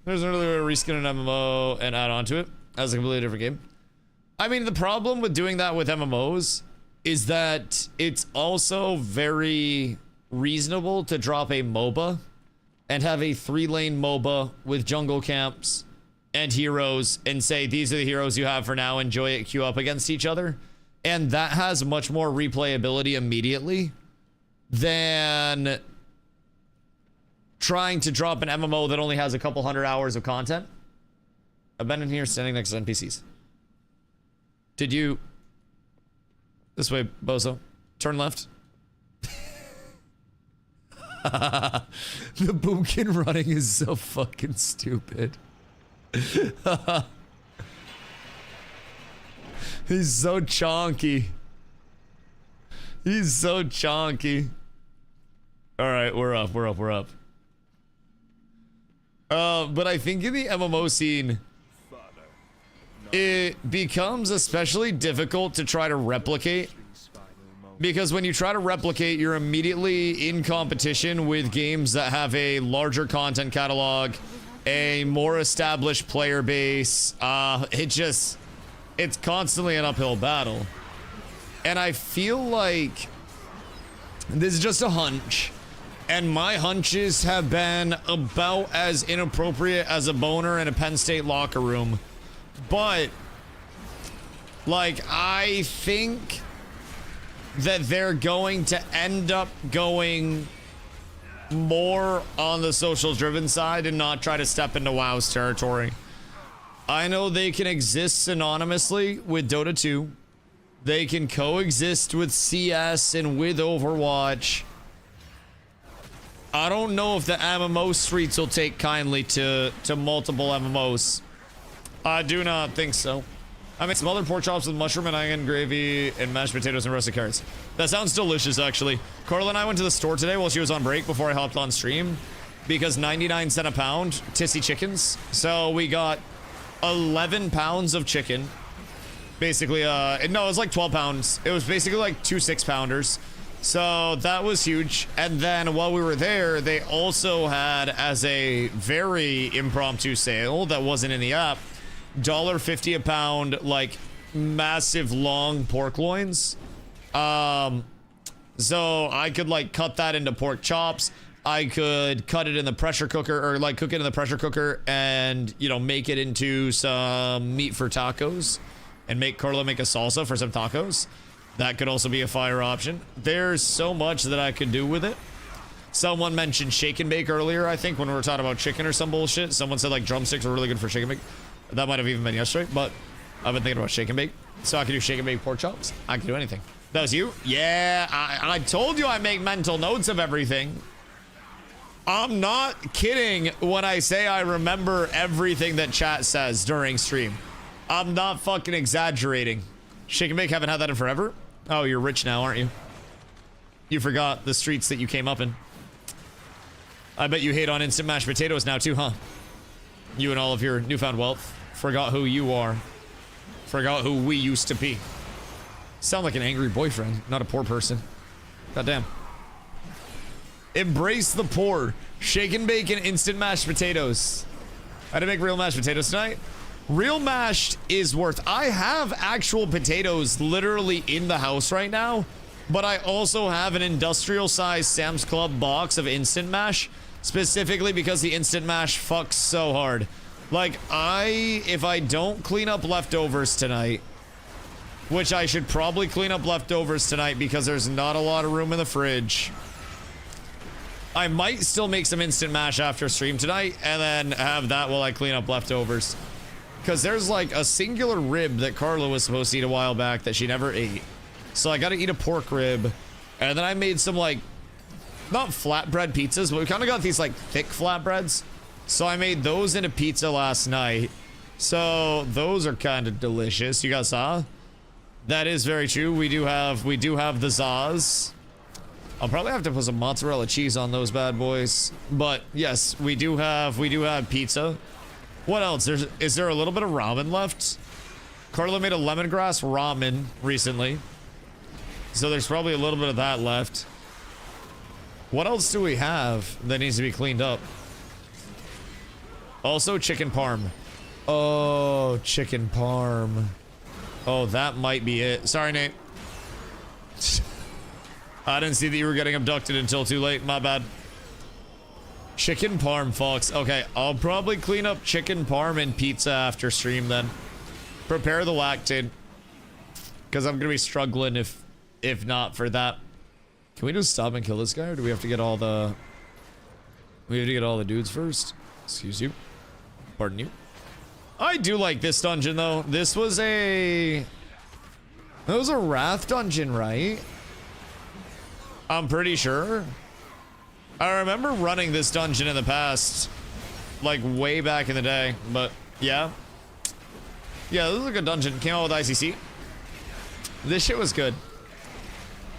Speaker 1: There's an early way to reskin an MMO and add on to it as a completely different game. I mean, the problem with doing that with MMOs is that it's also very reasonable to drop a MOBA and have a 3-lane MOBA with jungle camps and heroes and say, these are the heroes you have for now, enjoy it, queue up against each other. And that has much more replayability immediately than trying to drop an MMO that only has a couple 100 hours of content. I've been in here standing next to NPCs. Did you... This way, Bozo. Turn left. The boomkin running is so fucking stupid. He's so chonky. He's so chonky. Alright, we're up. But I think in the MMO scene, it becomes especially difficult to try to replicate. Because when you try to replicate, you're immediately in competition with games that have a larger content catalog, a more established player base. It's constantly an uphill battle. And I feel like this is just a hunch. And my hunches have been about as inappropriate as a boner in a Penn State locker room. But, like, I think that they're going to end up going more on the social driven side and not try to step into WoW's territory. I know they can exist synonymously with Dota 2. They can coexist with CS and with Overwatch. I don't know if the MMO streets will take kindly to multiple MMOs. I do not think so. I made some other pork chops with mushroom and onion gravy and mashed potatoes and roasted carrots. That sounds delicious, actually. Carla and I went to the store today while she was on break before I hopped on stream because 99 cents a pound, tissy chickens. So we got 11 pounds of chicken. Basically, no, it was like 12 pounds. It was basically like 2 6-pounders. So that was huge. And then while we were there, they also had, as a very impromptu sale that wasn't in the app, $1.50 a pound, like massive long pork loins. So I could like cut that into pork chops. I could cut it in the pressure cooker, or like cook it in the pressure cooker and, you know, make it into some meat for tacos and make Carla make a salsa for some tacos. That could also be a fire option. There's so much that I could do with it. Someone mentioned shake and bake earlier, I think, when we were talking about chicken or some bullshit. Someone said like drumsticks are really good for shake and bake. That might have even been yesterday, but I've been thinking about shake and bake. So I could do shake and bake pork chops. I could do anything. That was you? Yeah, I told you I make mental notes of everything. I'm not kidding when I say I remember everything that chat says during stream. I'm not fucking exaggerating. Shake and bake, haven't had that in forever? Oh, you're rich now, aren't you? You forgot the streets that you came up in. I bet you hate on instant mashed potatoes now too, huh? You and all of your newfound wealth. Forgot who you are. Forgot who we used to be. Sound like an angry boyfriend, not a poor person. Goddamn. Embrace the poor. Shake and bake and instant mashed potatoes. I had to make real mashed potatoes tonight. Real mashed is worth... I have actual potatoes literally in the house right now, but I also have an industrial-sized Sam's Club box of instant mash, specifically because the instant mash fucks so hard. Like, if I don't clean up leftovers tonight, which I should probably clean up leftovers tonight because there's not a lot of room in the fridge. I might still make some instant mash after stream tonight and then have that while I clean up leftovers. Because there's like a singular rib that Carla was supposed to eat a while back that she never ate. So I got to eat a pork rib. And then I made some like, not flatbread pizzas, but we kind of got these like thick flatbreads. So I made those into pizza last night. So those are kind of delicious. You guys saw? That is very true. We do have the Zaz. I'll probably have to put some mozzarella cheese on those bad boys. But yes, we do have pizza. What else? Is there a little bit of ramen left? Carla made a lemongrass ramen recently. So there's probably a little bit of that left. What else do we have that needs to be cleaned up? Also chicken parm. Oh, chicken parm. Oh, that might be it. Sorry, Nate. I didn't see that you were getting abducted until too late. My bad. Chicken parm, folks. Okay, I'll probably clean up chicken parm and pizza after stream then. Prepare the lactate. Because I'm going to be struggling if not for that. Can we just stop and kill this guy, or do we have to get all the... We have to get all the dudes first? Excuse you. Pardon you. I do like this dungeon, though. This was a... That was a Wrath dungeon, right? I'm pretty sure. I remember running this dungeon in the past. Like, way back in the day. But, yeah. Yeah, this is a good dungeon. Came out with ICC. This shit was good.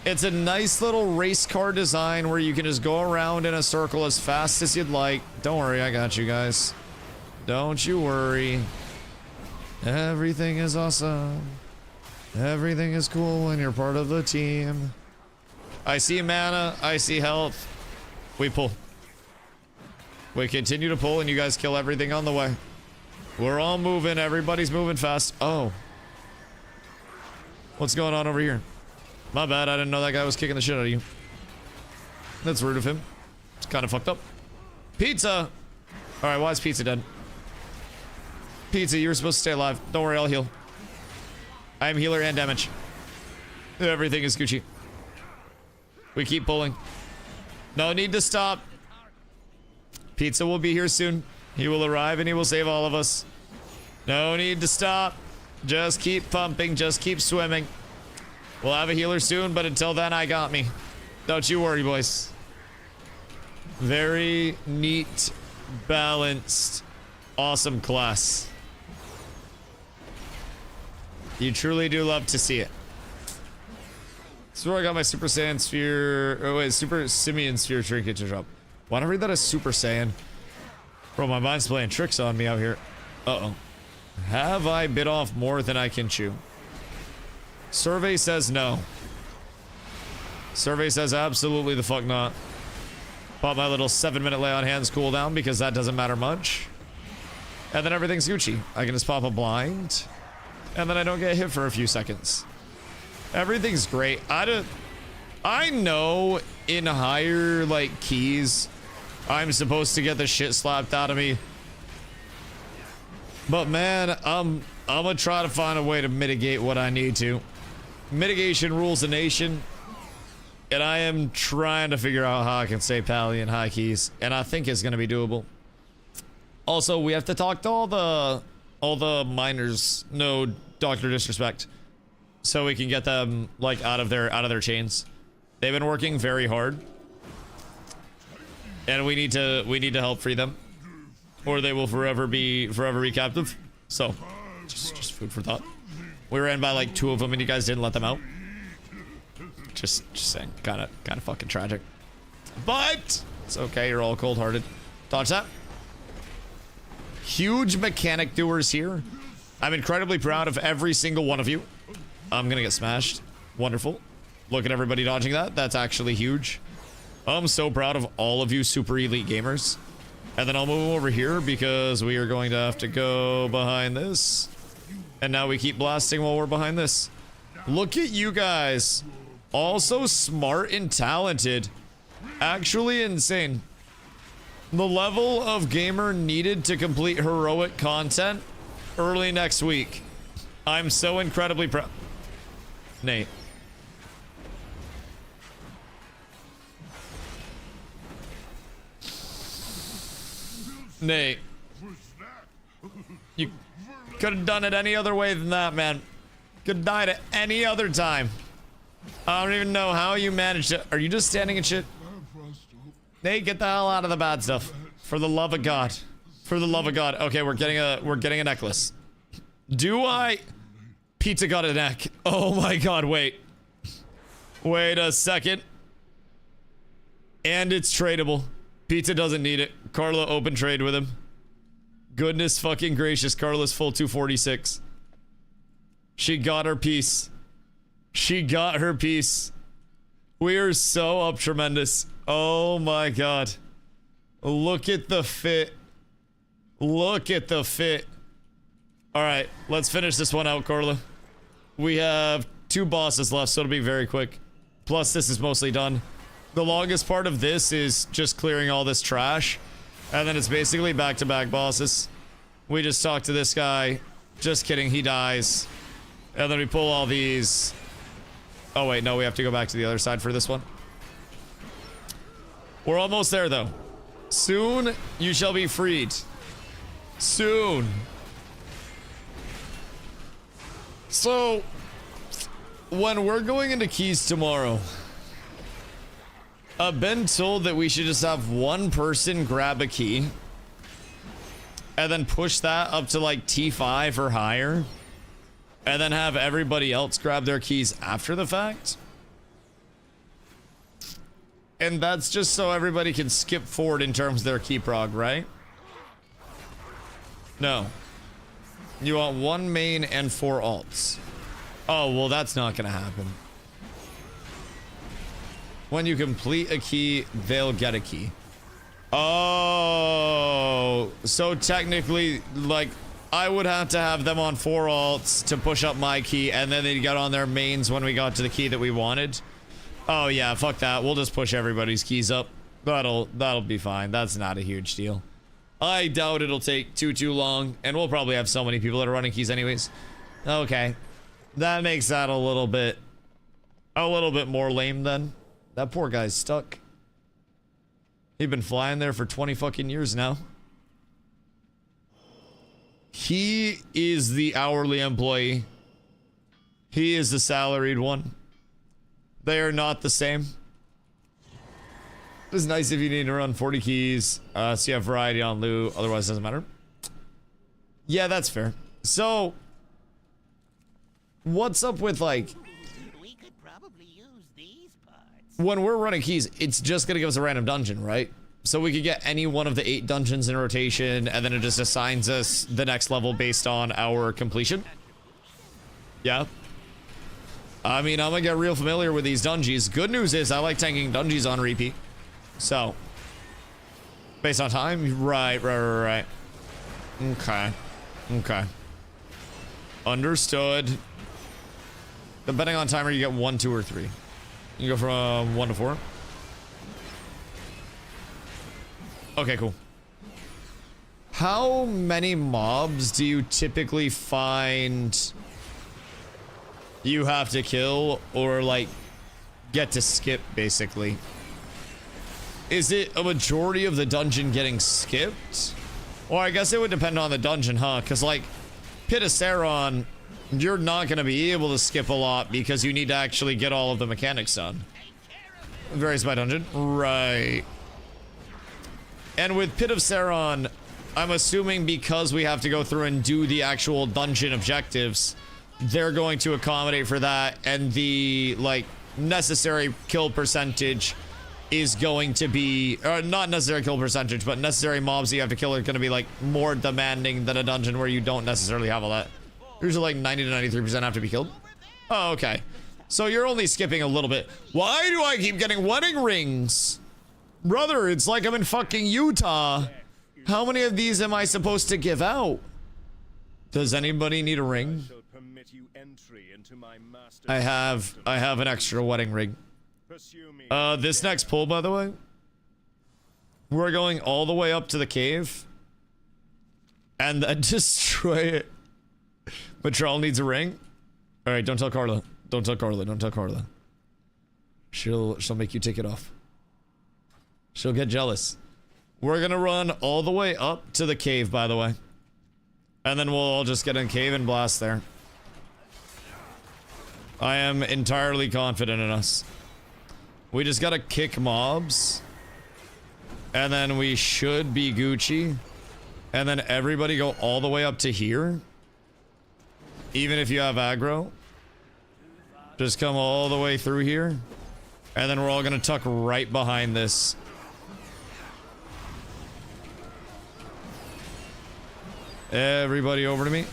Speaker 1: It's a nice little race car design where you can just go around in a circle as fast as you'd like. Don't worry, I got you guys. Don't you worry. Everything is awesome. Everything is cool when you're part of the team. I see mana, I see health. We pull. We continue to pull and you guys kill everything on the way. We're all moving, everybody's moving fast. Oh. What's going on over here? My bad, I didn't know that guy was kicking the shit out of you. That's rude of him. It's kind of fucked up. Pizza! Alright, why is Pizza dead? Pizza, you were supposed to stay alive. Don't worry, I'll heal. I am healer and damage. Everything is Gucci. We keep pulling. No need to stop. Pizza will be here soon. He will arrive and he will save all of us. No need to stop. Just keep pumping. Just keep swimming. We'll have a healer soon, but until then, I got me. Don't you worry, boys. Very neat, balanced, awesome class. You truly do love to see it. This is where I got my Super Saiyan Sphere... Oh, wait, Super Simian Sphere trinket to drop. Why don't I read that as Super Saiyan? Bro, my mind's playing tricks on me out here. Uh-oh. Have I bit off more than I can chew? Survey says no. Survey says absolutely the fuck not. Pop my little 7-minute lay on hands cooldown because that doesn't matter much. And then everything's Gucci. I can just pop a blind. And then I don't get hit for a few seconds. Everything's great. I know in higher, like, keys, I'm supposed to get the shit slapped out of me. But man, I'm gonna try to find a way to mitigate what I need to. Mitigation rules the nation. And I am trying to figure out how I can stay pally in high keys. And I think it's gonna be doable. Also, we have to talk to all the miners. No Dr. Disrespect. So we can get them like out of their chains. They've been working very hard. And we need to help free them. Or they will forever be captive. So just food for thought. We ran by like 2 of them and you guys didn't let them out. Just saying, kind of fucking tragic. But it's okay, you're all cold-hearted. Dodge that. Huge mechanic doers here. I'm incredibly proud of every single one of you. I'm gonna get smashed. Wonderful. Look at everybody dodging that. That's actually huge. I'm so proud of all of you super elite gamers. And then I'll move over here because we are going to have to go behind this. And now we keep blasting while we're behind this. Look at you guys. Also smart and talented. Actually insane. The level of gamer needed to complete heroic content early next week. I'm so incredibly proud. Nate. Nate. You could have done it any other way than that, man. Could have died at any other time. I don't even know how you managed it. Are you just standing and shit? Nate, get the hell out of the bad stuff. For the love of God. For the love of God. Okay, we're getting a necklace. Do I? Pizza got a neck. Oh my God, wait. Wait a second. And it's tradable. Pizza doesn't need it. Carla open trade with him. Goodness fucking gracious. Carla's full 246. She got her piece. She got her piece. We are so up tremendous. Oh my God. Look at the fit. Look at the fit. All right, let's finish this one out, Carla. We have 2 bosses left, so it'll be very quick. Plus, this is mostly done. The longest part of this is just clearing all this trash. And then it's basically back-to-back bosses. We just talk to this guy. Just kidding, he dies. And then we pull all these. Oh wait, no, we have to go back to the other side for this one. We're almost there, though. Soon, you shall be freed. Soon. So, when we're going into keys tomorrow, I've been told that we should just have one person grab a key and then push that up to like T5 or higher, and then have everybody else grab their keys after the fact. And that's just so everybody can skip forward in terms of their key prog, right? No. You want 1 main and 4 alts. Oh, well, that's not gonna happen. When you complete a key, they'll get a key. Oh, so technically, like, I would have to have them on 4 alts to push up my key, and then they'd get on their mains when we got to the key that we wanted. Oh yeah, fuck that. We'll just push everybody's keys up. That'll be fine. That's not a huge deal. I doubt it'll take too long, and we'll probably have so many people that are running keys anyways. Okay. That makes that a little bit more lame then. That poor guy's stuck. He's been flying there for 20 fucking years now. He is the hourly employee. He is the salaried one. They are not the same. It's nice if you need to run 40 keys, so you have variety on loot, otherwise it doesn't matter. Yeah, that's fair. So, what's up with, like,
Speaker 9: We could probably use these parts.
Speaker 1: when we're running keys, it's just gonna give us a random dungeon, right? So we could get any one of the 8 dungeons in rotation, and then it just assigns us the next level based on our completion. Yeah. I mean, I'm gonna get real familiar with these dungeons. Good news is I like tanking dungeons on repeat. So, based on time? Right. Okay. Understood. Depending on timer, you get 1, 2, or 3. You go from 1 to 4. Okay, cool. How many mobs do you typically find you have to kill or, like, get to skip, basically? Is it a majority of the dungeon getting skipped? Or I guess it would depend on the dungeon, huh? Because, like, Pit of Saron, you're not going to be able to skip a lot because you need to actually get all of the mechanics done. Varies by dungeon. Right. And with Pit of Saron, I'm assuming because we have to go through and do the actual dungeon objectives, they're going to accommodate for that, and the, like, necessary kill percentage is going to be, or not necessary kill percentage, but necessary mobs that you have to kill are going to be, like, more demanding than a dungeon where you don't necessarily have all that. Usually, like, 90 to 93% have to be killed. Oh, okay. So you're only skipping a little bit. Why do I keep getting wedding rings? Brother, it's like I'm in fucking Utah. How many of these am I supposed to give out? Does anybody need a ring? I have an extra wedding ring. This next pull, by the way, we're going all the way up to the cave and then destroy it. Matral needs a ring. All right, don't tell Carla. Don't tell Carla. Don't tell Carla. She'll make you take it off. She'll get jealous. We're gonna run all the way up to the cave, by the way. And then we'll all just get in cave and blast there. I am entirely confident in us. We just gotta kick mobs. And then we should be Gucci. And then everybody go all the way up to here. Even if you have aggro. Just come all the way through here. And then we're all gonna tuck right behind this. Everybody over to me.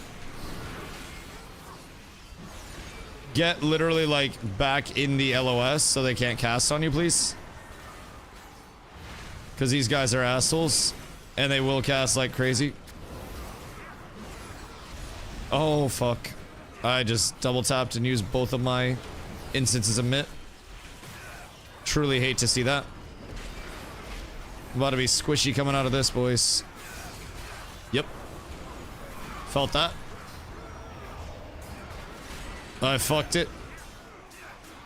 Speaker 1: Get literally like back in the LOS so they can't cast on you, please. Because these guys are assholes. And they will cast like crazy. Oh, fuck. I just double tapped and used both of my instances of Mitt. Truly hate to see that. About to be squishy coming out of this, boys. Yep. Felt that. I fucked it.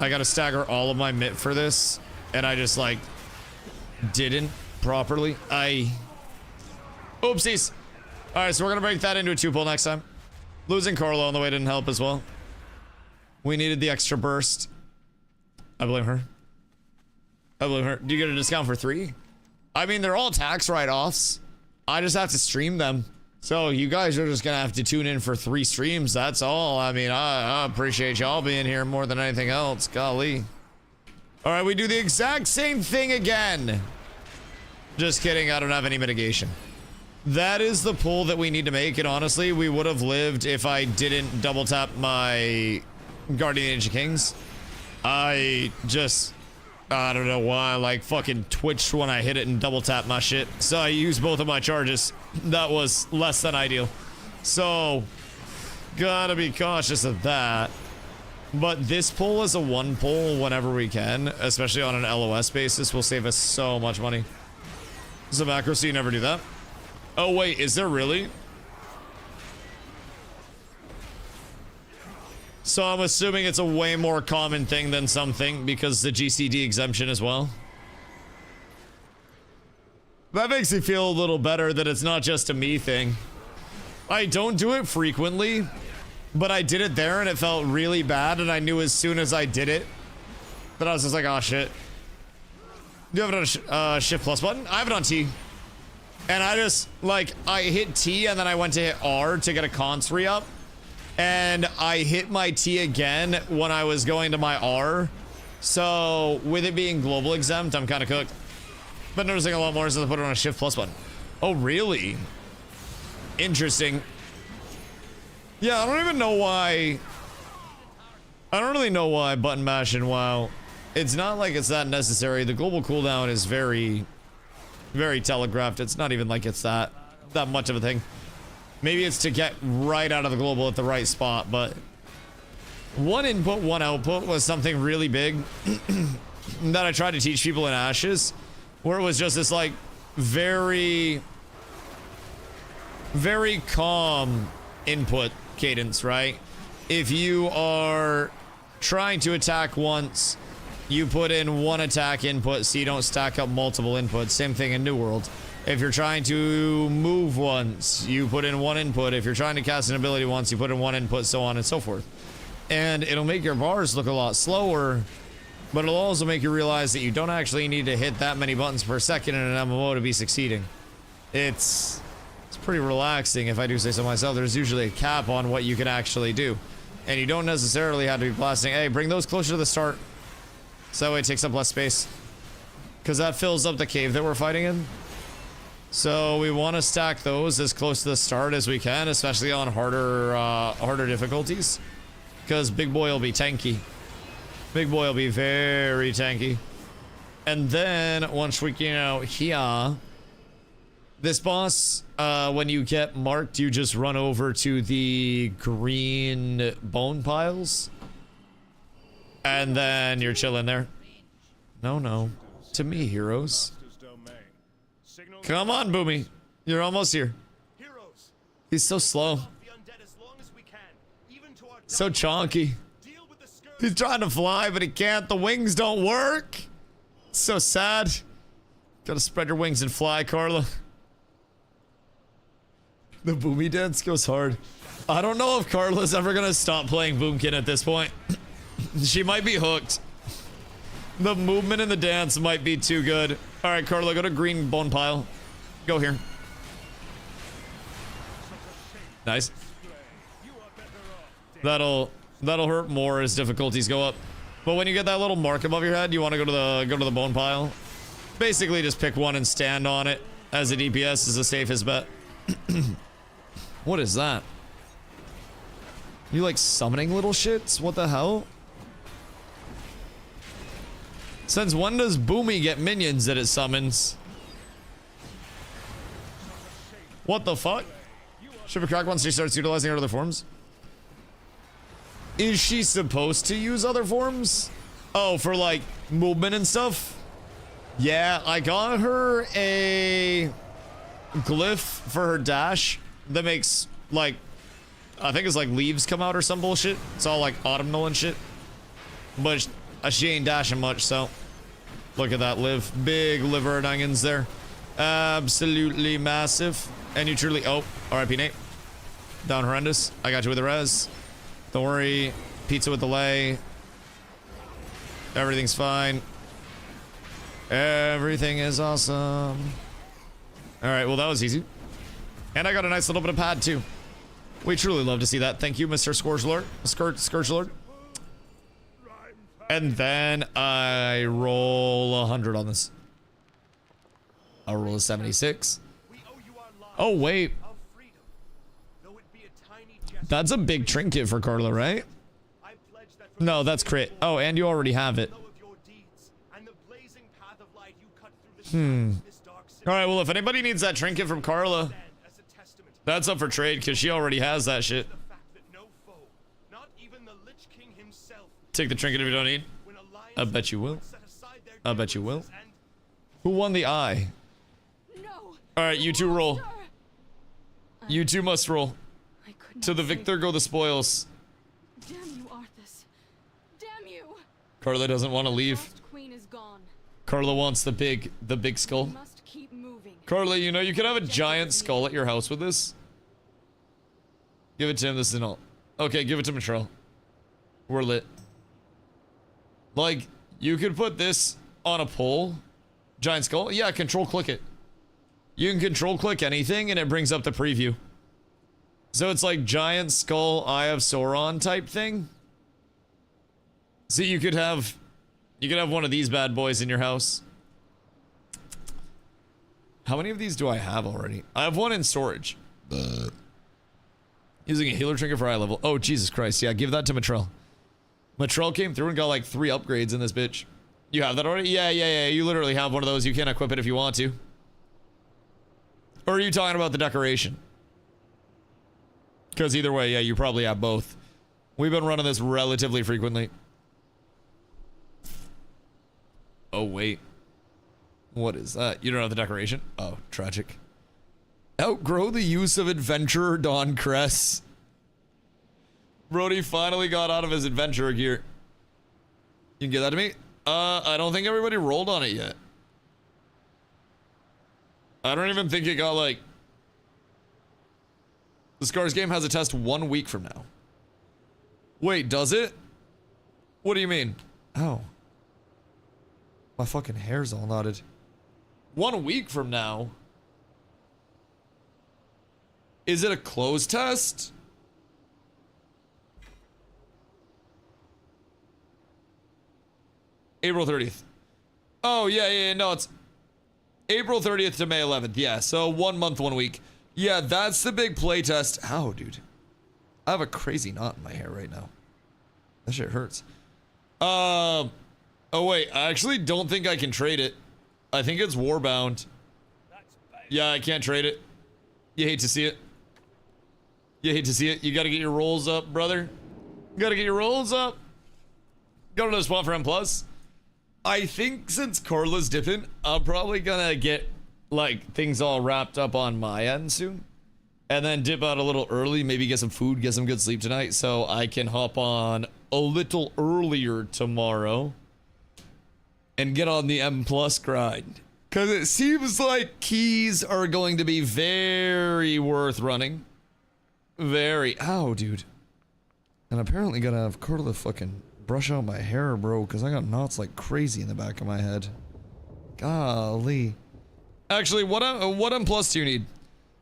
Speaker 1: I gotta stagger all of my Mitt for this. And I just like didn't properly. Oopsies. Alright, so we're gonna break that into a 2-pull next time. Losing Carlo on the way didn't help as well. We needed the extra burst. I blame her. I blame her. Do you get a discount for 3? I mean, they're all tax write-offs. I just have to stream them. So you guys are just gonna have to tune in for 3 streams. That's all. I mean, I appreciate y'all being here more than anything else. Golly. Alright, we do the exact same thing again. Just kidding. I don't have any mitigation. That is the pull that we need to make, and honestly, we would have lived if I didn't double tap my Guardian Ninja Kings. I don't know why, like fucking twitched when I hit it and double tap my shit. So I used both of my charges. That was less than ideal. So, gotta be cautious of that. But this pull is a 1 pull whenever we can, especially on an LOS basis, will save us so much money. So macro, so you never do that. Oh wait, is there really? So I'm assuming it's a way more common thing than something because the GCD exemption as well. That makes me feel a little better that it's not just a me thing. I don't do it frequently, but I did it there and it felt really bad, and I knew as soon as I did it that I was just like, oh shit. Do you have it on a shift plus button? I have it on T. And I just, like, I hit T and then I went to hit R to get a cons re-up. And I hit my T again when I was going to my R. So, with it being global exempt, I'm kind of cooked. But noticing a lot more since I put it on a shift plus button. Oh, really? Interesting. Yeah, I don't even know why. I don't really know why button mashing WoW. It's not like it's that necessary. The global cooldown is very telegraphed. It's not even like it's that much of a thing. Maybe it's to get right out of the global at the right spot, but 1 input, 1 output was something really big that I tried to teach people in Ashes, where it was just this like very calm input cadence, right? If you are trying to attack once, you put in 1 attack input so you don't stack up multiple inputs. Same thing in New World. If you're trying to move once, you put in 1 input. If you're trying to cast an ability once, you put in 1 input, so on and so forth. And it'll make your bars look a lot slower, but it'll also make you realize that you don't actually need to hit that many buttons per second in an MMO to be succeeding. It's pretty relaxing, if I do say so myself. There's usually a cap on what you can actually do. And you don't necessarily have to be blasting. Hey, bring those closer to the start. So that way it takes up less space. Because that fills up the cave that we're fighting in. So we want to stack those as close to the start as we can, especially on harder difficulties. Because Big Boy will be tanky. Big Boy will be very tanky. And then once we get out here, this boss, when you get marked, you just run over to the green bone piles. And then you're chilling there. No. To me, heroes. Come on, Boomy. You're almost here. He's so slow. So chonky. He's trying to fly, but he can't. The wings don't work. So sad. Gotta spread your wings and fly, Carla. The boomy dance goes hard. I don't know if Carla's ever gonna stop playing Boomkin at this point. She might be hooked. The movement and the dance might be too good. All right, Carla, go to green bone pile. Go here. Nice. That'll hurt more as difficulties go up. But when you get that little mark above your head, you want to go to the bone pile. Basically, just pick one and stand on it as a DPS is the safest bet. What is that? You like summoning little shits? What the hell? Since when does Boomy get minions that it summons? What the fuck? Should be cracked once she starts utilizing her other forms. Is she supposed to use other forms? Oh, for like movement and stuff? Yeah, I got her a glyph for her dash that makes like, I think it's like leaves come out or some bullshit. It's all like autumnal and shit. But she ain't dashing much, so look at that live. Big liver and onions there. Absolutely massive. And you truly, oh, RIP Nate. Down horrendous. I got you with the res. Don't worry. Pizza with the lay. Everything's fine. Everything is awesome. All right, well, that was easy. And I got a nice little bit of pad, too. We truly love to see that. Thank you, Mr. Scourge Lord. Scourge Lord. And then I roll 100 on this. I'll roll a 76. Oh, wait. That's a big trinket for Carla, right? No, that's crit. Oh, and you already have it. Alright, well, if anybody needs that trinket from Carla, that's up for trade, because she already has that shit. Take the trinket if you don't need. I bet you will. I bet you will. Who won the eye? Alright, you two roll. You two must roll. To the victor go the spoils.
Speaker 4: Damn you, Arthas. Damn you.
Speaker 1: Carla doesn't want to leave.
Speaker 4: Lost Queen is gone.
Speaker 1: Carla wants the big skull.
Speaker 4: We must keep moving.
Speaker 1: Carla, you know you could have a giant skull at your house with this. Give it to him. This is all. Okay, give it to Mitrell. We're lit. Like, you could put this on a pole. Giant skull. Yeah, control click it. You can control click anything and it brings up the preview. So it's like giant skull Eye of Sauron type thing. So you could have one of these bad boys in your house. How many of these do I have already? I have one in storage. Using a healer trinket for eye level. Oh, Jesus Christ. Yeah, give that to Mitrell. Mitrell came through and got like 3 upgrades in this bitch. You have that already? Yeah. You literally have one of those. You can equip it if you want to. Or are you talking about the decoration? Because either way, yeah, you probably have both. We've been running this relatively frequently. Oh, wait. What is that? You don't have the decoration? Oh, tragic. Outgrow the use of Adventurer Dawn Cress. Brody finally got out of his adventurer gear. You can give that to me? I don't think everybody rolled on it yet. I don't even think it got like... The Scars game has a test 1 week from now. Wait, does it? What do you mean? Oh. My fucking hair's all knotted. 1 week from now? Is it a closed test? April 30th. Oh, yeah, no, it's April 30th to May 11th. Yeah, so 1 month, 1 week. Yeah, that's the big play test. Ow, dude. I have a crazy knot in my hair right now. That shit hurts. Oh, wait. I actually don't think I can trade it. I think it's warbound. Yeah, I can't trade it. You hate to see it. You hate to see it. You gotta get your rolls up, brother. You gotta get your rolls up. Go to the spot for M+. I think since Carla's dipping, I'm probably gonna get, like, things all wrapped up on my end soon. And then dip out a little early, maybe get some food, get some good sleep tonight, so I can hop on a little earlier tomorrow and get on the M+ grind. Because it seems like keys are going to be very worth running. Very. Ow, dude. And apparently gotta have Carla fucking brush out my hair, bro, because I got knots like crazy in the back of my head. Golly. Actually, what M plus do you need?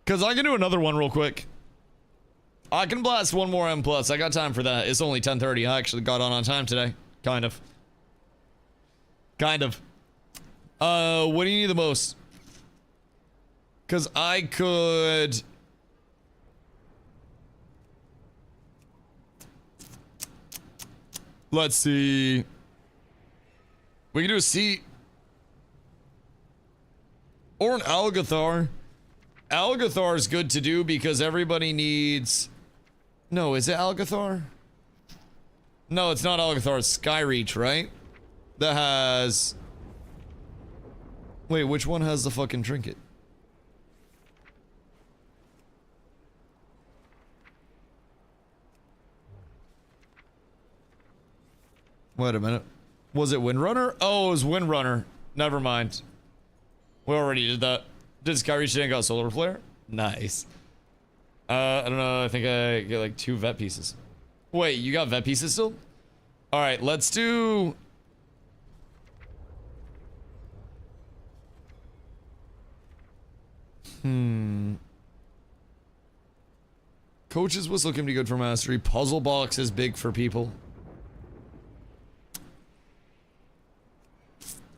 Speaker 1: Because I can do another one real quick. I can blast one more M plus. I got time for that. It's only 10:30. I actually got on time today. Kind of. Kind of. What do you need the most? Because I could... Let's see. We can do a C. Or an Algathar. Algathar is good to do because everybody needs... No, is it Algathar? No, it's not Algathar. It's Skyreach, right? That has... Wait, which one has the fucking trinket? Wait a minute. Was it Windrunner? Oh, it was Windrunner. Never mind. We already did that. Did Skyreach and got Solar Flare? Nice. I don't know. I think I get like 2 vet pieces. Wait, you got vet pieces still? Alright, let's do... Coach's Whistle can be good for mastery. Puzzle Box is big for people.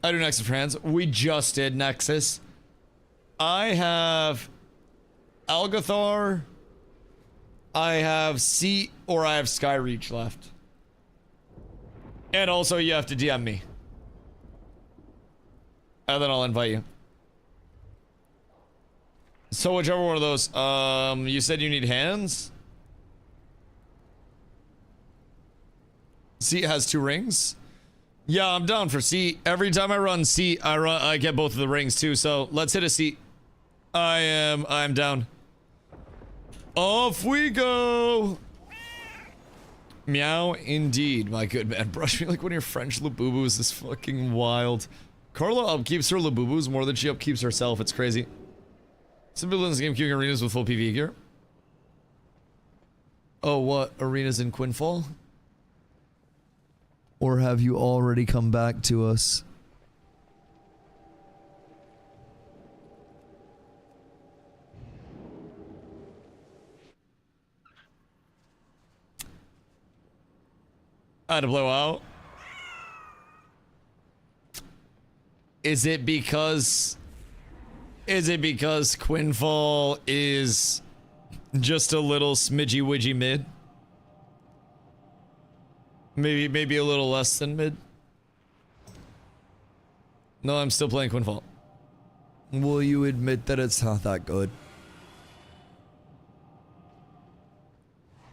Speaker 1: I do Nexus Trans. We just did Nexus. I have Algathar. I have Seat, or I have Skyreach left. And also you have to DM me. And then I'll invite you. So whichever one of those. You said you need hands? Seat has 2 rings? Yeah, I'm down for Seat. Every time I run Seat, I get both of the rings too, so let's hit a Seat. I'm down. Off we go! Meow, indeed, my good man. Brush me like one of your French Labubus is fucking wild. Carla upkeeps her Labubus more than she upkeeps herself, it's crazy. Some people in this game queuing arenas with full PvE gear. Oh, what? Arenas in Quinfall? Or have you already come back to us? I had to blow out. Is it because Quinfall is just a little smidgy widgy mid? Maybe a little less than mid. No, I'm still playing Quinfall. Will you admit that it's not that good?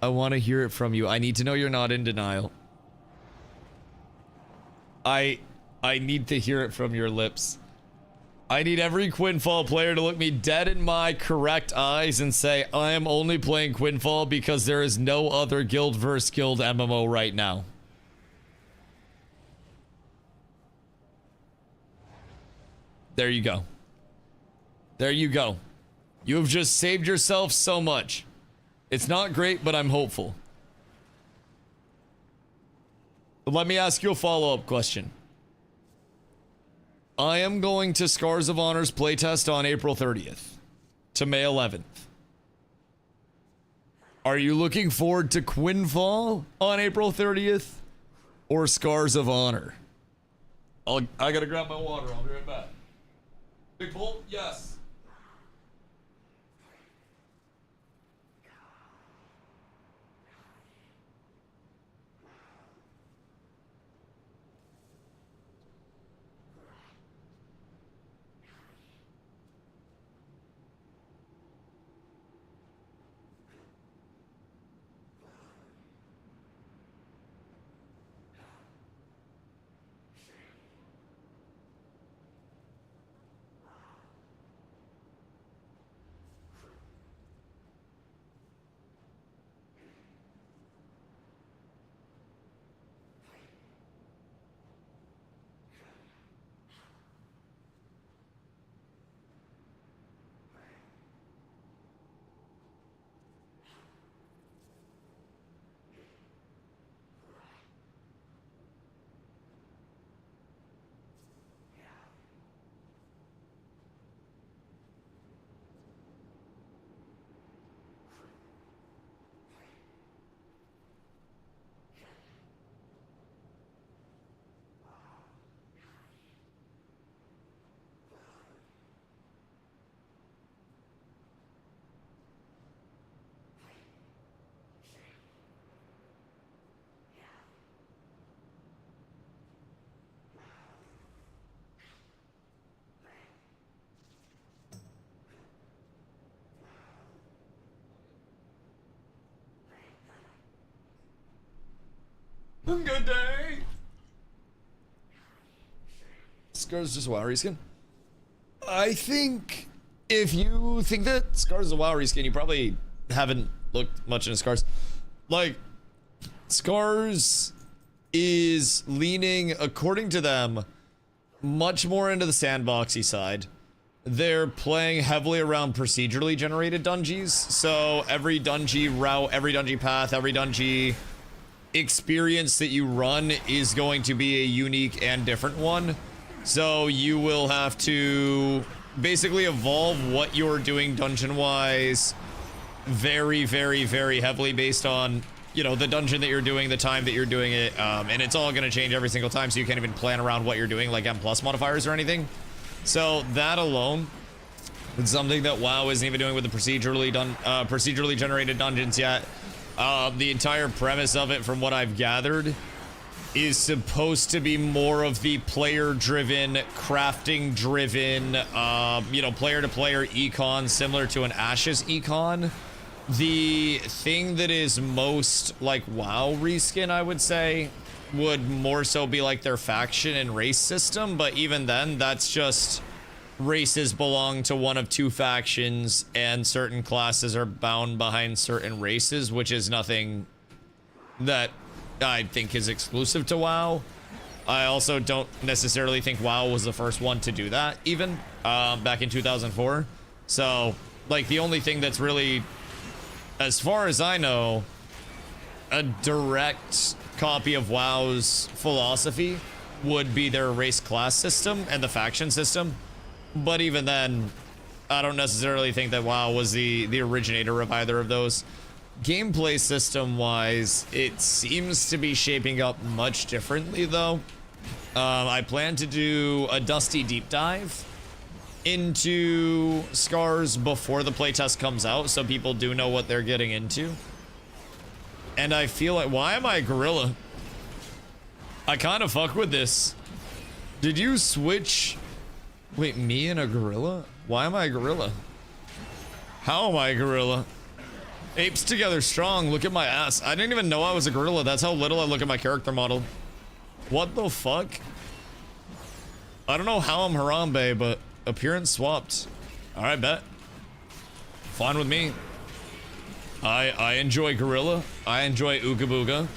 Speaker 1: I want to hear it from you. I need to know you're not in denial. I need to hear it from your lips. I need every Quinfall player to look me dead in my correct eyes and say, I am only playing Quinfall because there is no other guild versus guild MMO right now. There you go. There you go. You have just saved yourself so much. It's not great, but I'm hopeful. But let me ask you a follow-up question. I am going to Scars of Honor's playtest on April 30th to May 11th. Are you looking forward to Quinfall on April 30th or Scars of Honor? I gotta grab my water. I'll be right back. Big Bolt? Yes. Good day. Scars just a WoW reskin? I think if you think that Scars is a WoW reskin, you probably haven't looked much into Scars. Like, Scars is leaning, according to them, much more into the sandboxy side. They're playing heavily around procedurally generated dungeons. So every dungeon route, every dungeon path, every dungeon experience that you run is going to be a unique and different one. So you will have to basically evolve what you're doing dungeon-wise very, very, very heavily based on, you know, the dungeon that you're doing, the time that you're doing it, and it's all going to change every single time, so you can't even plan around what you're doing, like M+ modifiers or anything. So that alone is something that WoW isn't even doing with the procedurally generated dungeons yet. The entire premise of it, from what I've gathered, is supposed to be more of the player-driven, crafting-driven, you know, player-to-player econ, similar to an Ashes econ. The thing that is most like WoW reskin, I would say, would more so be like their faction and race system, but even then, that's just races belong to one of two factions, and certain classes are bound behind certain races, which is nothing that I think is exclusive to WoW. I also don't necessarily think WoW was the first one to do that, even back in 2004. So, like, the only thing that's really, as far as I know, a direct copy of WoW's philosophy would be their race class system and the faction system. But even then, I don't necessarily think that WoW was the originator of either of those. Gameplay system wise, it seems to be shaping up much differently though. I plan to do a Dusty deep dive into Scars before the playtest comes out, so people do know what they're getting into. And I feel like, why am I a gorilla? I kind of fuck with this. Did you switch? Wait, me and a gorilla? Why am I a gorilla? How am I a gorilla? Apes together strong. Look at my ass. I didn't even know I was a gorilla. That's how little I look at my character model. What the fuck? I don't know how I'm Harambe, but appearance swapped. Alright, bet. Fine with me. I enjoy gorilla. I enjoy Ooga Booga.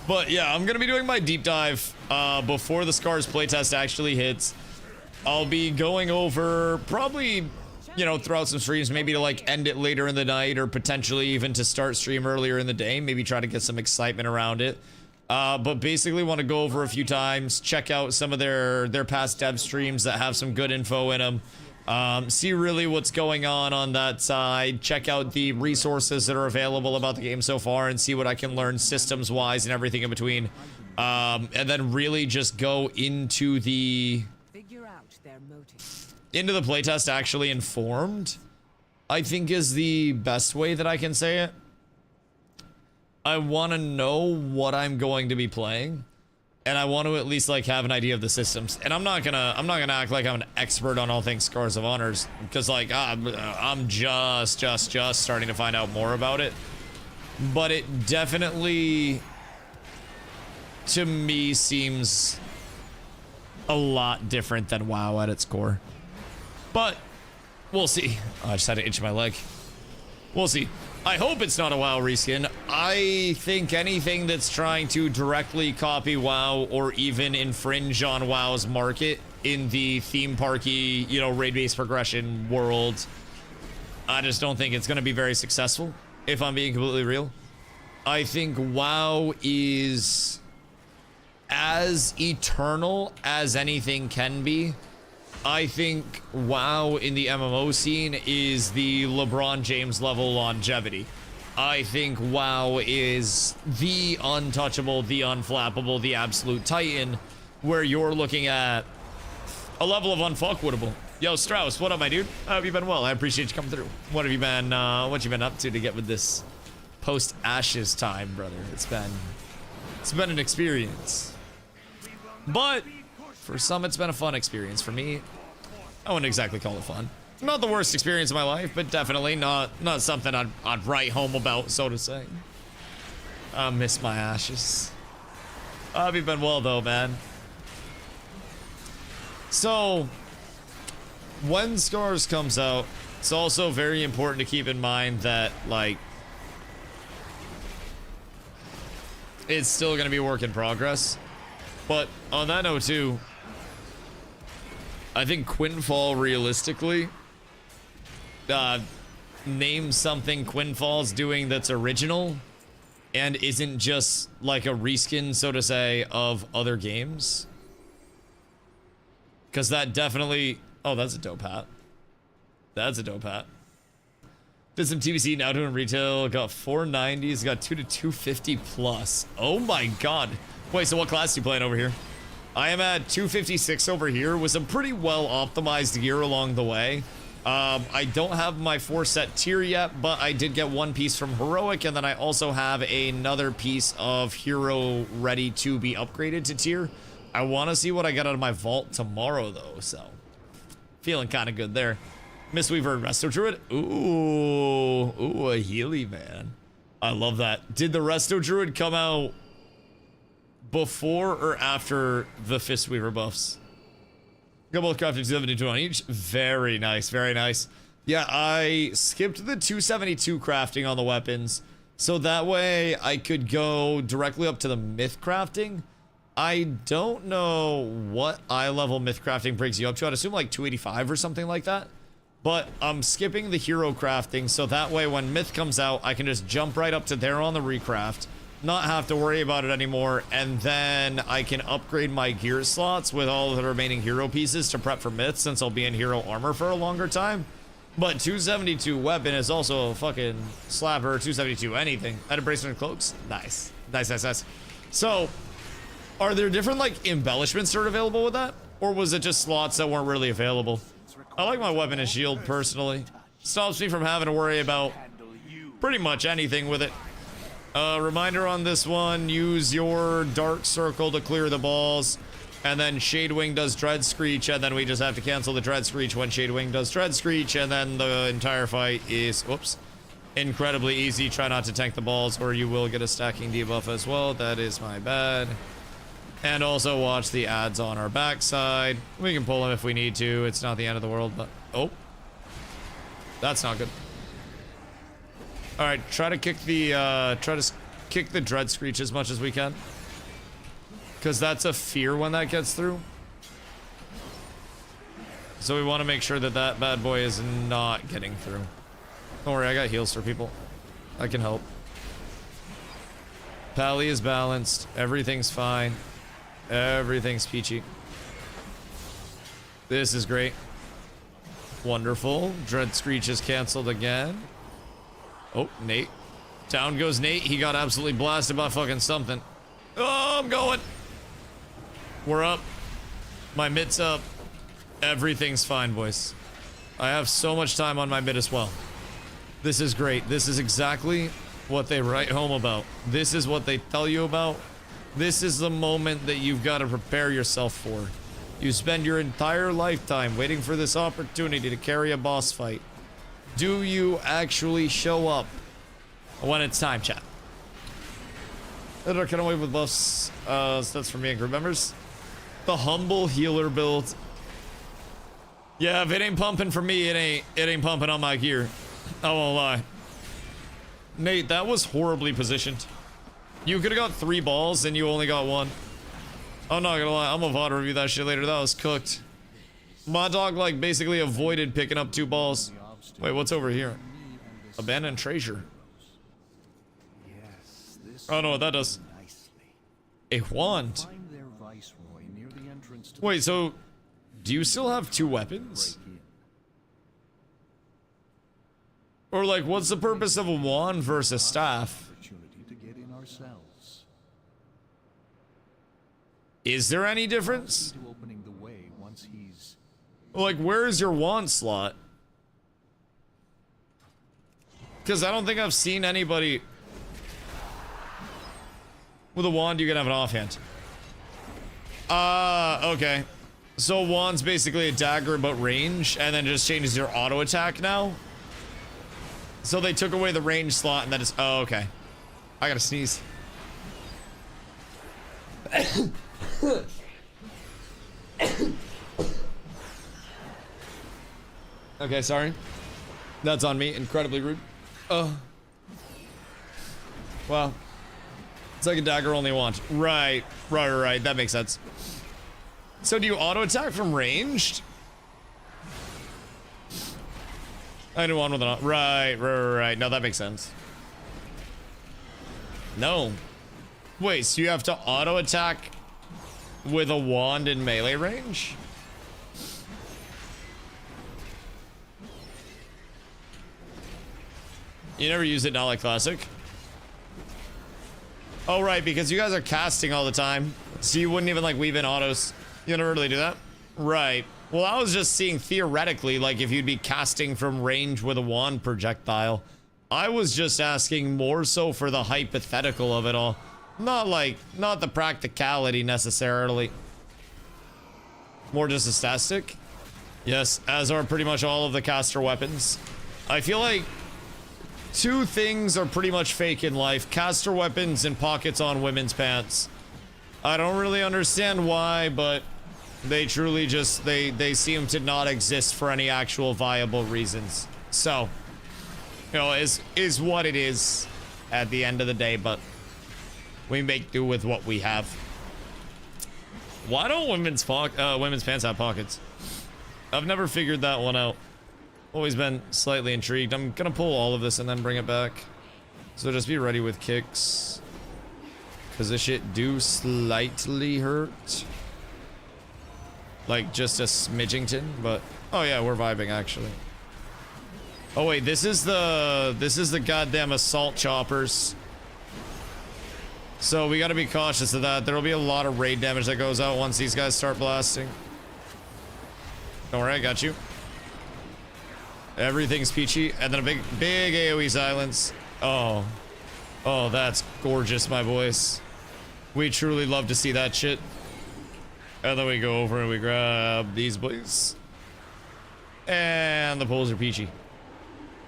Speaker 1: But yeah, I'm gonna be doing my deep dive before the Scars playtest actually hits. I'll be going over probably, you know, throughout some streams, maybe to like end it later in the night, or potentially even to start stream earlier in the day, maybe try to get some excitement around it. But basically want to go over a few times, check out some of their past dev streams that have some good info in them. See really what's going on that side, check out the resources that are available about the game so far, and see what I can learn systems wise and everything in between. And then really just go into the playtest actually informed, I think is the best way that I can say it. I want to know what I'm going to be playing, and I want to at least like have an idea of the systems. And I'm not gonna act like I'm an expert on all things Scars of Honors, because like I'm just starting to find out more about it. But it definitely, to me, seems a lot different than WoW at its core. But we'll see. Oh, I just had to itch my leg. We'll see. I hope it's not a WoW reskin. I think anything that's trying to directly copy WoW or even infringe on WoW's market in the theme parky, you know, raid-based progression world, I just don't think it's going to be very successful, if I'm being completely real. I think WoW is as eternal as anything can be. I think WoW in the MMO scene is the LeBron James level longevity. I think WoW is the untouchable, the unflappable, the absolute titan, where you're looking at a level of unfuckwoodable. Yo, Strauss, what up, my dude? I hope you've been well. I appreciate you coming through. What have you been up to get with this post-Ashes time, brother? It's been an experience. But for some, it's been a fun experience. For me, I wouldn't exactly call it fun. Not the worst experience of my life, but definitely not something I'd write home about, so to say. I miss my ashes. Have you been well though, man? So, when Scars comes out, it's also very important to keep in mind that, like, it's still going to be a work in progress. But on that note too, I think Quinfall realistically, name something Quinfall's doing that's original and isn't just like a reskin, so to say, of other games. Because that definitely... Oh, that's a dope hat. That's a dope hat. Did some TVC, now doing retail. Got 490s, got 2 to 250 plus. Oh my god. Wait, so what class are you playing over here? I am at 256 over here with some pretty well optimized gear along the way. I don't have my 4-set tier yet, but I did get one piece from Heroic, and then I also have another piece of Hero ready to be upgraded to tier. I want to see what I get out of my vault tomorrow, though, so feeling kind of good there. Mistweaver and Resto Druid. Ooh, a Healy, man. I love that. Did the Resto Druid come out before or after the Fistweaver buffs? Got both crafted 272 on each. Very nice, very nice. Yeah, I skipped the 272 crafting on the weapons, so that way I could go directly up to the myth crafting. I don't know what eye level myth crafting brings you up to. I'd assume like 285 or something like that. But I'm skipping the hero crafting, so that way when myth comes out, I can just jump right up to there on the recraft, not have to worry about it anymore, and then I can upgrade my gear slots with all of the remaining hero pieces to prep for myth, since I'll be in hero armor for a longer time. But 272 weapon is also a fucking slapper. 272 anything. Added bracelet and cloaks. Nice. Nice, nice, nice. So, are there different, like, embellishments that are available with that? Or was it just slots that weren't really available? I like my weapon and shield, personally. Stops me from having to worry about pretty much anything with it. Reminder on this one, use your Dark Circle to clear the balls, and then Shadewing does Dread Screech, and then we just have to cancel the Dread Screech when Shadewing does Dread Screech, and then the entire fight is, whoops, incredibly easy. Try not to tank the balls, or you will get a stacking debuff as well. That is my bad. And also watch the ads on our backside. We can pull them if we need to. It's not the end of the world, but... Oh. That's not good. Alright, try to kick the Dread Screech as much as we can. Because that's a fear when that gets through. So we want to make sure that that bad boy is not getting through. Don't worry, I got heals for people. I can help. Pally is balanced. Everything's fine. Everything's peachy. This is great. Wonderful. Dread Screech is canceled again. Oh, Nate. Down goes Nate. He got absolutely blasted by fucking something. Oh, I'm going. We're up. My mid's up. Everything's fine, boys. I have so much time on my mid as well. This is great. This is exactly what they write home about. This is what they tell you about. This is the moment that you've got to prepare yourself for. You spend your entire lifetime waiting for this opportunity to carry a boss fight. Do you actually show up when it's time, chat? Editor, can I wait with buffs? That's for me and group members. The humble healer build. Yeah, if it ain't pumping for me, it ain't pumping on my gear. I won't lie. Nate, that was horribly positioned. You could have got 3 balls and you only got 1. I'm not gonna lie, I'm gonna VOD review that shit later. That was cooked. My dog, like, basically avoided picking up 2 balls. Wait, what's over here? Abandoned treasure. I don't know what that does. A wand. Wait, so do you still have 2 weapons? Or, like, what's the purpose of a wand versus staff? Is there any difference? Like, where is your wand slot? Because I don't think I've seen anybody with a wand you can have an offhand. Okay. So wand's basically a dagger but range, and then it just changes your auto attack now. So they took away the range slot, and then it's... Oh, okay. I gotta sneeze. Okay, sorry. That's on me. Incredibly rude. Oh. Well. It's like a dagger only once. Right. That makes sense. So do you auto attack from ranged? I do one with an right. No, that makes sense. No. Wait, so you have to auto attack with a wand in melee range? You never use it in Allied Classic? Oh, right, because you guys are casting all the time. So you wouldn't even, like, weave in autos. You never really do that? Right. Well, I was just seeing theoretically, like, if you'd be casting from range with a wand projectile. I was just asking more so for the hypothetical of it all. Not the practicality necessarily. More just a statistic. Yes, as are pretty much all of the caster weapons. I feel like two things are pretty much fake in life. Caster weapons and pockets on women's pants. I don't really understand why, but they truly just, they seem to not exist for any actual viable reasons. So, you know, is what it is at the end of the day, but we make do with what we have. Why don't women's pants have pockets? I've never figured that one out. Always been slightly intrigued. I'm gonna pull all of this and then bring it back. So just be ready with kicks. Cause this shit do slightly hurt. Like just a smidgington, but oh yeah, we're vibing actually. Oh wait, this is the goddamn assault choppers. So we gotta be cautious of that. There'll be a lot of raid damage that goes out once these guys start blasting. Don't worry, I got you. Everything's peachy, and then a big AoE silence. Oh, that's gorgeous, my boys. We truly love to see that shit. And then we go over and we grab these boys. And the pulls are peachy.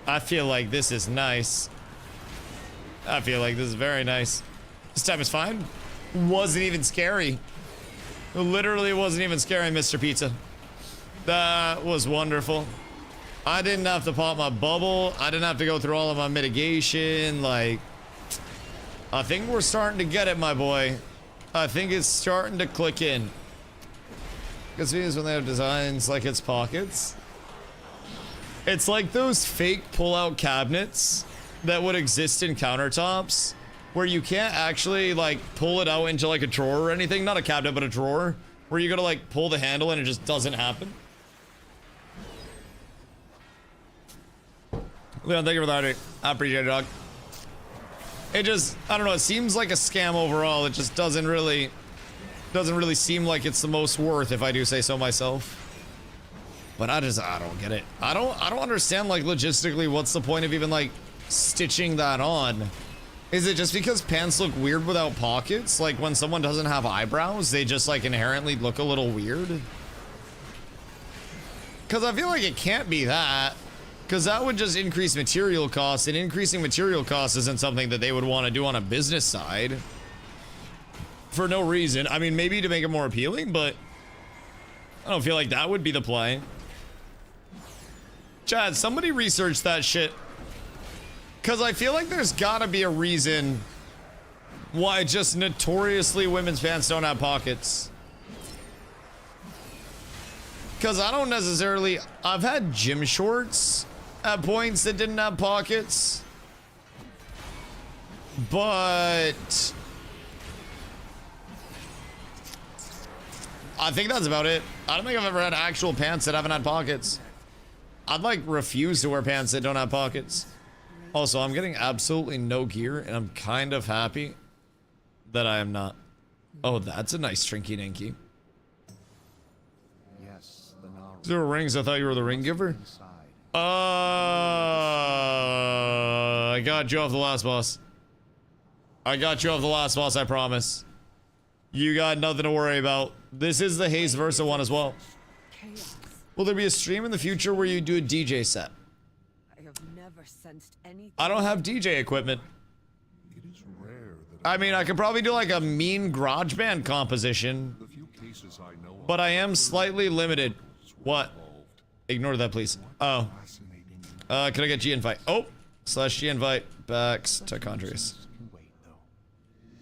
Speaker 1: I feel like this is nice. I feel like this is very nice. This time is fine. Wasn't even scary. Literally wasn't even scary, Mr. Pizza. That was wonderful. I didn't have to pop my bubble. I didn't have to go through all of my mitigation. Like, I think we're starting to get it, my boy. I think it's starting to click in. Because when they have designs like its pockets. It's like those fake pull-out cabinets that would exist in countertops where you can't actually like pull it out into like a drawer or anything. Not a cabinet, but a drawer. Where you gotta like pull the handle and it just doesn't happen. Leon, thank you for that. I appreciate it, dog. It just, I don't know, it seems like a scam overall. It just doesn't really seem like it's the most worth, if I do say so myself. But I don't get it. I don't understand, like, logistically, what's the point of even, like, stitching that on? Is it just because pants look weird without pockets? Like, when someone doesn't have eyebrows, they just, like, inherently look a little weird? Because I feel like it can't be that. Because that would just increase material costs, and increasing material costs isn't something that they would want to do on a business side. For no reason. I mean, maybe to make it more appealing, but I don't feel like that would be the play. Chad, somebody research that shit. Because I feel like there's gotta be a reason why just notoriously women's pants don't have pockets. Because I don't necessarily... I've had gym shorts at points that didn't have pockets. But... I think that's about it. I don't think I've ever had actual pants that haven't had pockets. I'd like refuse to wear pants that don't have pockets. Also, I'm getting absolutely no gear, and I'm kind of happy that I am not. Oh, that's a nice Trinky Dinky.
Speaker 10: Yes, the
Speaker 1: Zero rings, I thought you were the ring giver. I got you off the last boss. I got you off the last boss, I promise. You got nothing to worry about. This is the Haze Versa one as well. Will there be a stream in the future where you do a DJ set?
Speaker 11: I have never sensed anything.
Speaker 1: I don't have DJ equipment.
Speaker 2: It is rare that
Speaker 1: I mean, I could probably do like a mean garage band composition,
Speaker 2: The few cases I know of,
Speaker 1: but I am slightly limited. What? Ignore that, please. Oh. Can I get G invite? Oh, / G invite back to Condrius.
Speaker 2: can wait though.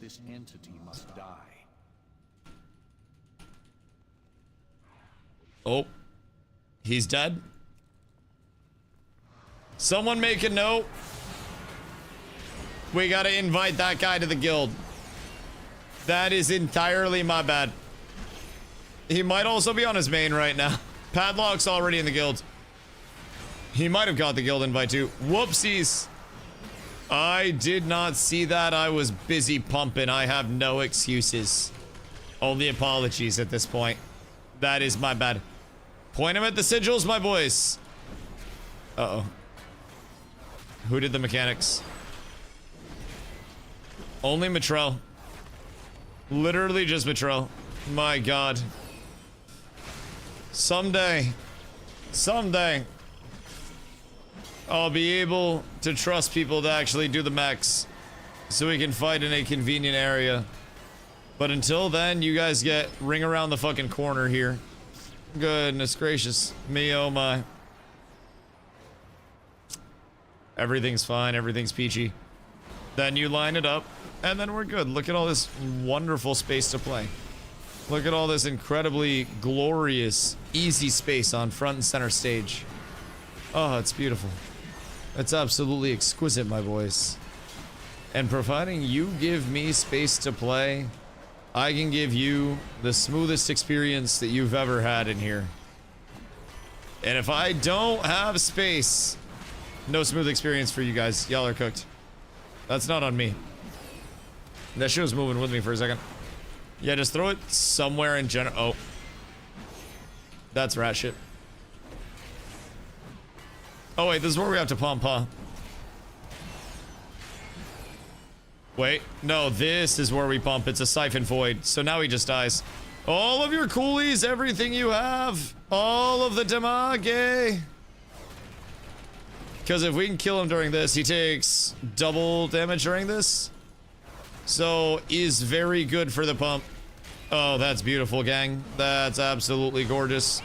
Speaker 2: This entity must die.
Speaker 1: Oh, he's dead. Someone make a note. We gotta invite that guy to the guild. That is entirely my bad. He might also be on his main right now. Padlock's already in the guild. He might have got the guild invite too. Whoopsies. I did not see that. I was busy pumping. I have no excuses. Only apologies at this point. That is my bad. Point him at the sigils, my boys. Uh-oh. Who did the mechanics? Only Matrell. Literally just Matrell. My god. Someday, I'll be able to trust people to actually do the mechs so we can fight in a convenient area. But until then, you guys get ring around the fucking corner here. Goodness gracious. Me, oh my. Everything's fine. Everything's peachy. Then you line it up, and then we're good. Look at all this wonderful space to play. Look at all this incredibly glorious, easy space on front and center stage. Oh, it's beautiful. It's absolutely exquisite, my boys. And providing you give me space to play, I can give you the smoothest experience that you've ever had in here. And if I don't have space, no smooth experience for you guys. Y'all are cooked. That's not on me. That shit was moving with me for a second. Yeah, just throw it somewhere in general. Oh. That's rat shit. Oh, wait, this is where we have to pump, huh? Wait, no, this is where we pump. It's a siphon void. So now he just dies. All of your coolies, everything you have. All of the damage. Because if we can kill him during this, he takes double damage during this. So, is very good for the pump. Oh, that's beautiful, gang. That's absolutely gorgeous.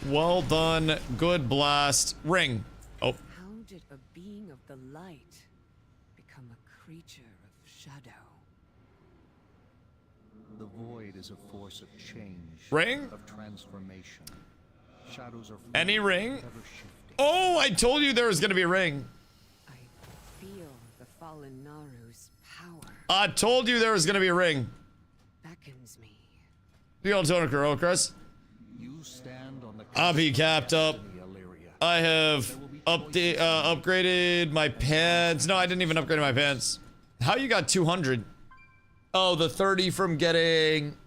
Speaker 1: Well done. Good blast. Ring. Oh.
Speaker 10: How did a being of the light become a creature of shadow?
Speaker 2: The void is a force of change.
Speaker 1: Ring?
Speaker 2: Of transformation. Shadows are
Speaker 1: Any ring?
Speaker 2: ever shifting.
Speaker 1: Oh, I told you there was gonna be a ring.
Speaker 10: I feel the fallen Naru's power.
Speaker 1: I told you there was gonna be a ring.
Speaker 10: Beckons me.
Speaker 1: The old toner girl, Chris.
Speaker 2: You stand on the
Speaker 1: I'll be capped up.
Speaker 2: Illyria.
Speaker 1: I have upgraded my pants. No, I didn't even upgrade my pants. How you got 200? Oh, the 30 from getting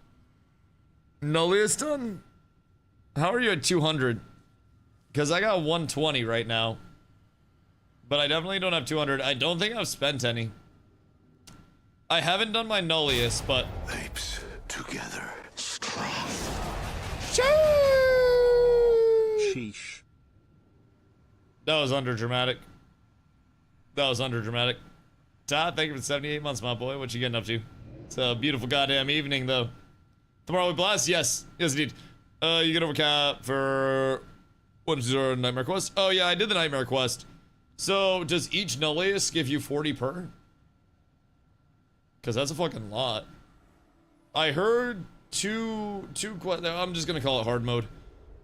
Speaker 1: Nullius done? How are you at 200? Because I got 120 right now. But I definitely don't have 200. I don't think I've spent any. I haven't done my Nullius, but...
Speaker 7: Apes together, strong.
Speaker 2: Sheesh.
Speaker 1: That was underdramatic. That was underdramatic. Todd, thank you for 78 months, my boy. What you getting up to? It's a beautiful goddamn evening, though. Tomorrow we blast? Yes. Yes, indeed. You get over cap for... What is your nightmare quest? Oh, yeah, I did the nightmare quest. So, does each Nullius give you 40 per? Because that's a fucking lot. I heard two I'm just gonna call it hard mode.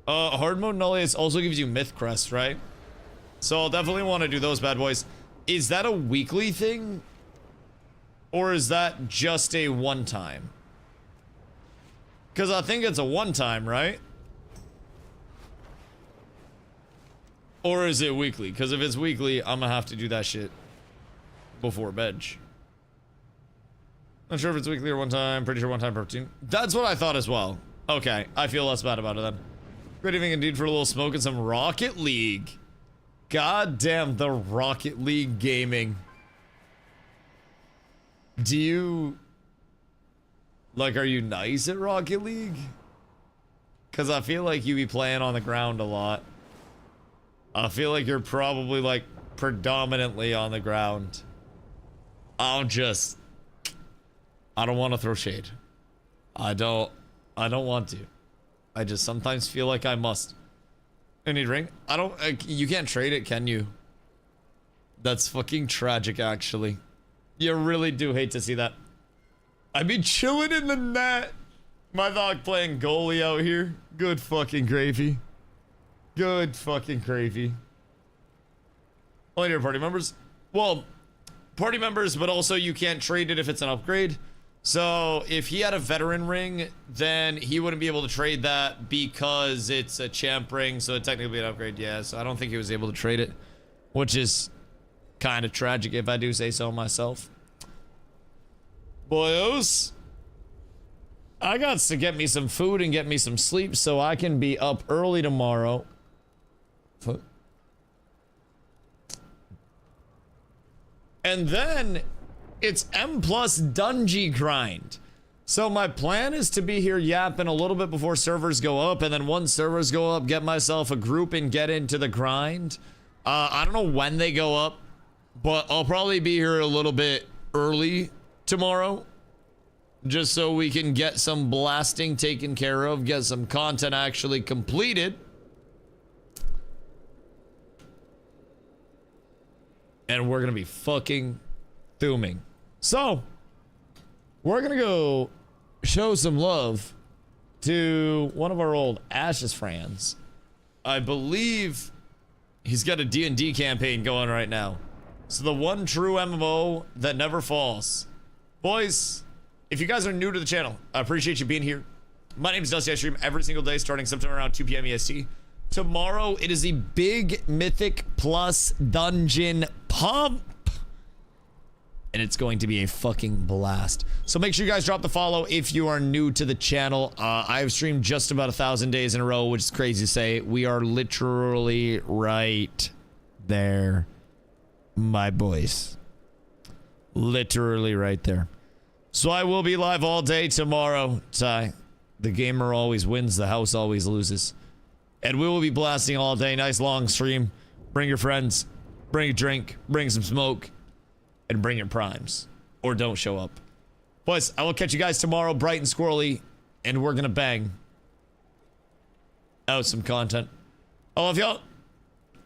Speaker 1: Hard mode Nullius also gives you Myth Crest, right? So I'll definitely want to do those bad boys. Is that a weekly thing? Or is that just a one-time? Because I think it's a one-time, right? Or is it weekly? Because if it's weekly, I'm gonna have to do that shit before bed. Not sure if it's weekly or one time. Pretty sure one time per team. That's what I thought as well. Okay, I feel less bad about it then. Great evening indeed for a little smoke and some Rocket League. God damn the Rocket League gaming. Do you... Like, are you nice at Rocket League? Because I feel like you be playing on the ground a lot. I feel like you're probably, like, predominantly on the ground. I'll just I don't want to throw shade. I don't want to. I just sometimes feel like I must. I need ring. I don't. You can't trade it, can you? That's fucking tragic, actually. You really do hate to see that. I'd be chilling in the net. My dog playing goalie out here. Good fucking gravy. Good fucking gravy. Only your party members. Well, party members, but also you can't trade it if it's an upgrade. So if he had a veteran ring, then he wouldn't be able to trade that because it's a champ ring. So it'd technically be an upgrade. Yeah, so I don't think he was able to trade it, which is kind of tragic if I do say so myself. Boyos, I got to get me some food and get me some sleep so I can be up early tomorrow. And then it's M plus Dungy grind. So my plan is to be here yapping a little bit before servers go up, and then once servers go up, get myself a group and get into the grind. I don't know when they go up, but I'll probably be here a little bit early tomorrow, just so we can get some blasting taken care of, get some content actually completed. And we're gonna be fucking thumbing. So, we're gonna go show some love to one of our old Ashes friends. I believe he's got a D&D campaign going right now. So the one true MMO that never falls. Boys, if you guys are new to the channel, I appreciate you being here. My name is Dusty. I stream every single day starting sometime around 2 p.m. EST. Tomorrow, it is the big Mythic Plus Dungeon Pump. And it's going to be a fucking blast. So make sure you guys drop the follow if you are new to the channel. I've streamed just about 1,000 days in a row, which is crazy to say. We are literally right there, my boys. Literally right there. So I will be live all day tomorrow. Ty, the gamer always wins, the house always loses. And we will be blasting all day. Nice long stream. Bring your friends. Bring a drink. Bring some smoke. And bring your primes. Or don't show up. Boys, I will catch you guys tomorrow, bright and squirrely. And we're gonna bang out some content. I love y'all.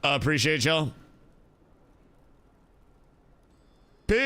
Speaker 1: I appreciate y'all. Peace.